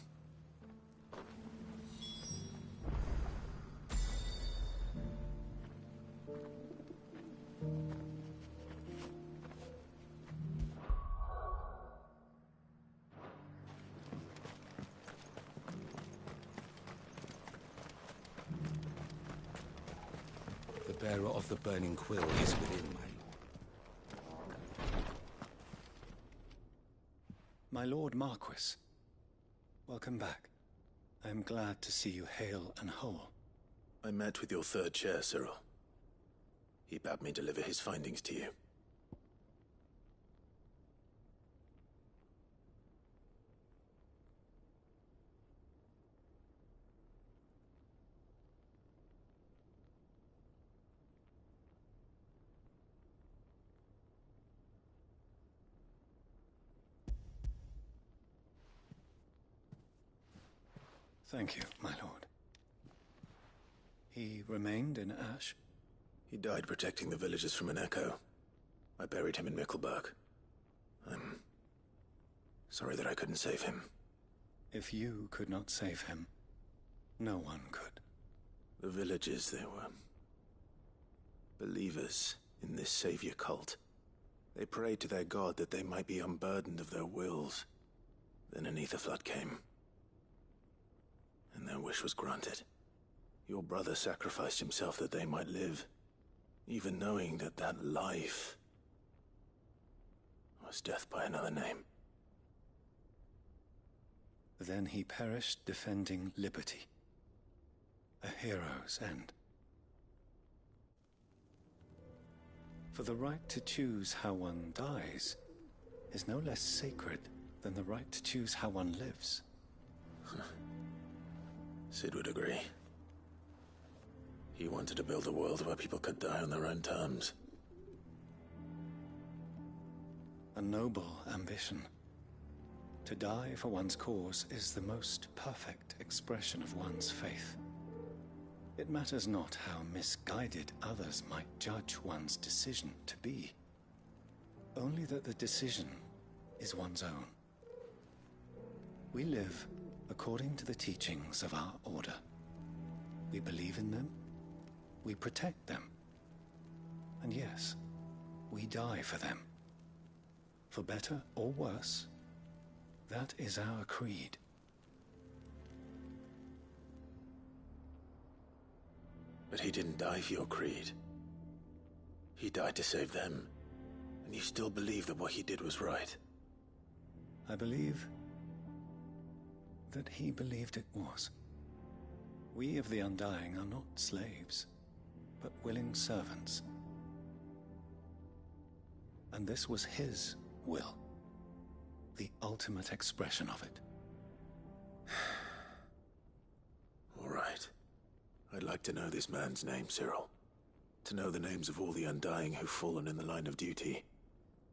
The bearer of the burning quill is within, My Lord Marquis, welcome back. I am glad to see you hale and whole. I met with your third chair, Cyril. He bade me deliver his findings to you. Thank you, my lord. He remained in Ash? He died protecting the villagers from an echo. I buried him in Mickelberg. I'm sorry that I couldn't save him. If you could not save him, no one could. The villagers, they were believers in this savior cult. They prayed to their god that they might be unburdened of their wills. Then an ether flood came. And their wish was granted. Your brother sacrificed himself that they might live, even knowing that that life was death by another name. Then he perished defending liberty. A hero's end. For the right to choose how one dies is no less sacred than the right to choose how one lives. Sid would agree. He wanted to build a world where people could die on their own terms. A noble ambition. To die for one's cause is the most perfect expression of one's faith. It matters not how misguided others might judge one's decision to be, only that the decision is one's own. We live according to the teachings of our order. We believe in them, we protect them, and yes, we die for them. For better or worse, that is our creed. But he didn't die for your creed. He died to save them. And you still believe that what he did was right. I believe that he believed it was. We of the Undying are not slaves, but willing servants. And this was his will, the ultimate expression of it. All right. I'd like to know this man's name, Cyril. To know the names of all the Undying who've fallen in the line of duty.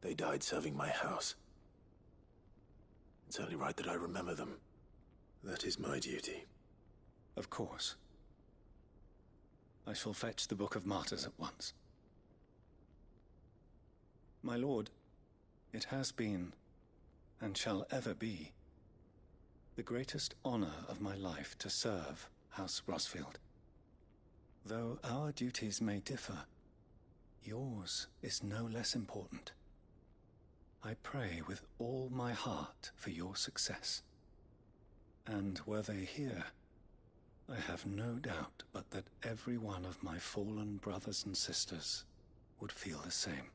They died serving my house. It's only right that I remember them. That is my duty. Of course. I shall fetch the Book of Martyrs at once. My lord, it has been, and shall ever be, the greatest honor of my life to serve House Rosfield. Though our duties may differ, yours is no less important. I pray with all my heart for your success. And were they here, I have no doubt but that every one of my fallen brothers and sisters would feel the same.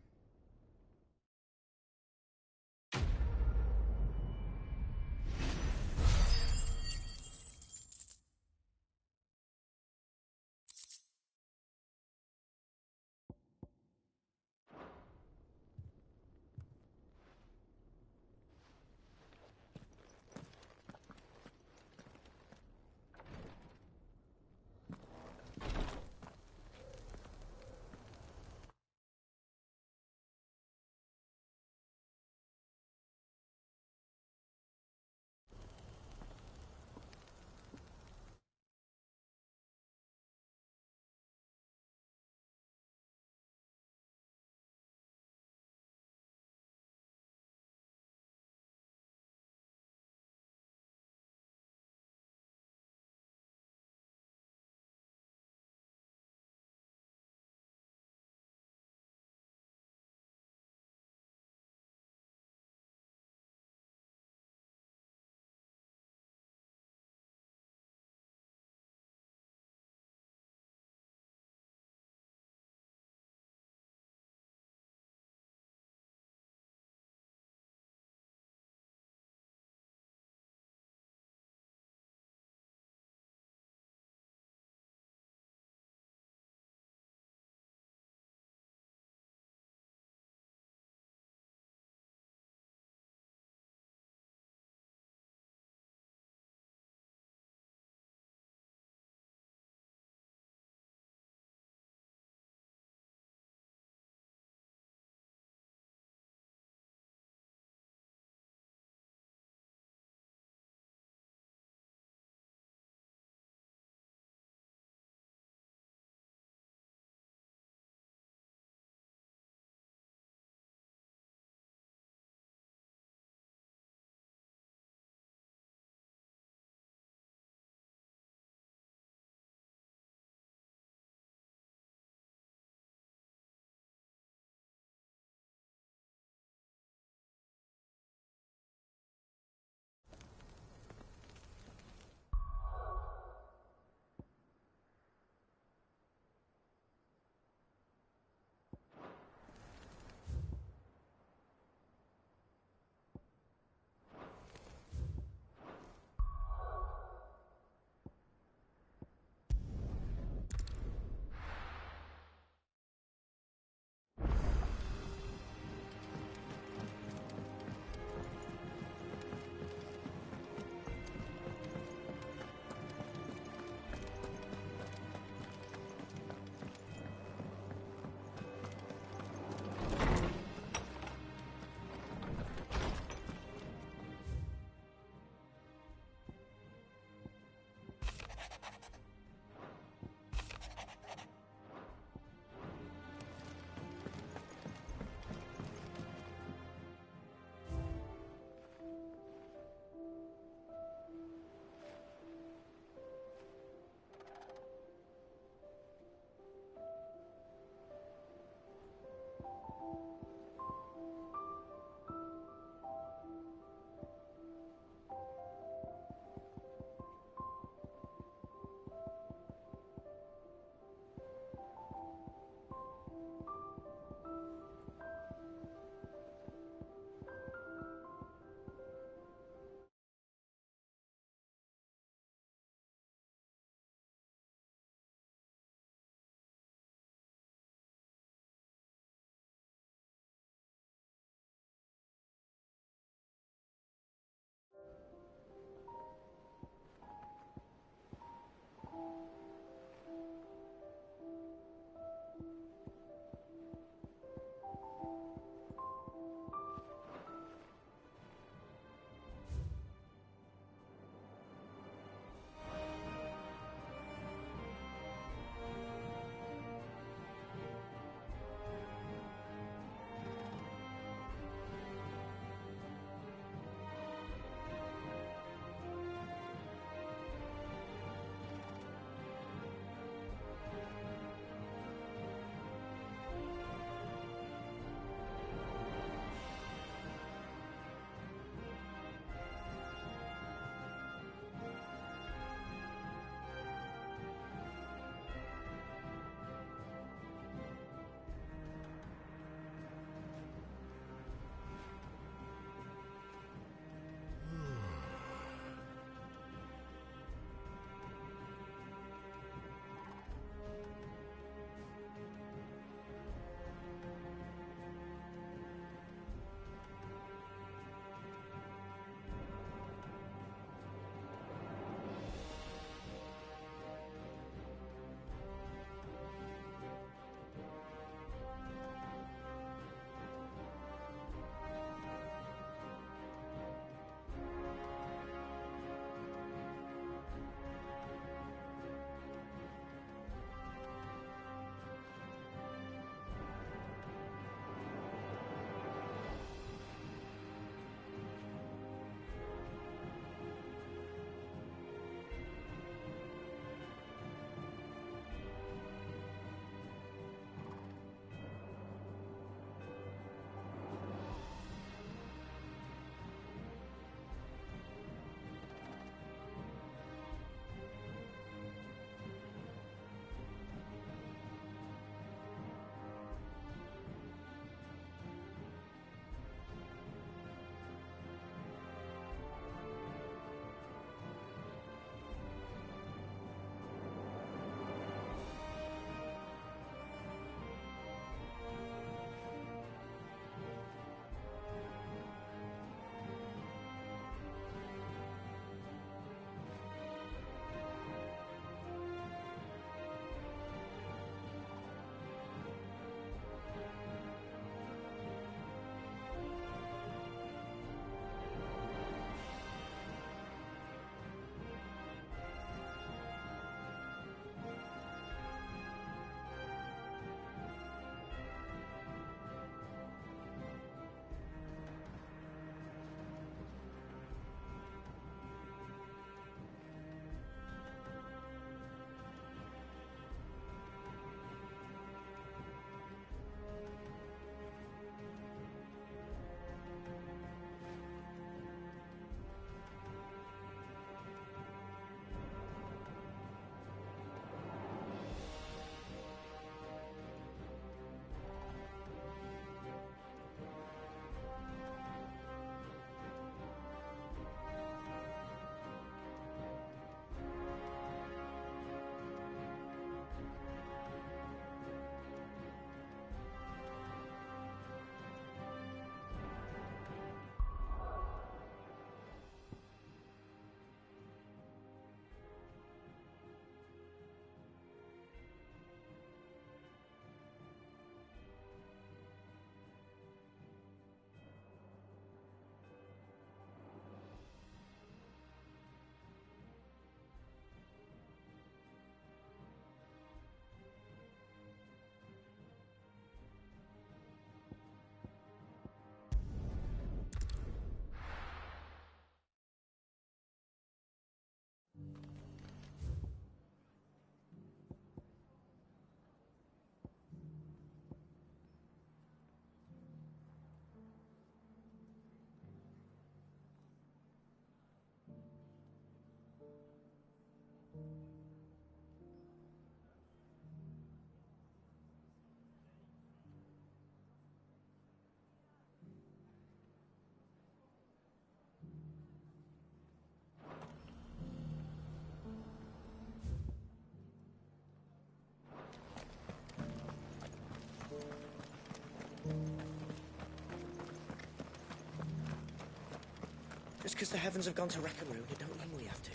Just because the heavens have gone to Rackaroon, it don't mean we have to.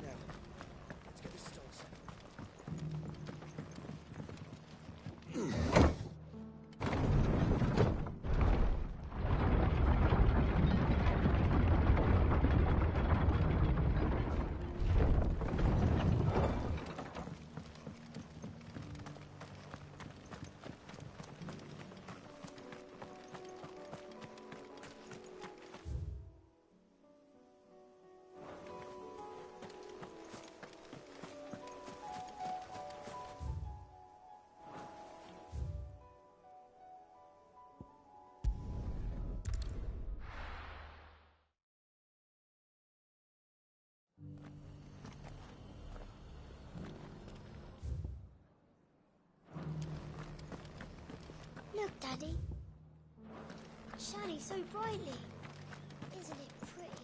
Now, let's get this stall set. Look, Daddy. Shining so brightly. Isn't it pretty?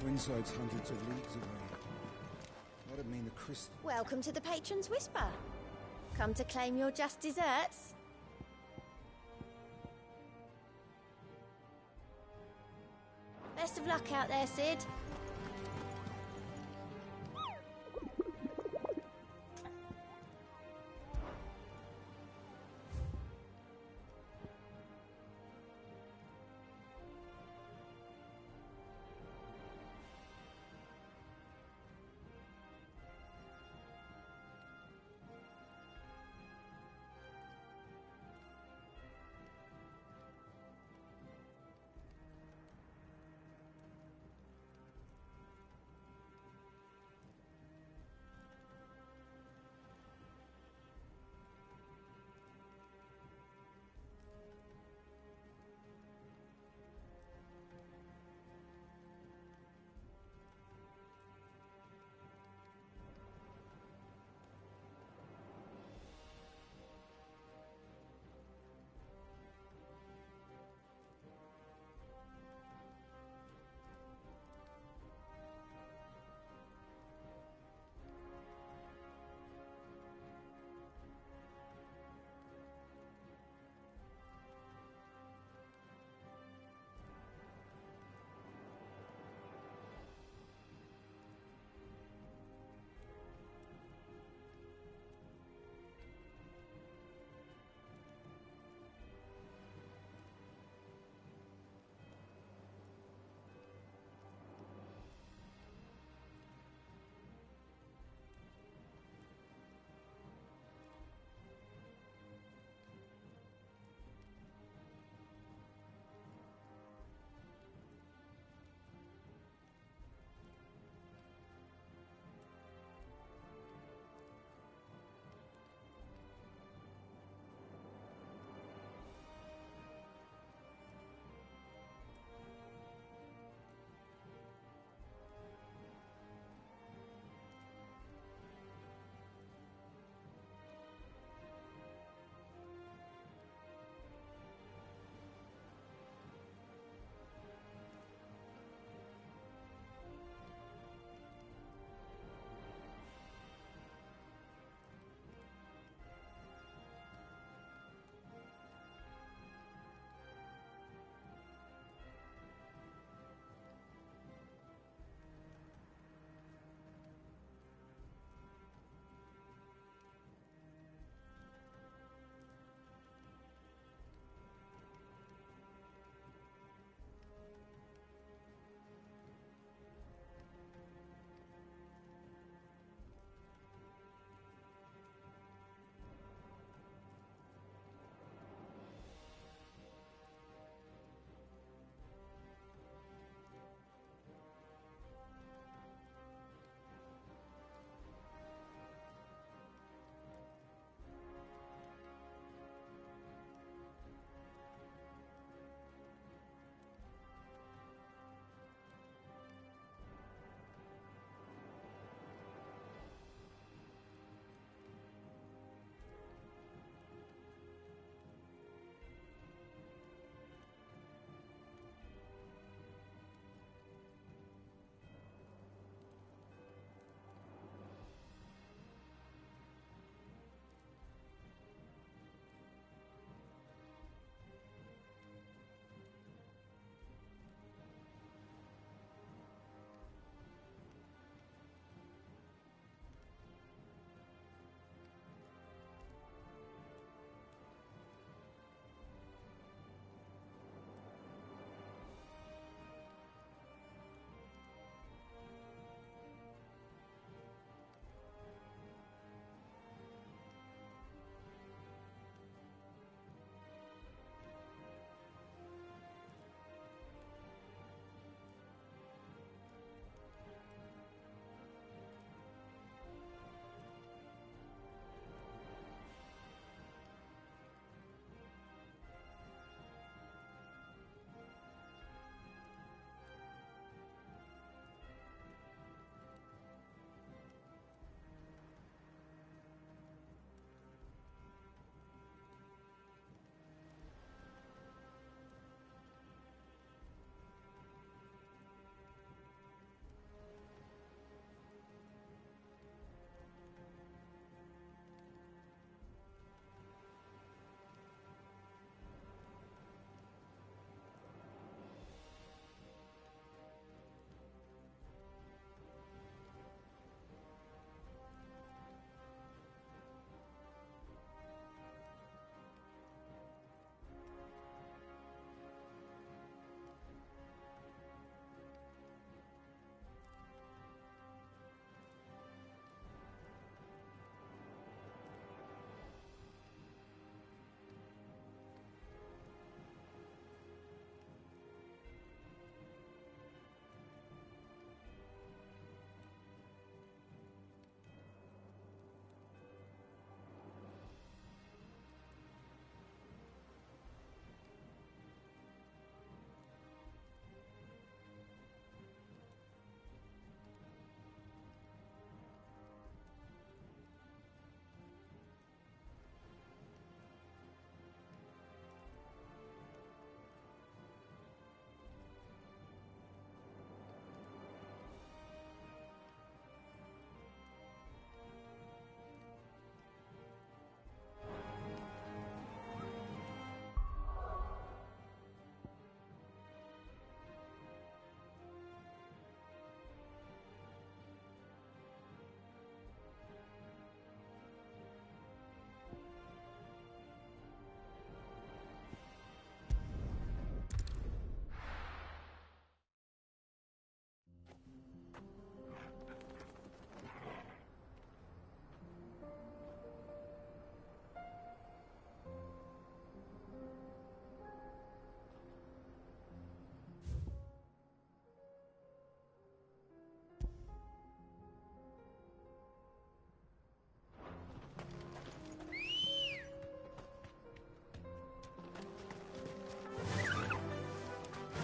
Twinside's hundreds of leagues away. That'd mean the crystal... Welcome to the Patron's Whisper. Come to claim your just desserts? Best of luck out there, Sid.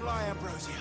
fly, Ambrosia.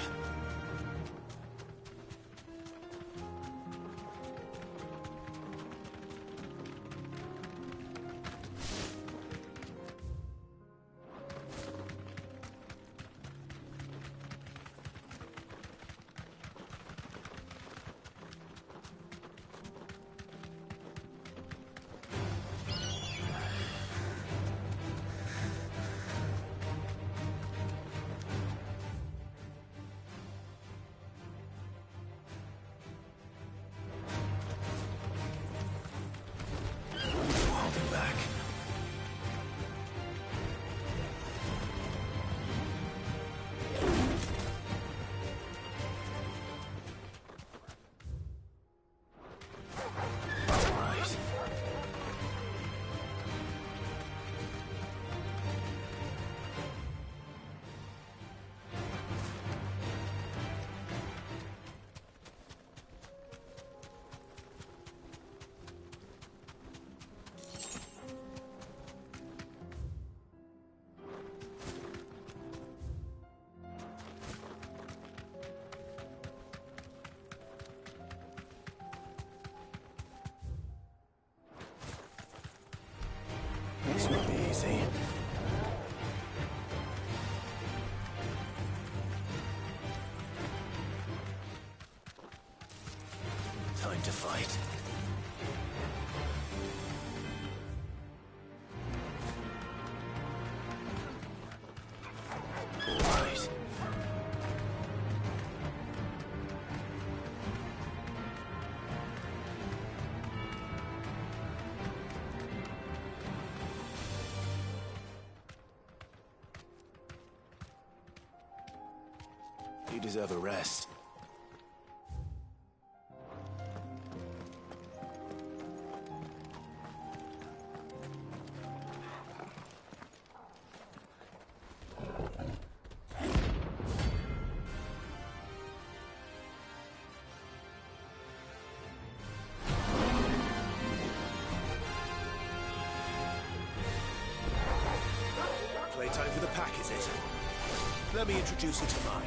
This won't be easy. Time to fight. All right. You deserve a rest. Playtime for the pack, is it? Let me introduce you to mine.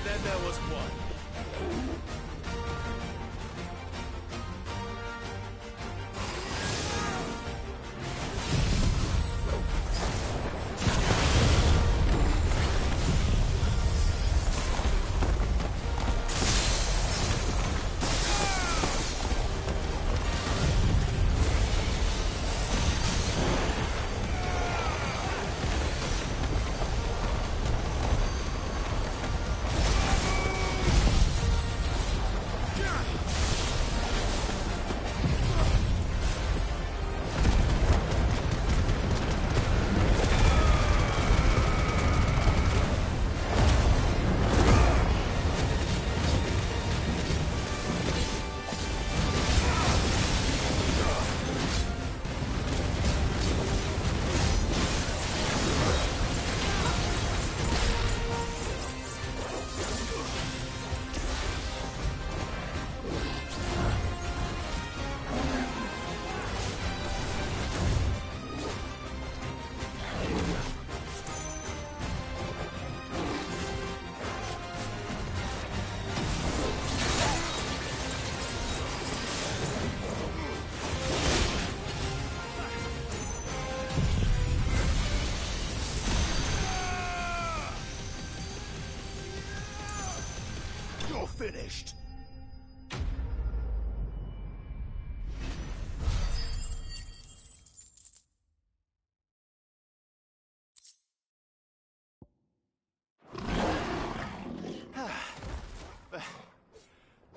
Then there was one. finished?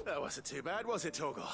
That wasn't too bad, was it, Torgal?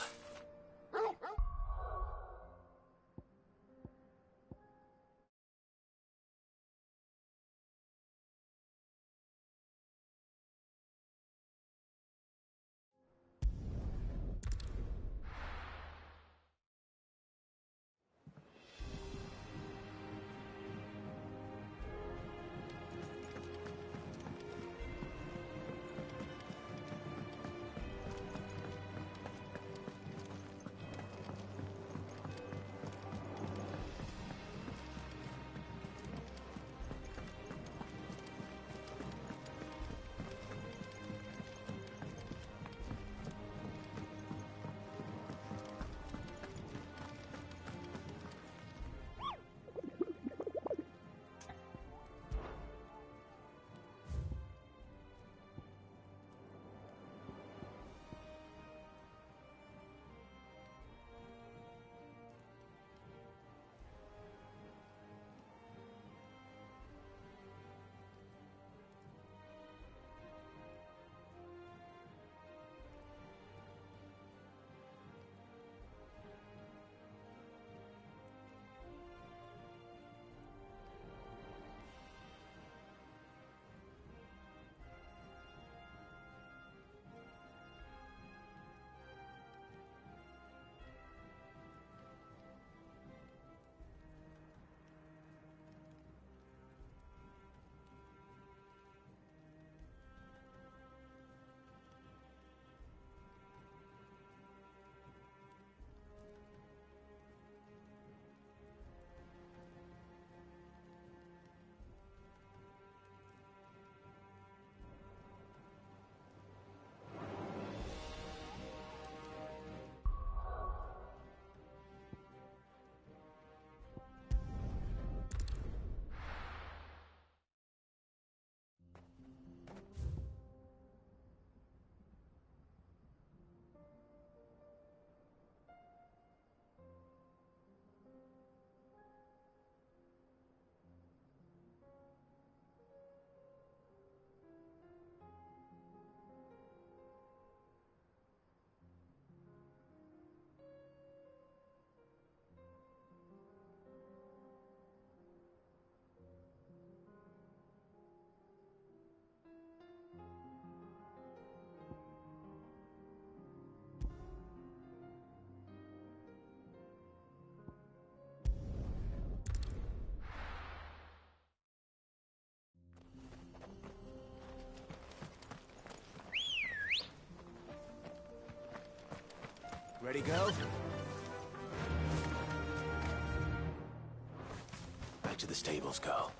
Ready, go? Back to the stables, girl.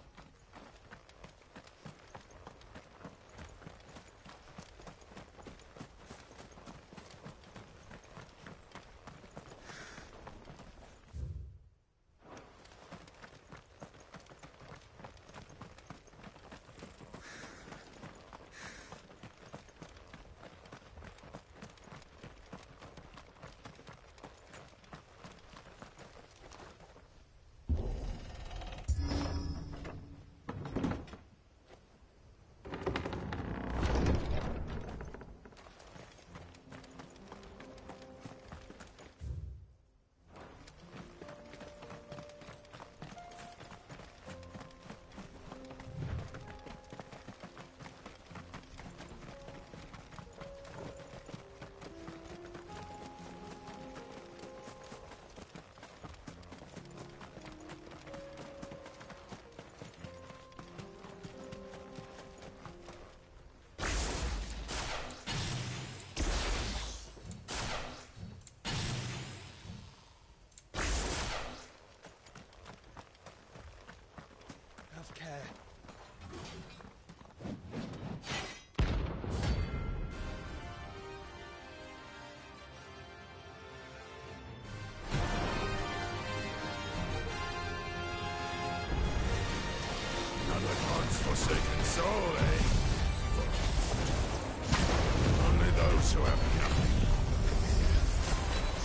Forsaken soul, eh? Only those to him.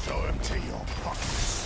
Show him to your pockets.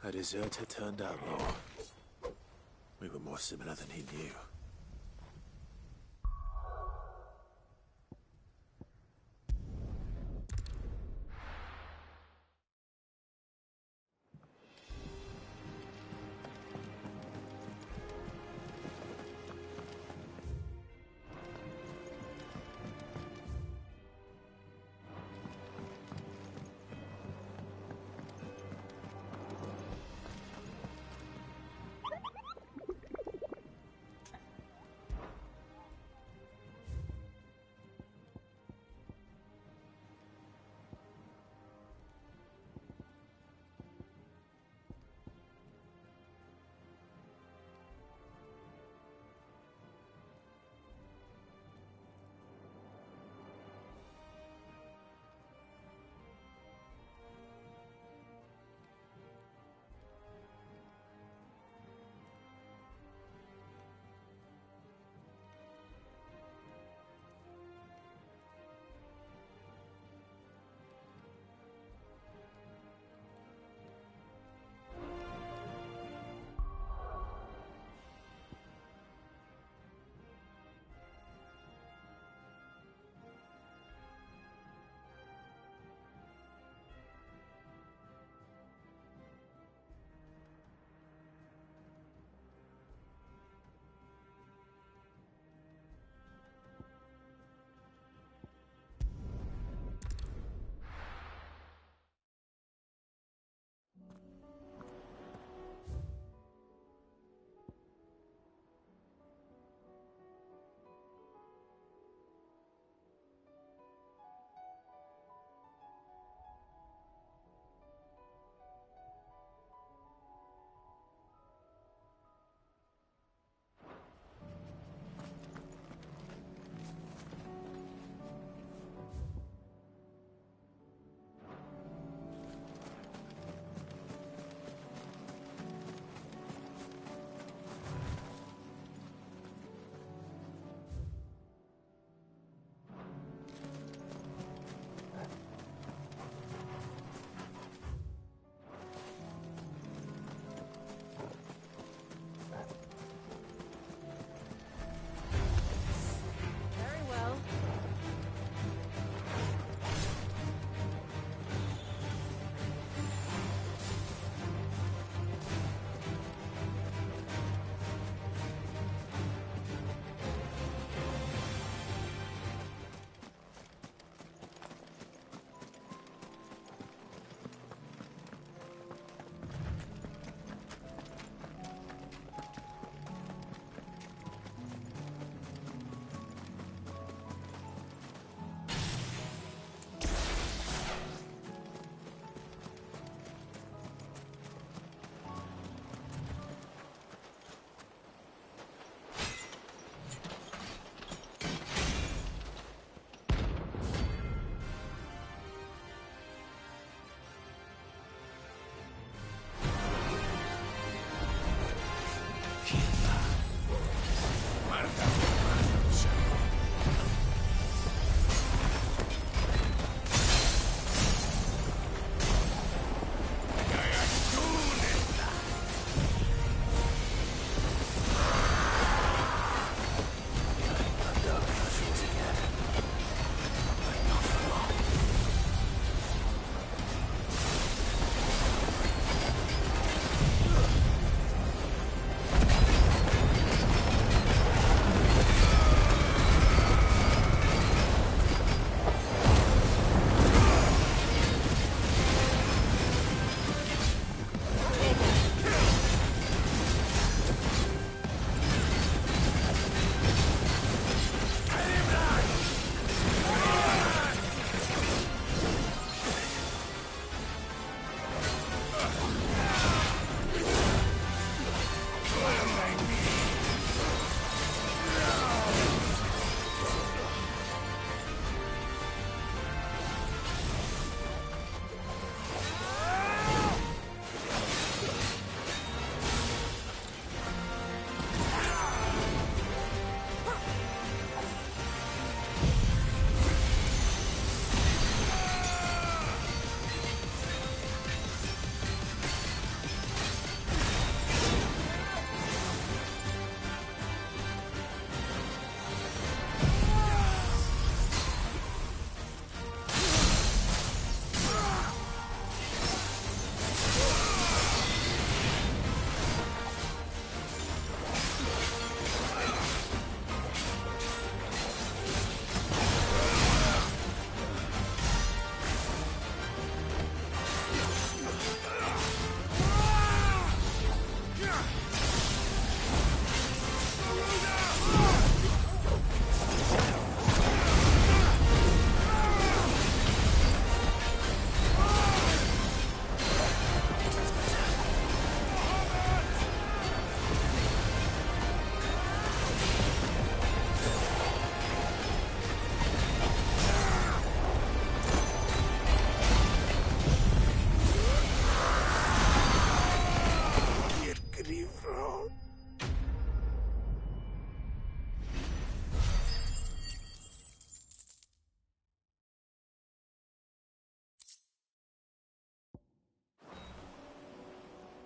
A deserter turned outlaw. We were more similar than he knew.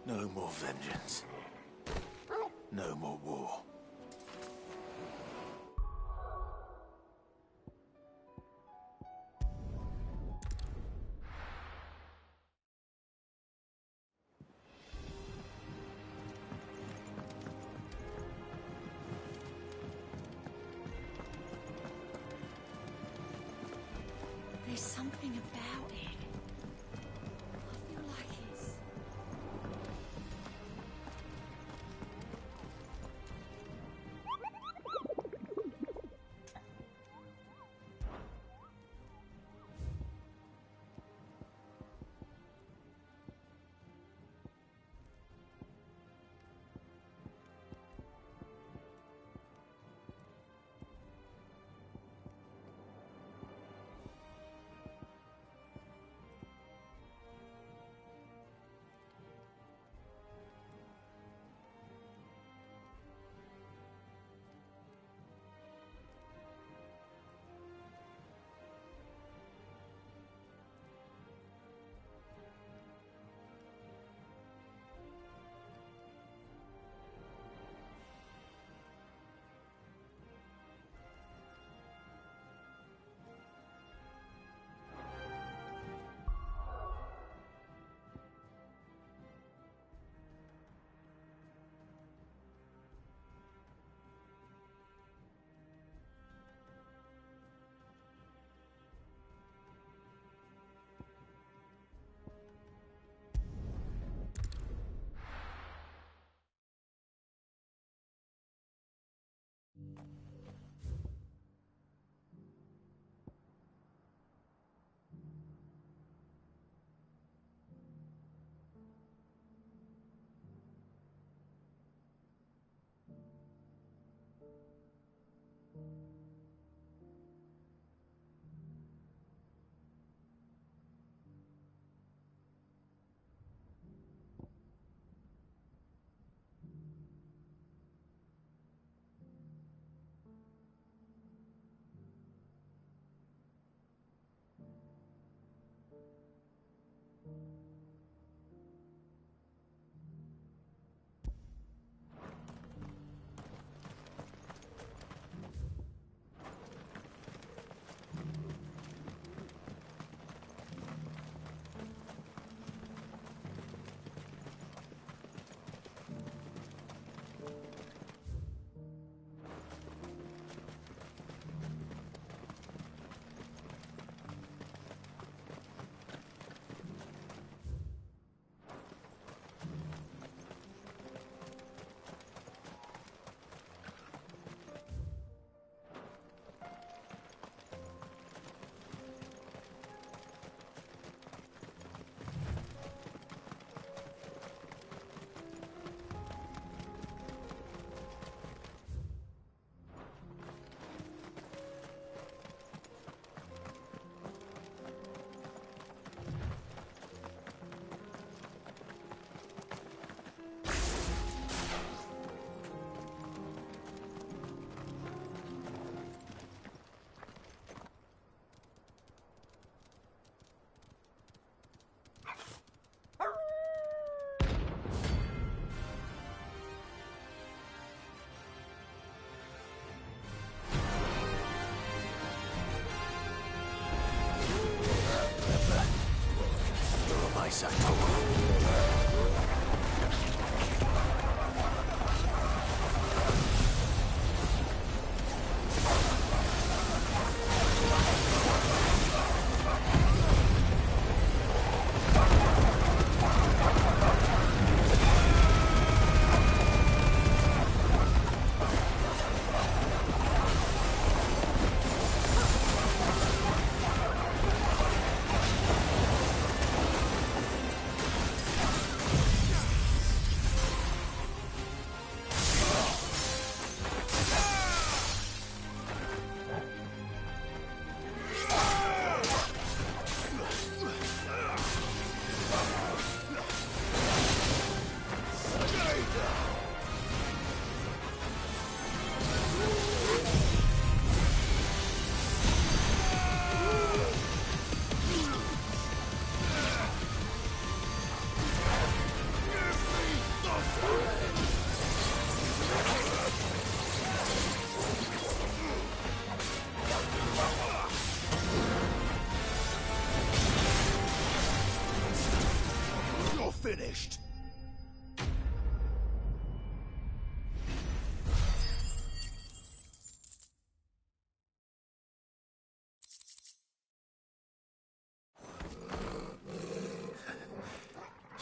No more vengeance. No more war. There's something about it. I feel like it's...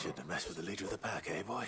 Shouldn't have messed with the leader of the pack, eh, boy?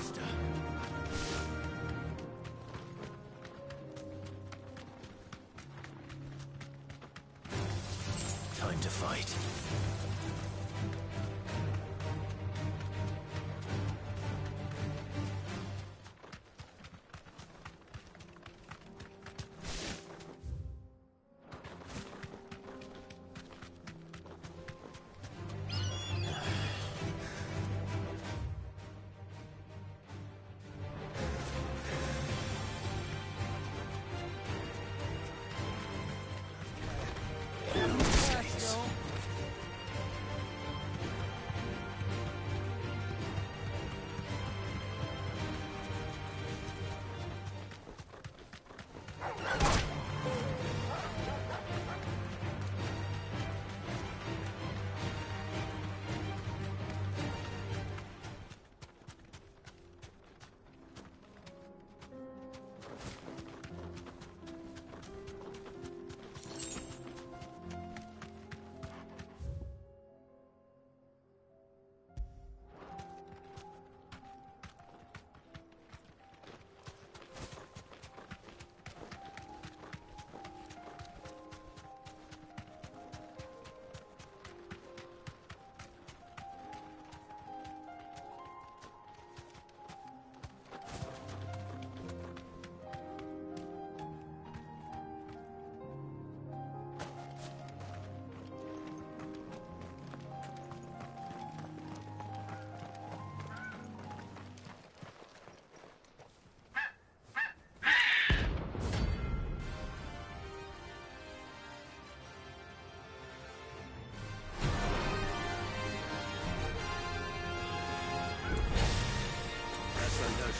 faster. Time to fight.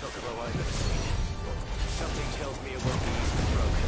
Chocobo I've ever seen. Something tells me it won't be easily broken.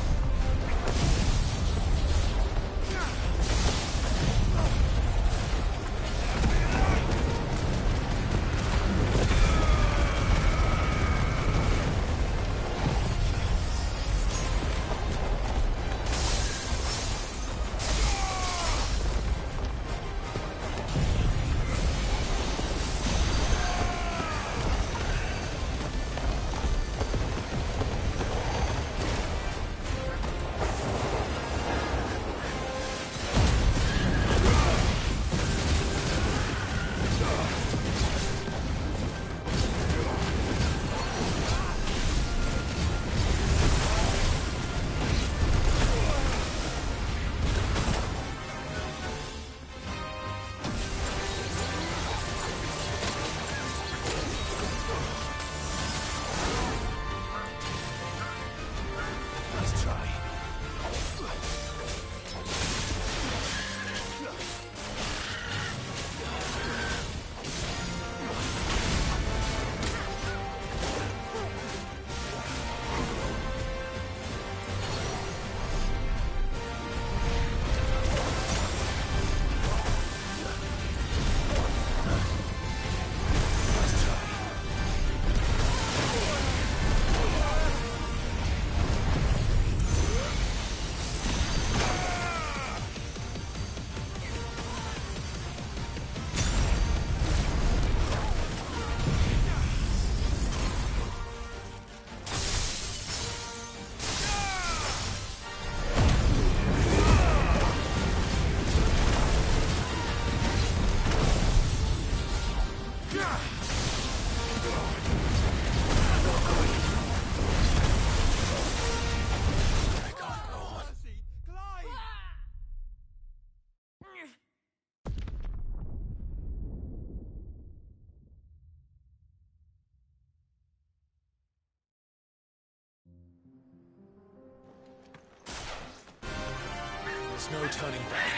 There's no turning back.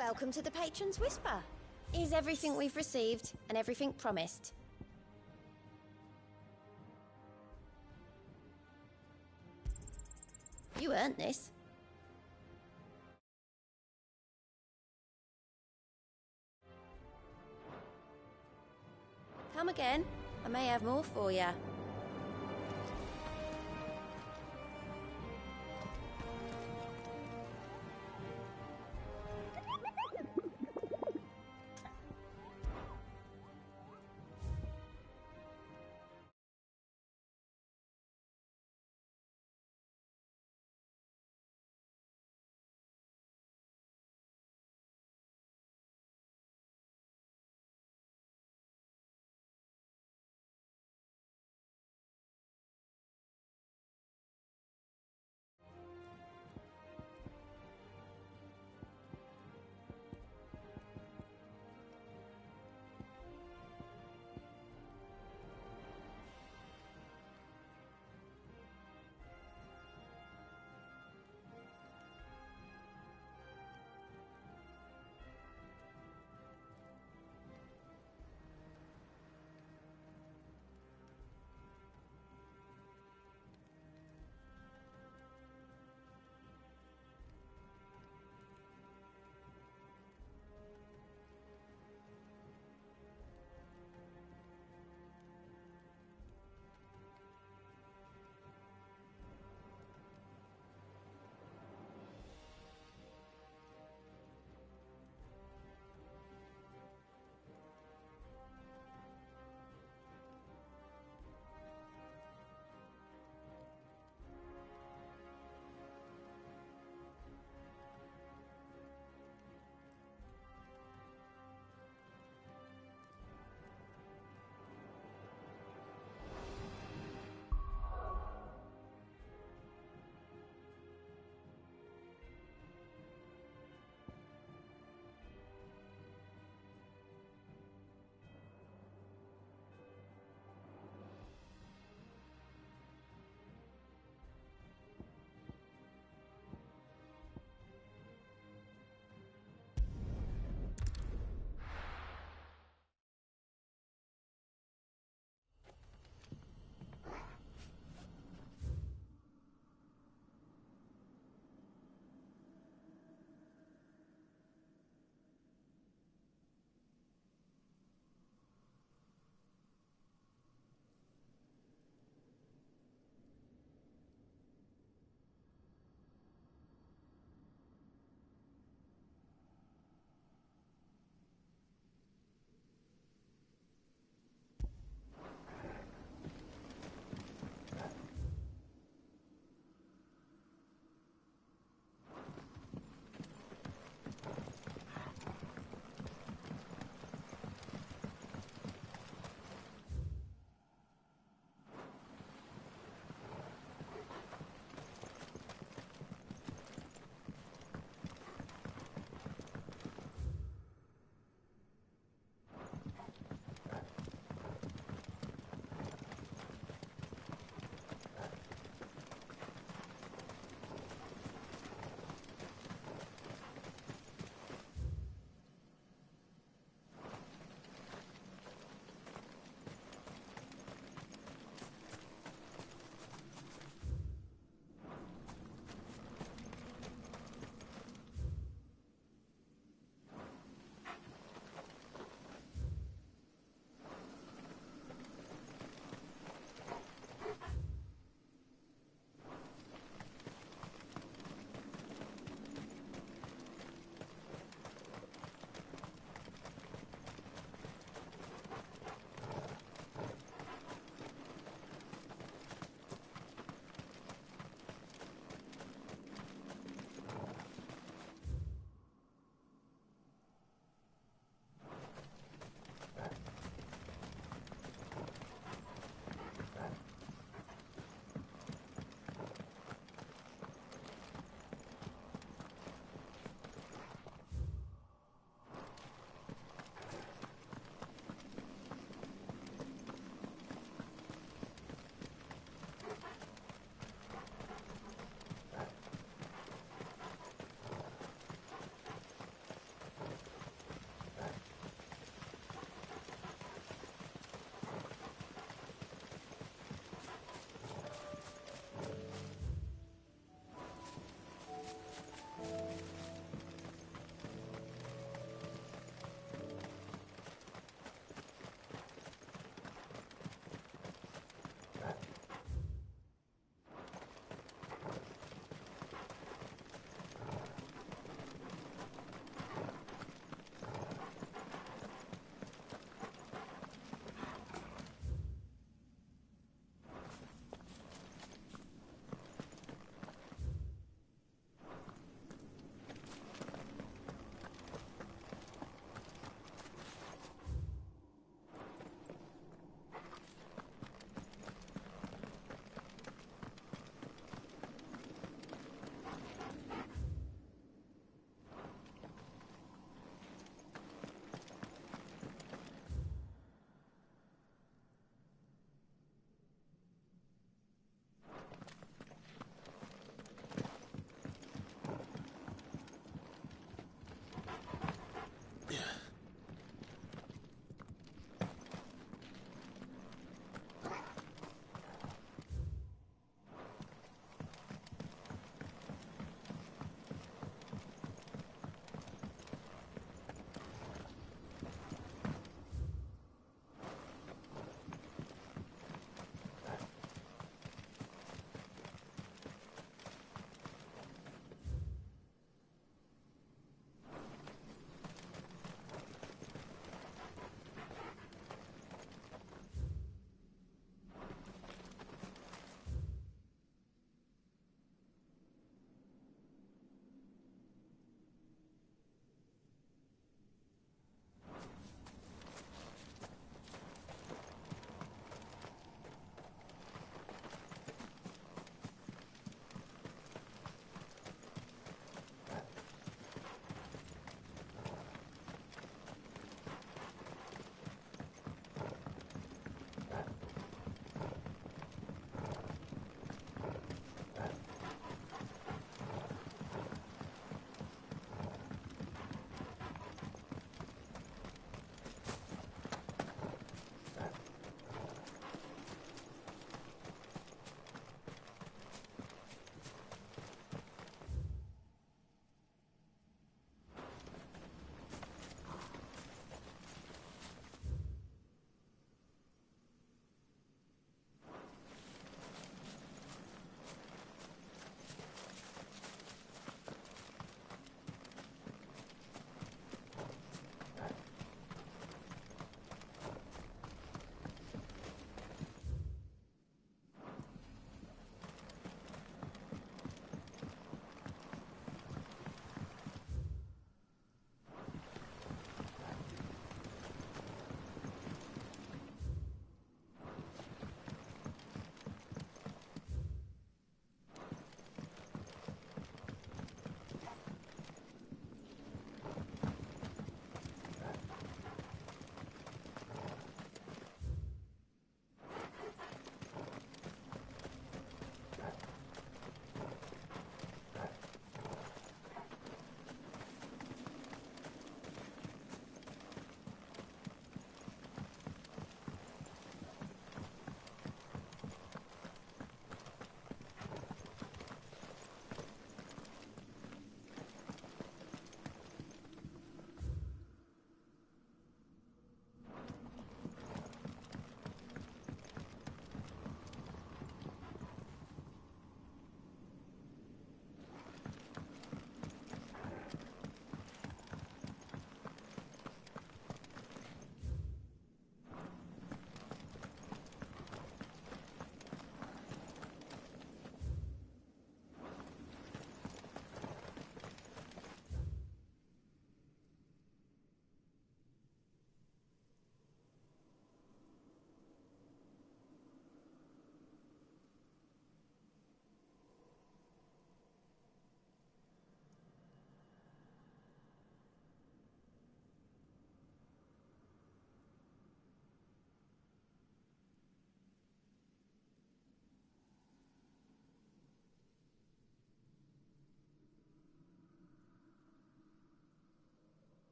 Welcome to the Patron's Whisper. Is everything we've received and everything promised? You earned this. Come again. I may have more for you.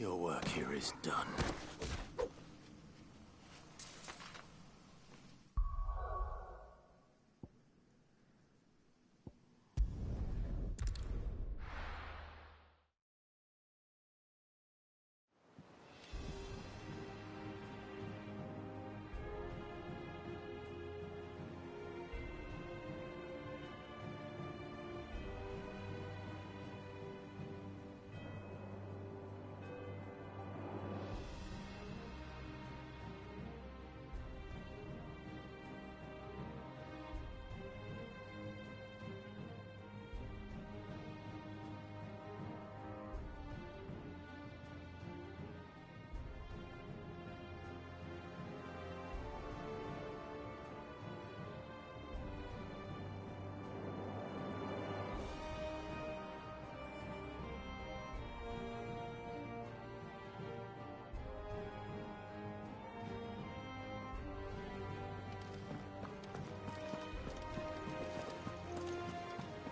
Your work here is done.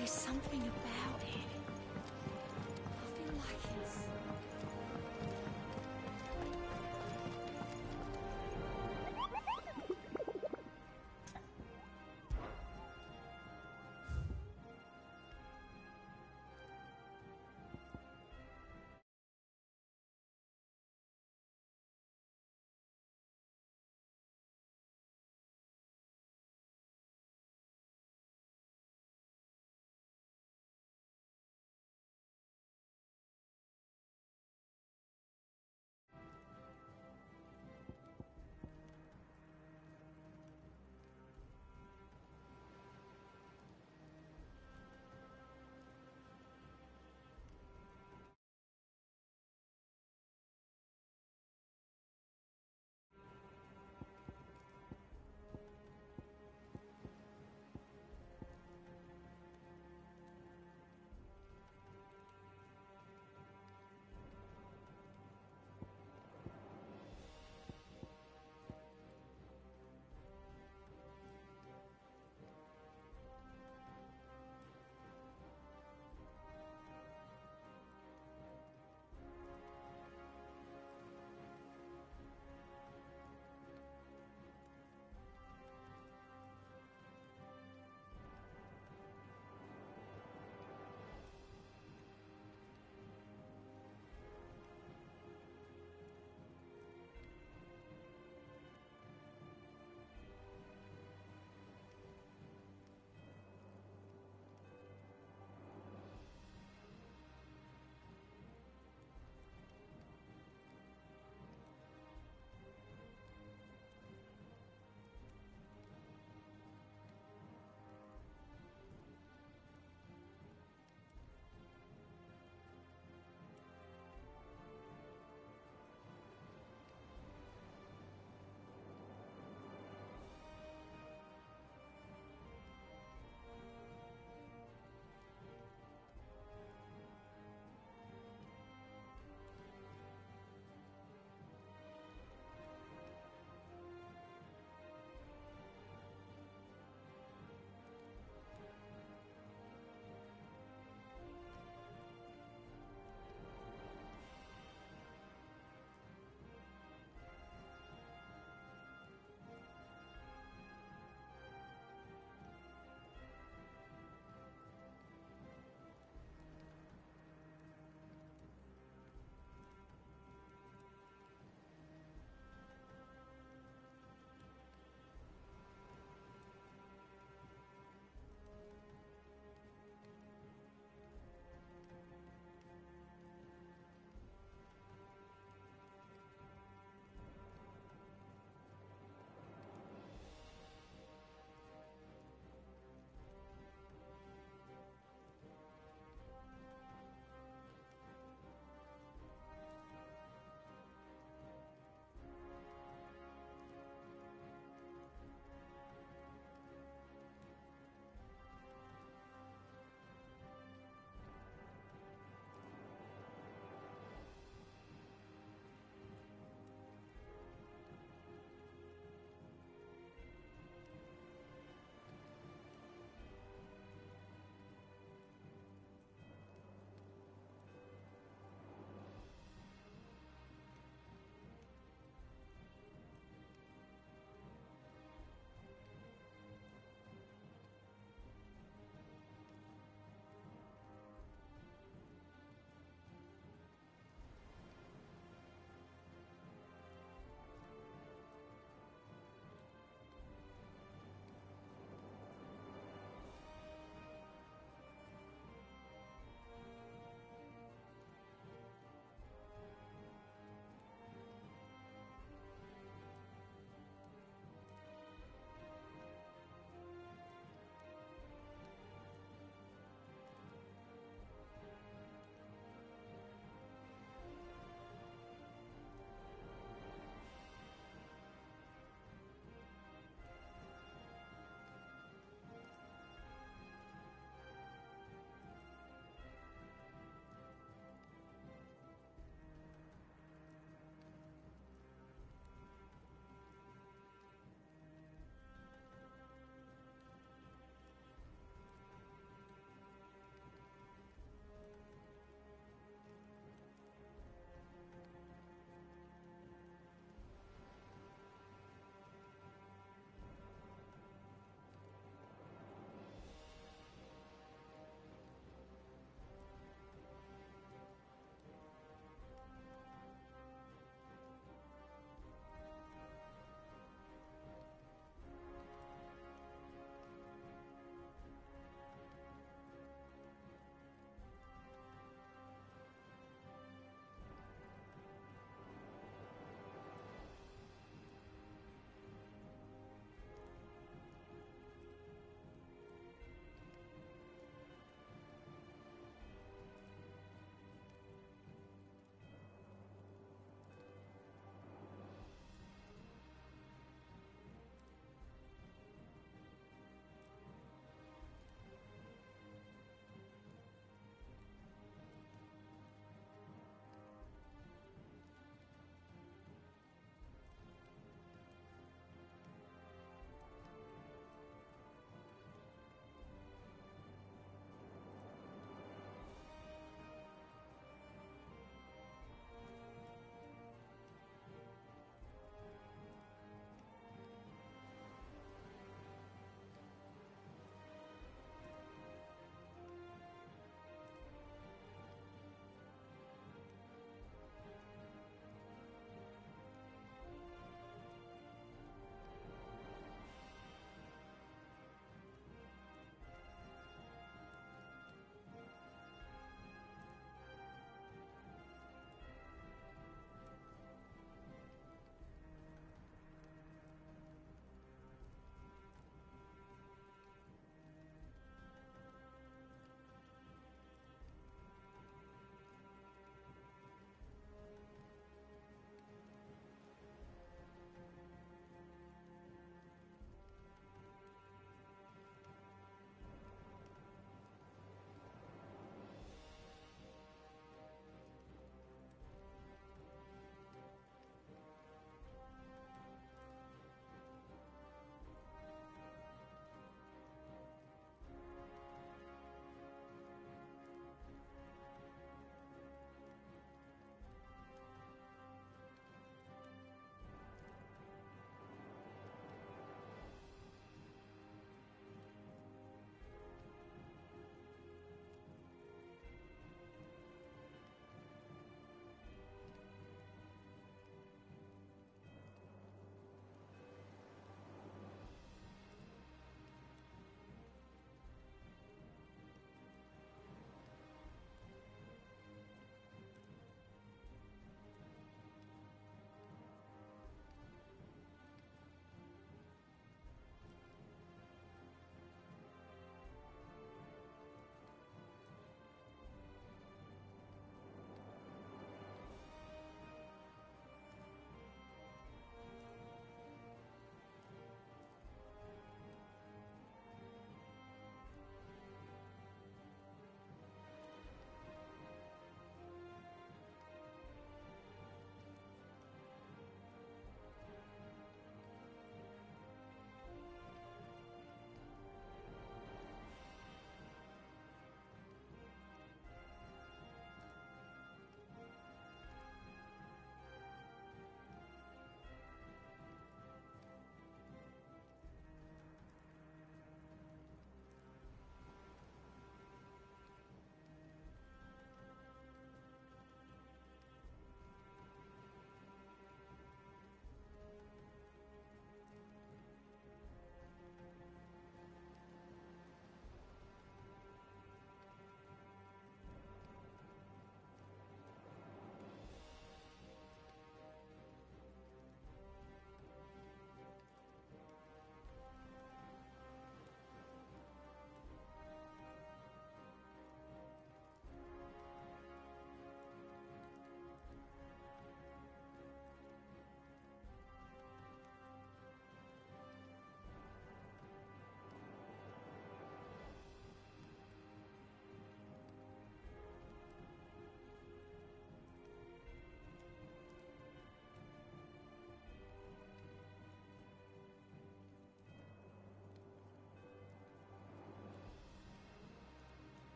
There's something about it.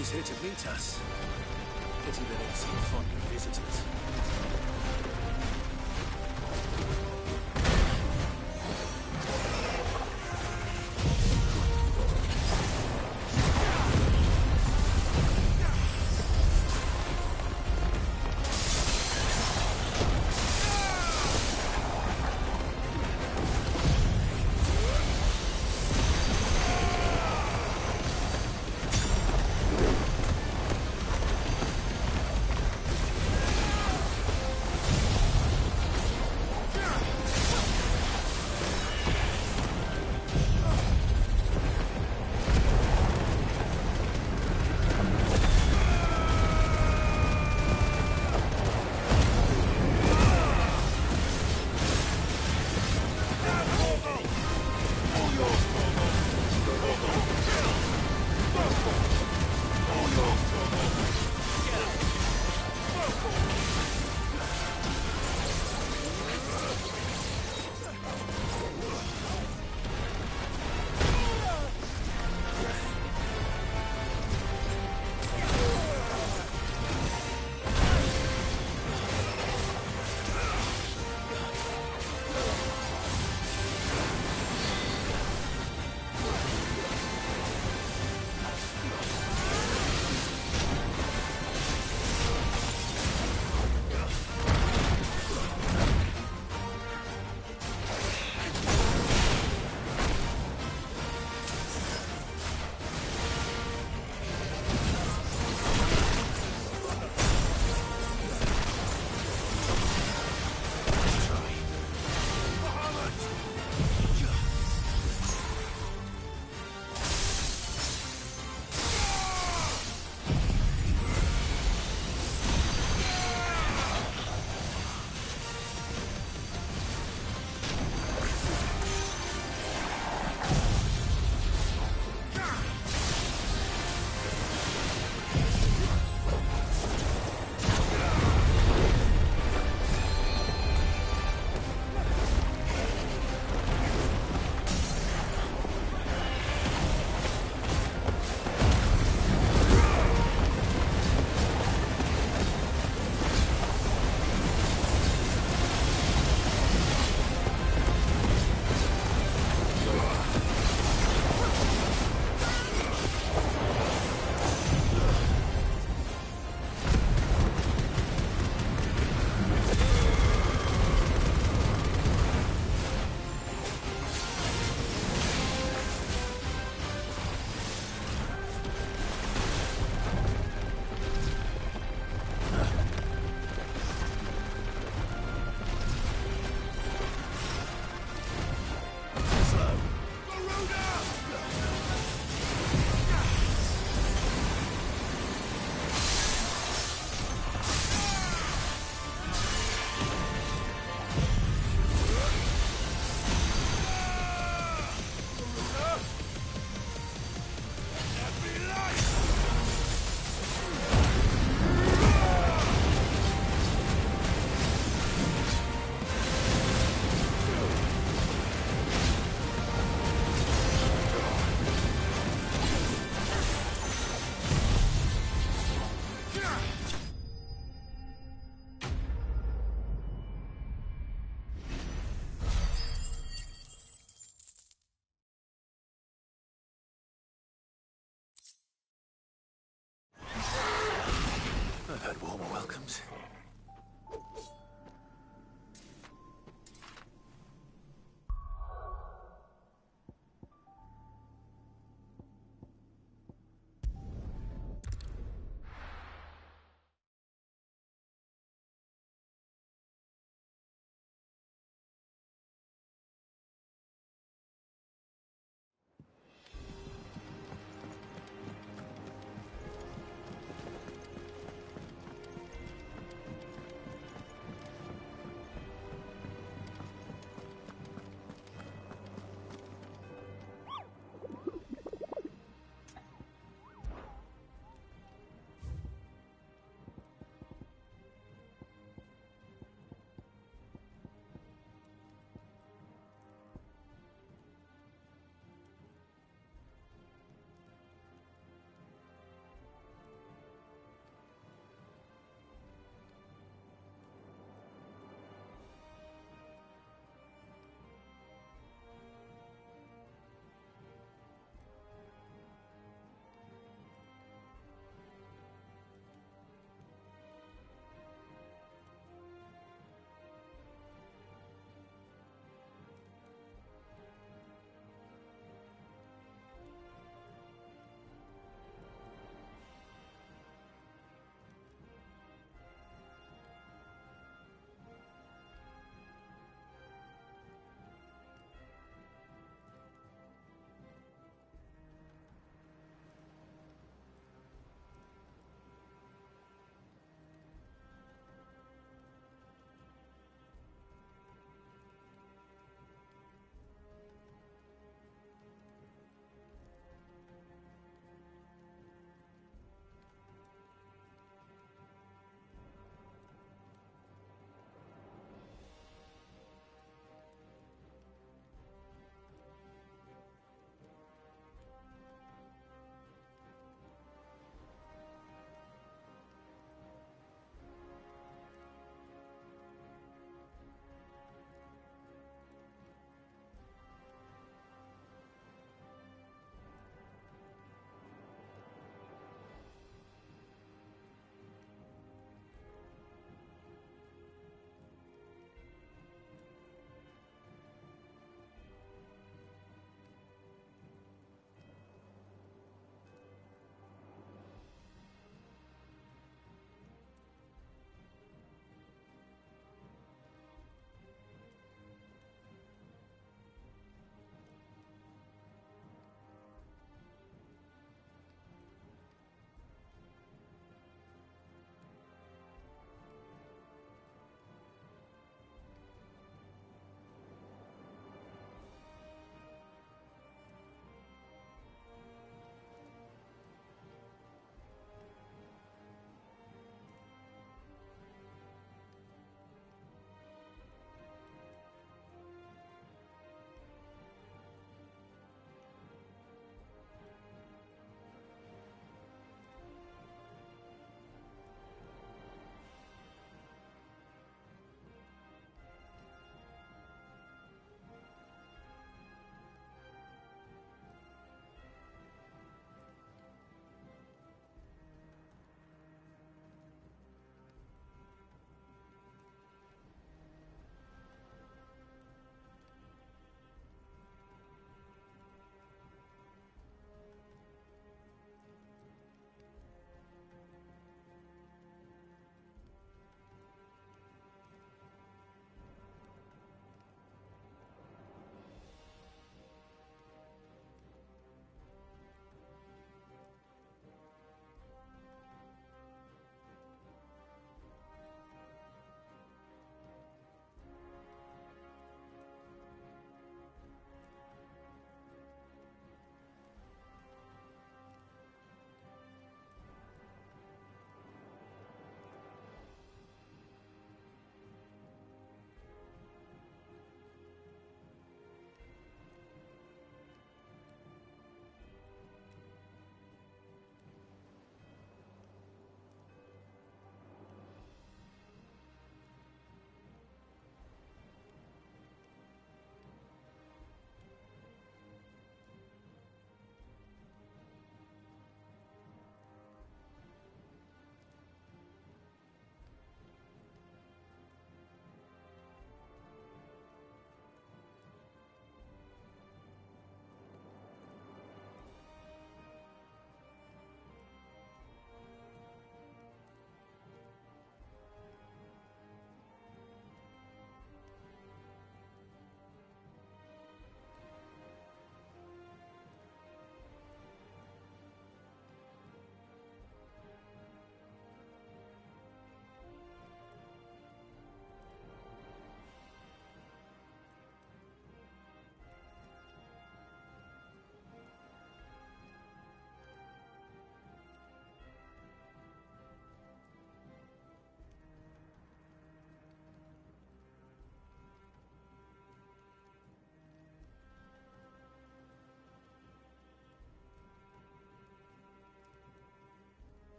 He's here to meet us. Pity they don't seem fond of visitors.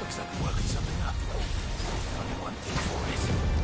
Looks like I'm working something up. Only one thing for it.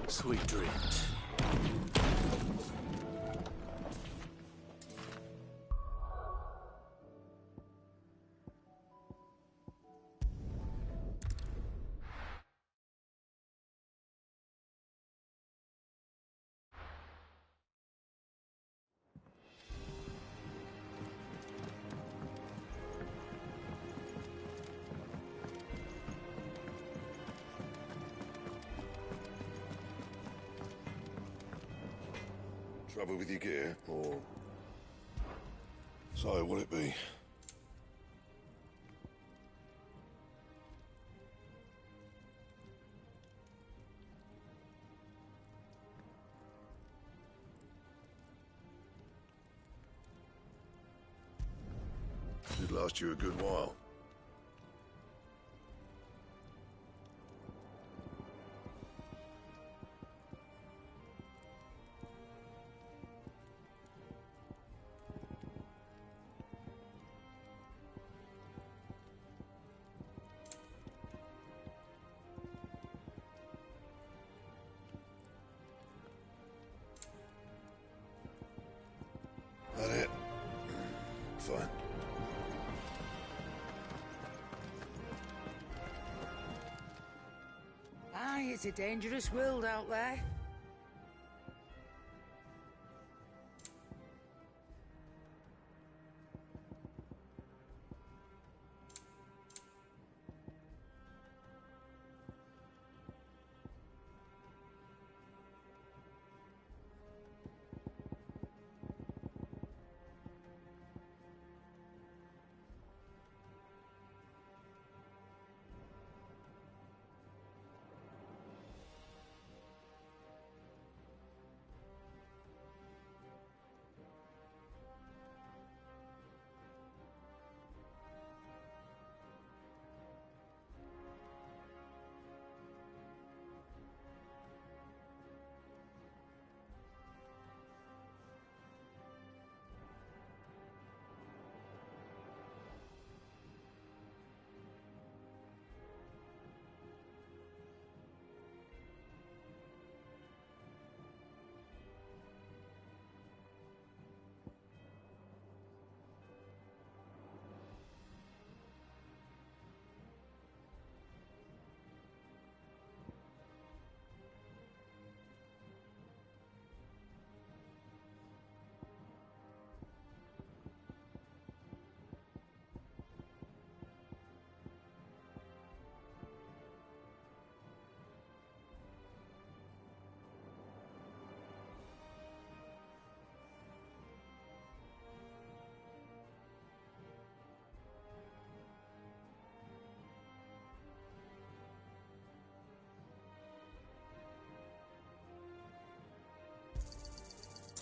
Sweet dreams. Trouble with your gear, or... So, will it be? Should last you a good while. That it? Fine. It's a dangerous world out there.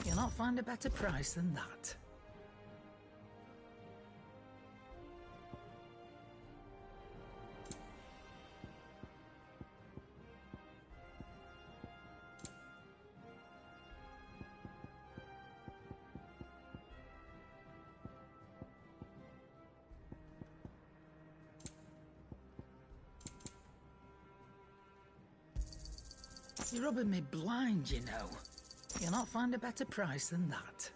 You'll not find a better price than that. You're rubbing me blind, you know. You'll not find a better price than that.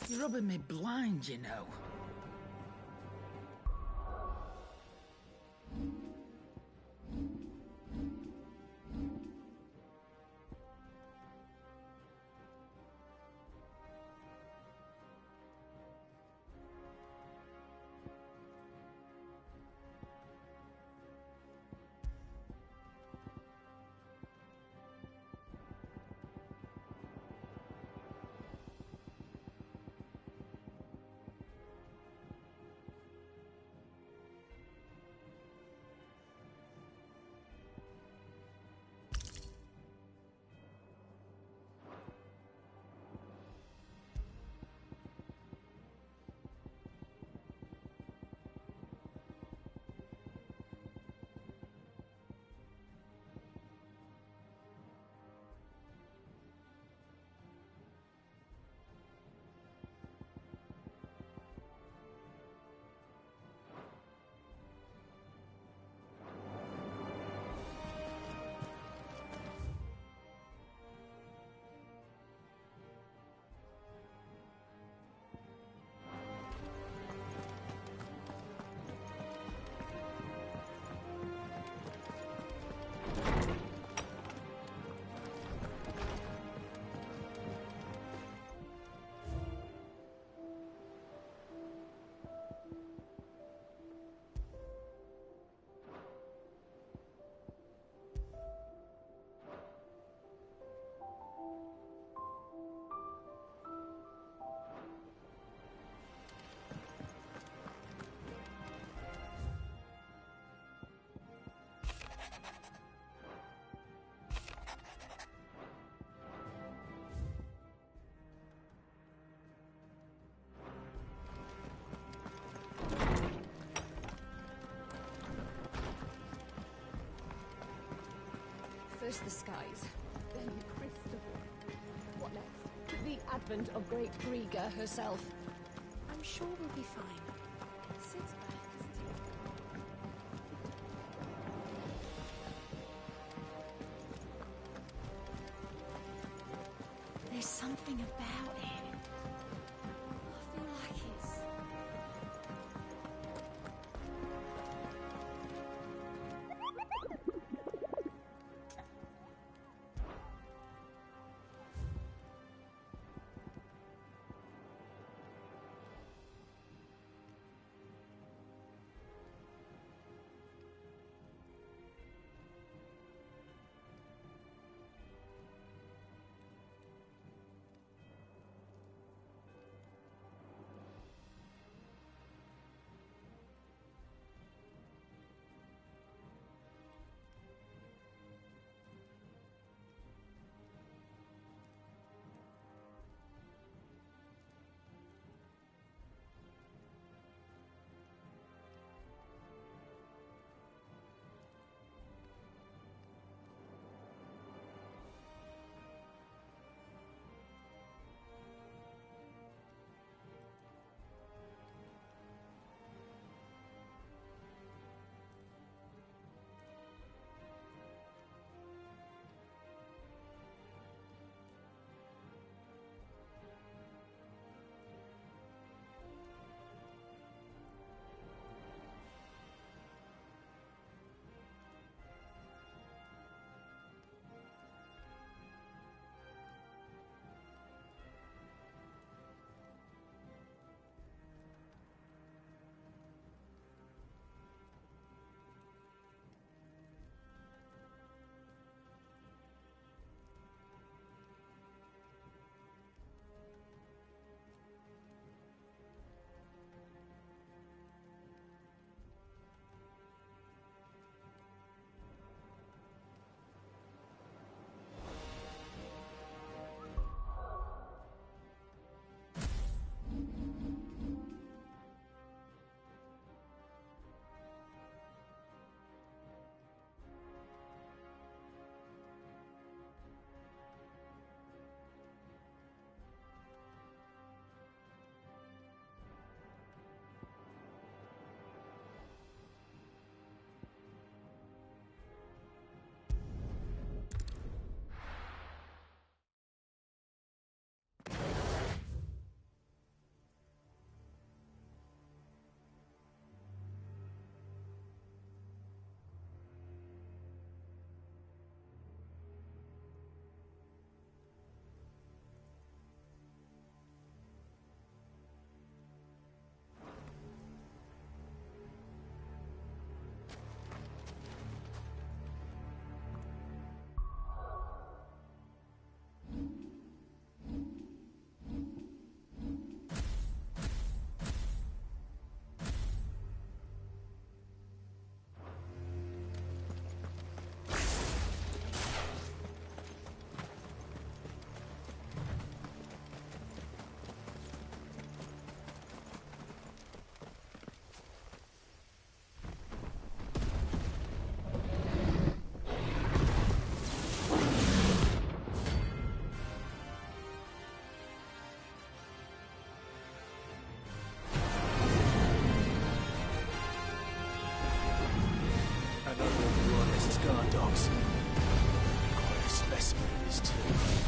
You're rubbing me blind, you know. First the skies, then the crystal. What next? The advent of Great Griga herself. I'm sure we'll be fine. Sid's back, isn't he? There's something about it. I feel like it's dogs. Quite a specimen it is, too.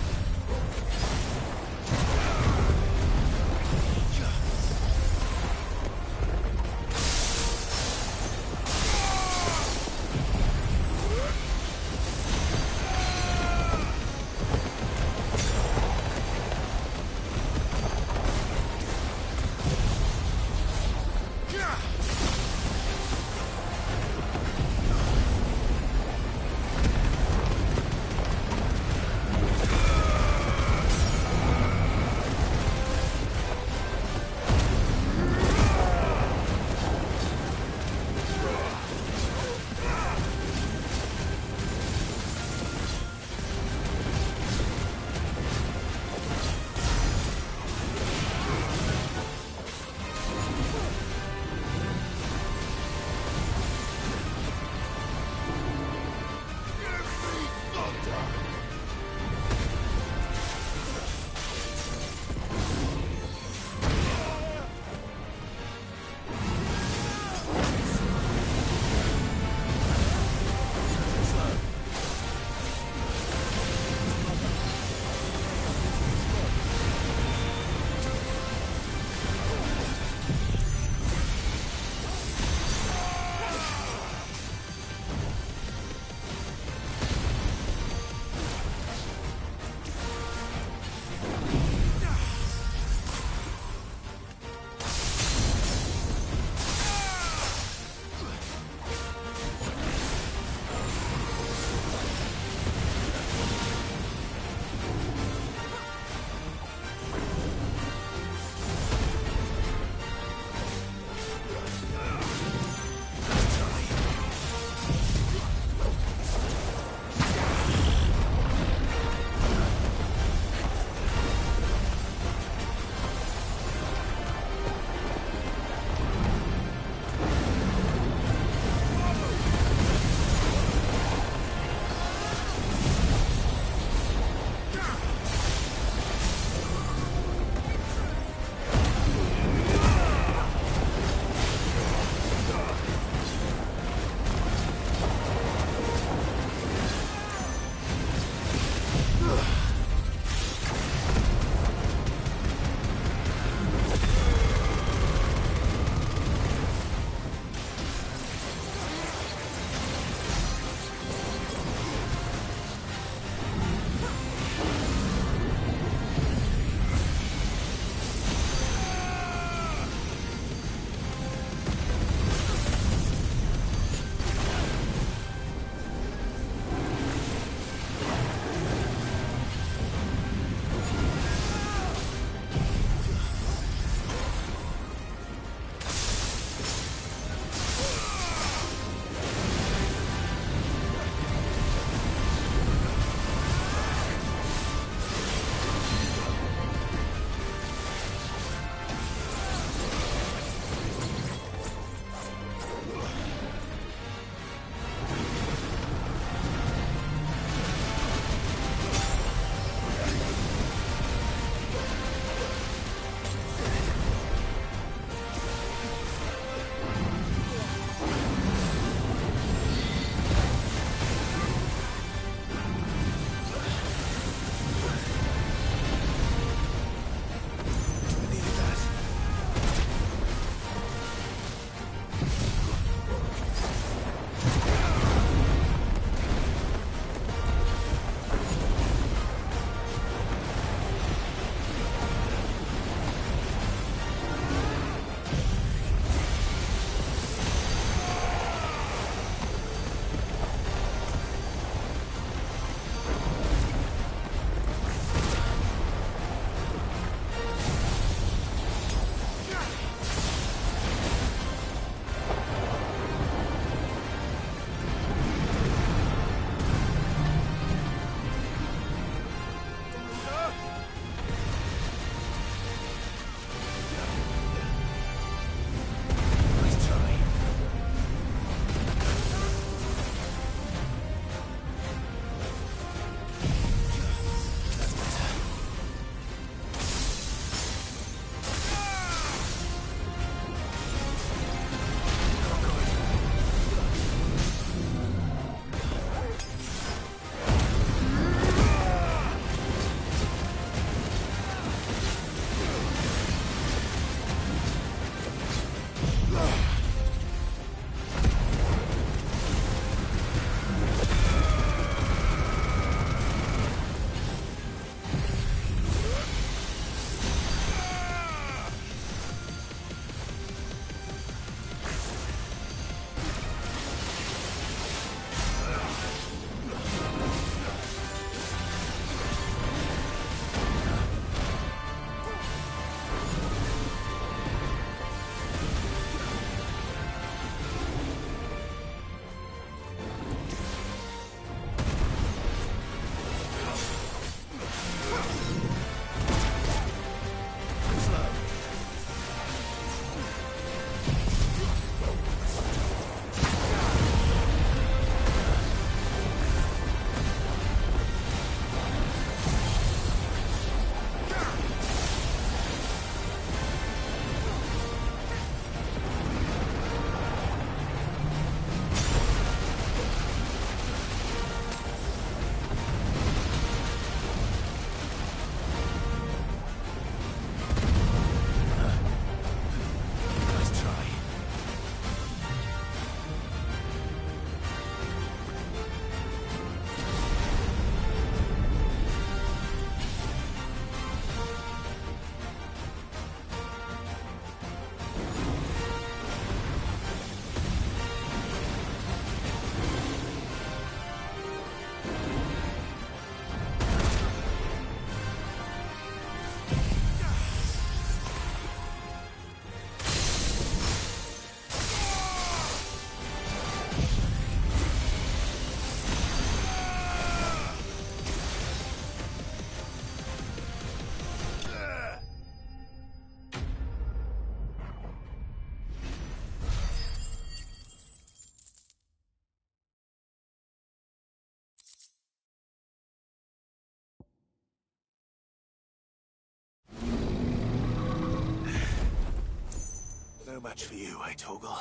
No match for you, eh, Torgal?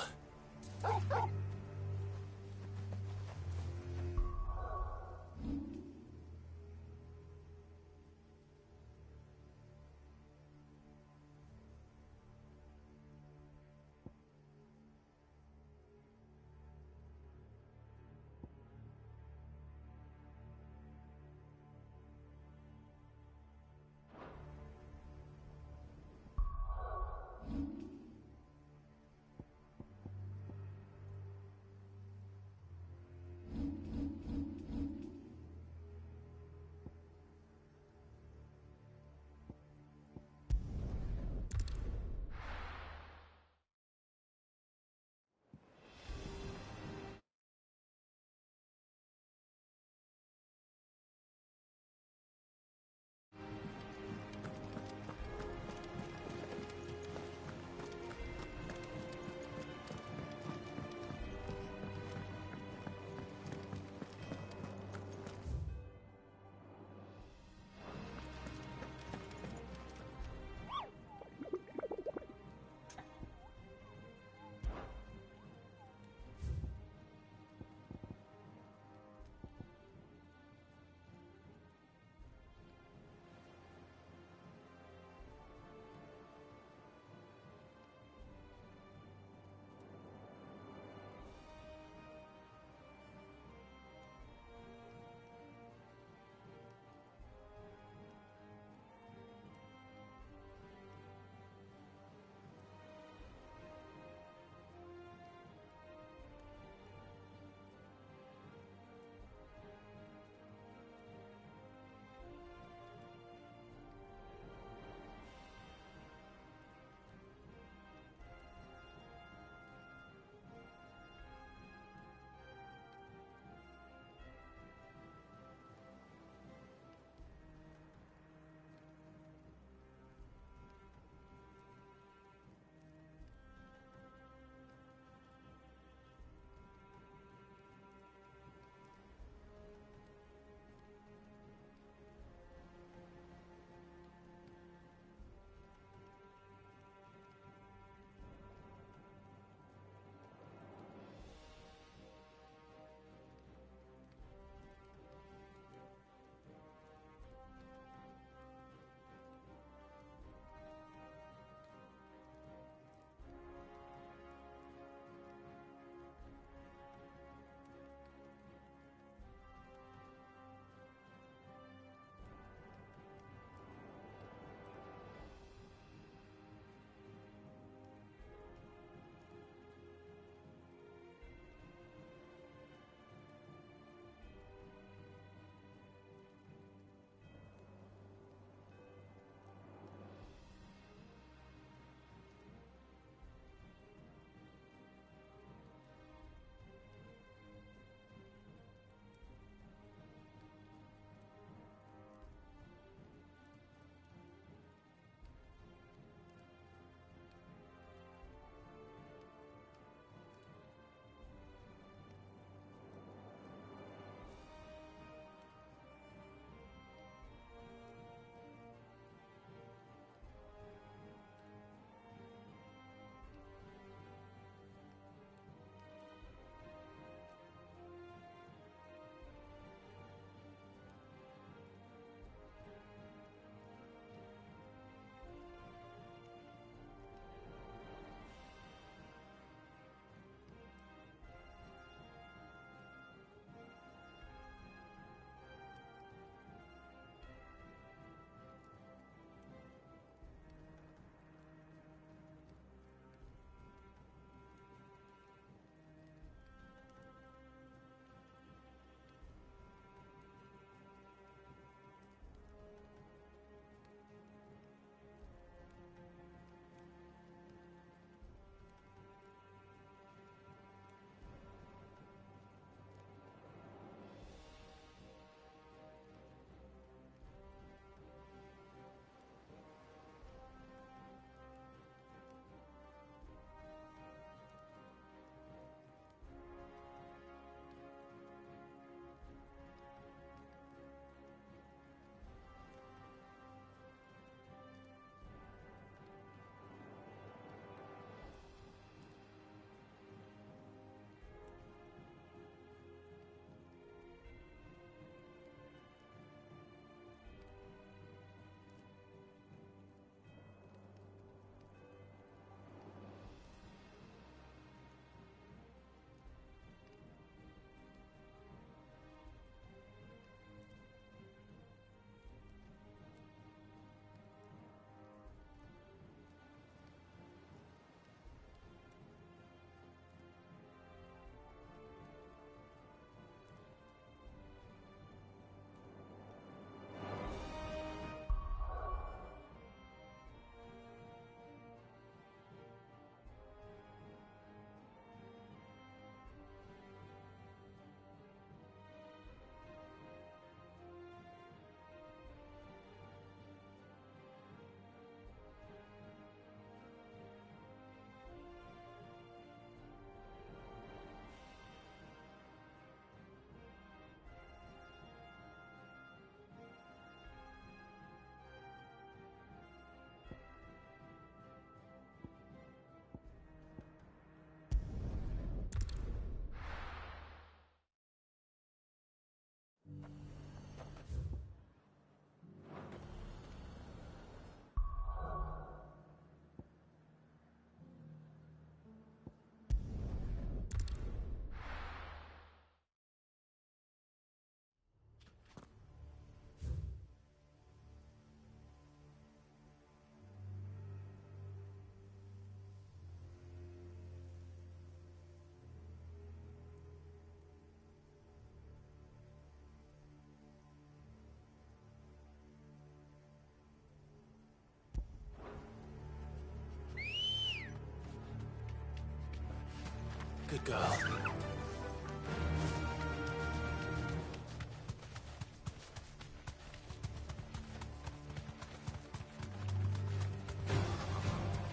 Good girl.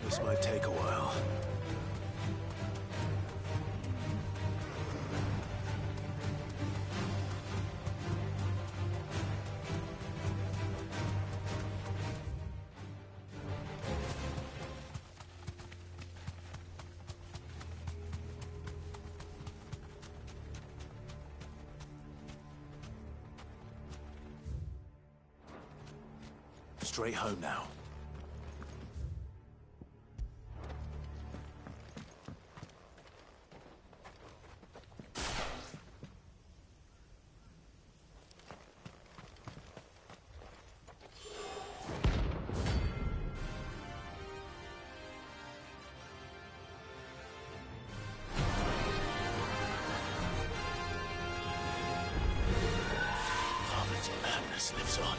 This might take a while. Straight home now. Harmon's madness lives on.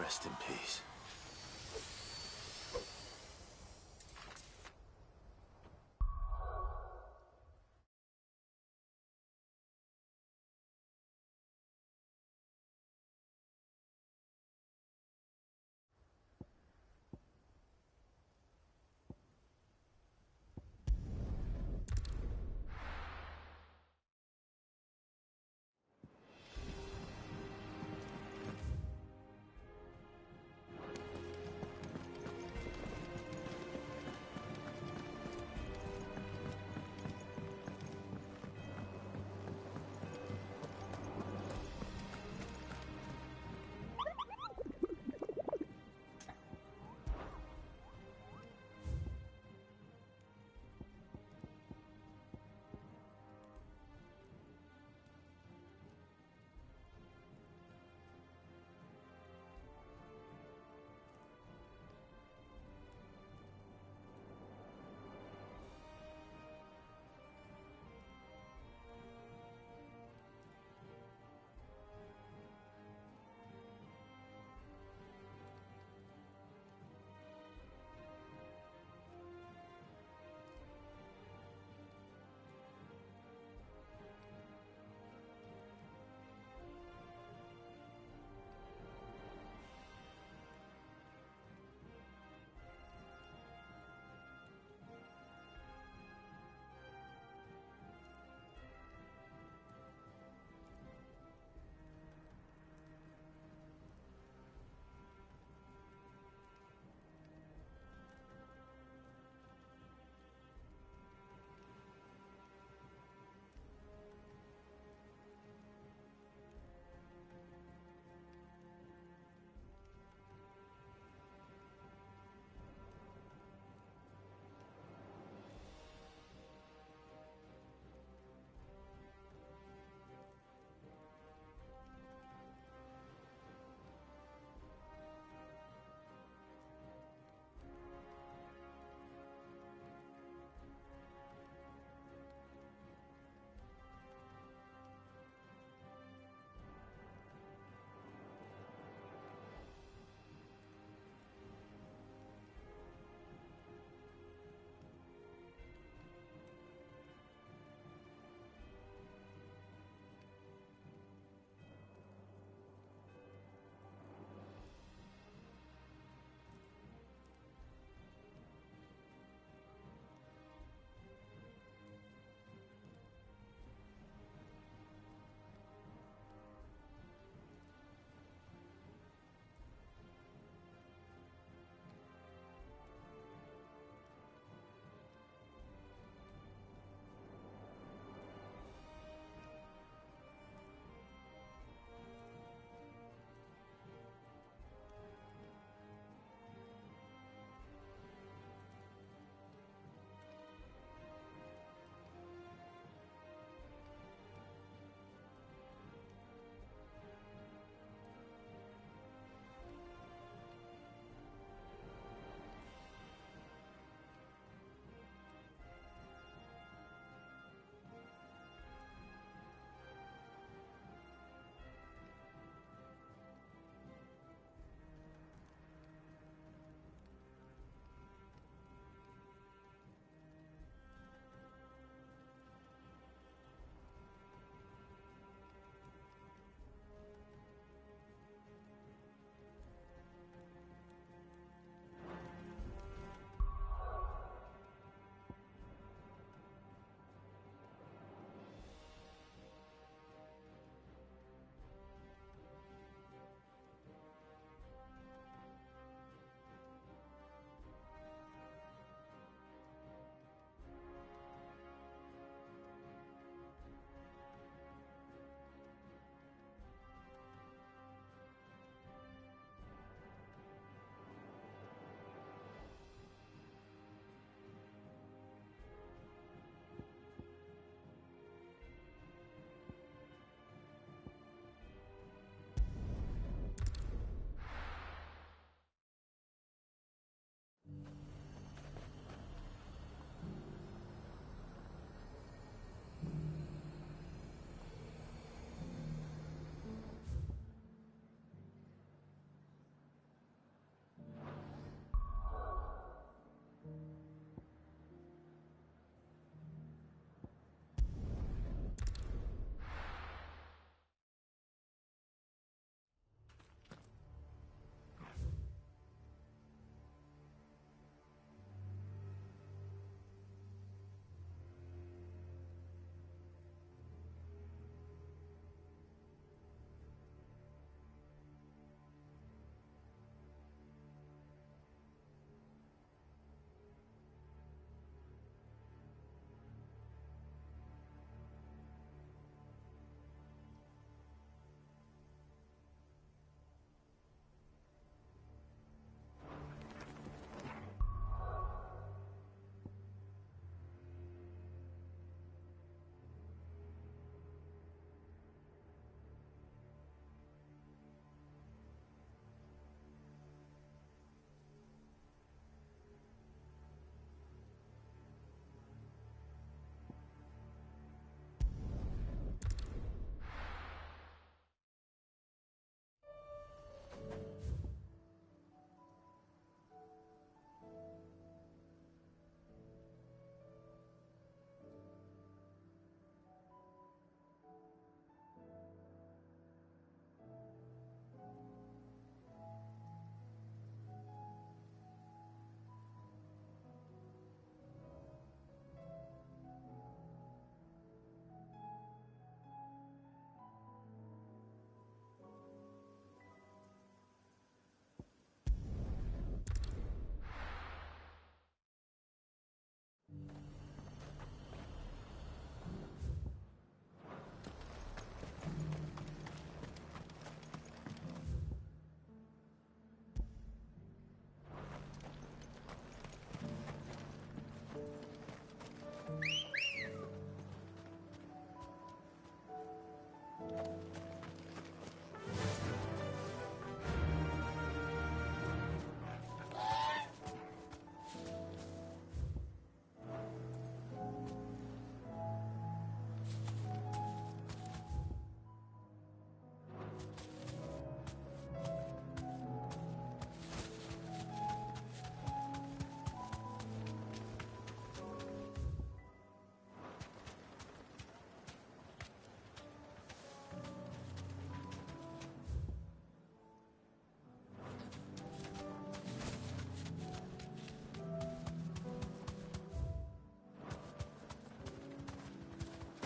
Rest in peace.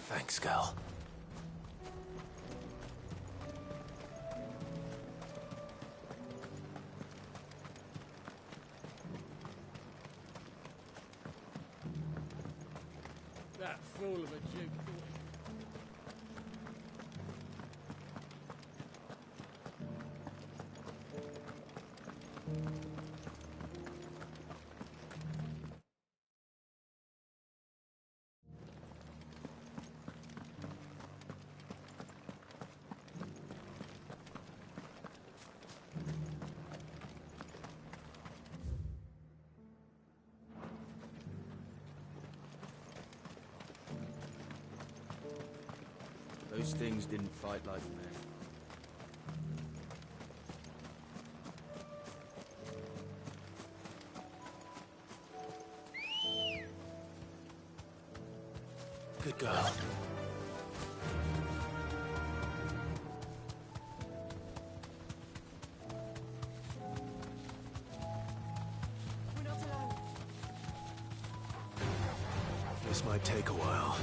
Thanks, Gal. That fool of a Duke. Those things didn't fight like men. Good girl. We're not alone. This might take a while.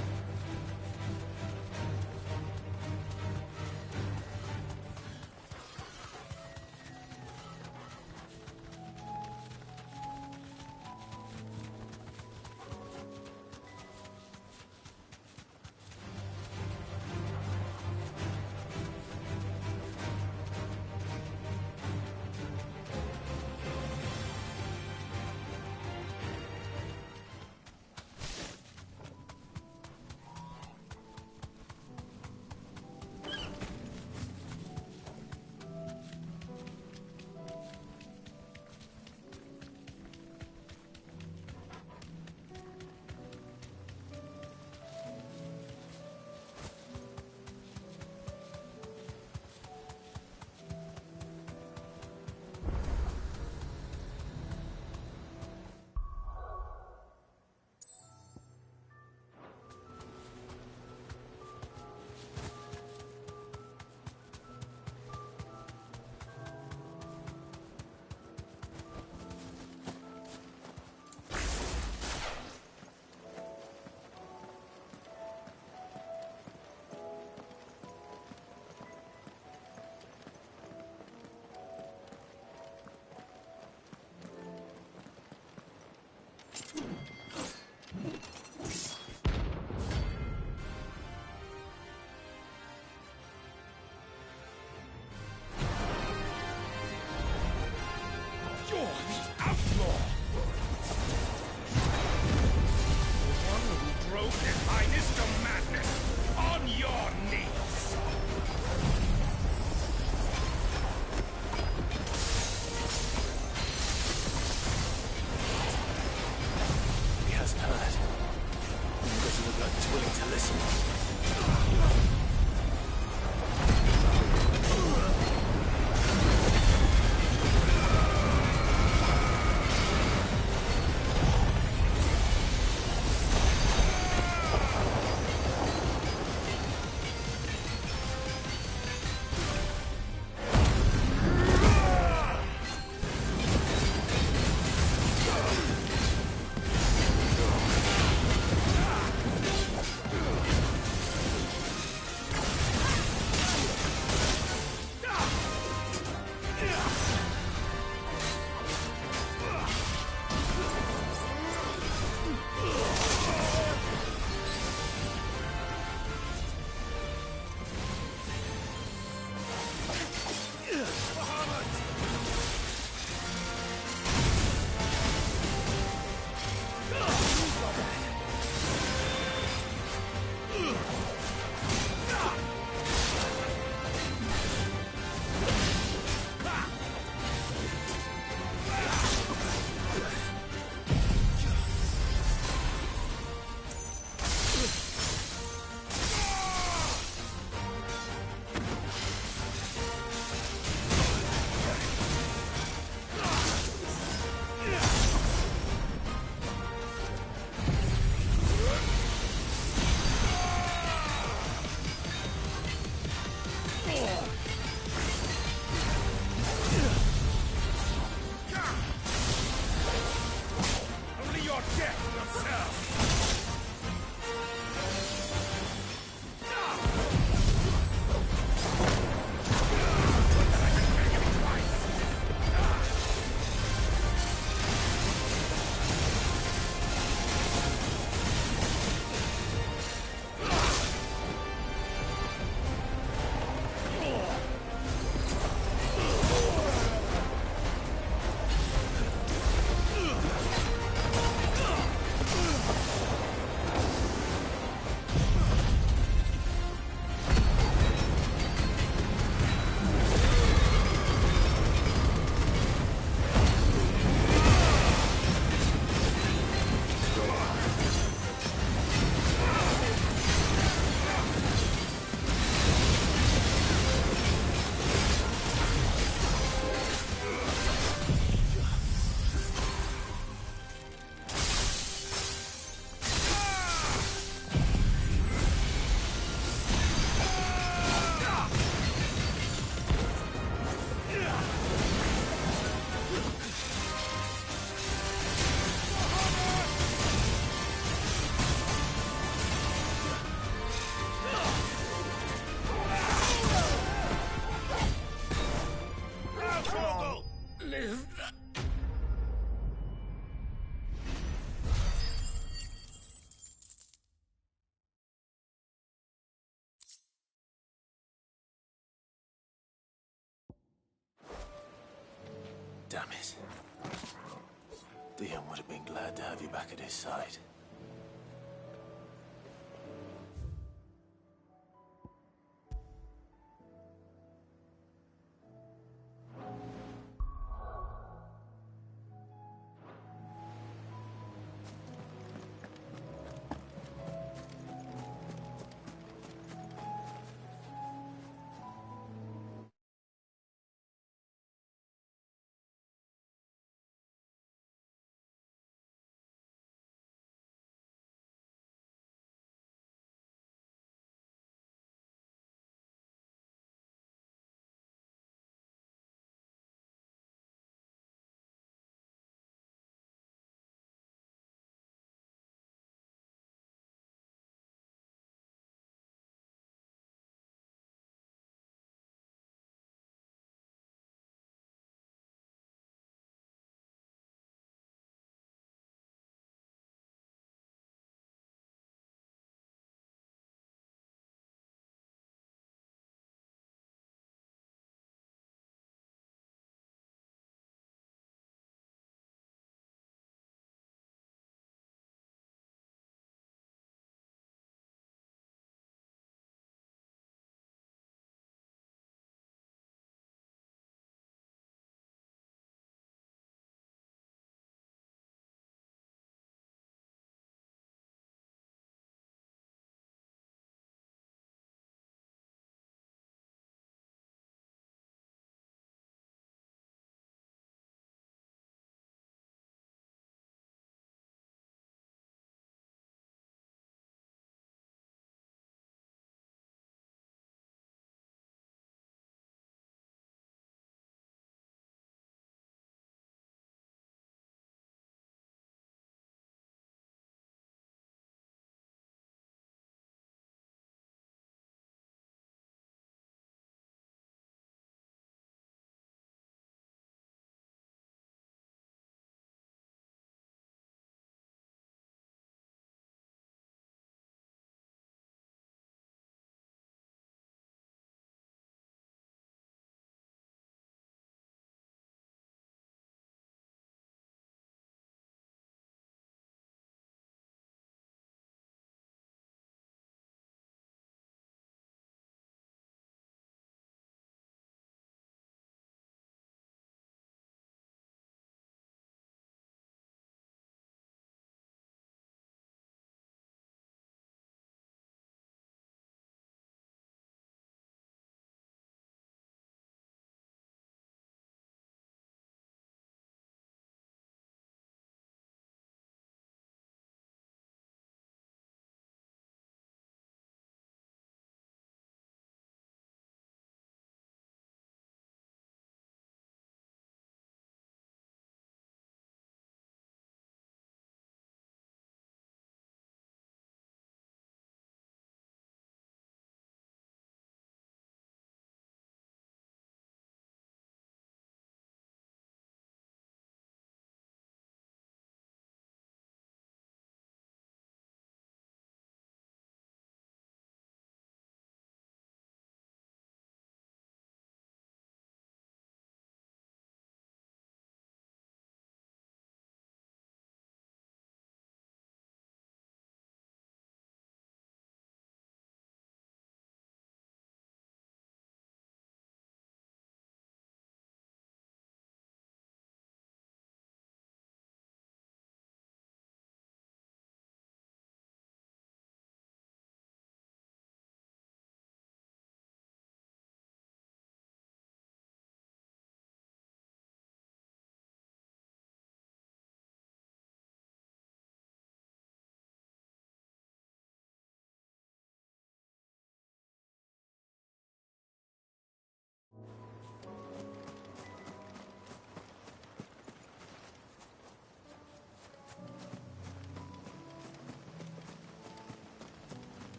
Damn it. Dion would have been glad to have you back at his side.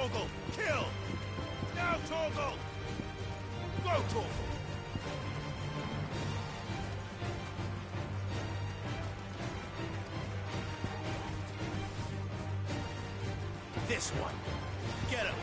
Torgal! Kill! Now, Torgal! Go, Torgal! This one. Get him!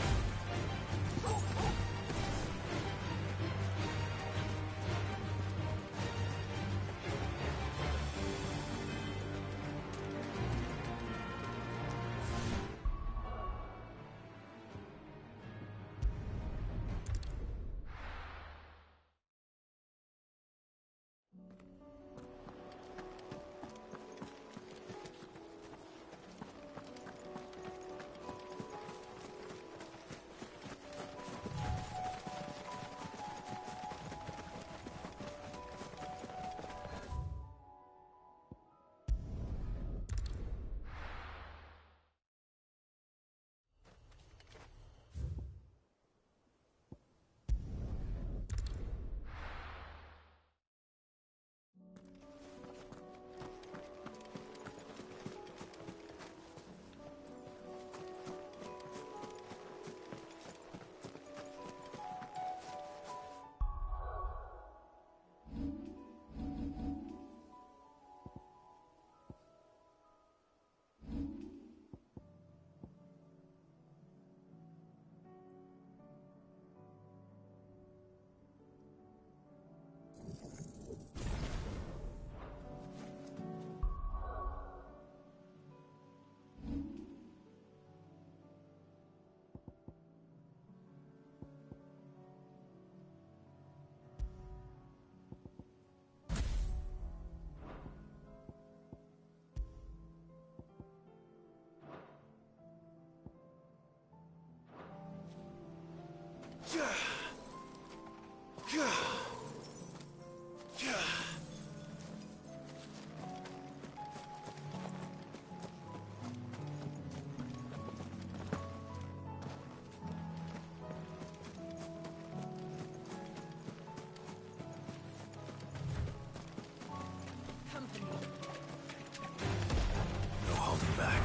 No holding back.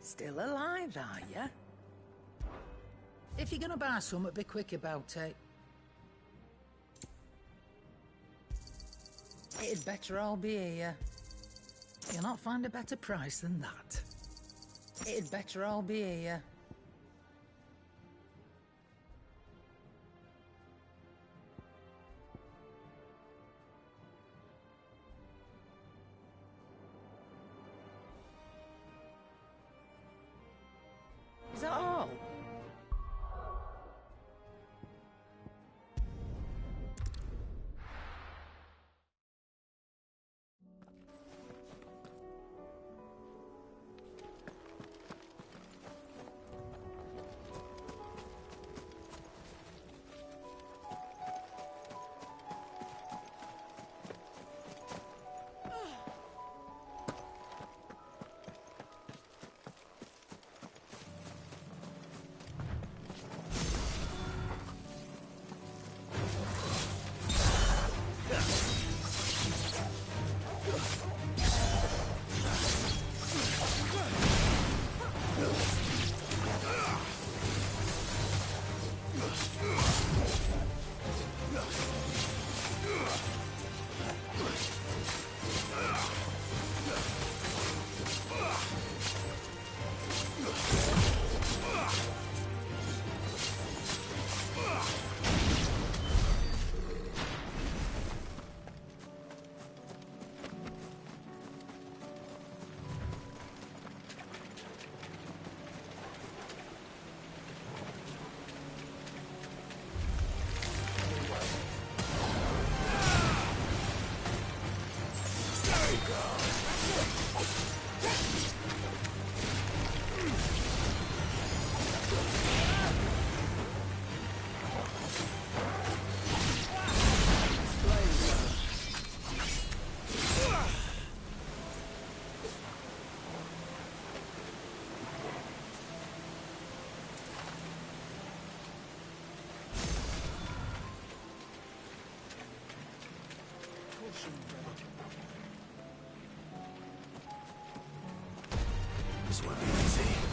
Still alive, are ya? If you're gonna buy something, be quick about it. It'd better all be here. You'll not find a better price than that. It'd better all be here. Is that all? This won't be easy.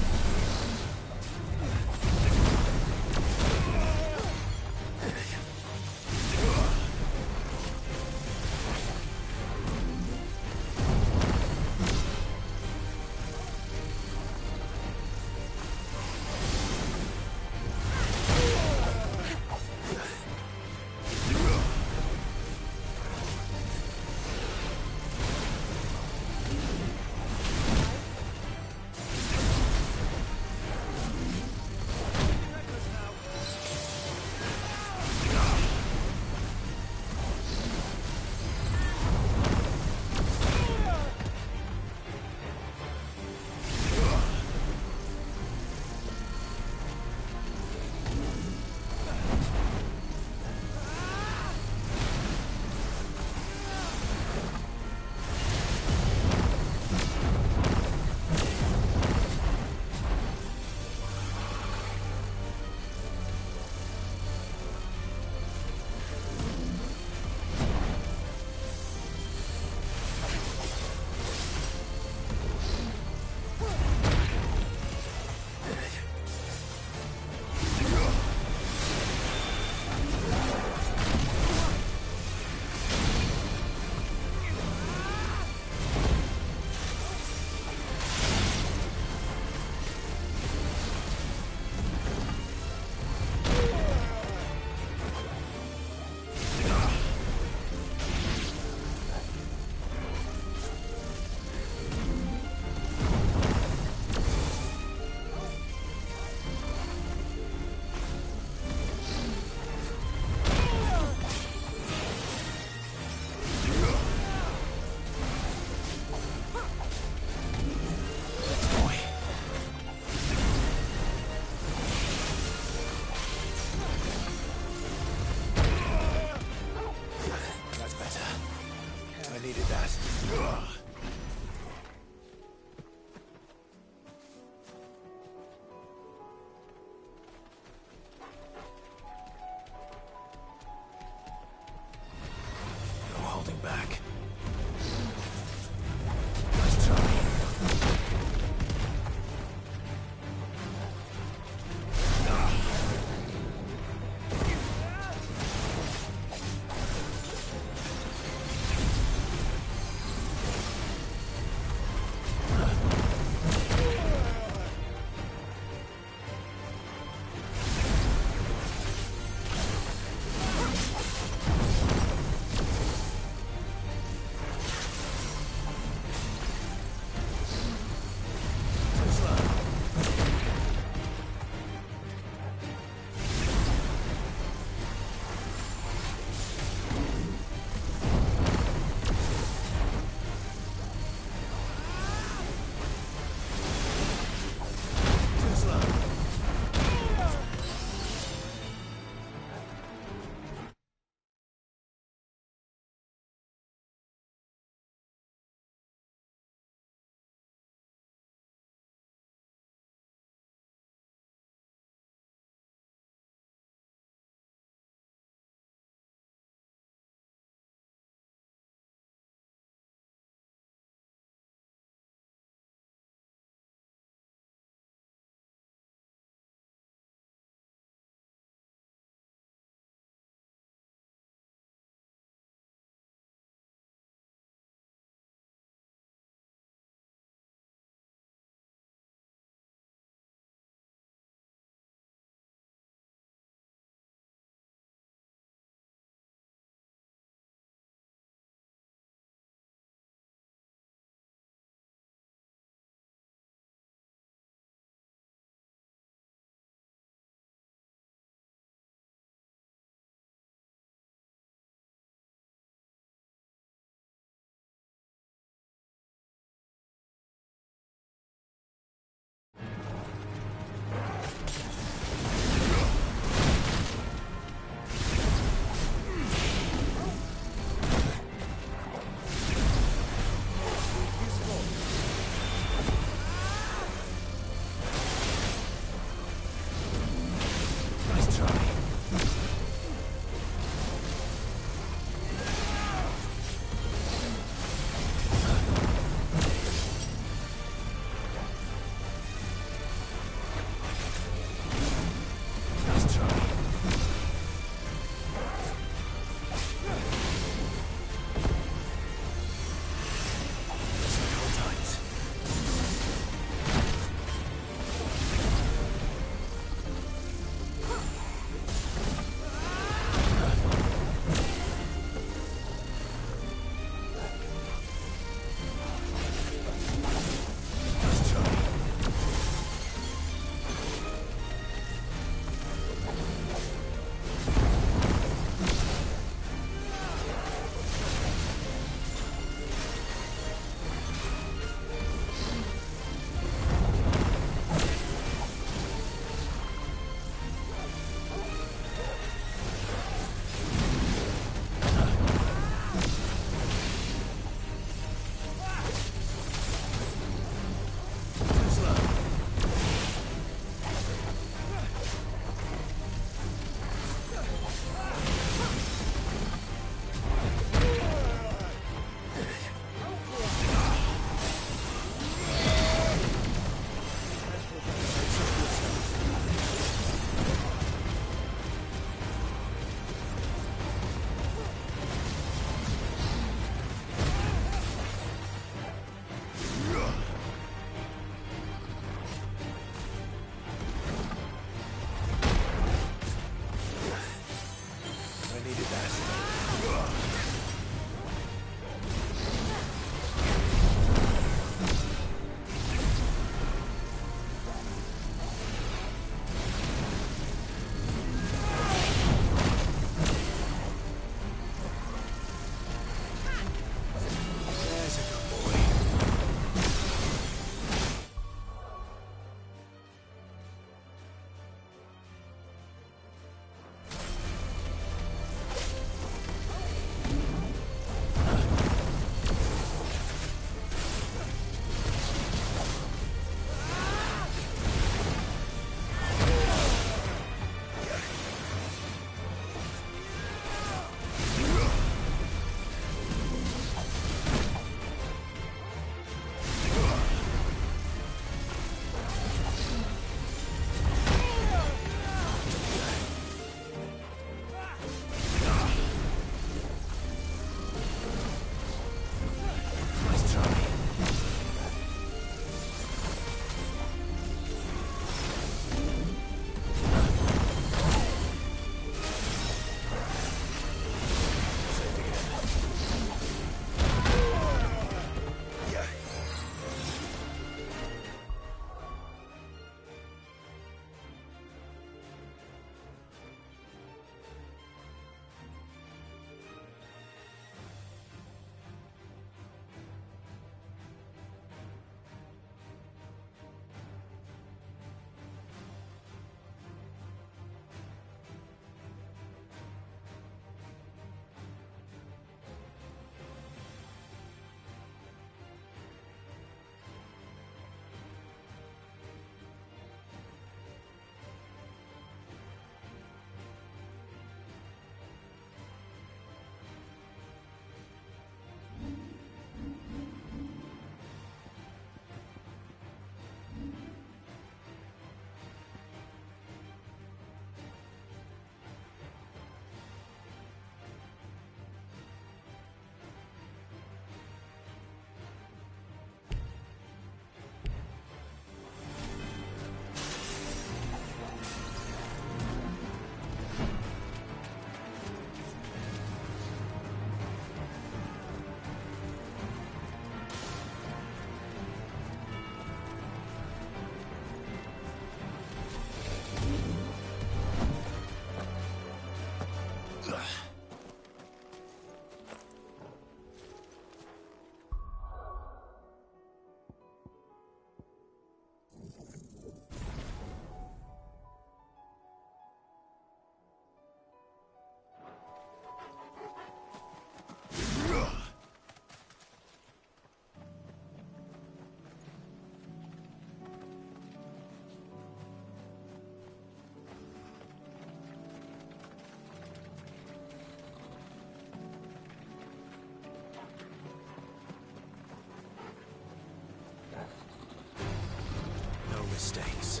mistakes.